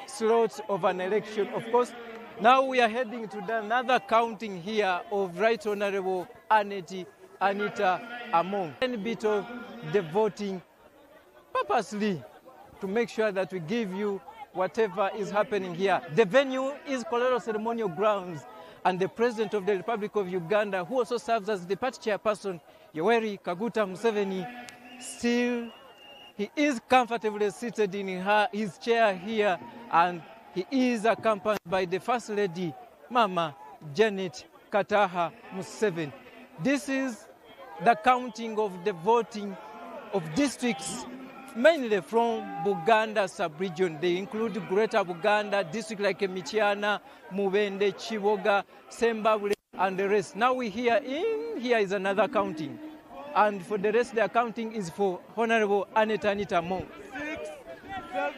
slot of an election. Of course, now we are heading to another counting here of Right Honourable Anita Among. A bit of the voting purposely to make sure that we give you whatever is happening here. The venue is Kololo Ceremonial Grounds, and the President of the Republic of Uganda, who also serves as the party chairperson, Yoweri Kaguta Museveni, still he is comfortably seated in his chair here, and he is accompanied by the First Lady, Mama Janet Kataha Museveni. This is the counting of the voting of districts, mainly from Buganda sub-region. They include Greater Buganda, districts like Michiana, Mubende, Chiboga, Sembabule, and the rest. Now here is another counting. And for the rest, the accounting is for Honorable Anita Among. 6, 7,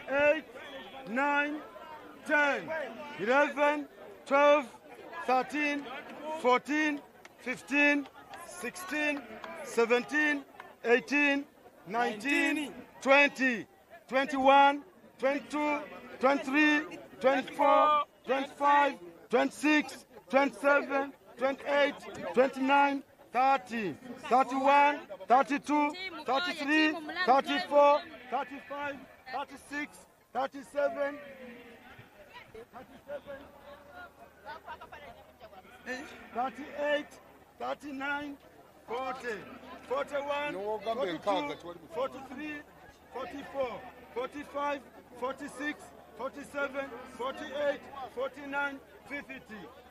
8, 9, 10, 11, 12, 13, 14, 15, 16, 17, 18, 19, 20, 21, 22, 23, 24, 25, 26, 27, 28, 29, 30, 31, 32, 33, 34, 35, 36, 37, 38, 39, 40, 41, 42, 43, 44, 45, 46, 47, 48, 49, 50,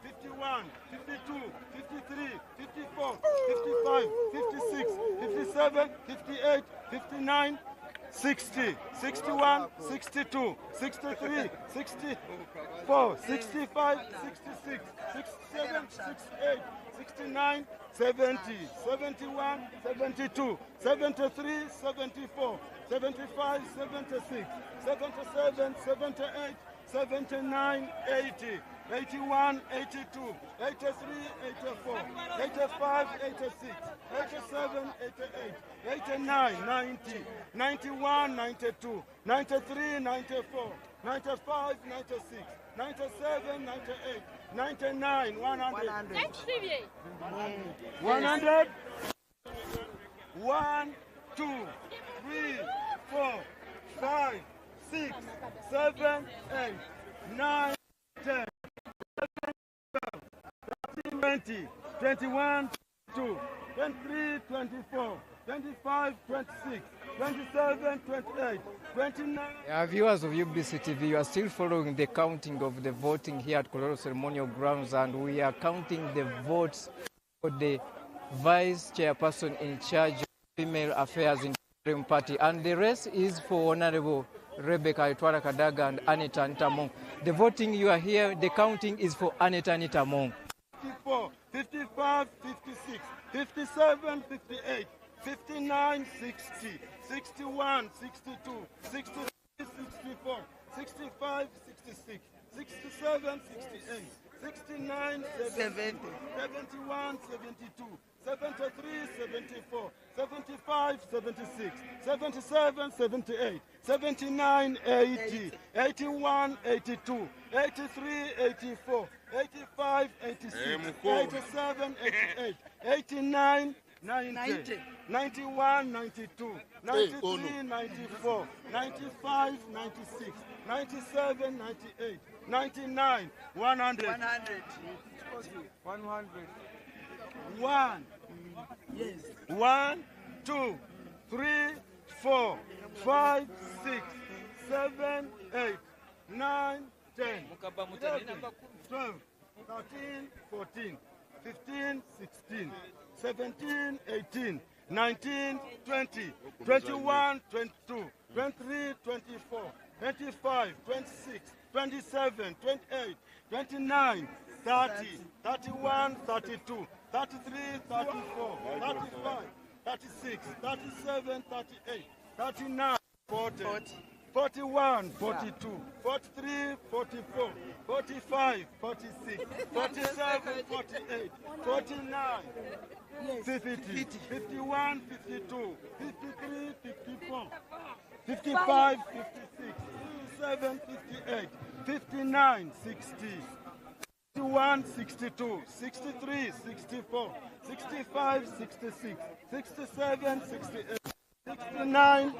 51, 52, 53, 54, 55, 56, 57, 58, 59, 60, 61, 62, 63, 64, 65, 66, 67, 68, 69, 70, 71, 72, 73, 74, 75, 76, 77, 78, 79, 80, 81, 82, 83, 84, 85, 86, 87, 88, 89, 90, 91, 92, 93, 94, 95, 96, 97, 98, 99, 100. 100. 1, 2, 3, 4, 5, 6, 7, 8, 9, 10, 20, 21, 22, 23, 24, 25, 26, 27, 28, 29. Viewers of UBC TV, you are still following the counting of the voting here at Kololo Ceremonial Grounds, and we are counting the votes for the Vice Chairperson in charge of Female Affairs in the NRM Party, and the rest is for Honorable Rebecca Itwara Kadaga and Anita Mong. The voting you are here, the counting is for Anita Mong. 54, 55, 56, 57, 58, 59, 60, 61, 62, 63, 64, 65, 66, 67, 68, 69, 70, 71, 72, 73, 74, 75, 76, 77, 78, 79, 80, 81, 82, 83, 84, 85, 86, 87, 88, 89, 90, 91, 92, 93, 94, 95, 96, 97, 98, 99, 100. 100. 1. Yes. 1, 2, 3, 4, 5, 6, 7, 8, 9, 10, 11, 12, 13, 14, 15, 16, 17, 18, 19, 20, 21, 22, 23, 24, 25, 26, 27, 28, 29, 30, 31, 32, 33, 34, 35, 36, 37, 38, 39, 40, 41, 42, 43, 44, 45, 46, 47, 48, 49, 50, 51, 52, 53, 54, 55, 56, 57, 58, 59, 60, 61, 62, 63, 64, 65, 66, 67, 68, 69,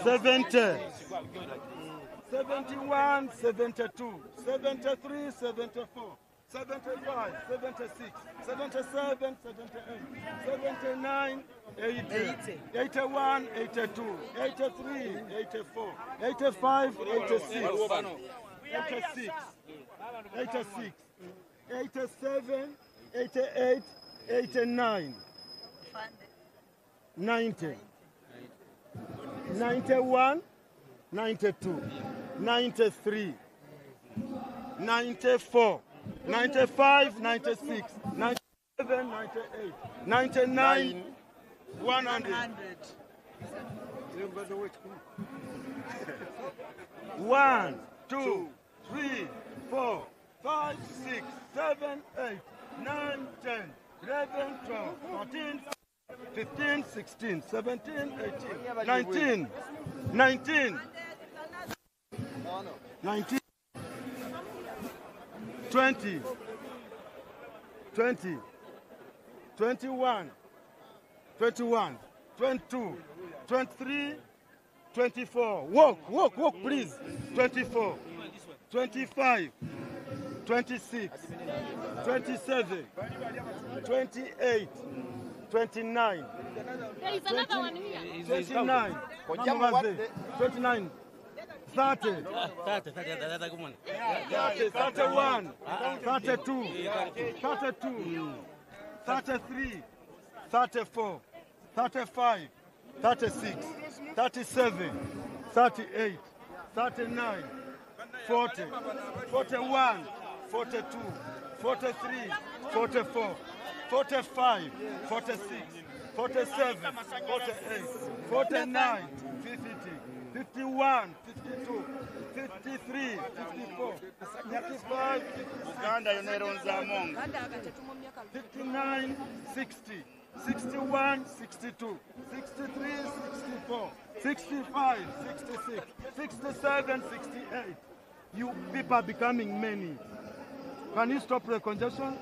70, 71, 72, 73, 74, 75, 76, 77, 78, 79, 80, 81, 82, 83, 84, 85, 86, 86, 86, 87, 88, 89, 90, 91, 92, 93, 94, 95, 96, 97, 98, 99, 100. 1, 2, 3, 4, 5, 6, 7, 8, 9, 10, 11, 12, 14, 15, 16, 17, 18, 19, 19, 19, 20, 20, 21, 21, 22, 23, 24. Walk, please. 24, 25, 26, 27, 28, 29, 29, 29, 30, 31, 32, 32, 33, 34, 35, 36, 37, 38, 39, 40, 41, 42, 43, 44, 45, 46, 47, 48, 49, 50, 51, 52, 53, 54, 55, 59, 60, 61, 62, 63, 64, 65, 66, 67, 68. You people are becoming many. Can you stop the congestion?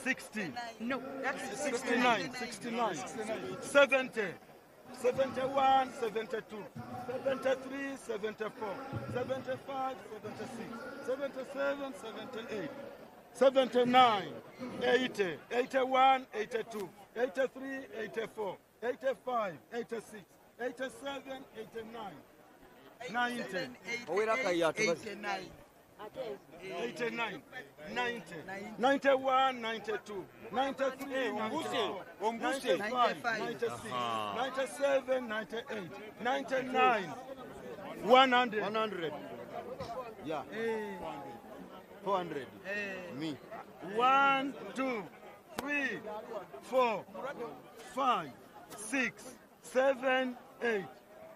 60. No, that's 69, 69, 70, 71, 72, 73, 74, 75, 76, 77, 78, 79, 80, 81, 82, 83, 84, 85, 86, 87, 89, 90, 89, 90, 91, 92, 93, 94, 95, 96, 97, 98, 99, 100. 100. Yeah. 400. Me. 1, 2, 3, 4, 5, 6, 7, 8,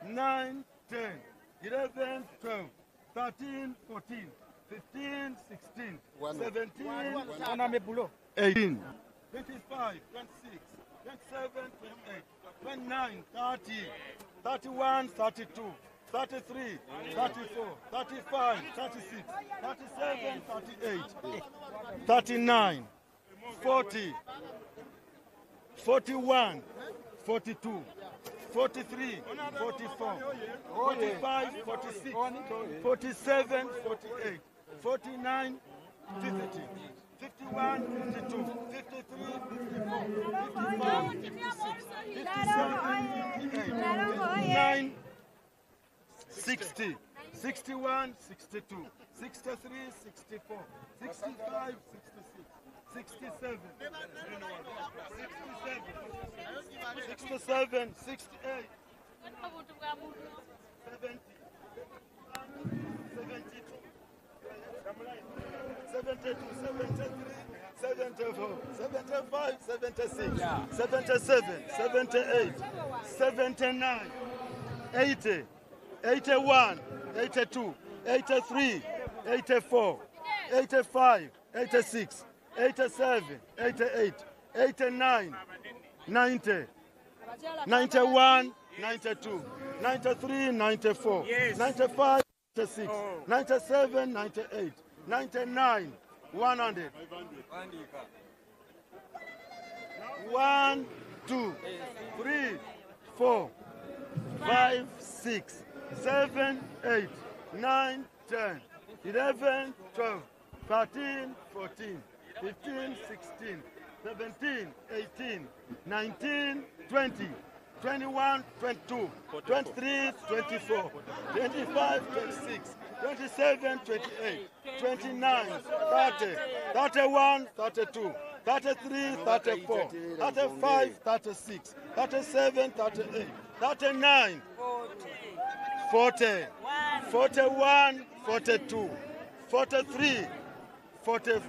9, 10, 11, 12, 13, 14, 15, 16, 17, 18, 25, 26, 27, 28, 29, 30, 31, 32, 33, 34, 35, 36, 37, 38, 39, 40, 41, 42, 43, 44, 45, 46, 47, 48, 49, 50, 51, 52, 53, 54, 55, 56, 57, 58, 59, 60, 61, 62, 63, 64, 65, 66, 67, 67, 68, 70, 72, 73, 74, 75, 76, 77, 78, 79, 80, 81, 82, 83, 84, 85, 86, 87, 88, 89, 90, 91, 92, 93, 94, 95, 96, 97, 98, 99, 100. 1, 2, 3, 4, 5, 6, 7, 8, 9, 10, 11, 12, 13, 14, 15, 16, 17, 18, 19, 20, 21, 22, 23, 24, 25, 26, 27, 28, 29, 30, 31, 32, 33, 34, 35, 36, 37, 38, 39, 40, 41, 42, 43, 40,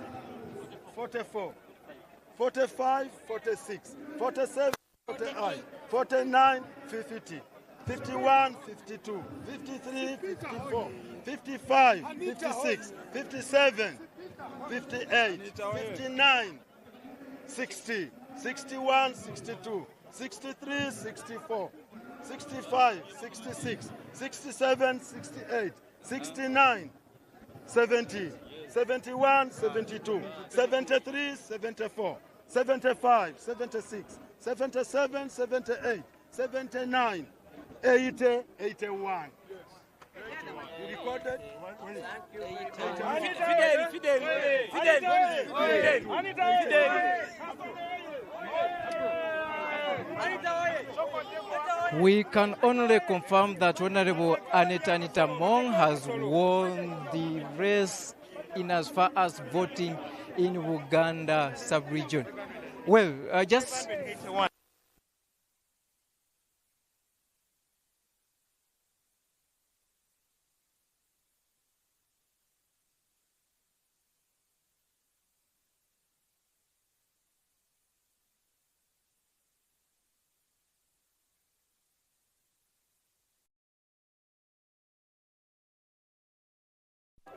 44, 45, 46, 47, 48, 49, 50, 51, 52, 53, 54, 55, 56, 57, 58, 59, 60, 61, 62, 63, 64, 65, 66, 67, 68, 69, 70, 71, 72, 73, 74, 75, 76, 77, 78, 79, 80, 81. You recorded? We can only confirm that Honorable Anita Mong has won the race in as far as voting in Uganda sub-region. Well, just...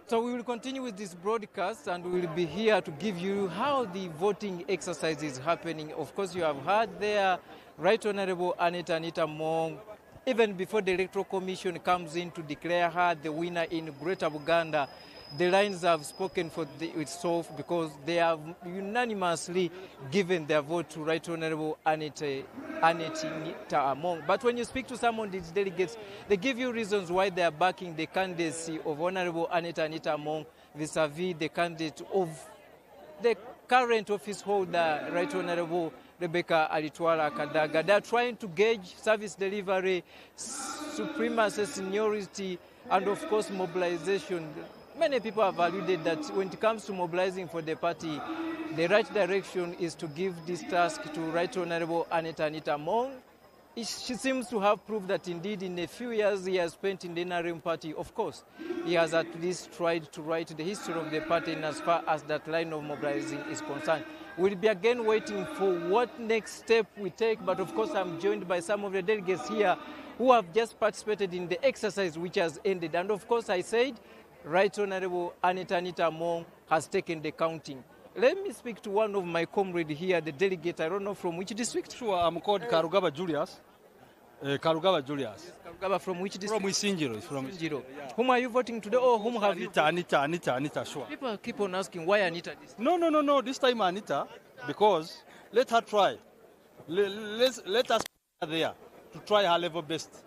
So we will continue with this broadcast and we will be here to give you how the voting exercise is happening. Of course, you have heard there, Right Honorable Anita Mong, even before the Electoral Commission comes in to declare her the winner in Greater Buganda, the lines have spoken for itself because they have unanimously given their vote to Right Honorable Anita Mong. But when you speak to some of these delegates, they give you reasons why they are backing the candidacy of Honorable Anita Mong vis-a-vis the candidate of the current office holder, Right Honorable Rebecca Alitwala Kadaga. They are trying to gauge service delivery, supremacy, seniority, and of course mobilization. Many people have alluded that when it comes to mobilizing for the party, the right direction is to give this task to Right Honorable Anita Mong. She seems to have proved that indeed in a few years he has spent in the NRM party, of course, he has at least tried to write the history of the party in as far as that line of mobilizing is concerned. We'll be again waiting for what next step we take, but of course I'm joined by some of the delegates here who have just participated in the exercise which has ended. And of course I said, Right Honorable Anita Mong has taken the counting. Let me speak to one of my comrades here, the delegate. I don't know from which district. Sure, I'm called Karugaba Julius. Karugaba Julius. Karugaba from which district? From Isingiro. From Isingiro. Whom are you voting today, or whom have you? Anita, sure. People keep on asking why Anita this time? No. This time Anita, because let her try. Let us put her there to try her level best.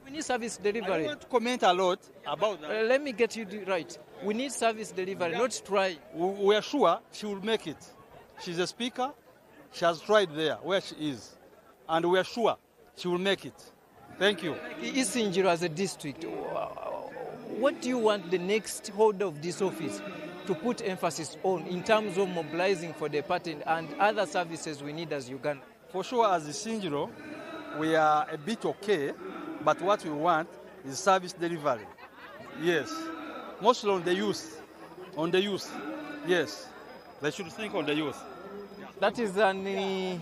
We need service delivery. I don't want to comment a lot about that. Let me get you right. We need service delivery, not try. We are sure she will make it. She's a speaker. She has tried there where she is. And we are sure she will make it. Thank you. Isingiro as a district, what do you want the next holder of this office to put emphasis on in terms of mobilizing for the party and other services we need as Uganda? For sure, as Isingiro, we are a bit okay. But what we want is service delivery. Yes. Mostly on the youth. On the youth. Yes. They should think on the youth. That is an... Yes,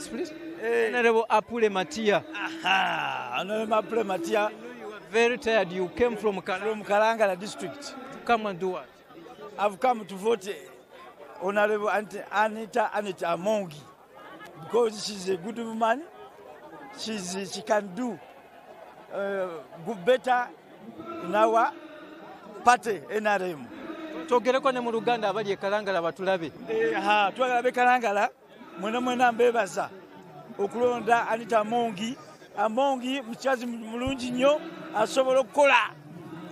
please. Honorable Apule Matia. Aha. Honorable Apule Matia. You are very tired. You came from Kalangala district. To come and do what? I've come to vote Honorable Anita Mong because she's a good woman. She can do better in our party, NRM. Togereko ne mu Luganda abali ekalangala batulabe. Twagala Kalangala mwena mbebaza okulonda Anita Mongi. Amongi muchazi mulungi nnyo asobola okukola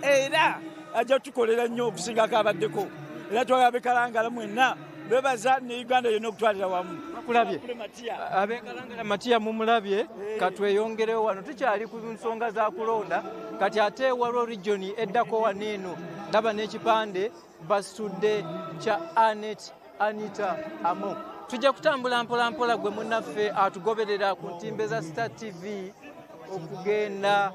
era ajja tukolera nnyo okusingako abaddeko. Era twagala Kalangala mwena bebaza ne Uganda yonna okutwalira wamu. Kulabye abekalangala Matia mumulabye katweyongerewo wano tukyali ku nsonga za kulonda kati ate waliwo region eddako waneeno ndaba n'ekipande basudde kya Anita Mong. Tujja kutambula mpola gwe munnaffe atugoberera ku ntimbe za Star TV okugenda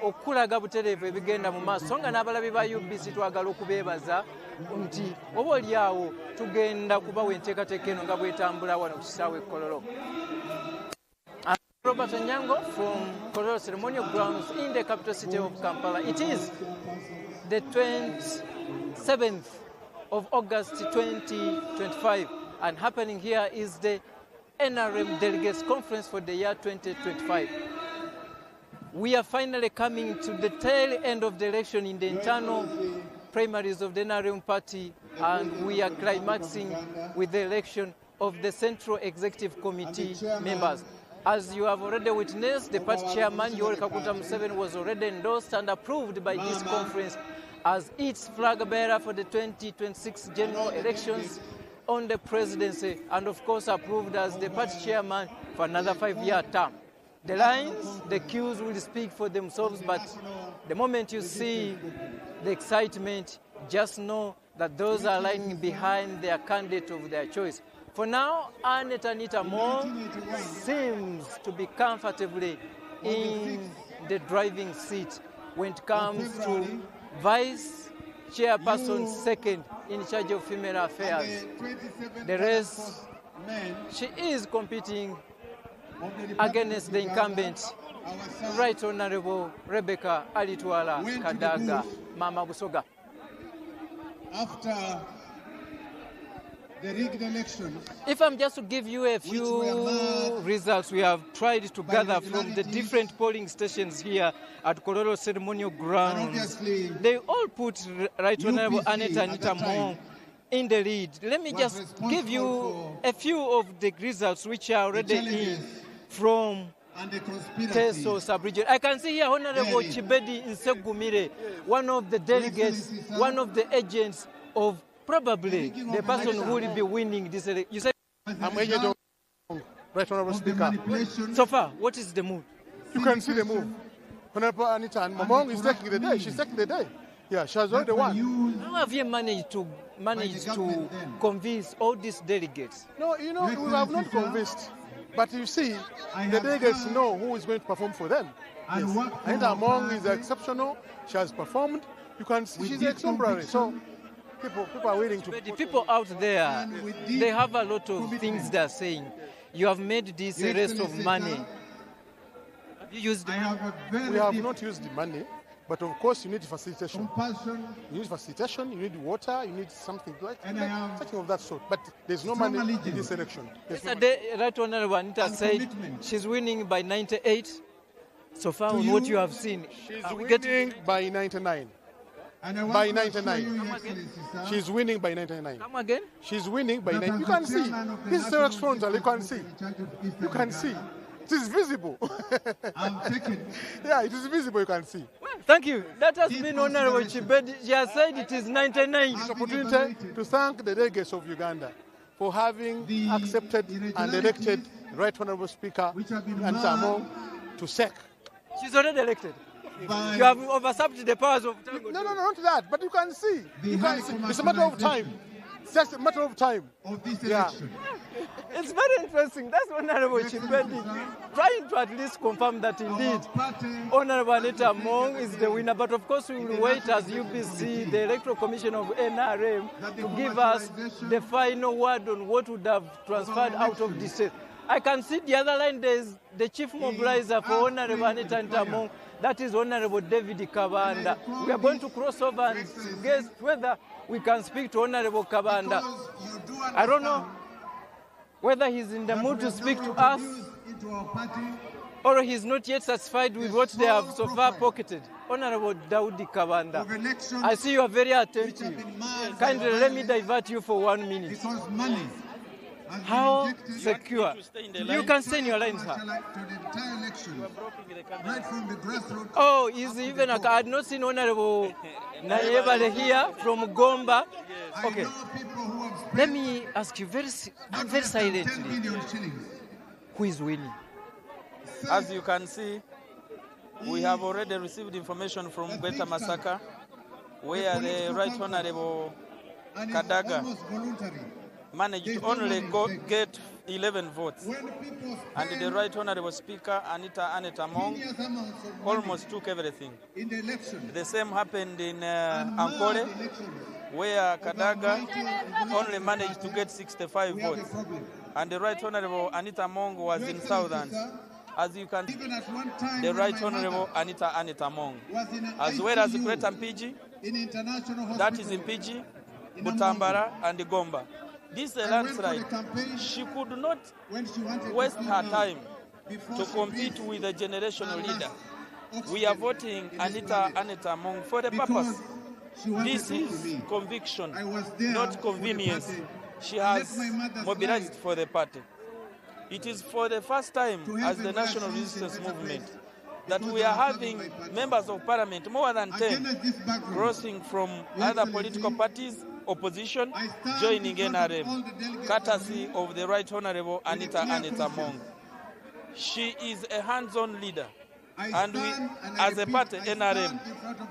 okulaga butereevu ebigenda mu maaso nga n'abalabi ba UBC twagala okubeebaza nti oba oli awo tugenda kubawa enteekateeka eno nga bwetambula wano ku kisaawe Kololo. Robert Onyango from Kololo Ceremonial Grounds in the capital city of Kampala. It is the 27th of August 2025, and happening here is the NRM Delegates Conference for the year 2025. We are finally coming to the tail end of the election in the internal primaries of the NRM party, and we are climaxing with the election of the Central Executive Committee members. As you have already witnessed, the party chairman, Yoweri Kaguta Museveni, was already endorsed and approved by this conference as its flag bearer for the 2026 general elections on the presidency, and of course approved as the party chairman for another 5-year term. The lines, the queues will speak for themselves, but the moment you see the excitement, just know that those are lying behind their candidate of their choice. For now, Anita Mong seems to be comfortably in the driving seat when it comes to vice chairperson second in charge of female affairs. The rest, she is competing against the incumbent, Right Honorable Rebecca Alitwala Kadaga, Mama Busoga. After the rigged elections, if I'm just to give you a few results we have tried to gather from the different polling stations here at Kololo Ceremonial Grounds, they all put Right Honorable Anita Mong in the lead. Let me just give you a few of the results which are already in from Teso sub-region. I can see here Honorable Chibedi Nsegumire, one of the delegates, one of the agents of probably the person who will be winning this election. You said I'm agent of Right Honorable Speaker. So far, what is the mood? You can see the move. Honorable Anita Mong is taking the day. She's taking the day. Yeah, she has already won. How have you managed to convince all these delegates? No, you know, we have not convinced. But you see, the delegates know who is going to perform for them. Yes. Anita Mong is exceptional. She has performed. You can see she's exemplary. So people are willing to. The people out there, they have a lot of things they're saying. You have made this a race of money. Have you used the money? We have not used the money. But of course, you need facilitation. You need facilitation, you need water, you need something something of that sort. But there's no money in this election. Yesterday, Right Honorable Anita said she's winning by 98. So far, on what you have seen, she's winning by 99. By 99. She's winning by 99. Come again? She's winning by 99. You can see. This is Xerox frontal, you can see. You can see. It is visible. Yeah, it is visible, you can see. Well, thank you. That has been Honorable Chibedi. She has said it is 99. It's an opportunity to thank the delegates of Uganda for having accepted and elected Right Honorable Speaker Anita Mong to SEC. She's already elected. You have usurped the powers of Tango. No, not that. But you can see. You can see. It's a matter of time. It's just a matter of time. Yeah. It's very interesting. That's Honorable Chibedi trying to at least confirm that indeed Honorable Anita Mong is the winner. But of course, we will wait as UBC, the Electoral Commission of NRM, to give us the final word on what would have transferred out of this state. I can see the other line, there's the chief mobilizer for Honorable Anita Mong. That is Honorable David Kabanda. We are going to cross over and guess whether we can speak to Honorable Kabanda. I don't know whether he's in the mood to speak to us or he's not yet satisfied with what they have so far pocketed. Honorable Daudi Kabanda, I see you are very attentive. Kindly let me divert you for 1 minute. How secure? You can stay in your line, sir. Oh, is even I had not seen Honorable Nayebale here from Gomba. Okay. Let me ask you very silently. Who is winning? As you can see, we have already received information from Greater Masaka, where the Right Honorable Kadaga managed to only get 11 votes. And the Right Honorable Speaker, Anita Mong, almost took everything. The same happened in Ankole, where Kadaga only managed to get 65 votes. And the Right Honorable Anita Mong was in Southern, as you can see, the Right Honorable Anita Mong, as well as Greater Mpigi, that is in Mpigi, Butambara, and Gomba. This is a landslide. She could not waste her time to compete with a generational leader. We are voting Anita Mong for the purpose. This is conviction, not convenience. She has mobilized for the party. It is for the first time as the National Resistance Movement that we are having members of parliament, more than 10, crossing from other political parties, opposition, joining NRM, courtesy of the Right Honorable Anita Mong. She is a hands-on leader. And we, as a party, NRM,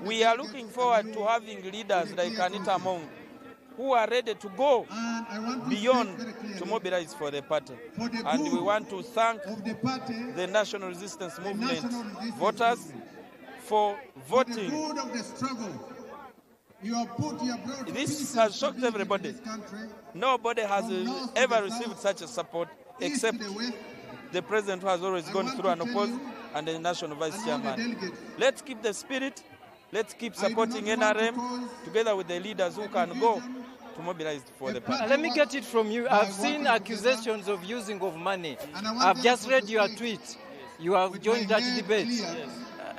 we are looking forward to having leaders like Anita Mong who are ready to go beyond to mobilize for the party. And we want to thank the National Resistance Movement voters for voting. This has shocked everybody. Nobody has ever received such a support except the president, who has always gone through an opposed, and the national vice chairman. Let's keep the spirit. Let's keep supporting NRM together with the leaders who can go to mobilize for the party. Let me get it from you. I've seen accusations of using of money. I've just read your tweet. You have joined that debate.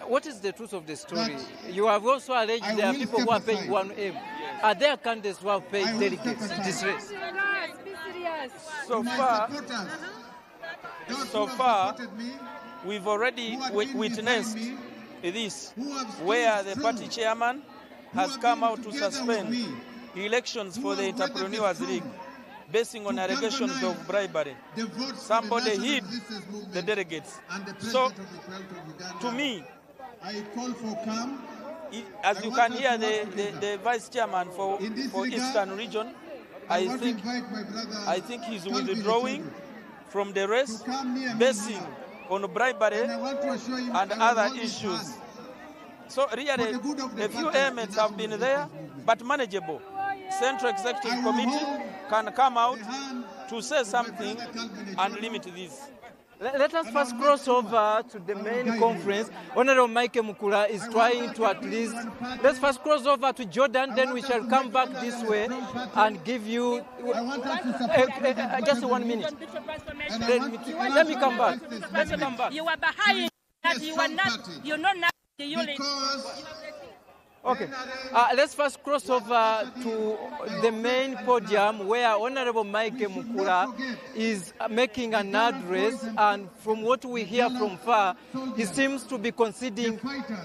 What is the truth of the story? You have also alleged there are people who are paying 1M. Are there candidates who have paid delegates in this race? So far, we've already witnessed this, where the party chairman has come out to suspend elections for the Entrepreneurs League, basing on allegations of bribery. Somebody hid the delegates. So, to me, as you can hear the vice chairman for Eastern region, I think he's withdrawing from the race, basing on bribery and other issues. So really, a few elements have been there, but manageable. Central Executive Committee can come out to say something and limit this. Let us first cross over to the main conference. Honorable Mike Mukula is trying to at least... Let's first cross over to Jordan, then we shall come back this way and give you... just 1 minute. Let me come back. Let me come back. You are behind that. You are not... You're not... Okay, let's first cross over to the main podium where Honorable Mike Mukula is making an address, and from what we hear from far, he seems to be conceding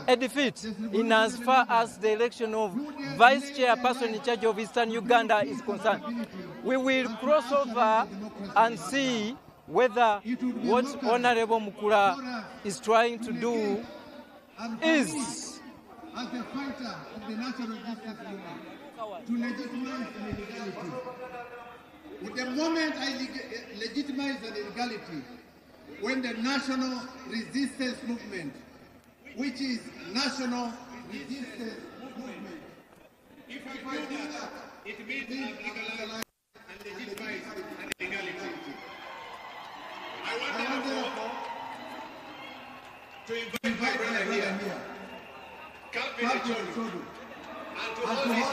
a defeat in as far as the election of vice chairperson in charge of Eastern Uganda is concerned. We will cross over and see whether what Honorable Mukula is trying to do is as a fighter of the national justice movement to legitimize an illegality. The moment I legitimize an illegality, when the national resistance movement, which is national resistance movement, if I do that, it means legalize and legitimize an illegality. I want therefore to invite my brother here. And to all these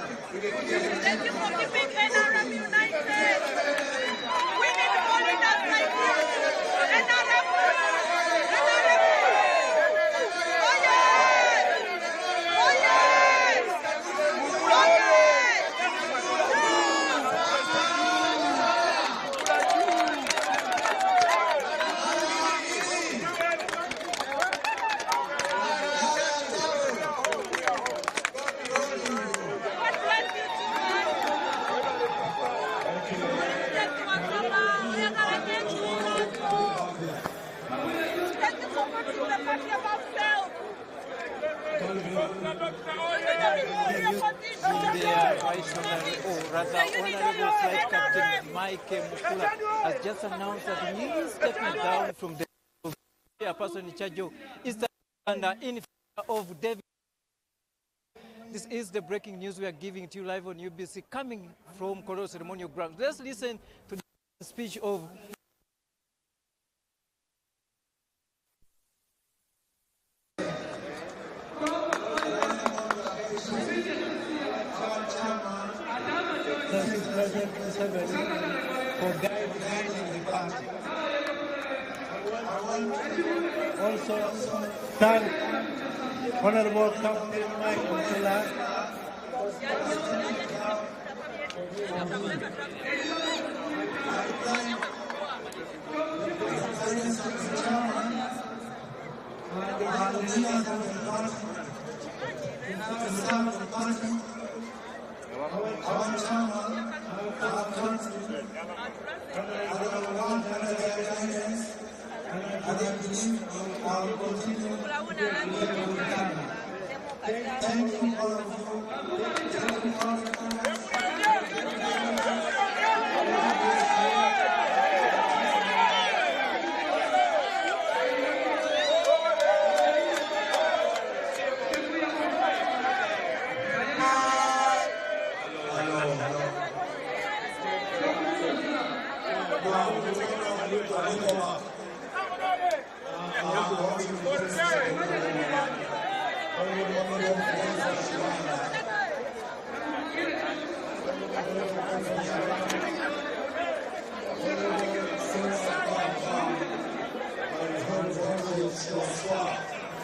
Thank you for keeping NRM united. We need more leaders like you. NRM. Oh yes! Oh yes! Oh Honorable Flight Captain Mike Mukula has just announced that he is stepping down from the person in charge of Eastern Uganda in favor of David. This is the breaking news we are giving to you live on UBC, coming from Koro Ceremonial Grounds. Let's listen to the speech of for guiding the party. Also, thank Honorable Captain Mike Mukula.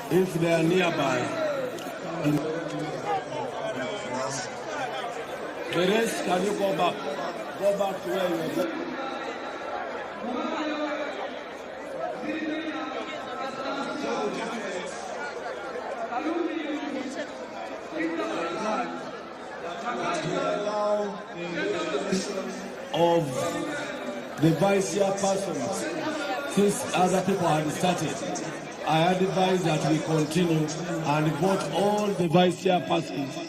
If they are nearby, the rest, can you go back? Go back to where you are. Of the vice chairpersons, since other people had started, I advise that we continue and vote all the vice chairpersons.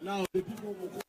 Now the people will go.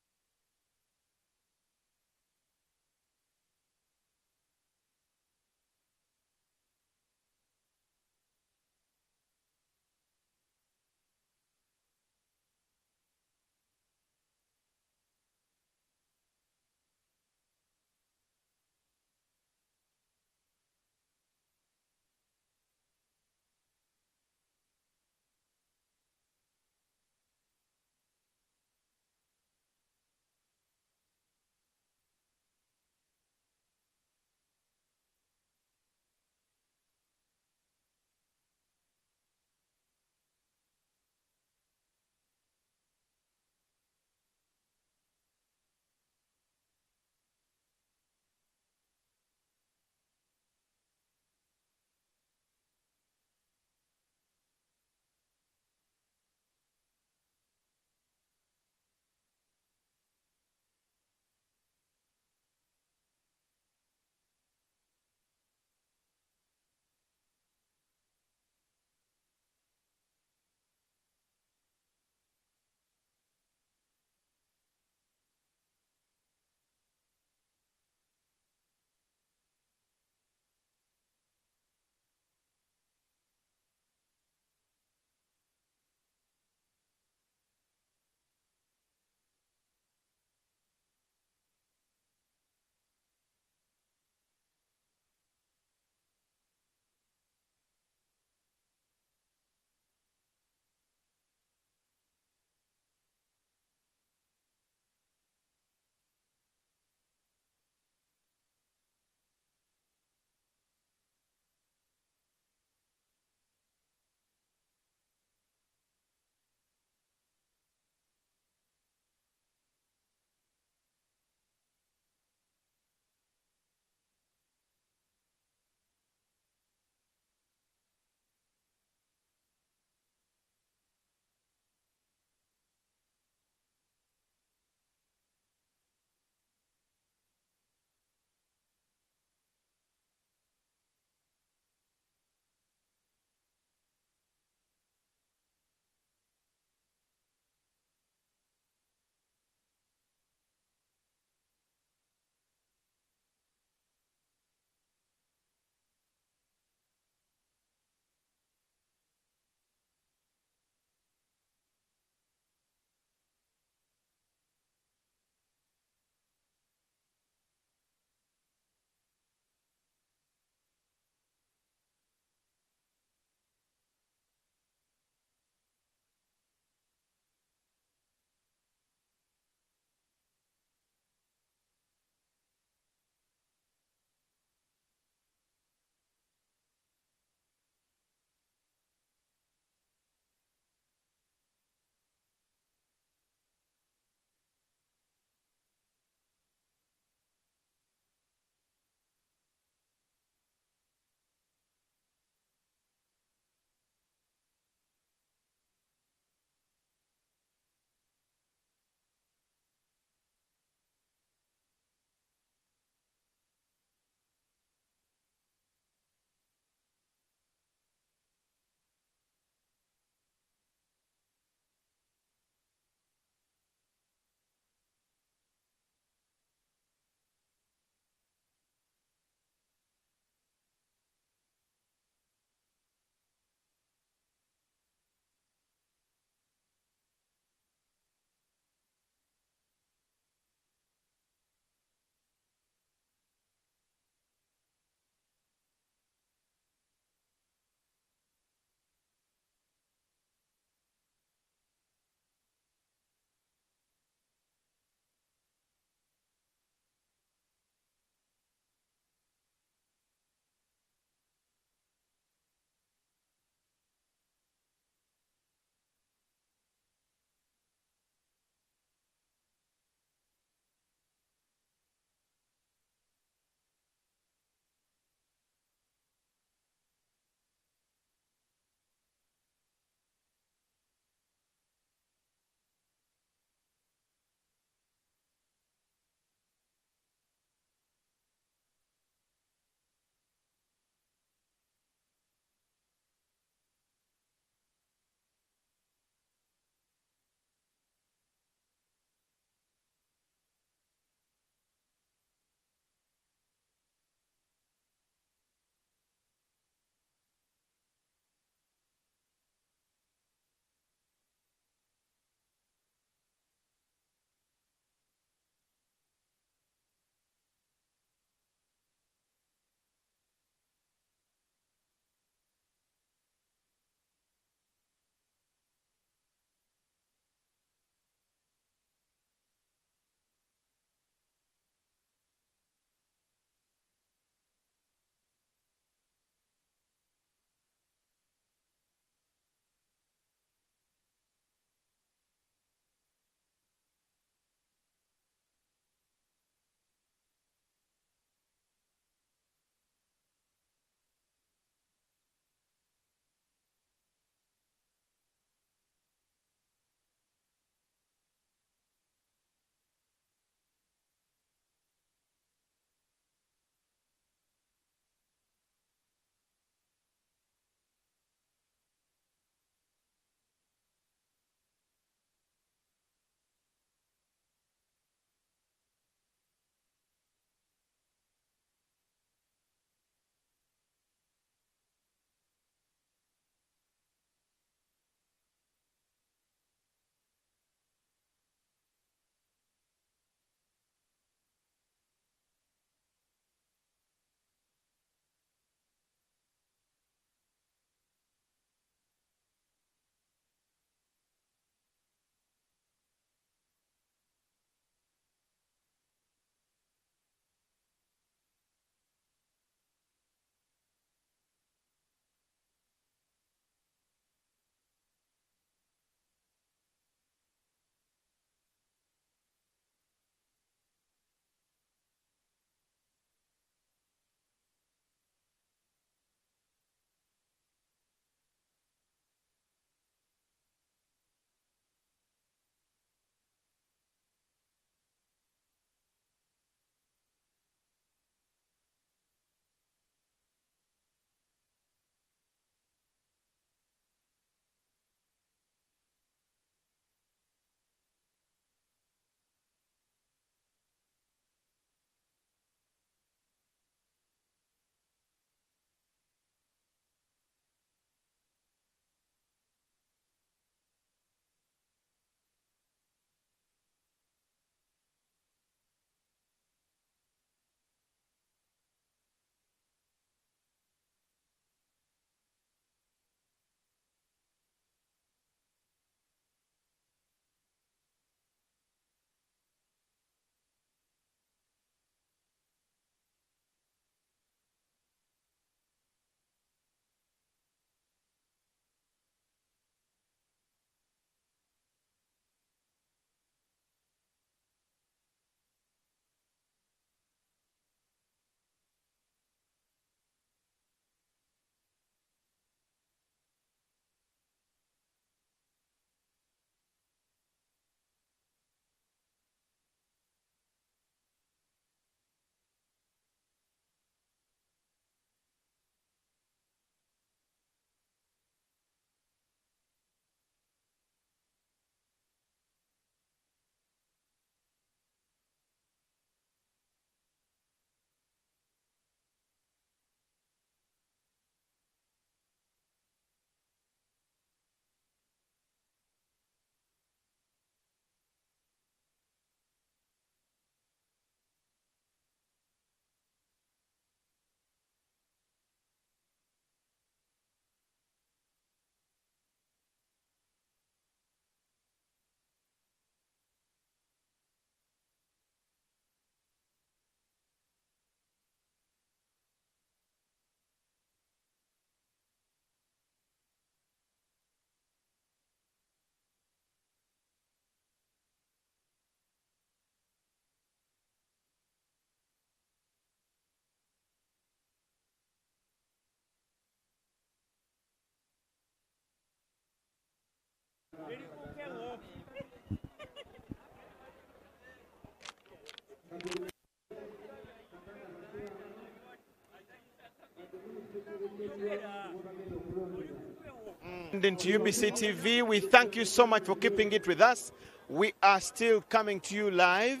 Into UBC TV, we thank you so much for keeping it with us. We are still coming to you live.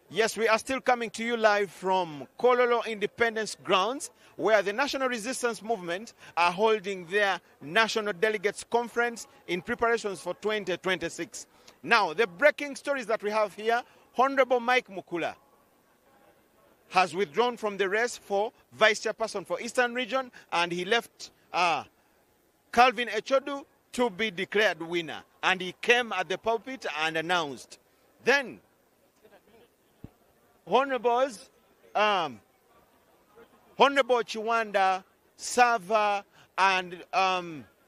Yes, we are still coming to you live from Kololo Independence Grounds, where the National Resistance Movement are holding their National Delegates Conference in preparations for 2026. Now, the breaking stories that we have here, Honorable Mike Mukula has withdrawn from the race for Vice Chairperson for Eastern Region, and he left Calvin Echodu to be declared winner. And he came at the pulpit and announced. Then, Honorables, Honorable Chiwanda, Sava, and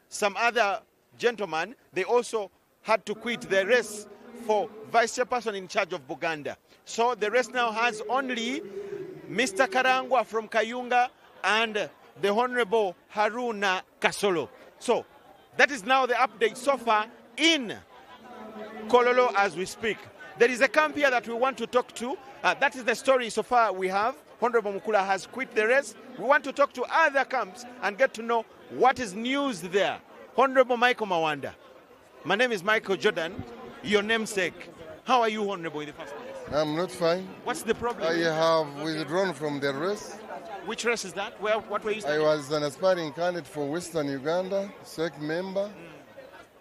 some other gentlemen, they also had to quit the race for Vice Chairperson in charge of Buganda. So the race now has only Mr. Karangwa from Kayunga and the Honorable Haruna Kasolo. So that is now the update so far in Kololo as we speak. There is a camp here that we want to talk to. That is the story so far we have. Honorable Mukula has quit the race. We want to talk to other camps and get to know what is news there. Honorable Michael Mawanda. My name is Michael Jordan, your namesake. How are you, Honorable, in the first place? I'm not fine. What's the problem? I have withdrawn from the race. Which race is that? What were you studying? I was an aspiring candidate for Western Uganda, SEC member.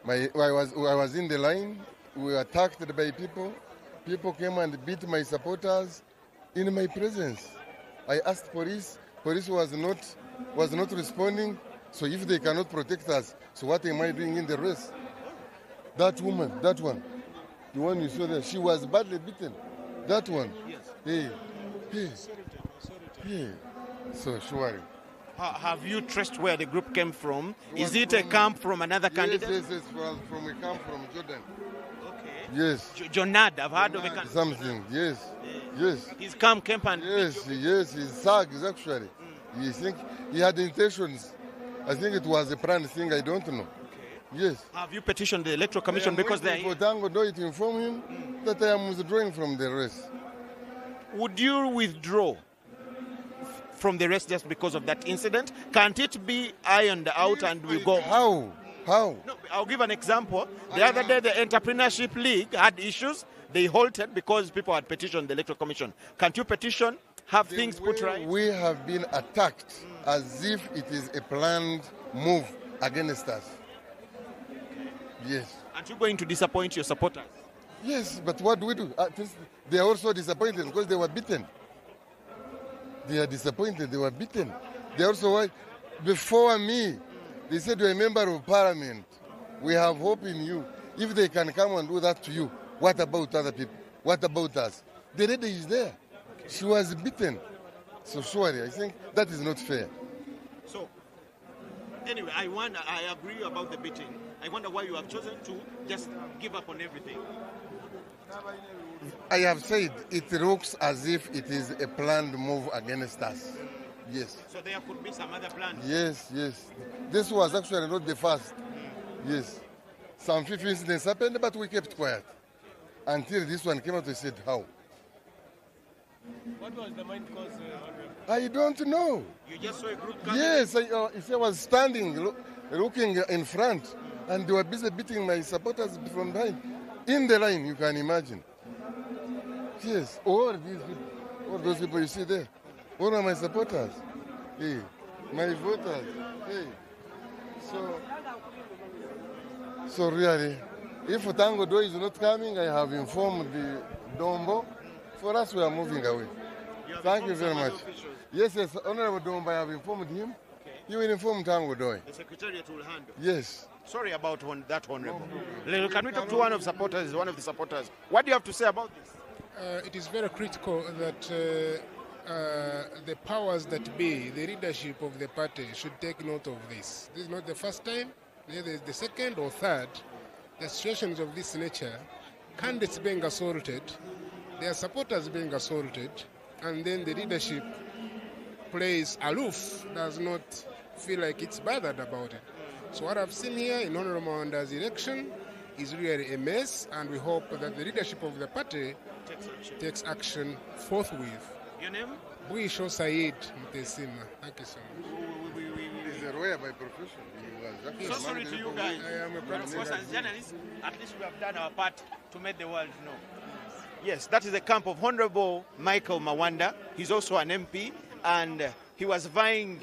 I was in the line. We were attacked by people. People came and beat my supporters in my presence. I asked police. Police was not responding. So if they cannot protect us, so what am I doing in the race? That woman, that one, the one you saw there, she was badly beaten. That one. Yes. Hey. So surely. Have you traced where the group came from? Is it a camp from another candidate? Yes, from a camp from Jordan. Okay. Yes. Jonad, I've heard of a camp. Something, yes. His camp and... Yes, his thugs actually. You think he had intentions. I think it was a planned thing, I don't know. Yes. Have you petitioned the Electoral Commission because they... for Tango Doi to inform him that I am withdrawing from the race. Would you withdraw from the race just because of that incident? Can't it be ironed out and we go... How? No, I'll give an example. The other day, the Entrepreneurship League had issues. They halted because people had petitioned the Electoral Commission. Can't you petition, have things put right? We have been attacked as if it is a planned move against us. Yes. Aren't you going to disappoint your supporters? Yes, but what do we do? They are also disappointed because they were beaten. They are disappointed, they were beaten. They also, before me, they said you're a member of parliament. We have hope in you. If they can come and do that to you, what about other people? What about us? The lady is there. Okay. She was beaten. So surely, I think that is not fair. So, anyway, I agree about the beating. I wonder why you have chosen to just give up on everything. I have said it looks as if it is a planned move against us. Yes. So there could be some other plans? Yes. This was actually not the first. Yes. Some few incidents happened, but we kept quiet. Until this one came out, we said, how? What was the main cause? I don't know. You just saw a group coming? Yes, I was standing, looking in front, and they were busy beating my supporters from behind. In the line, you can imagine. Yes, all those people you see there, all are my supporters. Hey, my voters. Hey. So really, if Tango Doi is not coming, I have informed the Dombo. For us, we are moving away. Thank you very much. Yes, Honorable Dombo, I have informed him. Okay. He will inform Tango Doi. The Secretariat will handle. Yes. Sorry about that, Honorable. Can we talk to one of the supporters? What do you have to say about this? It is very critical that the powers that be, the leadership of the party, should take note of this. This is not the first time, neither the second or third. The situations of this nature, candidates being assaulted, their supporters being assaulted, and then the leadership plays aloof, does not feel like it's bothered about it. So what I've seen here in Honorable Mawanda's election is really a mess, and we hope that the leadership of the party takes action forthwith. Your name? Buisho Said Mtesima. Thank you so much. He's a lawyer by profession. So sorry to you guys. I am a But of course, practitioner. as journalists, at least we have done our part to make the world know. Yes, that is the camp of Honorable Michael Mawanda. He's also an MP, and he was vying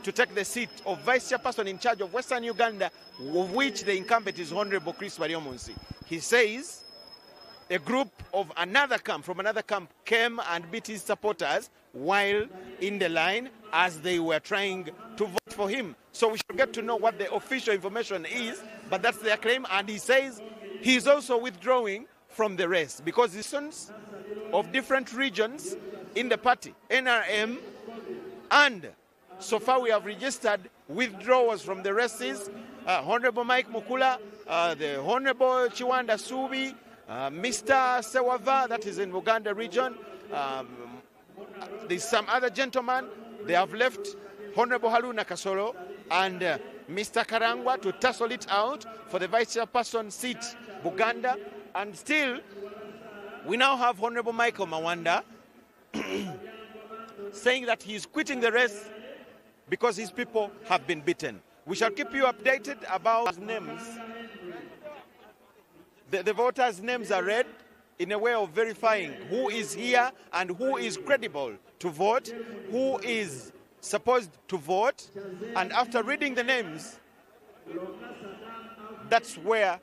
to take the seat of Vice Chairperson in charge of Western Uganda, of which the incumbent is Honorable Chris Bariomunsi. He says a group of another camp, from another camp, came and beat his supporters while in the line as they were trying to vote for him. So we should get to know what the official information is, but that's their claim. And he says he's also withdrawing from the race because the sons of different regions in the party, NRM, and so far we have registered withdrawals from the races. Honorable Mike Mukula, the Honorable Chiwanda Subi, Mr. Sewava, that is in Uganda region. There's some other gentlemen, they have left Honorable Haruna Kasolo and Mr. Karangwa to tussle it out for the vice chairperson seat, Buganda. And still, we now have Honorable Michael Mawanda saying that he's quitting the race because his people have been beaten. We shall keep you updated about names. The voters' names are read in a way of verifying who is here and who is credible to vote, who is supposed to vote. And after reading the names, that's where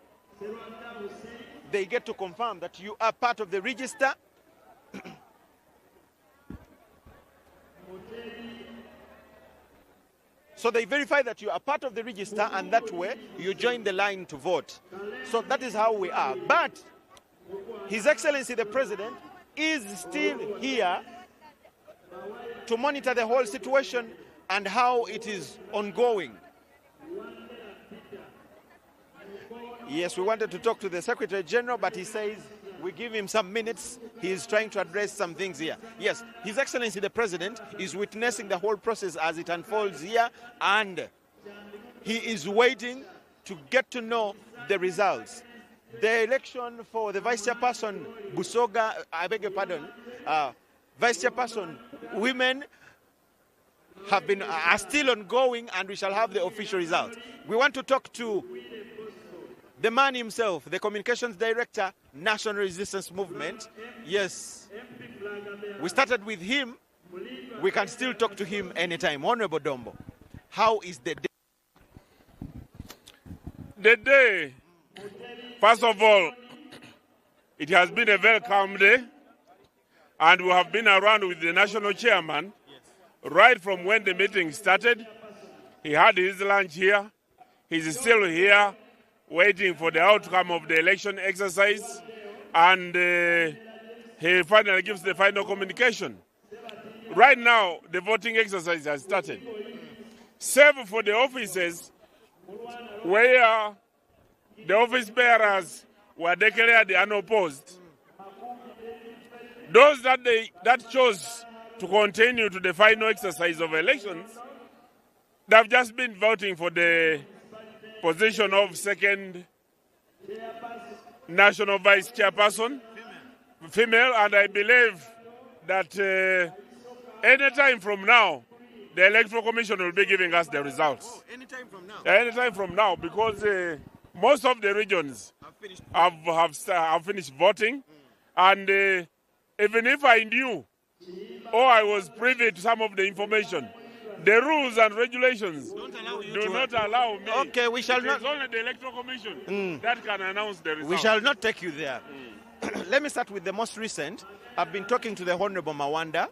they get to confirm that you are part of the register. So they verify that you are part of the register, and that way you join the line to vote. So that is how we are. But His Excellency the President is still here to monitor the whole situation and how it is ongoing. Yes, we wanted to talk to the Secretary General, but he says we give him some minutes. He is trying to address some things here. Yes, His Excellency the President is witnessing the whole process as it unfolds here, and he is waiting to get to know the results. The election for the Vice Chairperson, Busoga, I beg your pardon, Vice Chairperson, women are still ongoing, and we shall have the official results. We want to talk to the man himself, the Communications Director, National Resistance Movement. Yes, we started with him. We can still talk to him anytime. Honorable Dombo, how is the day? The day, first of all, it has been a very calm day, and we have been around with the national chairman right from when the meeting started. He had his lunch here. He's still here, waiting for the outcome of the election exercise, and he finally gives the final communication. Right now, the voting exercise has started. Save for the offices where the office bearers were declared unopposed. Those that chose to continue to the final exercise of elections, they have just been voting for the position of second national vice chairperson, female, and I believe that any time from now, the Electoral Commission will be giving us the results. Anytime from now? Anytime from now, because most of the regions have finished voting, and even if I knew or I was privy to some of the information, the rules and regulations do not allow me. Okay, we shall not. It's only the Electoral Commission that can announce the results. We shall not take you there. Let me start with the most recent. I've been talking to the Honorable Mawanda,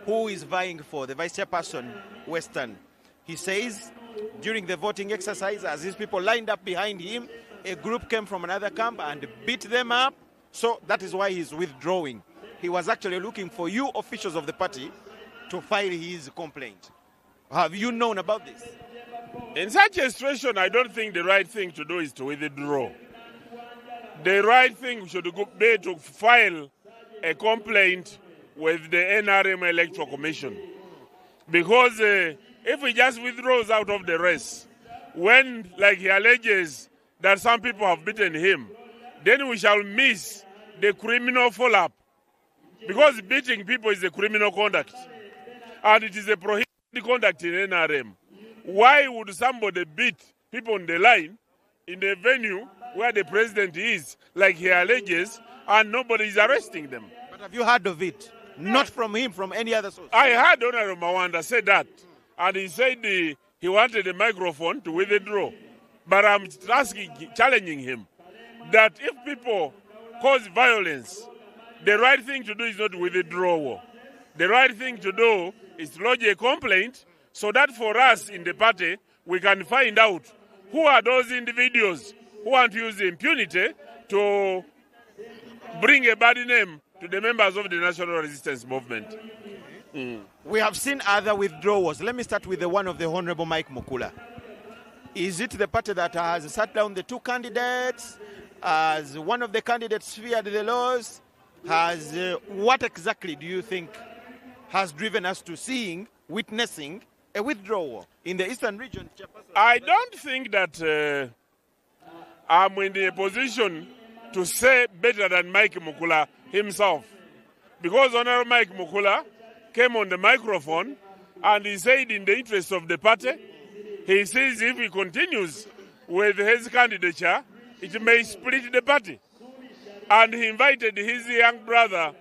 who is vying for the Vice Chairperson, Western. He says during the voting exercise, as these people lined up behind him, a group came from another camp and beat them up. So that is why he's withdrawing. He was actually looking for you officials of the party to file his complaint. Have you known about this? In such a situation, I don't think the right thing to do is to withdraw. The right thing should be to file a complaint with the NRM Electoral Commission. Because if he just withdraws out of the race, when, like, he alleges that some people have beaten him, then we shall miss the criminal follow-up. Because beating people is a criminal conduct, and it is a prohibited conduct in NRM. Why would somebody beat people on the line in a venue where the president is, like he alleges, and nobody is arresting them? But have you heard of it? Not from him, from any other source. I heard Honorable Mawanda say that, and he said he wanted a microphone to withdraw. But I'm challenging him that if people cause violence, the right thing to do is not withdrawal. The right thing to do is to lodge a complaint so that for us in the party, we can find out who are those individuals who want to use impunity to bring a bad name to the members of the National Resistance Movement. We have seen other withdrawals. Let me start with the one of the Honorable Mike Mukula. Is it the party that has sat down the two candidates? Has one of the candidates feared the laws? What exactly do you think has driven us to witnessing a withdrawal in the eastern region? I don't think that I'm in a position to say better than Mike Mukula himself. Because Honorable Mike Mukula came on the microphone and he said in the interest of the party, he says if he continues with his candidature, it may split the party. And he invited his young brother,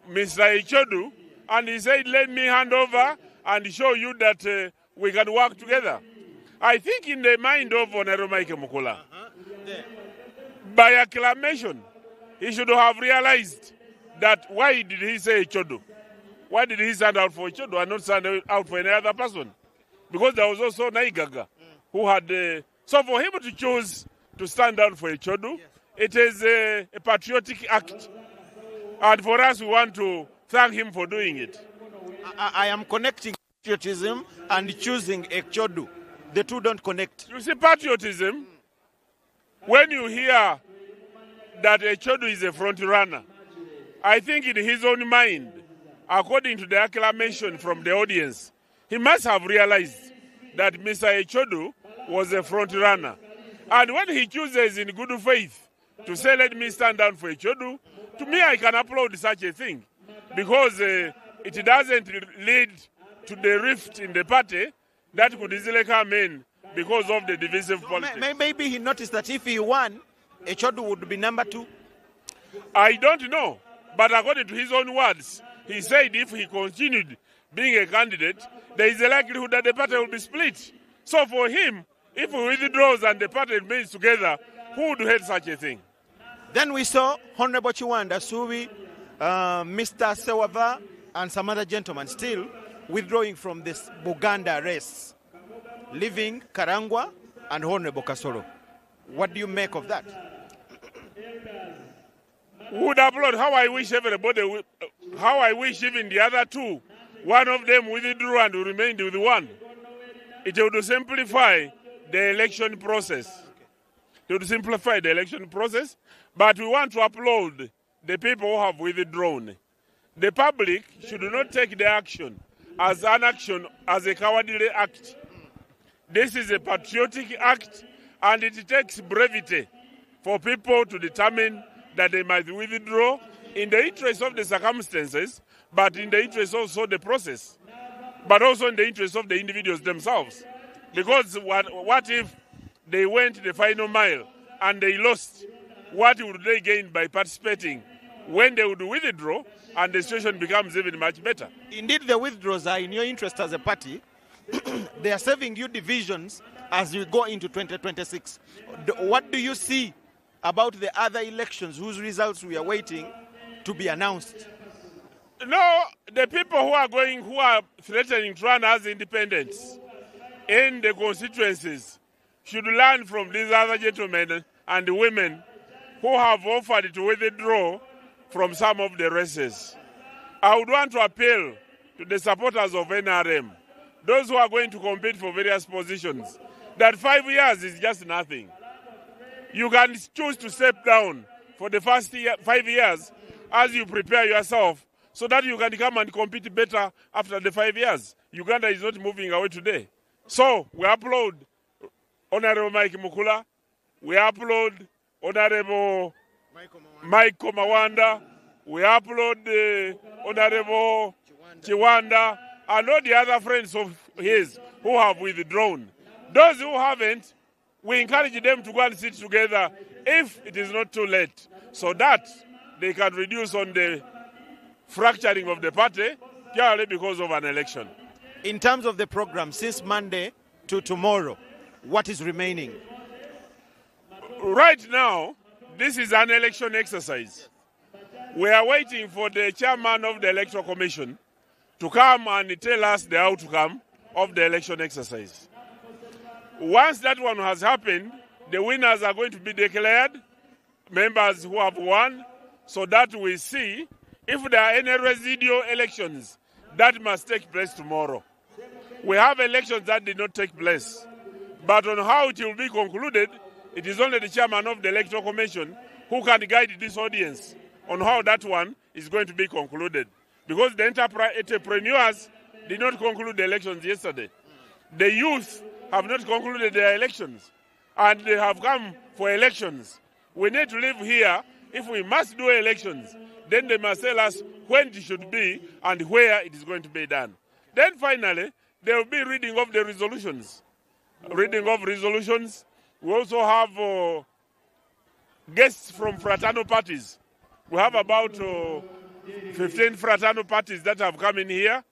Mr. Ichodu, and he said, let me hand over and show you that we can work together. I think in the mind of Honorable Mike Mukula, by acclamation, he should have realized that why did he say Ichodu? Why did he stand out for Ichodu and not stand out for any other person? Because there was also Naigaga who had... so for him to choose to stand out for Ichodu, it is a patriotic act. And for us, we want to thank him for doing it. I am connecting patriotism and choosing Ichodu. The two don't connect. You see, patriotism, when you hear that Ichodu is a front runner, I think in his own mind, according to the acclamation from the audience, he must have realized that Mr. Ichodu was a front runner. And when he chooses in good faith to say, let me stand down for Ichodu, to me, I can applaud such a thing. Because it doesn't lead to the rift in the party that could easily come in because of the divisive politics. Maybe he noticed that if he won, Ichodu would be number 2. I don't know. But according to his own words, he said if he continued being a candidate, there is a likelihood that the party will be split. So for him, if he withdraws and the party remains together, who would hate such a thing? Then we saw Honorable Chiwanda Subi, Mr. Sewava, and some other gentlemen still withdrawing from this Buganda race, leaving Karangwa and Honorable Kasolo. What do you make of that? Would applaud how I wish everybody, how I wish even the other two, one of them withdrew and remained with one. It would simplify the election process. It would simplify the election process, but we want to applaud the people who have withdrawn. The public should not take the action as a cowardly act. This is a patriotic act, and it takes brevity for people to determine that they might withdraw in the interest of the circumstances, but in the interest also of the process, but also in the interest of the individuals themselves. Because what if they went the final mile and they lost? What would they gain by participating when they would withdraw and the situation becomes even much better? Indeed, the withdrawals are in your interest as a party. They are saving you divisions as you go into 2026. What do you see about the other elections whose results we are waiting to be announced? No, the people who are threatening to run as independents in the constituencies should learn from these other gentlemen and women who have offered to withdraw from some of the races. I would want to appeal to the supporters of NRM, those who are going to compete for various positions, that 5 years is just nothing. You can choose to step down for the first 5 years as you prepare yourself so that you can come and compete better after the 5 years. Uganda is not moving away today. So we applaud Honorable Mike Mukula, we applaud Honorable Mike Komawanda, we applaud Honorable Chiwanda, and all the other friends of his who have withdrawn. Those who haven't, we encourage them to go and sit together if it is not too late, so that they can reduce on the fracturing of the party purely because of an election. In terms of the program, since Monday to tomorrow, what is remaining? Right now, this is an election exercise. We are waiting for the chairman of the Electoral Commission to come and tell us the outcome of the election exercise. Once that one has happened, the winners are going to be declared, members who have won, so that we see if there are any residual elections that must take place tomorrow. We have elections that did not take place, but on how it will be concluded, it is only the chairman of the Electoral Commission who can guide this audience on how that one is going to be concluded. Because the entrepreneurs did not conclude the elections yesterday. The youth have not concluded their elections, and they have come for elections. We need to live here. If we must do elections, then they must tell us when it should be and where it is going to be done. Then finally, there will be reading of the resolutions. Reading of resolutions. We also have guests from fraternal parties. We have about 15 fraternal parties that have come in here.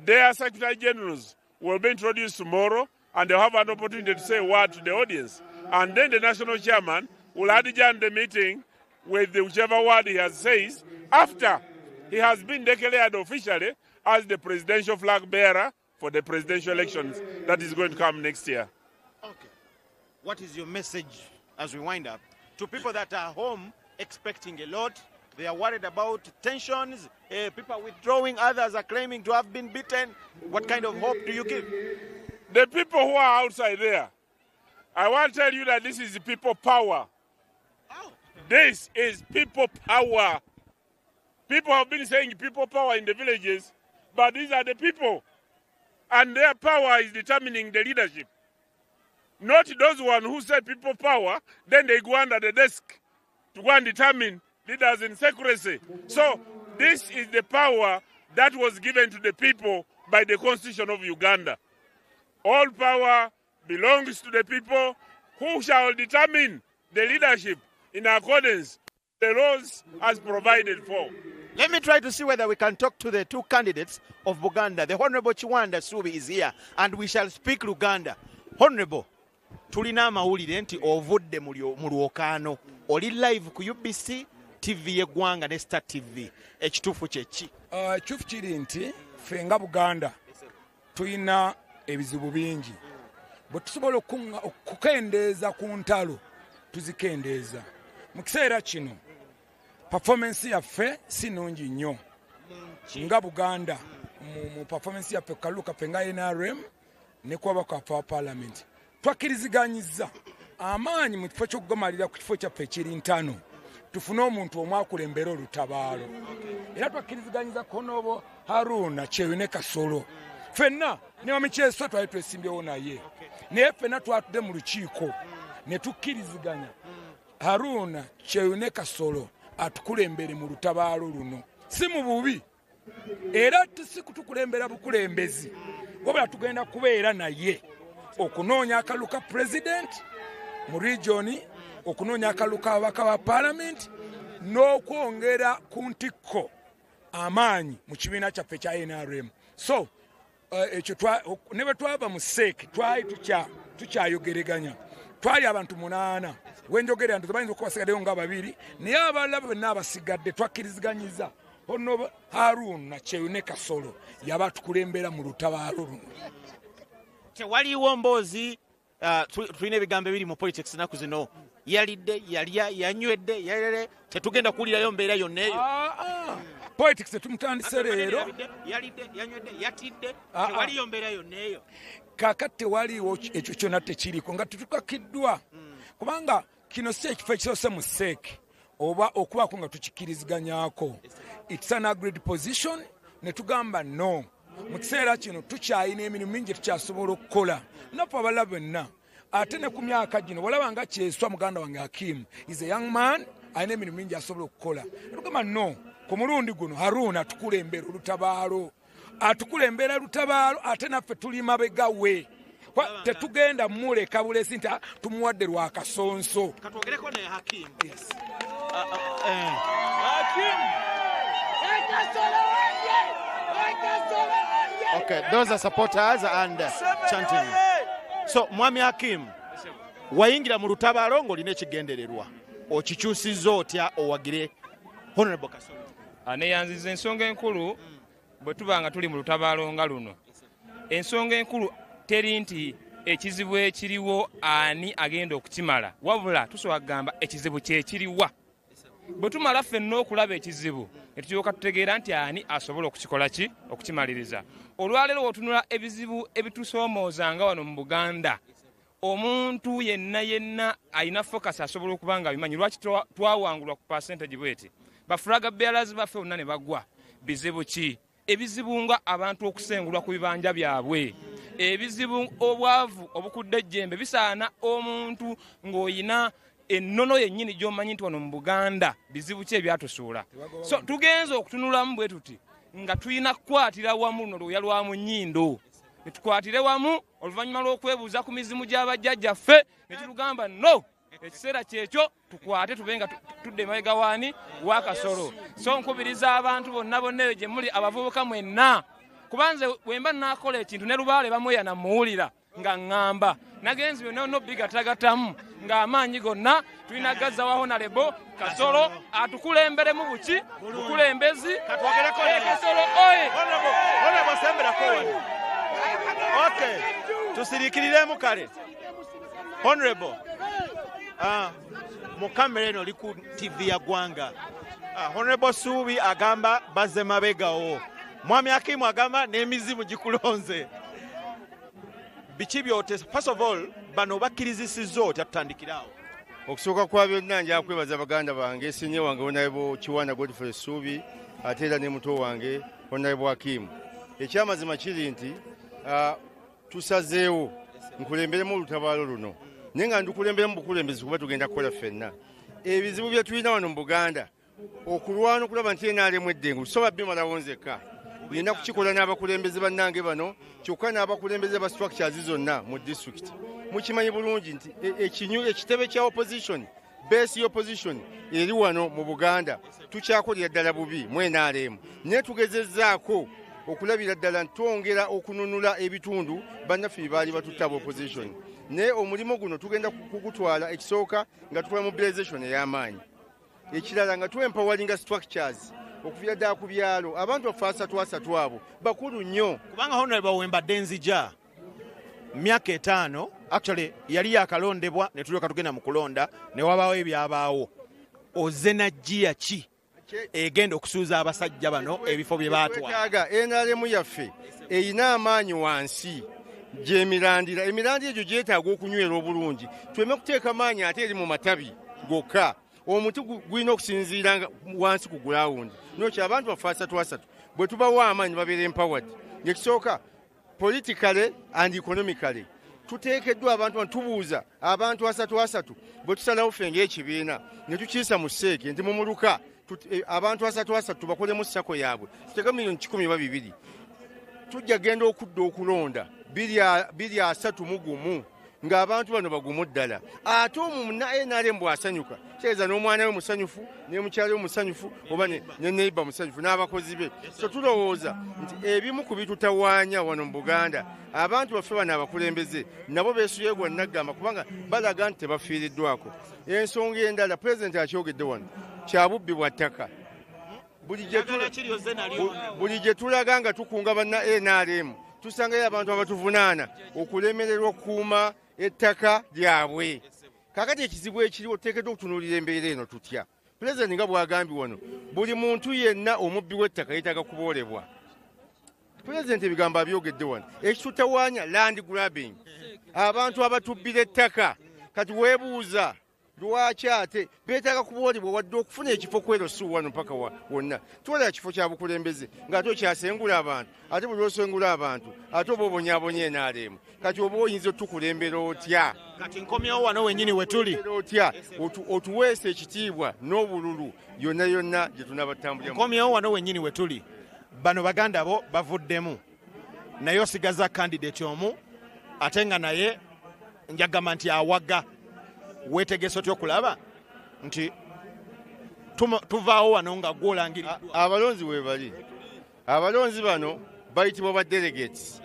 Their secretary generals will be introduced tomorrow, and they'll have an opportunity to say a word to the audience. And then the national chairman will adjourn the meeting with whichever word he has said after he has been declared officially as the presidential flag bearer for the presidential elections that is going to come next year. Okay. What is your message as we wind up to people that are home expecting a lot? They are worried about tensions, people withdrawing, others are claiming to have been beaten. What kind of hope do you give? The people who are outside there, I want to tell you that this is people power. Oh. This is people power. People have been saying people power in the villages, but these are the people. And their power is determining the leadership. Not those one who say people power, then they go under the desk to go and determine leaders in secrecy. So this is the power that was given to the people by the Constitution of Uganda. All power belongs to the people, who shall determine the leadership in accordance with the laws as provided for. Let me try to see whether we can talk to the two candidates of Buganda. The Honorable Chiwanda Subi is here, and we shall speak Luganda. Honorable, tulina amawulire nti ovudde mu lwokaano. Oli live ku UBC TV y'eggwanga ne Star TV. Ekituufu kye ki? Ekituufu kiri nti ffe nga Buganda tulina ebizibu bingi. Bwe tusobola okukendeeza ku ntalo, tuzikendeeza. Mu kiseera kino, performance yaffe si nnungi nnyo. Nga Buganda, mu performance yaffe kaluka ffe nga NRM ne kwabaka kwa parliament. Twakiriziganyizza amaanyi mu kifo ky'okugamalira ku kifo kyaffe ekiri ntano. Tufune omuntu omu akulembera olutabaalo. Era twakkiriziganyiza Konobo Haruna Kyewune Kasolo. Ffenna ne Wamikyeso twali twesimbyewo naye. Naye ffenna twatudde mu lukiiko ne tukkiriziganya Haruna Kyewune Kasolo atukulembere mu lutabaalo luno. Si mu bubi. Era si kutukulembera bukulembezi. Wabula tugenda kubeera naye okunoonya akalu ka president mu regioni, okunoonya akalu k'ababaka ba parliament, n'okwongera ku ntikko amaanyi mu kibiina kyaffe kya NRM. So ekyo ne bwe twava mu SEEK twali tukyayogereganya. Twali abantu 8. Wenjogerera nti bayinza okuba basigaddeyo nga 2, naye abalala bonna abasigadde twakkiriziganyizza Honorable Haruna Kyewune Kasolo yaba tukulembera mu lutabaalo luno. Tewaliwo mboozi, tulina ebigambo ebiri mu politics ennaku zino. Yalidde, yalya, yanywedde, yalere, tetugenda kuwulirayo mbeera yonna eyo. Politics tumutandise leero. Yalidde, yanywedde, yatidde, tewaliyo mbeera yonna eyo. Kaakati tewaliwo ekyo kyonna tekiriko nga tutukakiddwa. Kubanga kino si ekifo ekisoose mu SEEK. oba okubaako nga tukikkiriziganyako. It's an agreed position ne tugamba no. Mu kiseera kino tukyayina emirimu mingi tukyasobola okukola. Naffe abalala bonna ate ne ku myaka gino walaba nga Kyeswa muganda wange Hakim is a young man ayina emirimu mingi asobola okukola. Tugamba no. Ku mulundi guno Haruna atukulembera olutabaalo. Atukulembera lutabaalo ate naffe tuli mabega we. Tetugenda muleka bulesi nti tumuwadde lwa kasonso. Katwogereko ne Hakim. Yes. Okay, those are supporters and chanting. So Mwami Hakim, wayingira mu lutabaalo ng'olina ekigendererwa. Okikyusizza otya owagire Honorable Kasolo? Aneyanziza ensonga enkulu bwe tuba nga tuli mu lutabaalo nga luno. Ensonga enkulu teri nti ekizibu ekiriwo ani agenda okukimala. Wabula tusobola kugamba ekizibu kyekiriwa. Bwe tumala ffenna okulaba ekizibu ne tulyoka tutegeera nti ani asobola okukikola ki okukimaliriza. Olwaleero wotunula ebizibu ebitusoomooza nga wano mu Buganda, omuntu yenna alina focus asobola okuba nga abimanyi. Lwaki twawangulwa ku percentage bweti? Bafulaga bearers baffe bonna ne bagwa. Bizibu ki? Ebizibu nga abantu okusengulwa ku bibanja byabwe. Ebizibu obwavu obukudde ejjembe bisaana omuntu ng'oyina ennono yennyini gy'omanyi nti wano mu Buganda bizibu ki ebyatusuula. So tugenza okutunulamu bwe tuti nga tulina kukwatira wamu luno lwoya lwa mu nnyindo. Ne tukwatire wamu oluvannyuma lw'okwebuuza ku mizimu gy'abajjajjaffe ne tulugamba no, ekiseera kyekyo tukwate tube nga tudde emabega waani wa Kasolo. So nkubiriza abantu bonna eyo gye muli abavubuka mwenna, kubanze bwemba naakola ekintu ne Lubaale bamweyana muwulira nga ŋŋamba nagenzi byonna nobigatagatamu ng'amaanyi gonna tulina gazza wa Honorable Kasolo atukulemberemu buki bukulembezi katwogereko Kasolo oye Honorable semberako wano. Okay, tusiriikiriremu kale. Honorable mu kamera eno oli ku TV ya ggwanga. Honorable Suubi agamba bazze mabegawo. Mwami Hakimu agamba n'emizimu gikulonze. Biki byote? First of all, bano bakkirizisizza otya tutandikirawo? Okusooka kwa byonna nja kwebaza baganda bange, sinye wange Honorable Kiwana Godfrey Suubi, ate era ne muto wange Honorable Hakimu. Ekyamazima kiri nti tusazeewo nkulemberemu olutabaalo luno. Naye nga ndukulemberemu bukulembezi kuba tugenda kukola ffenna. Ebizibu bye tulina wano mu Buganda okulwana okulaba nti NRM eddengu tusobola bimalawo nzekka. Nina kukikola n'abakulembeze bannange bano, kyokka n'abakulembeze ba structures zonna mu district. Mukimanyi bulungi nti ekitebe kya opposition, base y'opposition eri wano mu Buganda tukyakolera ddala bubi mu NRM. Naye tugezezzaako okulabira ddala ntwongera okununula ebitundu bannaffe baali batutta opposition. Naye omulimu guno tugenda kugutwala ekisooka nga tukola mobilization ey'amaanyi. Ekirala nga tu-empowering structures okuviira ddala ku byalo. Abantu baffe asatu abo bakulu nnyo. Kubanga Honorable wembadde nzija myaka 5 actually yali yakalondebwa ne tulyoka tugenda mu kulonda ne wabaawo ebyabaawo. Ozze najjiya ki egenda okusuuza abasajja bano ebifo bye baatwala? NRM yaffe eyina amaanyi wansi gyemirandira. Emirandira egyo gyetaaga okunywera obulungi. Tuleme kuteeka maanyi ate eri mu matabi gokka. Omuti gulina okusinziira wansi ku gulawundi. Nokyo abantu baffe asatu bwe tubawa amaanyi babeera empowered. Ng'ekisooka politically and economically tuteekeddwa abantu tubuuza abantu asatu bwe tusalawo ffe ng'ekibiina ne tukiisa mu seeke nti mumuluka abantu asatu tubakolemu ssako yaabwe tuteeka miliyoni 100 ba 200. Tujja genda okudda okulonda 231 ng'abantu bano bagumu ddala. Ate omuna NRM bw'asanyuka kyeza n'omwana we musanyufu ne mukyala we musanyufu oba ne neighbor musanyufu n'abakozi be. So tulowooza nti ebimu ku bitutawaanya wano mu Buganda abantu baffe bano abakulembeze nabo beesuyegwa naggamba kubanga balaga nti tebafiiriddwako. Ensonga endala pulezidenti akyogedde wano kyabubbi bwa ttaka. Buli gye tulaga nga tukunga banna NRM tusangayo abantu abatuvunaana okulemererwa okukuuma ettaka lyabwe. Kakati ekizibu ekiriwo tuteekeddwa okutunuulira embeera eno tutya. Pulezidenti nga bw'agambye wano buli muntu yenna omubbi w'ettaka yeetaaga kuboolebwa. Pulezidenti ebigambo abyogedde wano. Ekitutawaanya land grabbing, abantu abatubbira ettaka. Kati weebuuza lwaki ate beetaaga kubuulibwa wadde okufuna ekifo kwero si wano paka wonna tuwalira ekifo kya bukulembeze ng'ate okyasengula abantu ate buli osengula abantu ate oba obonyaabonya NRM kati oba oyinza otukulembera otya kati nkomyewo wano wenyini we tuli otya otuweesa ekitiibwa n'obululu yonna yonna gye tunabatambulira nkomyewo wano wenyini we tuli bano baganda bo bavuddemu naye osigaza kandidate omu ate nga naye njagamba nti awaga weetegese otya okulaba nti tuvaawo wano nga gwolangiriddwa abalonzi we bali abalonzi bano bayitibwa ba delegates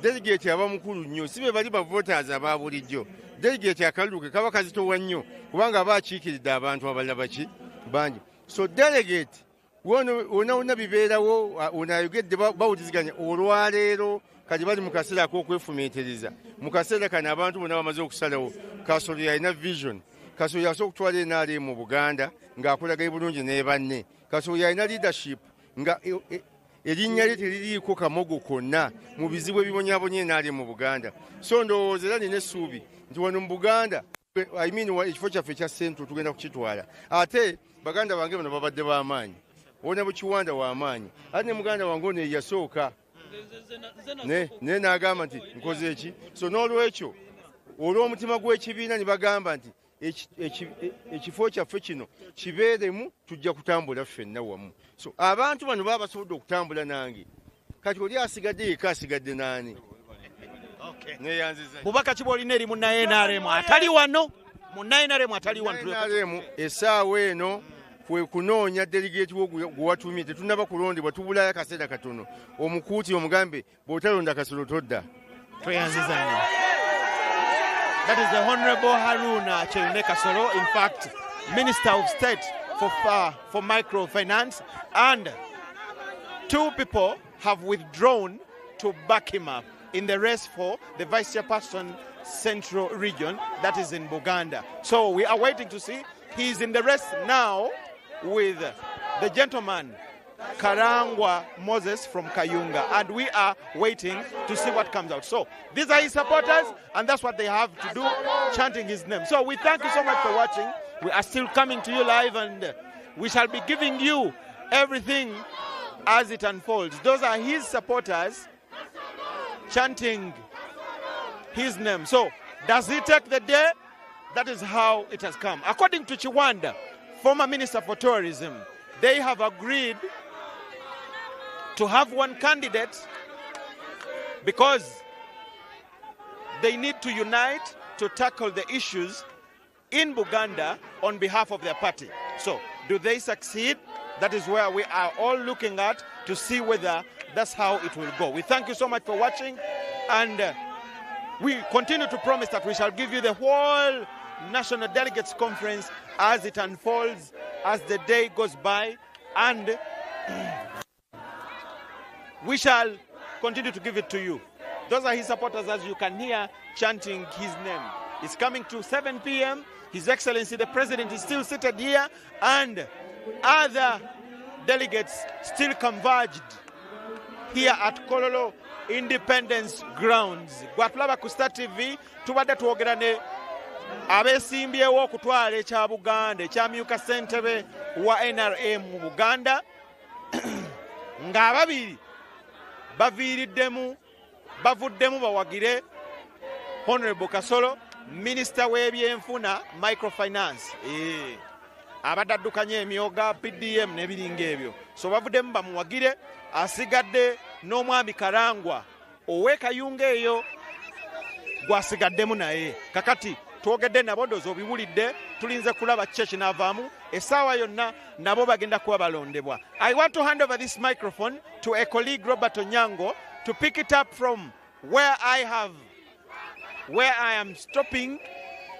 delegate aba mukulu nnyo si be bali ba voters aba bulijjo delegate akaluluke kaba kazitowa nnyo kubanga aba akiikiridde abantu abalala baki bangi so delegate wonna bibeerawo ono ayogedde bawuliziganya olwaleero kati bali mu kaseera ak'okwefumiitiriza mu kaseera kano abantu bonna bamaze okusalawo kasolo yalina vision kasolo yasobola okutwala NRM mu Buganda ng'akolagayo bulungi ne banne kasolo yalina leadership nga erinnya lye teririiko kamogo konna mu bizibu ebibonyaabonye NRM mu Buganda so ndowooza era nina essuubi nti wano mu Buganda ekifo kyaffe ekya Central tugenda kukitwala ate baganda bange bano babadde b'amaanyi wona bukiwanda w'amaanyi ate ne muganda wange ono eyasooka naye n'agamba nti nkoze eki so n'olwekyo olw'omutima gw'ekibiina ne bagamba nti ekifo kyaffe kino kibeeremu tujja kutambula ffenna wamu so abantu bano baba basobodde okutambula nange kati oli asigadde yeka asigadde naani neyanziza bubaka ki bw'olina eri munnaye NRM atali wano munnaye NRM atali wano NRM essaawa eno kwe kunoonya delegate wo gwe watumye tetunaba kulondebwa tubulayo akaseera katono omukuuti omugambe bw'otalonda kasolo todda tweyanziza nnyo. That is the Honorable Haruna Chelune Kasolo, in fact, Minister of State for Microfinance, and two people have withdrawn to back him up in the race for the Vice Chairperson Central Region, that is in Buganda. So we are waiting to see. He's in the race now with the gentleman Karangwa Moses from Kayunga, and we are waiting to see what comes out. So these are his supporters, and that's what they have to do, chanting his name. So we thank you so much for watching. We are still coming to you live, and we shall be giving you everything as it unfolds. Those are his supporters chanting his name. So does he take the day? That is how it has come. According to Chiwanda, former Minister for Tourism, they have agreed to have one candidate because they need to unite to tackle the issues in Buganda on behalf of their party. So, do they succeed? That is where we are all looking at to see whether that's how it will go. We thank you so much for watching, and we continue to promise that we shall give you the whole National Delegates Conference as it unfolds, as the day goes by, and we shall continue to give it to you. Those are his supporters, as you can hear, chanting his name. It's coming to 7 p.m. His Excellency the President is still seated here, and other delegates still converged here at Kololo Independence Grounds. Gwatulaba ku Star TV tubadde twogera ne abesimbyewo okutwala ekya Buganda ekyamyuka ssentebe wa NRM mu Buganda ng'ababiri bavuddemu bawagire Honorable Kasolo, Minister w'ebyenfuna Microfinance, abadde addukanya emyoga PDM n'ebiringa ebyo, so bavuddemu bamuwagire. Asigadde n'omwami Karangwa ow'Ekayunga eyo gwasigaddemu naye. Kakati twogedde nabo ndowooza obiwulidde, tulinze kulaba kiki ekinaavaamu. Essaawa yonna nabo bagenda kuba balondebwa. I want to hand over this microphone to a colleague, Robert Onyango, to pick it up from where I am stopping.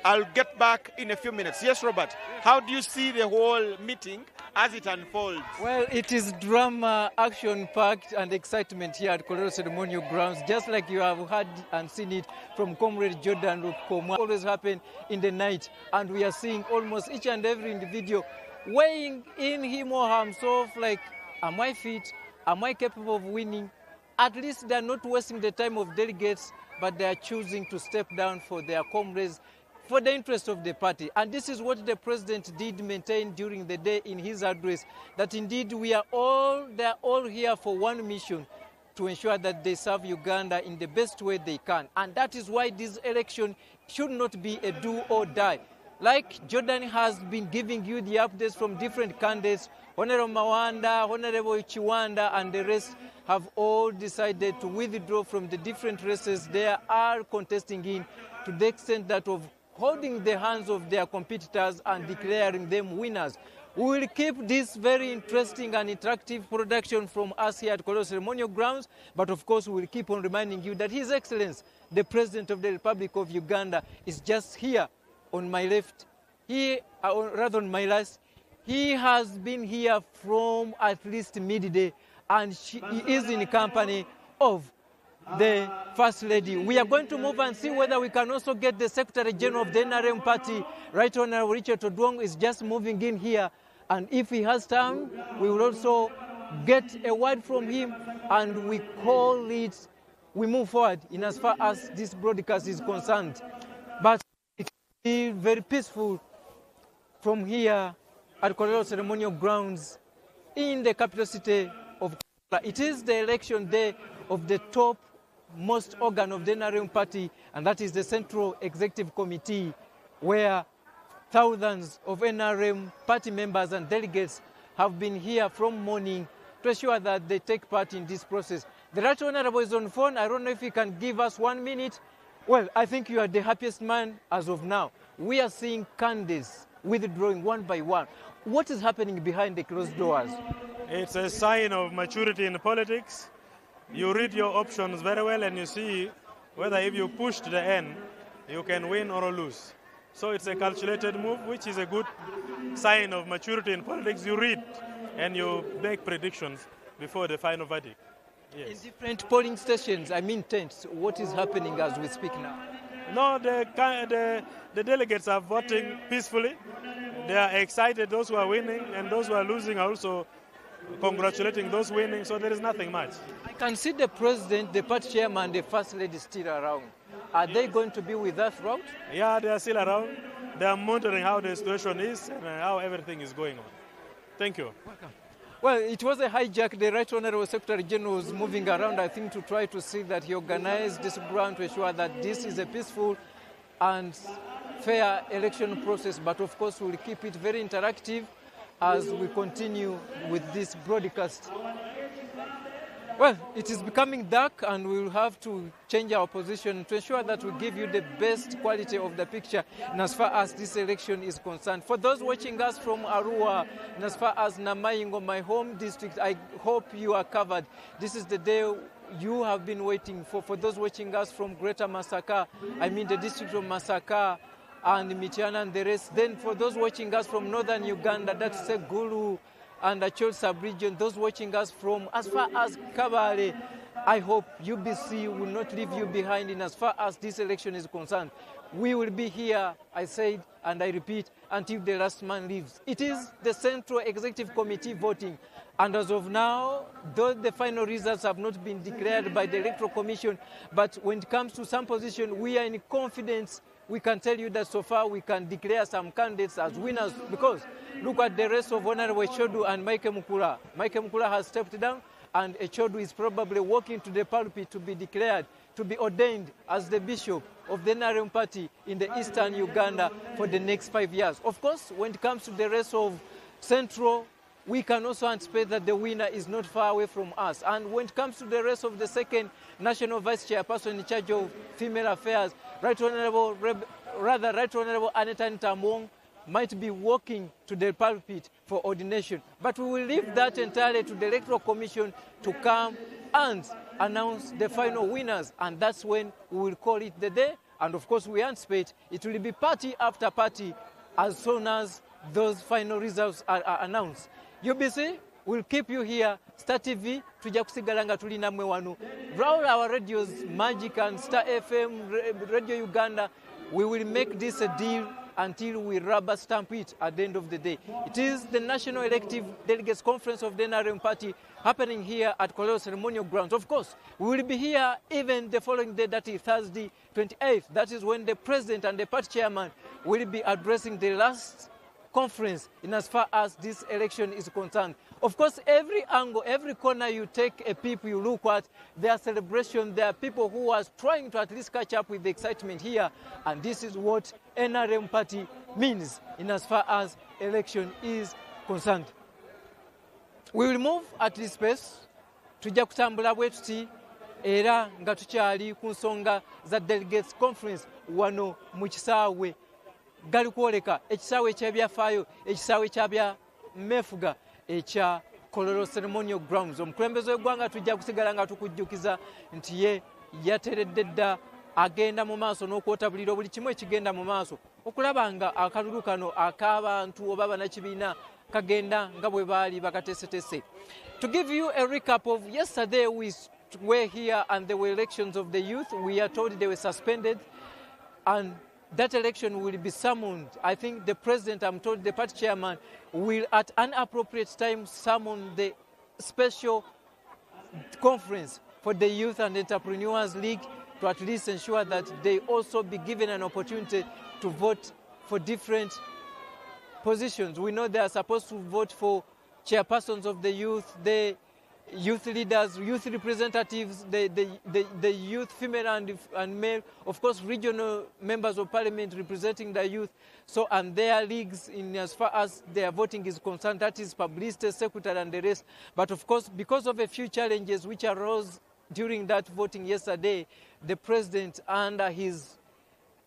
I'll get back in a few minutes. Yes, Robert, how do you see the whole meeting as it unfolds? Well, it is drama, action-packed, and excitement here at Kololo Ceremonial Grounds, just like you have heard and seen it from Comrade Jordan Rukomwa. Always happen in the night, and we are seeing almost each and every individual weighing in him or himself like, am I fit? Am I capable of winning? At least they are not wasting the time of delegates, but they are choosing to step down for their comrades, for the interest of the party. And this is what the president did maintain during the day in his address, that indeed they are all here for one mission, to ensure that they serve Uganda in the best way they can. And that is why this election should not be a do or die. Like Jordan has been giving you the updates from different candidates, Honorable Mawanda, Honorable Chiwanda, and the rest have all decided to withdraw from the different races they are contesting in, to the extent that of holding the hands of their competitors and declaring them winners. We will keep this very interesting and interactive production from us here at Kololo Ceremonial Grounds, but of course we will keep on reminding you that His Excellency, the President of the Republic of Uganda, is just here on my left, rather on my left. He has been here from at least midday, and he is in company of the First Lady. We are going to move and see whether we can also get the Secretary General of the NRM party, Right Honorable Richard Odwong, is just moving in here. And if he has time, we will also get a word from him, and we move forward in as far as this broadcast is concerned. But it will be very peaceful from here at Kololo Ceremonial Grounds in the capital city of Kampala. It is the election day of the topmost organ of the NRM party, and that is the Central Executive Committee, where thousands of NRM party members and delegates have been here from morning to ensure that they take part in this process. The Right Honorable is on the phone. I don't know if he can give us 1 minute. Well, I think you are the happiest man as of now. We are seeing candidates withdrawing one by one. What is happening behind the closed doors? It's a sign of maturity in politics. You read your options very well and you see whether if you push to the end, you can win or lose. So it's a calculated move, which is a good sign of maturity in politics. You read and you make predictions before the final verdict. Yes. In different polling stations, I mean tents, what is happening as we speak now? No, the delegates are voting peacefully. They are excited, those who are winning, and those who are losing are also congratulating those winning, so there is nothing much. I can see the president, the party chairman, and the first lady still around. Are they going to be with us throughout? Yeah, they are still around. They are monitoring how the situation is and how everything is going on. Thank you. Welcome. Well, it was a hijack. The Right Honorable Secretary General was moving around, I think, to try to see that he organized this ground to ensure that this is a peaceful and fair election process. But of course, we'll keep it very interactive as we continue with this broadcast. Well, it is becoming dark and we will have to change our position to ensure that we give you the best quality of the picture and as far as this election is concerned. For those watching us from Arua and as far as Namayingo, my home district, I hope you are covered. This is the day you have been waiting for. For those watching us from Greater Masaka, I mean the district of Masaka and Mityana and the rest. Then for those watching us from northern Uganda, that's Segulu and the Chol sub-region, those watching us from as far as Kabale, I hope UBC will not leave you behind in as far as this election is concerned. We will be here, I said, and I repeat, until the last man leaves. It is the Central Executive Committee voting. And as of now, though the final results have not been declared by the Electoral Commission, but when it comes to some position, we are in confidence. We can tell you that so far we can declare some candidates as winners, because look at the rest of Honorable Echodu and Mike Mukula. Mike Mukula has stepped down, and Echodu is probably walking to the pulpit to be declared, to be ordained as the bishop of the NRM party in the eastern Uganda for the next 5 years. Of course, when it comes to the rest of Central, we can also anticipate that the winner is not far away from us. And when it comes to the rest of the second national vice chairperson in charge of female affairs, Right Honorable Aneta Ntamwong might be walking to the pulpit for ordination. But we will leave that entirely to the Electoral Commission to come and announce the final winners. And that's when we will call it the day. And of course, we anticipate it will be party after party as soon as those final results are announced. UBC will keep you here. Star TV, tujja kusigala nga tuli namwe wano. All our radios, Magic and Star FM, Radio Uganda, we will make this a deal until we rubber stamp it at the end of the day. It is the National Elective Delegates Conference of the NRM Party happening here at Kololo Ceremonial Grounds. Of course, we will be here even the following day, that is Thursday 28th. That is when the President and the party chairman will be addressing the last conference in as far as this election is concerned. Of course, every angle, every corner you take a peep, you look at, there are celebrations, there are people who are trying to at least catch up with the excitement here, and this is what NRM party means in as far as election is concerned. We will move at this pace. Tujja kutambula bwe tuti era nga tukyali ku nsonga za delegates conference wano mu kisaawe gali kwoleka ekisaawe ekyebyafaayo, ekisaawe kyabya mefuga ekya Kololo Ceremonial Grounds. Omukulembeze w'eggwanga tujja kusigala nga tukujjukiza nti ye yateredde dda agenda mu maaso n'okwota buliro buli kimu ekigenda mu maaso okulaba nga akalulu kano ak'abantu oba bannakibiina kagenda nga bwe baali bakateesetese. To give you a recap of yesterday, we were here and there were elections of the youth. We are told they were suspended and that election will be summoned. I think the president, I'm told the party chairman, will at an appropriate time summon the special conference for the Youth and Entrepreneurs League to at least ensure that they also be given an opportunity to vote for different positions. We know they are supposed to vote for chairpersons of the youth, the youth leaders, youth representatives, the youth female and male, of course regional members of parliament representing the youth, so and their leagues in as far as their voting is concerned, that is publicity, secretary and the rest. But of course, because of a few challenges which arose during that voting yesterday, the president under his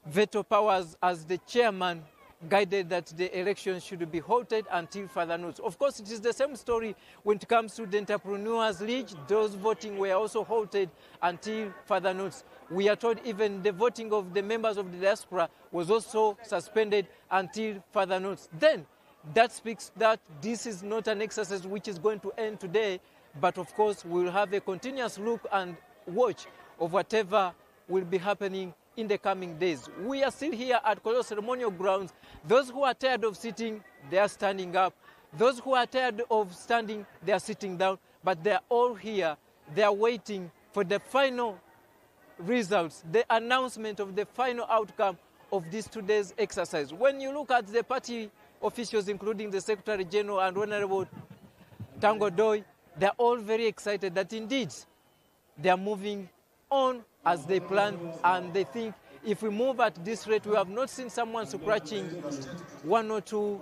veto powers as the chairman guided that the election should be halted until further notice. Of course, it is the same story when it comes to the Entrepreneurs League. Those voting were also halted until further notice. We are told even the voting of the members of the diaspora was also suspended until further notice. Then, that speaks that this is not an exercise which is going to end today, but of course, we will have a continuous look and watch of whatever will be happening in the coming days. We are still here at Kololo Ceremonial Grounds. Those who are tired of sitting, they are standing up. Those who are tired of standing, they are sitting down. But they are all here. They are waiting for the final results, the announcement of the final outcome of this today's exercise. When you look at the party officials, including the Secretary General and Honorable Tango Doi, they are all very excited that indeed they are moving on as they plan, and they think if we move at this rate, we have not seen someone scratching one or two.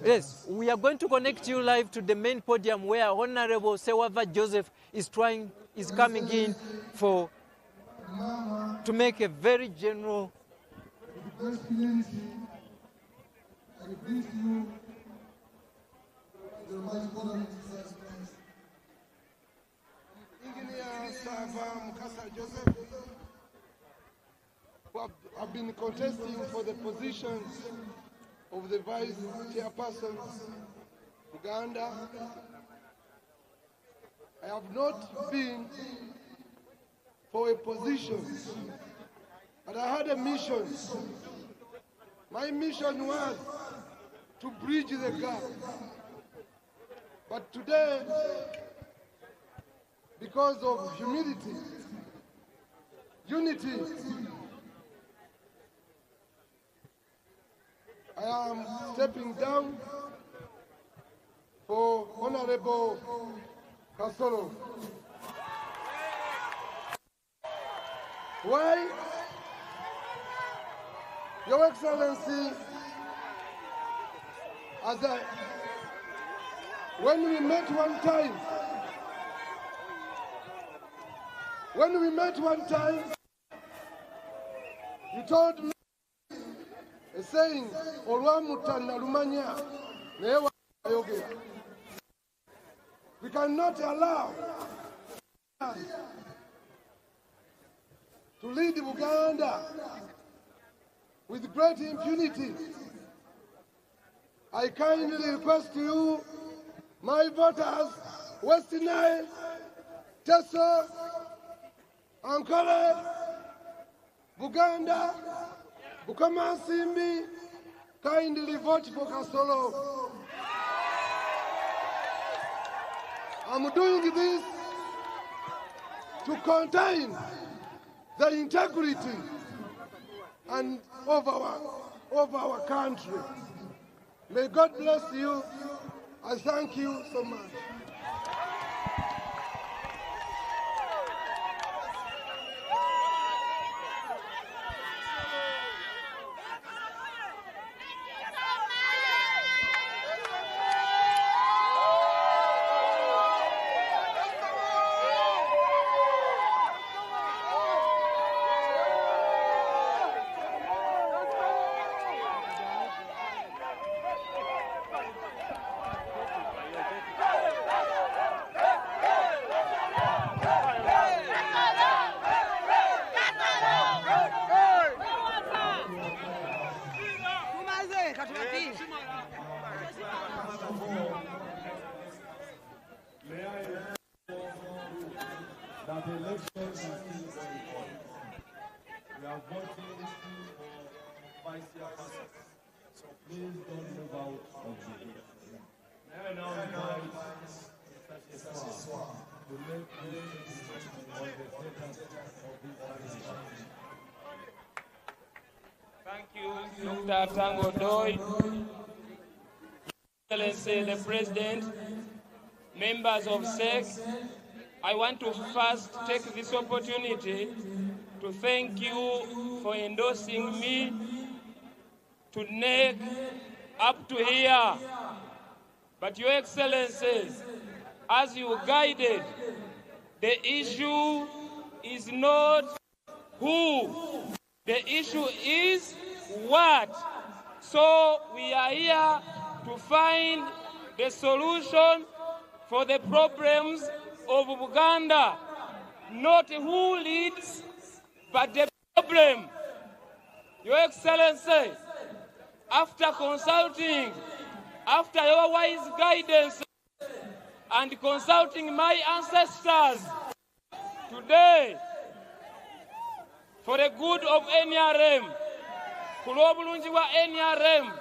Yes, we are going to connect you live to the main podium where Honorable Sewava Joseph is coming in to make a very general who have been contesting for the positions of the vice chairpersons, Uganda. I have not been for a position, but I had a mission. My mission was to bridge the gap. But today, because of humility, unity, I am stepping down for Honorable Kasolo. Why? Your Excellency, when we met one time, you told me a saying, we cannot allow to lead Uganda with great impunity. I kindly request you, my voters, West Nile, Teso, Ankole, Buganda, Bukomansimbi, kindly vote for Kasolo. I'm doing this to contain the integrity and of our country. May God bless you. I thank you so much. That the elections are still going on. We are voting for vice chairperson. So please don't move out of the room. May I now invite Mr. Sheswa to make his statement on the status of this transition. Thank you, Dr. Tango Doi, Excellency the President, members of SEC. I want to first take this opportunity to thank you for endorsing me to NEC up to here. But Your Excellencies, as you guided, the issue is not who, the issue is what. So we are here to find the solution for the problems of Uganda, not who leads, but the problem. Your Excellency, after consulting, after your wise guidance and consulting my ancestors, today, for the good of NRM, kulobulungi wa NRM,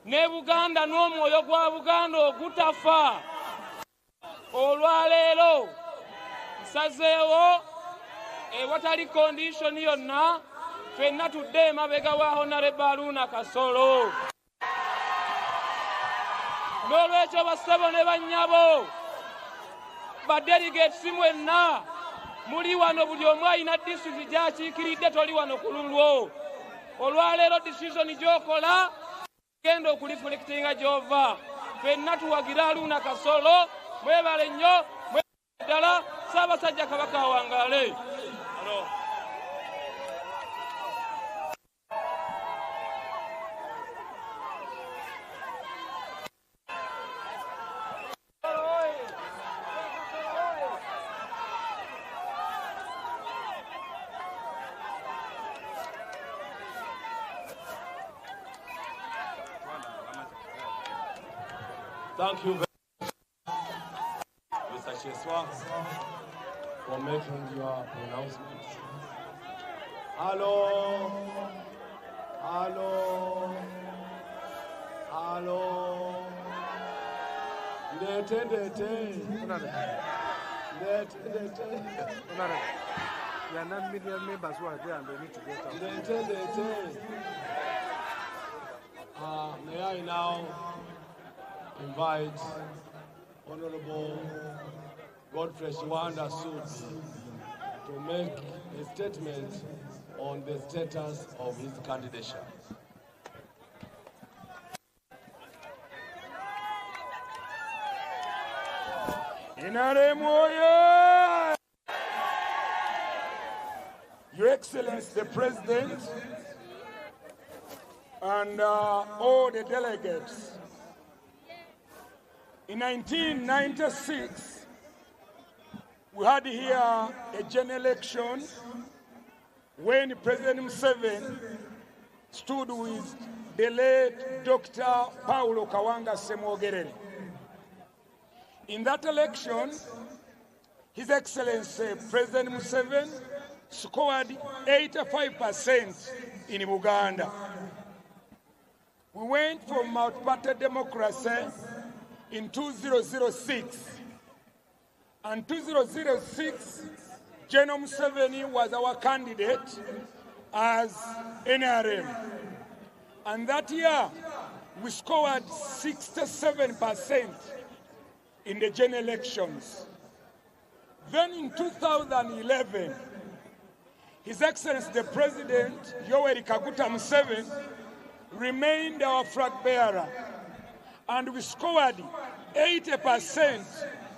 ne Buganda n'omwoyo gwa Buganda ogutafa, olwaleero nsazeewo ewatali condition yonna ffenna tudde emabega wa Honorable Haruna Kasolo. N'olwekyo bassebo ne bannyabo badelegates mwenna muli wano, buli omu alina district gy'akiikiridde, toli wano ku lulwo. Olwaleero decision gy'okola genda okuliflectinga gy'ova. Ffenna tuwagira Haruna Kasolo. Mwebale nnyo, mwebale ddala, Ssaabasajja Kabaka awangaale. Thank you very much, Mr. Sheswa, for making your pronouncements. Hello, hello, hello. There are non-media members who are there and they need to get out. May I now invite Honorable Godfrey Shiwanda Sudi to make a statement on the status of his candidature. NRM warrior! Your Excellency the President and all the delegates, in 1996, we had here a general election when President Museveni stood with the late Dr. Paulo Kawanga Ssemwogerere. In that election, His Excellency President Museveni scored 85% in Uganda. We went for multi-party democracy in 2006. And 2006, General Museveni was our candidate as NRM. And that year, we scored 67% in the general elections. Then in 2011, His Excellency the President, Yoweri Kaguta Museveni, remained our flag bearer, and we scored 80%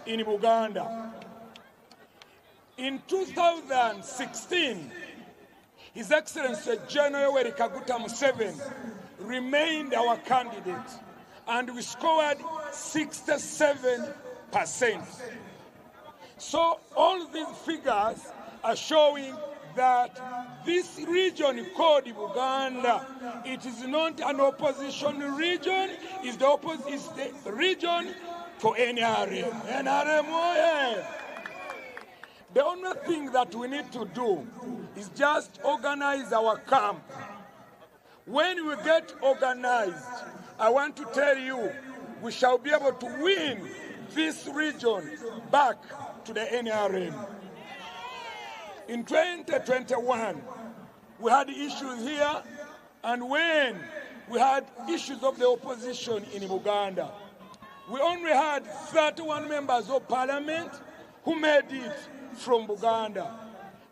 in Uganda. In 2016, His Excellency General Yoweri Kaguta Museveni remained our candidate, and we scored 67%. So all these figures are showing that this region called Uganda, it is not an opposition region, it's the region for NRM. NRM, oh yeah. The only thing that we need to do is just organize our camp. When we get organized, I want to tell you, we shall be able to win this region back to the NRM. In 2021, we had issues here, and when we had issues of the opposition in Uganda, we only had 31 members of parliament who made it from Uganda,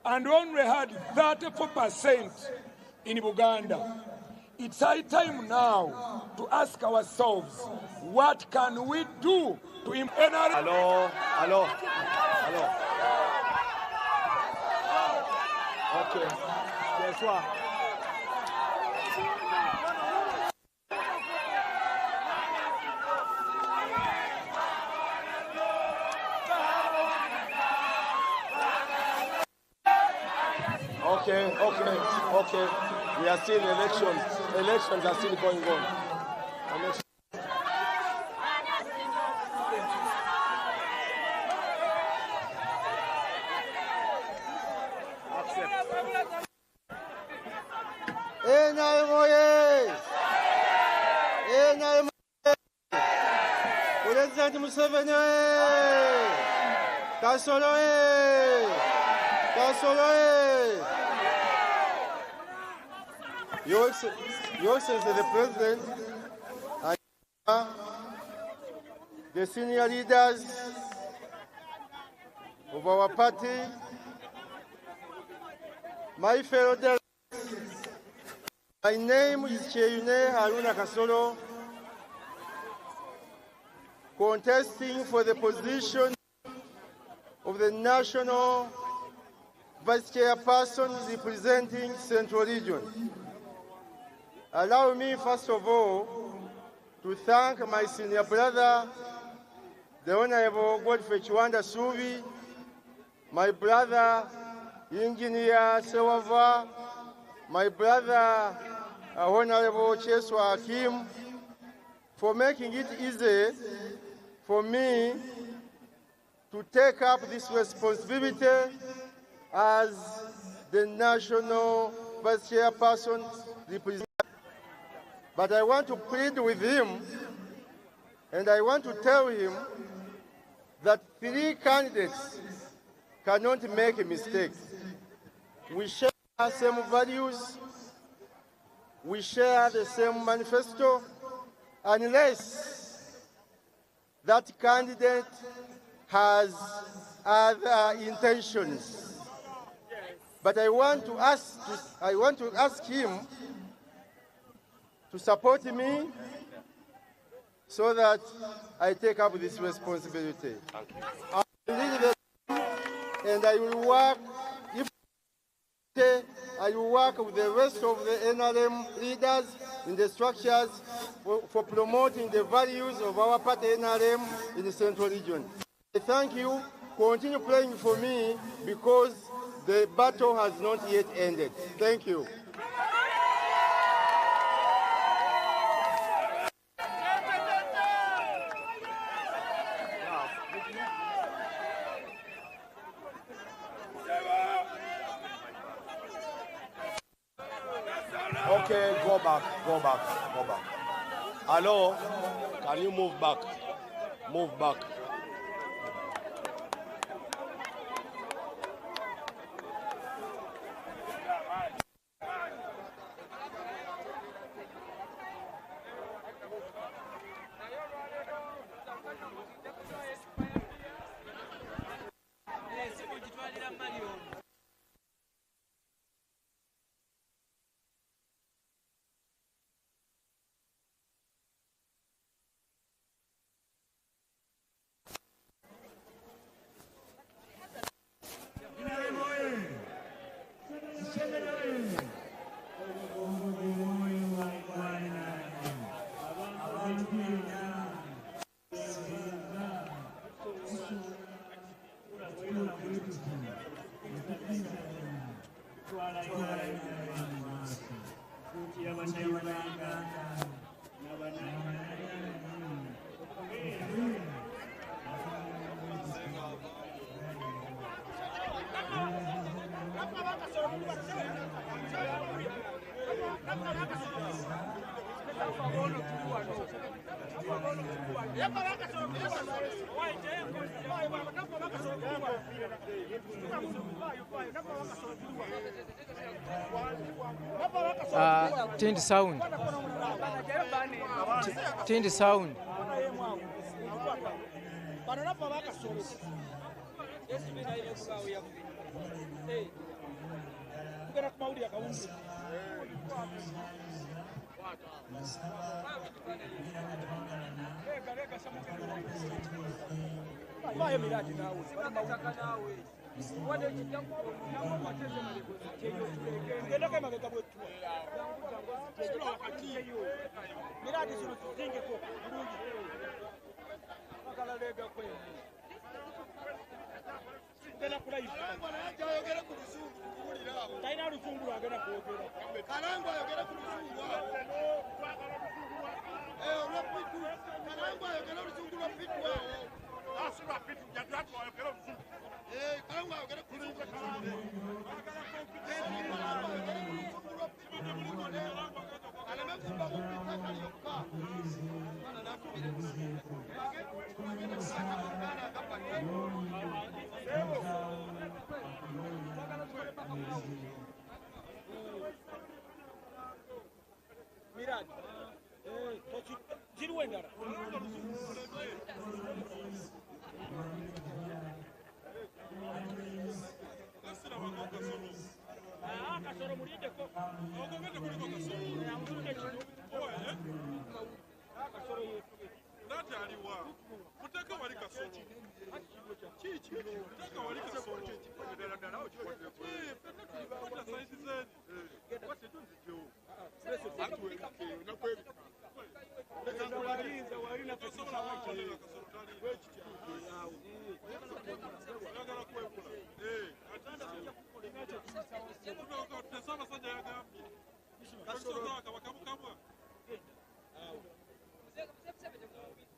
and we only had 34% in Uganda. It's high time now to ask ourselves, what can we do to improve? Hello. Okay. Guess what? Okay. We are still in elections. Elections are still going on. NRM, President Museveni, Kasolo, Your Excellency the President, and the senior leaders of our party, my fellow delegates, my name is Cheyune Haruna Kasolo, contesting for the position of the National Vice Chairperson representing Central Region. Allow me, first of all, to thank my senior brother, the Honorable Godfrey Chiwanda Suvi, my brother, Engineer Sewava, my brother, Honorable Cheswa Hakim, for making it easy for me to take up this responsibility as the National Vice Chairperson representing. But I want to plead with him, and I want to tell him that 3 candidates cannot make a mistake. We share the same values, we share the same manifesto, unless that candidate has other intentions. But I want to ask him to support me so that I take up this responsibility. I will lead the team, and I will work, I will work with the rest of the NRM leaders in the structures for promoting the values of our party NRM in the Central Region. I thank you. Continue praying for me because the battle has not yet ended. Thank you. Okay, go back. Hello, can you move back? Move back. Tindi sound. Tindi sound.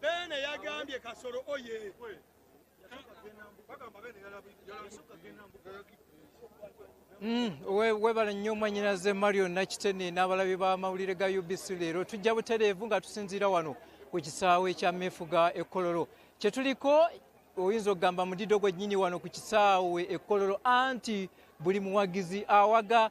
Bene yagambye Kasoro oye. Webala nnyo mwannyinaze Mario Nakitene n'abalabi b'amawulire ga UBC leero tujja butereevu nga tusinziira wano ku kisaawe ekya Meefuga Ekkololo kye tuliko oyinza okugamba mudido gwennyini wano ku kisaawe Ekkololo anti buli muwagizi awaga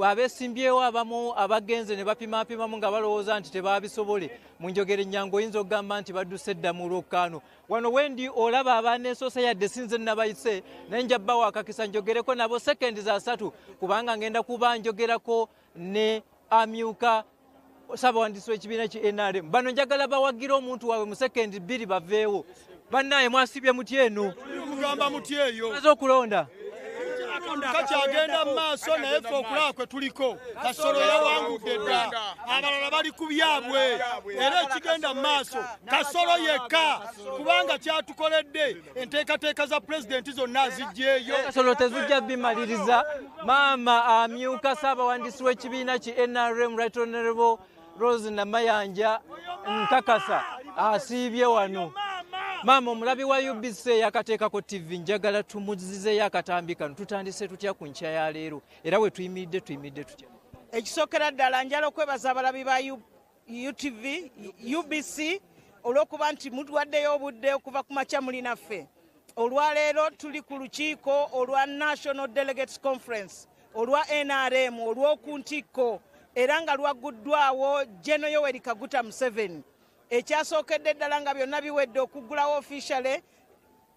abeesimbyewo abamu abagenze ne bapimapimamu nga balowooza nti tebaabisobole mu njogera ennyango oyinza okugamba nti badduse edda mu lwokkaano wano wendi olaba abaaneesoosa yadde sinze nabayise naye nja bbawo akakisa njogereko nabo sekendi za 3 kubanga ngenda kuba njogerako ne amyuka Ssabawandiisi w'ekibiina ki NRM bano njagala bawagira omuntu waabwe mu sekendi 2 baveewo bannaye mwasibye muti eno Mugamba muti eyo maze okulonda kakyagenda mu maaso naye ffe okulaba kwe tuliko Kasoro yawangudde dda abalala bali ku byabwe era ekigenda mu maaso Kasoro yekka kubanga kyatukoledde enteekateeka za pulezidenti zonna azijjeeyo Kasoro tezijja bimaliriza maama amyuka Ssabawandiisi w'ekibiina ki NRM Right Honorable Rose Namayanja nkakasa asiibye wano Maama omulabi wa UBC yakateekako TV njagala tumuzizeeyo akatambi kano tutandise tutya ku nkya ya leero era we tuyimiridde tutya ekisookera ddala njala okwebaza abalabi ba UTV, UBC, olw'okuba nti mutuwaddeyo obudde okuva ku makya muli naffe. Olwaleero tuli ku lukiiko olwa National Delegates Conference, olwa NRM, olw'oku ntikko, era nga lwagguddwawo General Yoweri Kaguta Museveni. Ekyasookedde ddala nga byonna biwedde okuggulawo officially,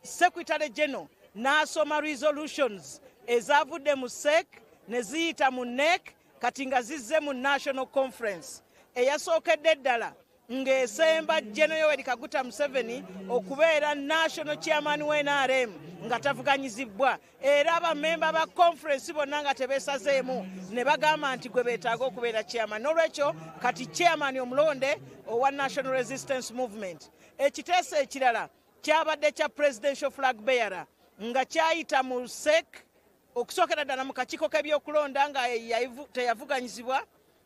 Secretary General n'asoma resolutions ezavudde mu SEC ne ziyita mu NEC kati nga zizze mu National Conference. Eyasookedde ddala ng'esemba General Yoweri Kaguta Museveni okubeera National Chairman wa NRM nga tavuganyizibwa, era abamemba ba conference bonna nga tebeesazeemu ne bagamba nti gwe beetaaga okubeera chairman. N'olwekyo kati chairman omulonde owa National Resistance Movement. Ekiteeso ekirala kyabadde kya presidential flag bearer nga kyayita mu SEC okusookera ddala mu kakiiko k'ebyokulonda nga teyavuganyizibwa,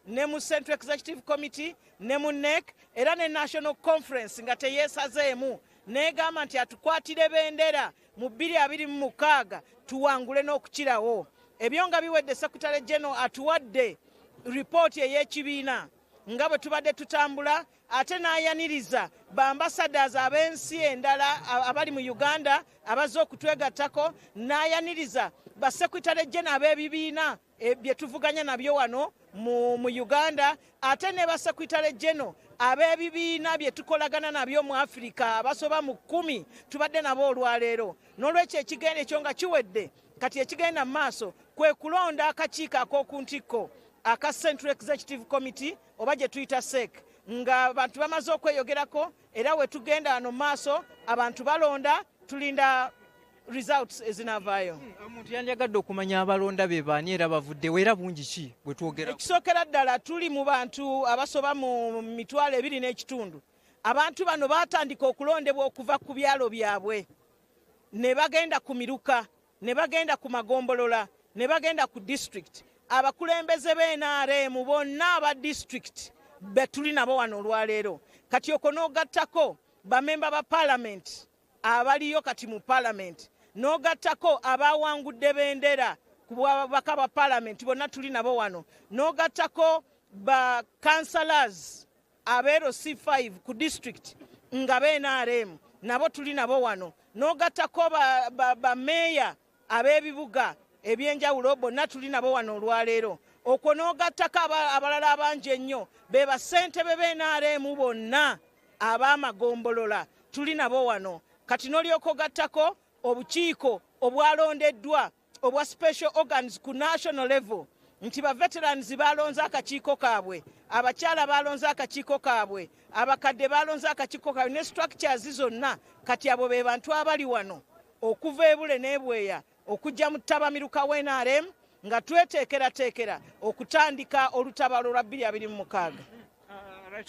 ne mu Central Executive Committee, ne mu NEC, era ne National Conference nga teyeesazeemu, n'egamba nti atukwatire bendera mu 2026 tuwangule n'okukirawo. Ebyo nga biwedde Secretary General atuwadde ripooti ey'ekibiina nga bwe tubadde tutambula, ate n'ayaniriza ba-ambassadors ab'ensi endala abali mu Uganda abazze okutwegattako, n'ayaniriza ba-Secretary General ab'ebibiina bye tuvuganya nabyo wano mu Uganda, ate ne ba-Secretary General ab'ebibiina bye tukolagana nabyo mu Africa abasoba mu 10 tubadde nabo olwaleero. N'olwekyo ekigenda ekyo nga kiwedde, kati ekigenda mu maaso kwe kulonda akakiiko ak'oku ntikko aka Central Executive Committee oba gye tuyita SEC, nga abantu bamaze okweyogerako, era we tugenda wano maaso abantu balonda, tulinda results ezinavaayo. Omuntu yandiyagadde okumanya abalonda be baani era bavuddewo era bungi ki bwe twogera? Ekisookera ddala tuli mu bantu abasoba mu 2.5. Abantu bano baatandika okulondebwa okuva ku byalo byabwe, ne bagenda ku miruka, ne bagenda ku magombolola, ne bagenda ku district. Abakulembeze b'NRM bonna aba district be tuli nabo wano olwaleero. Kati okwo n'ogattako bamemba ba parliament abaliyo kati mu parliament, n'ogattako abawangudde bendera ku babaka ba parliament bonna tuli nabo wano, n'ogattako ba councillors abeero C5 ku district nga b'NRM nabo tuli nabo wano, n'ogattako ba meya ab'ebibuga ebyenjawulo bonna tuli nabo wano olwaleero. Okwo n'ogattako abalala abangi ennyo be bassentebe b'NRM bonna ab'amagombolola tuli nabo wano. Kati n'olyoka ogattako obukiiko obwalondeddwa obwa special organs ku national level, nti ba veterans balonze akakiiko kaabwe, abakyala balonze akakiiko kaabwe, abakadde balonze akakiiko kaabwe, ne structures zonna kati abo be bantu abali wano okuva ebule n'ebweya okujja mu ttabamiruka w'NRM nga tweteekerateekera okutandika olutabaalo lwa 2026.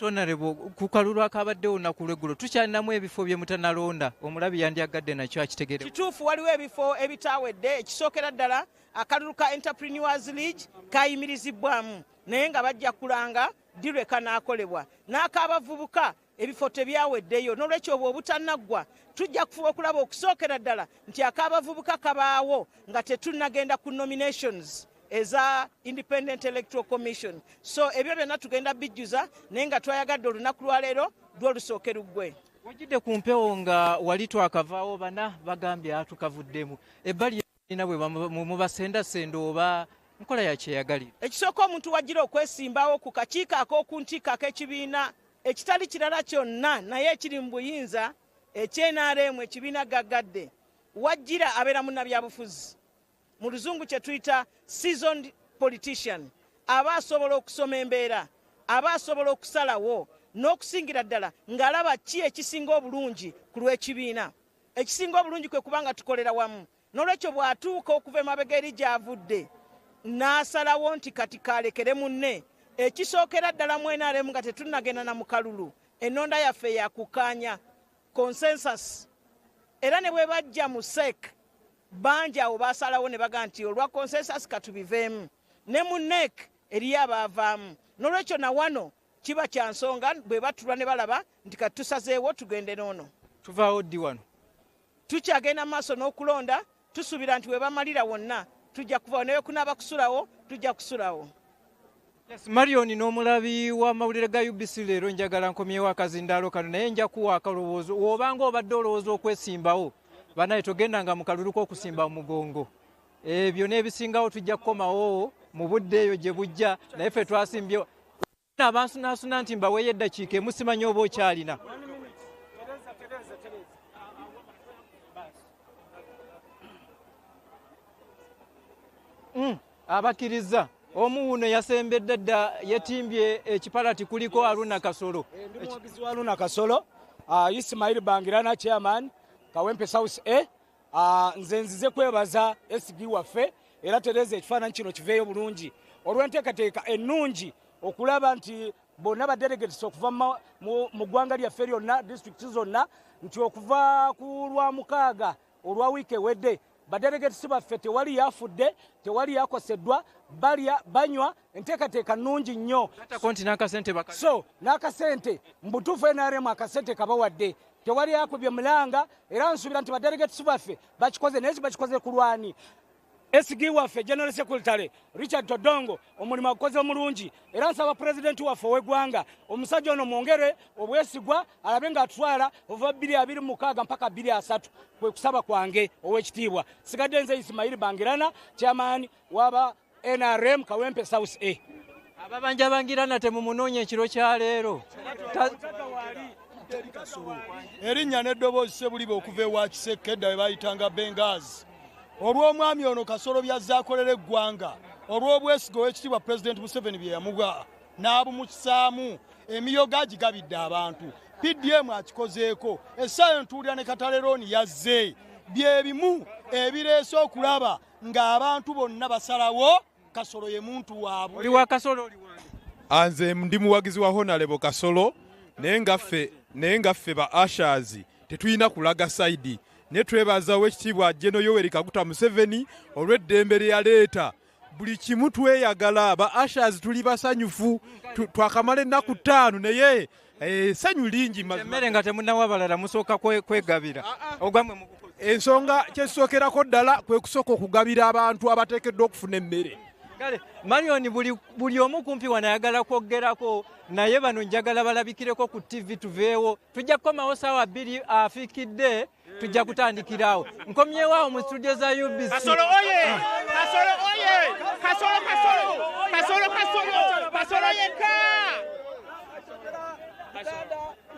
Honorable, ku kalulu akabaddewo olunaku lw'eggulo tukyalinamu ebifo bye mutanalonda, omulabi yandiyagadde nakyo akitegeere. Kituufu waliwo ebifo ebitaawedde. Ekisookera ddala akalulu ka Entrepreneurs League kayimirizibwamu naye nga bajja kulanga dirwe kanaakolebwa, n'ak'abavubuka ebifo tebyaweddeyo. N'olwekyo obwo obutanaggwa tujja kufuba okulaba okusookera ddala nti ak'abavubuka kabaawo nga tetunnagenda ku nominations eza Independent Electoral Commission. So ebyo byonna tugenda bijjuza naye nga twayagadde olunaku lwaleero lw'olusooke luggwe. Wajjidde ku mpewo nga wali twakavaawo bana bagambye atukavuddemu. Ebbali yalina bwe mubasendasenda oba nkola ya kyeyagalira. Ekisooka omuntu wajjira okwesimbawo ku kakiiko ak'oku ntikko ak'ekibiina ekitali kirala kyonna naye ekiri mu buyinza ekyenaremu ekibiina gaggadde, wajjira abeera munnabyabufuzi. Mu luzungu kye tuyita seasoned politician, aba asobola okusoma embeera, aba asobola okusalawo n'okusingira ddala ng'alaba ki ekisinga obulungi ku lw'ekibiina. Ekisinga obulungi kwe kubanga tukolera wamu. N'olwekyo bw'atuuka okuva emabega eri gy'avudde n'asalawo nti kati kaalekere munne, ekisookera ddala mu NRM nga tetunnagenda na mu kalulu, ennonda yaffe yakukkaanya consensus. Era ne bwe bajja mu SEC bangi awo baasalawo ne baga nti olwa consensus katubiveemu, ne mu NEC eriyo abaavaamu. N'olwekyo na wano kiba kya nsonga bwe batulwa ne balaba nti kati tusazeewo tugende n'ono. Tuvaawo ddi wano? Tukyagenda mu maaso n'okulonda, tusuubira nti we bamalira wonna tujja kuvaawo, naye kunaaba kusulawo tujja kusulawo. Yes, Marion n'omulabi w'amawulire ga UBC leero njagala nkomyewo akazindaalo kano naye nja kuwa akalowoozo obanga obadde olowooza okwesimbawo banaye togendanga mu kalulu k'okusimba omugongo ebyo n'ebisingawo tujja kukomawo mu budde eyo gye bujja naye ffe twasimbye abansunaasuna nti mbaweeyo eddakiika emu simanyi oba okyalina abakkiriza omu wuno yasembedde dda yetimbye ekipalati kuliko Aruna Kasolo. Ndi muwagizi wa Aruna Kasolo, Ismail Bangirana chairman Kawempe South A. Nze nzize kwebaza SG waffe era Tereza ekifaananyi kino kiveeyo bulungi olw'enteekateeka ennungi okulaba nti bonna ba delegates okuva mu ggwanga lyaffe lyonna district zonna nti okuva ku Lwamukaaga olwa wiiki ewedde badelegates baffe tewali yafudde tewali yakoseddwa balya banywa enteekateeka nnungi nnyo so n'akasente mbutuufu NRM akasente kabawadde tewali yakubye mulanga era nsuubira nti badelegates baffe bakikoze naye bakikoze ku lwani SG waffe General Secretary Richard Todongo omulimu akoze mulungi era nsaba President waffe ow'eggwanga omusajja ono mwongere obwesigwa alabe ng'atwala ova 2026 mpaka 2030 kwe kusaba kwange ow'ekitiibwa sigadde nze Ismail Bangirana chairman waba NRM Kawempe South A. Ababanja Bangirana temumunoonye ekiro kya leero erinnya n'eddoboozi Sebulibe okuva ewa Kiseke edda we bayitanga Bengazi olw'omwami ono Kasolo byazze akolera eggwanga olw'obwesiga ow'ekitiibwa Pulezidenti Museveni bye yamuwa n'abumukisaamu emiyoga gigabidde abantu PDM akikozeeko essaayo ntuulira ne Katalerooni yazze bye bimu ebireese okulaba ng'abantu bonna basalawo Kasolo ye muntu waabwe. Oli wa Kasolo oli wani? Nze ndi muwagizi wa Honorable Kasolo naye ngaffe ba Ashers tetulina kulaga saidi ne twebaza w'ekitiibwa General Yoweri Kaguta Museveni olw'eddembe lye yaleeta buli kimu tweyagala ba Ashers tuli basanyufu twakamala ennaku 5 naye essanyu lingi emmere nga temunnawa balala musooka kwegabira ogamwe mu ensonga kyesookerako ddala kwe kusooka okugabira abantu abateekeddwa okufuna emmere. Kale Marion buli omu kumpi wanayagala kwogerako naye bano njagala balabikireko ku TV tuveewo tujja kukomawo ssaawa 2 afiikidde tujja kutandikirawo nkomyewo awo mu studio za UBC. Kasolo oye! Kasolo oye! Kasolo Kasolo! Kasolo Kasolo! Kasolo yeka!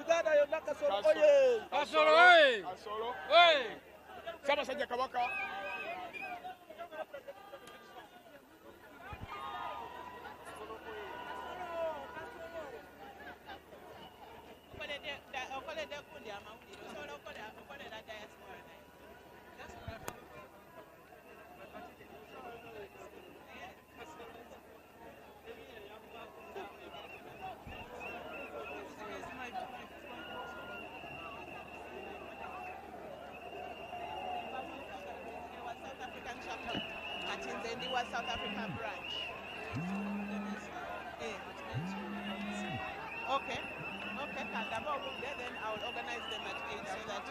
Uganda yonna Kasolo oye! Kasolo oye! Kasolo oye! Ssaabasajja Kabaka. South Africa branch. Okay. Okay, then I will organize them at 8 so that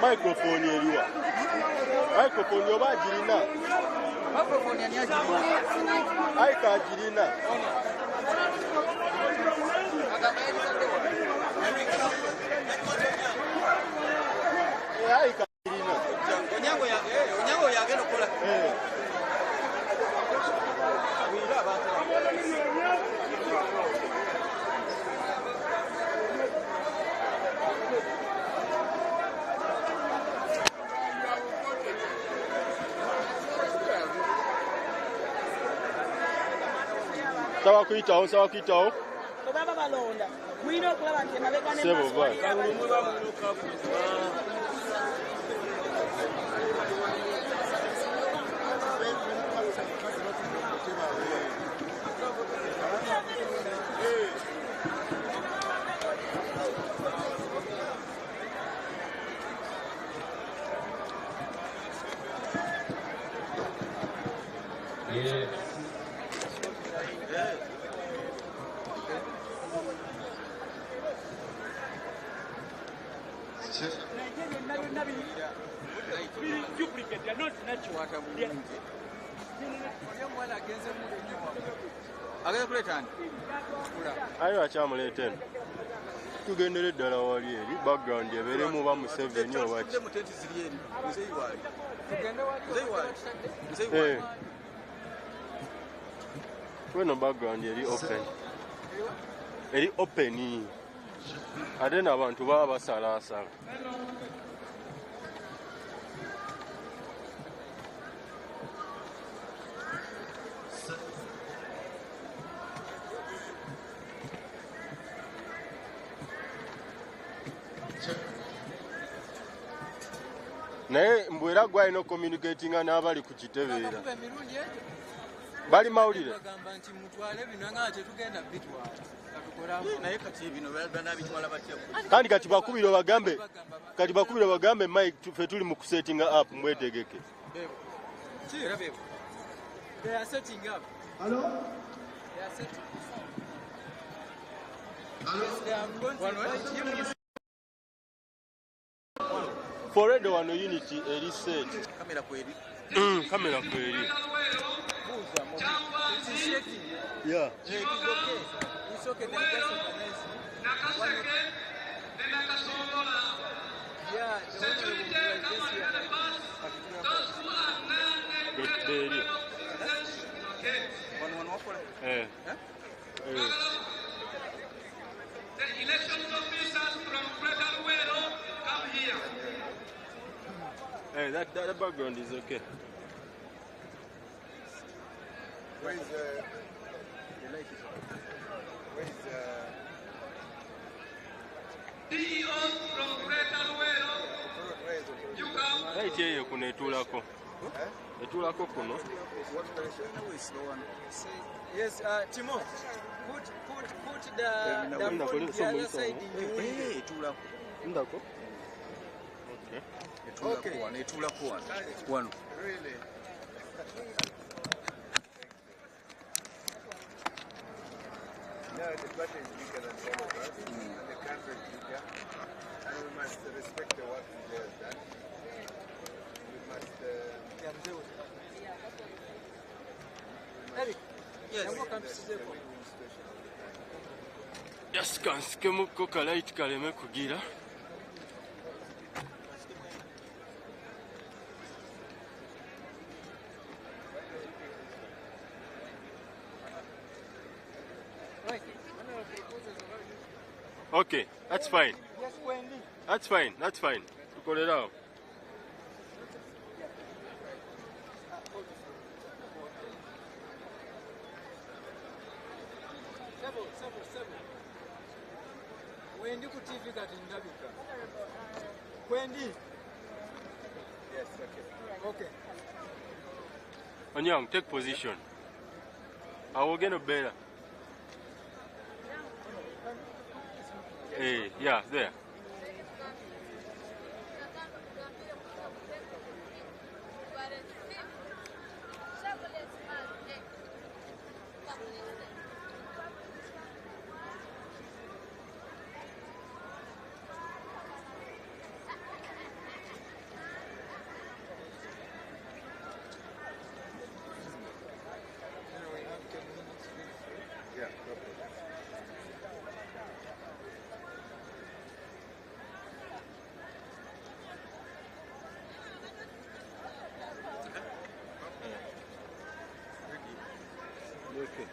Microphone eliwa. Microphone yoba girina. Microphone yani ajirina. Aika girina. Aika girina. Onyango ya geno kola. Wira abantu. Sawa kuitaho. Baba balonda. Mwino kulaba nti mabega ne Sebo ba. Ayo akyamuleta eno tugendera eddala wali eri background ebeeremu ba Museveni owaki weno background eri open ate n'abantu baba basalaasala naye mbwera gwalina okommunicatinga n'abali ku kitebeera bali mawulire kandi kati bakubire bagambe mike ffe tuli mu kusettinga app mwetegeke Forward wano unity eri set. Kamera kweli. Kamera kweli. Yeah. It's okay. Then just organize. Yeah, the election officers from Greater Luero come here. Hey, that background is okay. Where is the light? Where is DEOs from Greater Luero, you come. Right here kuna etulako. Etulako kuno. Yes, Timo. Put the phone the other side in the Ndako. Okay. One. Really? Yeah, the party is bigger than all of us, and the country is bigger, and we must respect the work we have done. We must. Eric, yes. Just kansikemu ko kalight kaleme kugira. Okay, that's fine. That's fine. Call it out. Wendy ku TV kati ndabika. Wendy. Yes, okay. Onyang, take position. I will get a better. Hey, yeah, there. Okay.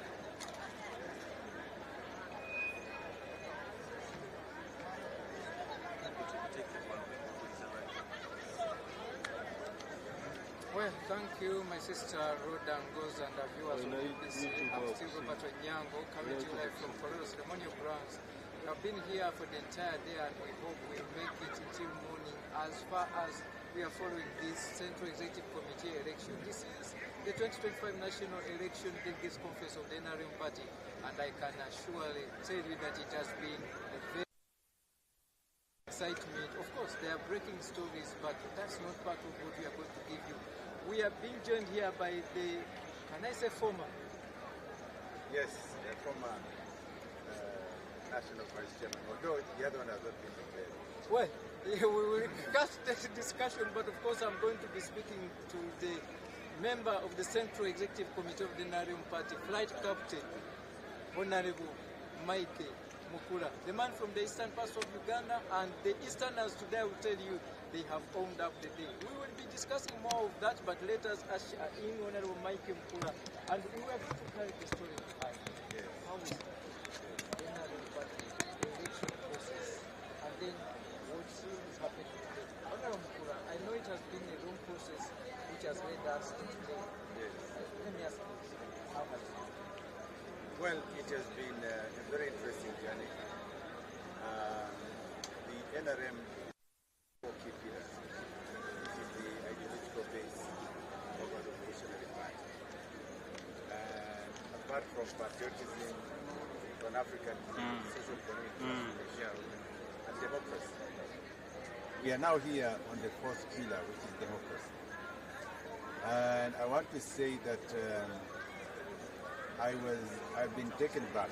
Well, thank you, my sister Rhoda Ngoz and our viewers of BBC. I'm still Robert Onyango, coming to you live from Colorado Ceremonial Grounds. We have been here for the entire day and we hope we'll make it until morning as far as we are following this Central Executive Committee election. This is the 2025 National Election Delegates Conference of the NRM Party, and I can surely tell you that it has been a very excitement. Of course, there are breaking stories, but that's not part of what we are going to give you. We are being joined here by the, can I say former? Yes, the former National Vice Chairman, although the other one has not been declared. Well, we will discuss this discussion, but of course I'm going to be speaking to the member of the Central Executive Committee of the NRM Party, Flight Captain, Honorable Mike Mukula, the man from the eastern parts of Uganda, and the Easterners today will tell you they have owned up the day. We will be discussing more of that, but let us usher in Honorable Mike Mukula, and we are going to carry the story behind. Yes. How is the NRM Party election process, and then what is happening today? Honorable Mukula, I know it has been a long process which has led us to today. Yes. Let me ask you, how has it been? Well, it has been a very interesting journey. The NRM four key pillars. It is the ideological base of our revolutionary party. And apart from patriotism, Pan-African social community, and democracy, we are now here on the fourth pillar, which is democracy. And I want to say that I've been taken back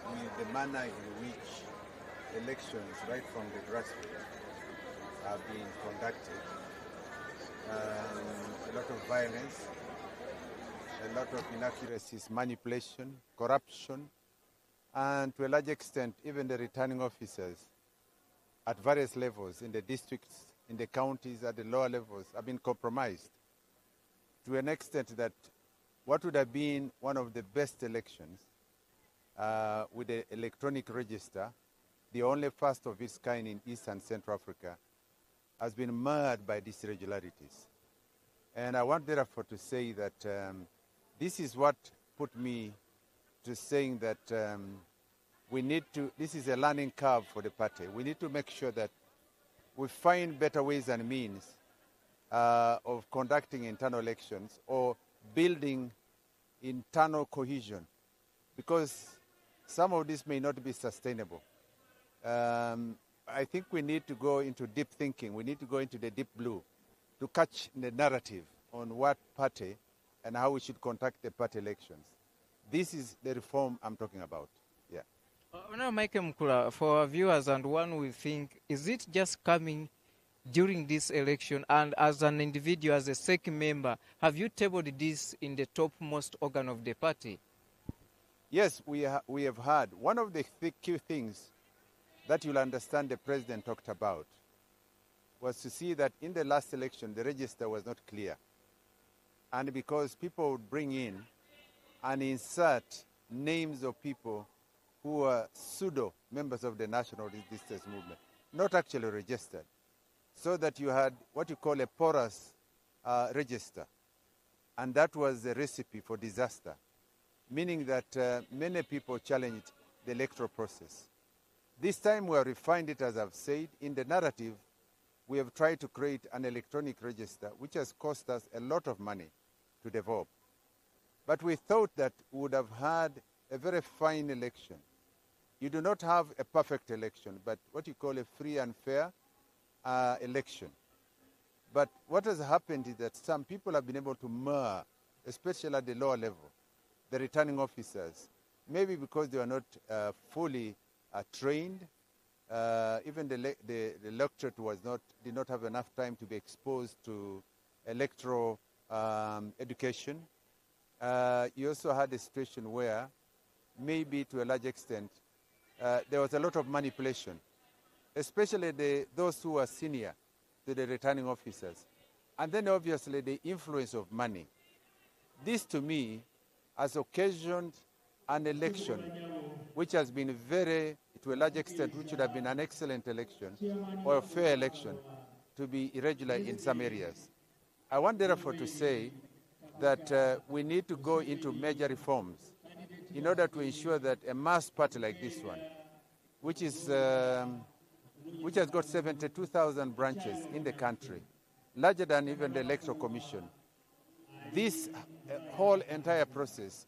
with the manner in which elections right from the grassroots have been conducted. A lot of violence, a lot of inaccuracies, manipulation, corruption, and to a large extent even the returning officers at various levels in the districts, in the counties, at the lower levels have been compromised to an extent that what would have been one of the best elections with the electronic register, the only first of its kind in East and Central Africa, has been marred by these irregularities. And I want therefore to say that this is what put me to saying that we need to, this is a learning curve for the party. We need to make sure that we find better ways and means of conducting internal elections or building internal cohesion, because some of this may not be sustainable. I think we need to go into deep thinking. We need to go into the deep blue to catch the narrative on what party and how we should conduct the party elections. This is the reform I'm talking about. Yeah. Now, Mike Mukula, for our viewers and one will think, is it just coming during this election, and as an individual, as a SEC member, have you tabled this in the topmost organ of the party? Yes, we have had. One of the key things that you'll understand the president talked about was to see that in the last election, the register was not clear. And because people would bring in and insert names of people who were pseudo members of the national resistance movement, not actually registered, so that you had what you call a porous register. And that was the recipe for disaster, meaning that many people challenged the electoral process. This time we have refined it, as I've said. In the narrative, we have tried to create an electronic register, which has cost us a lot of money to develop. But we thought that we would have had a very fine election. You do not have a perfect election, but what you call a free and fair election. But what has happened is that some people have been able to mar, especially at the lower level, the returning officers, maybe because they were not fully trained. Even the electorate did not have enough time to be exposed to electoral education. You also had a situation where maybe to a large extent there was a lot of manipulation, especially those who were senior to the returning officers. And then obviously the influence of money. This to me has occasioned an election which has been very, to a large extent, which would have been an excellent election or a fair election, to be irregular in some areas. I want therefore to say that we need to go into major reforms in order to ensure that a mass party like this one, which has got 72,000 branches in the country, larger than even the Electoral Commission, this whole entire process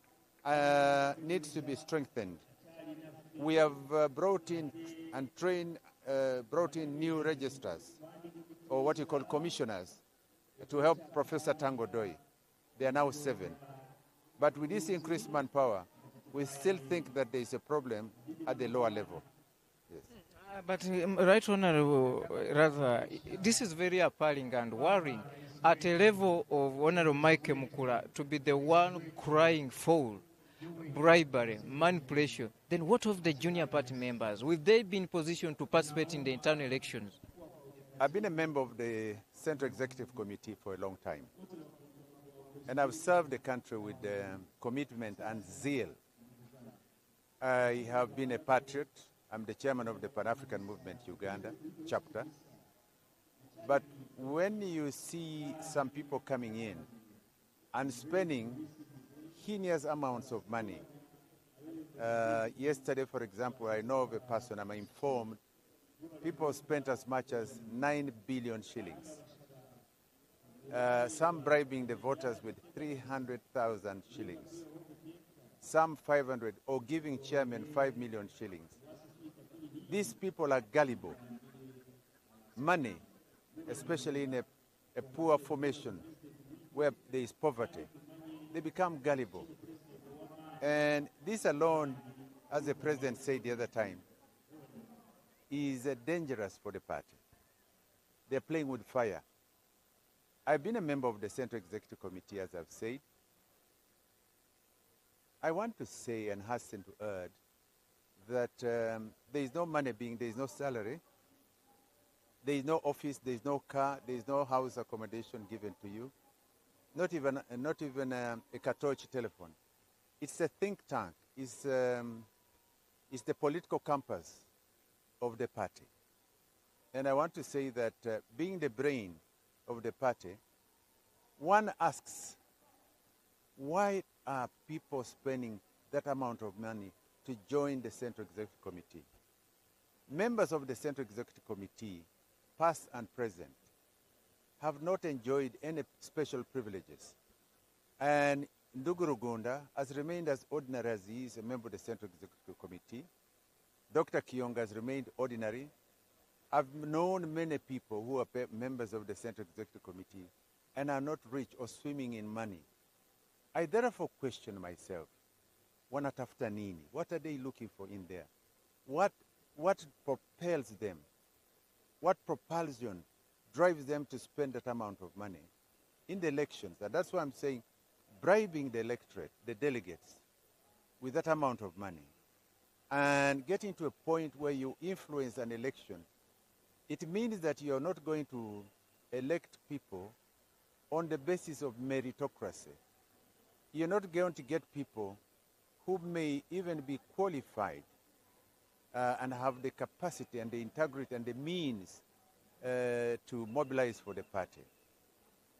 needs to be strengthened. We have brought in and trained, brought in new registrars, or what you call commissioners, to help Professor Tango Doi. They are now 7. But with this increased manpower, we still think that there is a problem at the lower level. Yes. But Right Honourable, rather, this is very appalling and worrying. At a level of Honourable Mike Mukula to be the one crying foul, bribery, manipulation, then what of the junior party members? Will they be in position to participate in the internal elections? I've been a member of the Central Executive Committee for a long time, and I've served the country with commitment and zeal. I have been a patriot. I'm the chairman of the Pan-African Movement Uganda chapter. But when you see some people coming in and spending heinous amounts of money, yesterday, for example, I know of a person, I'm informed, people spent as much as 9 billion shillings. Some bribing the voters with 300,000 shillings. Some 500, or giving chairman 5 million shillings. These people are gullible. Money, especially in a poor formation where there is poverty, they become gullible. And this alone, as the president said the other time, is dangerous for the party. They're playing with fire. I've been a member of the Central Executive Committee, as I've said. I want to say and hasten to add that there is no money there is no salary, there is no office, there is no car, there is no house accommodation given to you, not even a cartouche telephone. It's a think tank. It's the political compass of the party. And I want to say that being the brain of the party, one asks, why are people spending that amount of money to join the Central Executive Committee? Members of the Central Executive Committee, past and present, have not enjoyed any special privileges. And Nduguru Gunda has remained as ordinary as he is a member of the Central Executive Committee. Dr. Kiyonga has remained ordinary. I've known many people who are members of the Central Executive Committee and are not rich or swimming in money. I therefore question myself, wanatafuta nini? What are they looking for in there? What propels them? What propulsion drives them to spend that amount of money in the elections? And that's why I'm saying bribing the electorate, the delegates, with that amount of money and getting to a point where you influence an election, it means that you're not going to elect people on the basis of meritocracy. You're not going to get people who may even be qualified and have the capacity and the integrity and the means to mobilize for the party.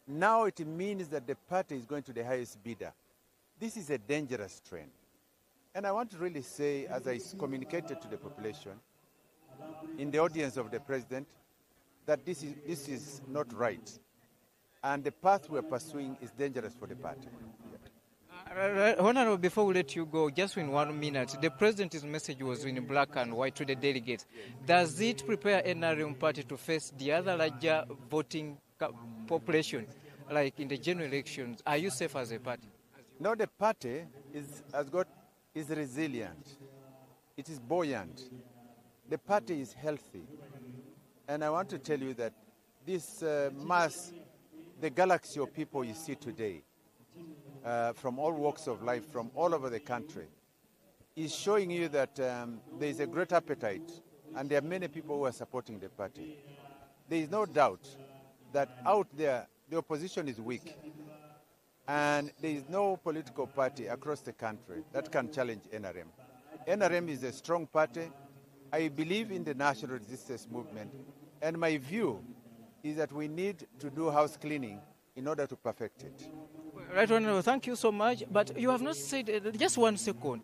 Now it means that the party is going to the highest bidder. This is a dangerous trend. And I want to really say, as I communicated to the population, in the audience of the president, that this is not right. And the path we're pursuing is dangerous for the party. Honorable, before we let you go, just in 1 minute, the president's message was in black and white to the delegates. Does it prepare NRM party to face the other larger voting population, like in the general elections? Are you safe as a party? No, the party is resilient. It is buoyant. The party is healthy. And I want to tell you that this the galaxy of people you see today, from all walks of life, from all over the country, is showing you that there is a great appetite and there are many people who are supporting the party. There is no doubt that out there the opposition is weak. And there is no political party across the country that can challenge NRM. NRM is a strong party. I believe in the national resistance movement. And my view is that we need to do house cleaning in order to perfect it. Right, Honorable, thank you so much. But you have not said, just 1 second.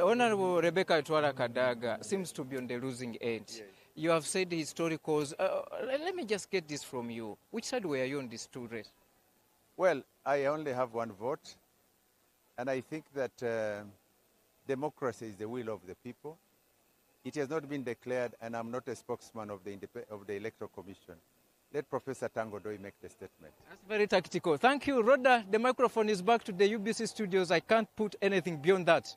Honorable Rebecca Twala Kadaga seems to be on the losing end. Yes. You have said historicals. Let me just get this from you. Which side were you on this two race? Well, I only have one vote. And I think that democracy is the will of the people. It has not been declared, and I'm not a spokesman of the Electoral Commission. Let Professor Tango Doi make the statement. That's very tactical. Thank you, Rhoda. The microphone is back to the UBC studios. I can't put anything beyond that.